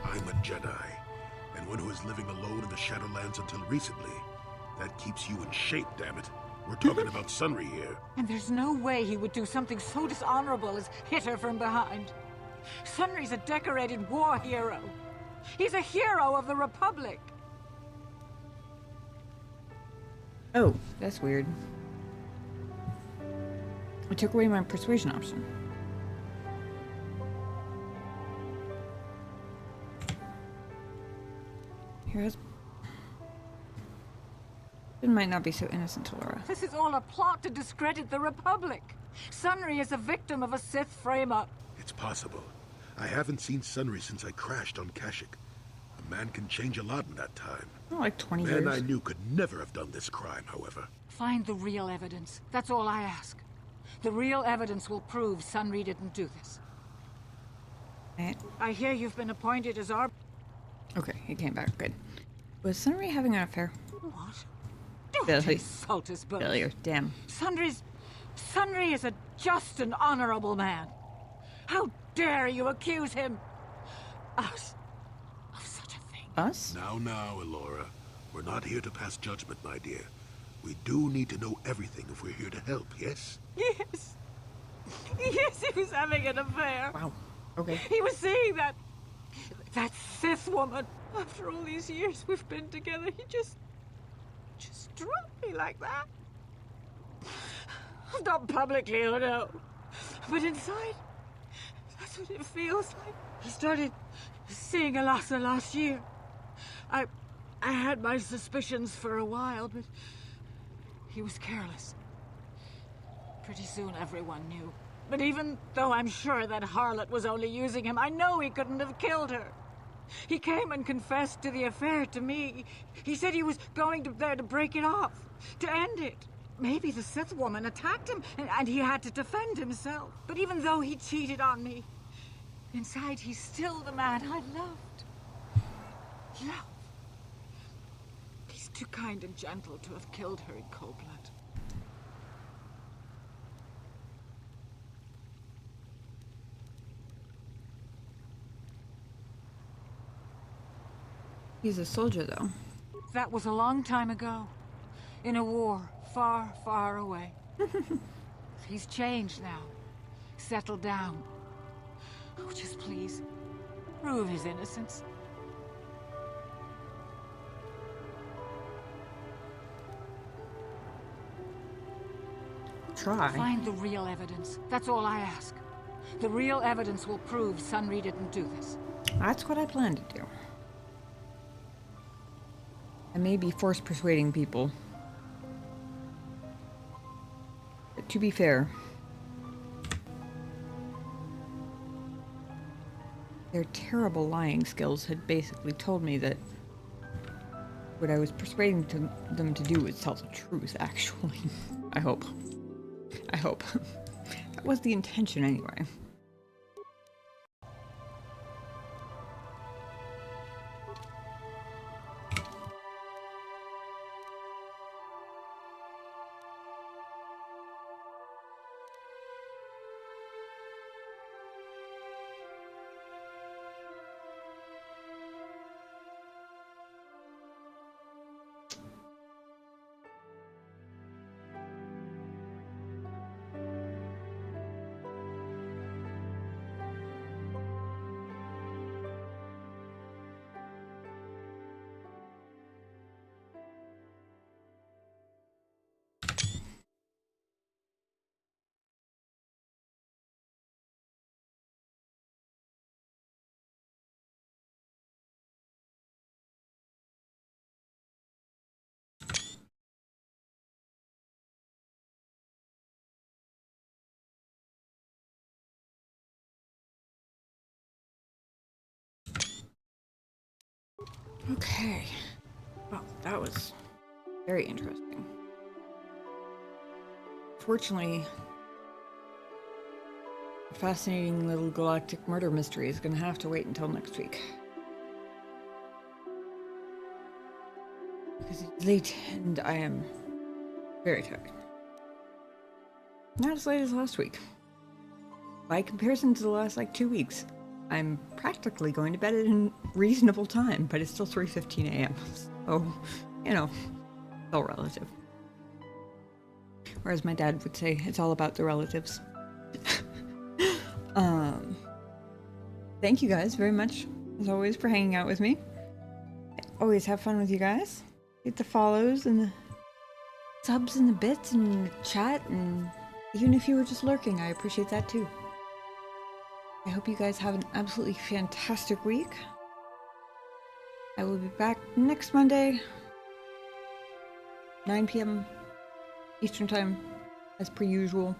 I'm a Jedi, and one who was living alone in the Shadowlands until recently. That keeps you in shape, damn it. We're talking about Sunry here. And there's no way he would do something so dishonorable as hit her from behind. Sunry's a decorated war hero. He's a hero of the Republic. Oh, that's weird. I took away my persuasion option. Your husband might not be so innocent, Laura. This is all a plot to discredit the Republic. Sunry is a victim of a Sith frame-up. It's possible. I haven't seen Sunry since I crashed on Kashyyyk. A man can change a lot in that time. Oh, like 20 Man years. I knew could never have done this crime, however. Find the real evidence. That's all I ask. The real evidence will prove Sunry didn't do this. I hear you've been appointed as our... Okay, he came back. Good. Was Sunry having an affair? What? Don't insult us both. Failure. Damn. Sunry is a just and honorable man. How dare you accuse him? Us. Of such a thing. Us? Now, Elora. We're not here to pass judgment, my dear. We do need to know everything if we're here to help, yes? Yes. Yes, he was having an affair. Wow. Okay. He was seeing that Sith woman. After all these years we've been together, he just dropped me like that. Not publicly, oh no. But inside, that's what it feels like. I started seeing Alasa last year. I had my suspicions for a while, but he was careless. Pretty soon everyone knew. But even though I'm sure that harlot was only using him, I know he couldn't have killed her. He came and confessed to the affair to me. He said he was going there to break it off, to end it. Maybe the Sith woman attacked him, and he had to defend himself. But even though he cheated on me, inside he's still the man I loved. Love. He's too kind and gentle to have killed her in cold blood. He's a soldier, though. That was a long time ago. In a war far, far away. He's changed now. Settled down. Oh, just please, prove his innocence. Try. Find the real evidence. That's all I ask. The real evidence will prove Sunry didn't do this. That's what I plan to do. I may be force persuading people. But to be fair, their terrible lying skills had basically told me that what I was persuading them to do was tell the truth, actually. I hope. That was the intention anyway. Okay. Well, that was very interesting. Fortunately, a fascinating little galactic murder mystery is going to have to wait until next week. Because it's late and I am very tired. Not as late as last week. By comparison to the last, 2 weeks, I'm practically going to bed at a reasonable time, but it's still 3:15 a.m. So, it's all relative. Or as my dad would say, it's all about the relatives. Thank you guys very much, as always, for hanging out with me. I always have fun with you guys. Get the follows and the subs and the bits and the chat, and even if you were just lurking, I appreciate that too. I hope you guys have an absolutely fantastic week. I will be back next Monday, 9 p.m. Eastern Time, as per usual.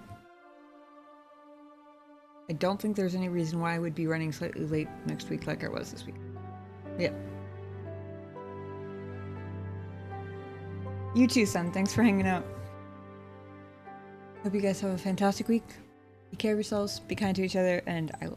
I don't think there's any reason why I would be running slightly late next week like I was this week. Yeah. You too, son. Thanks for hanging out. Hope you guys have a fantastic week. Take care of yourselves, be kind to each other, and I will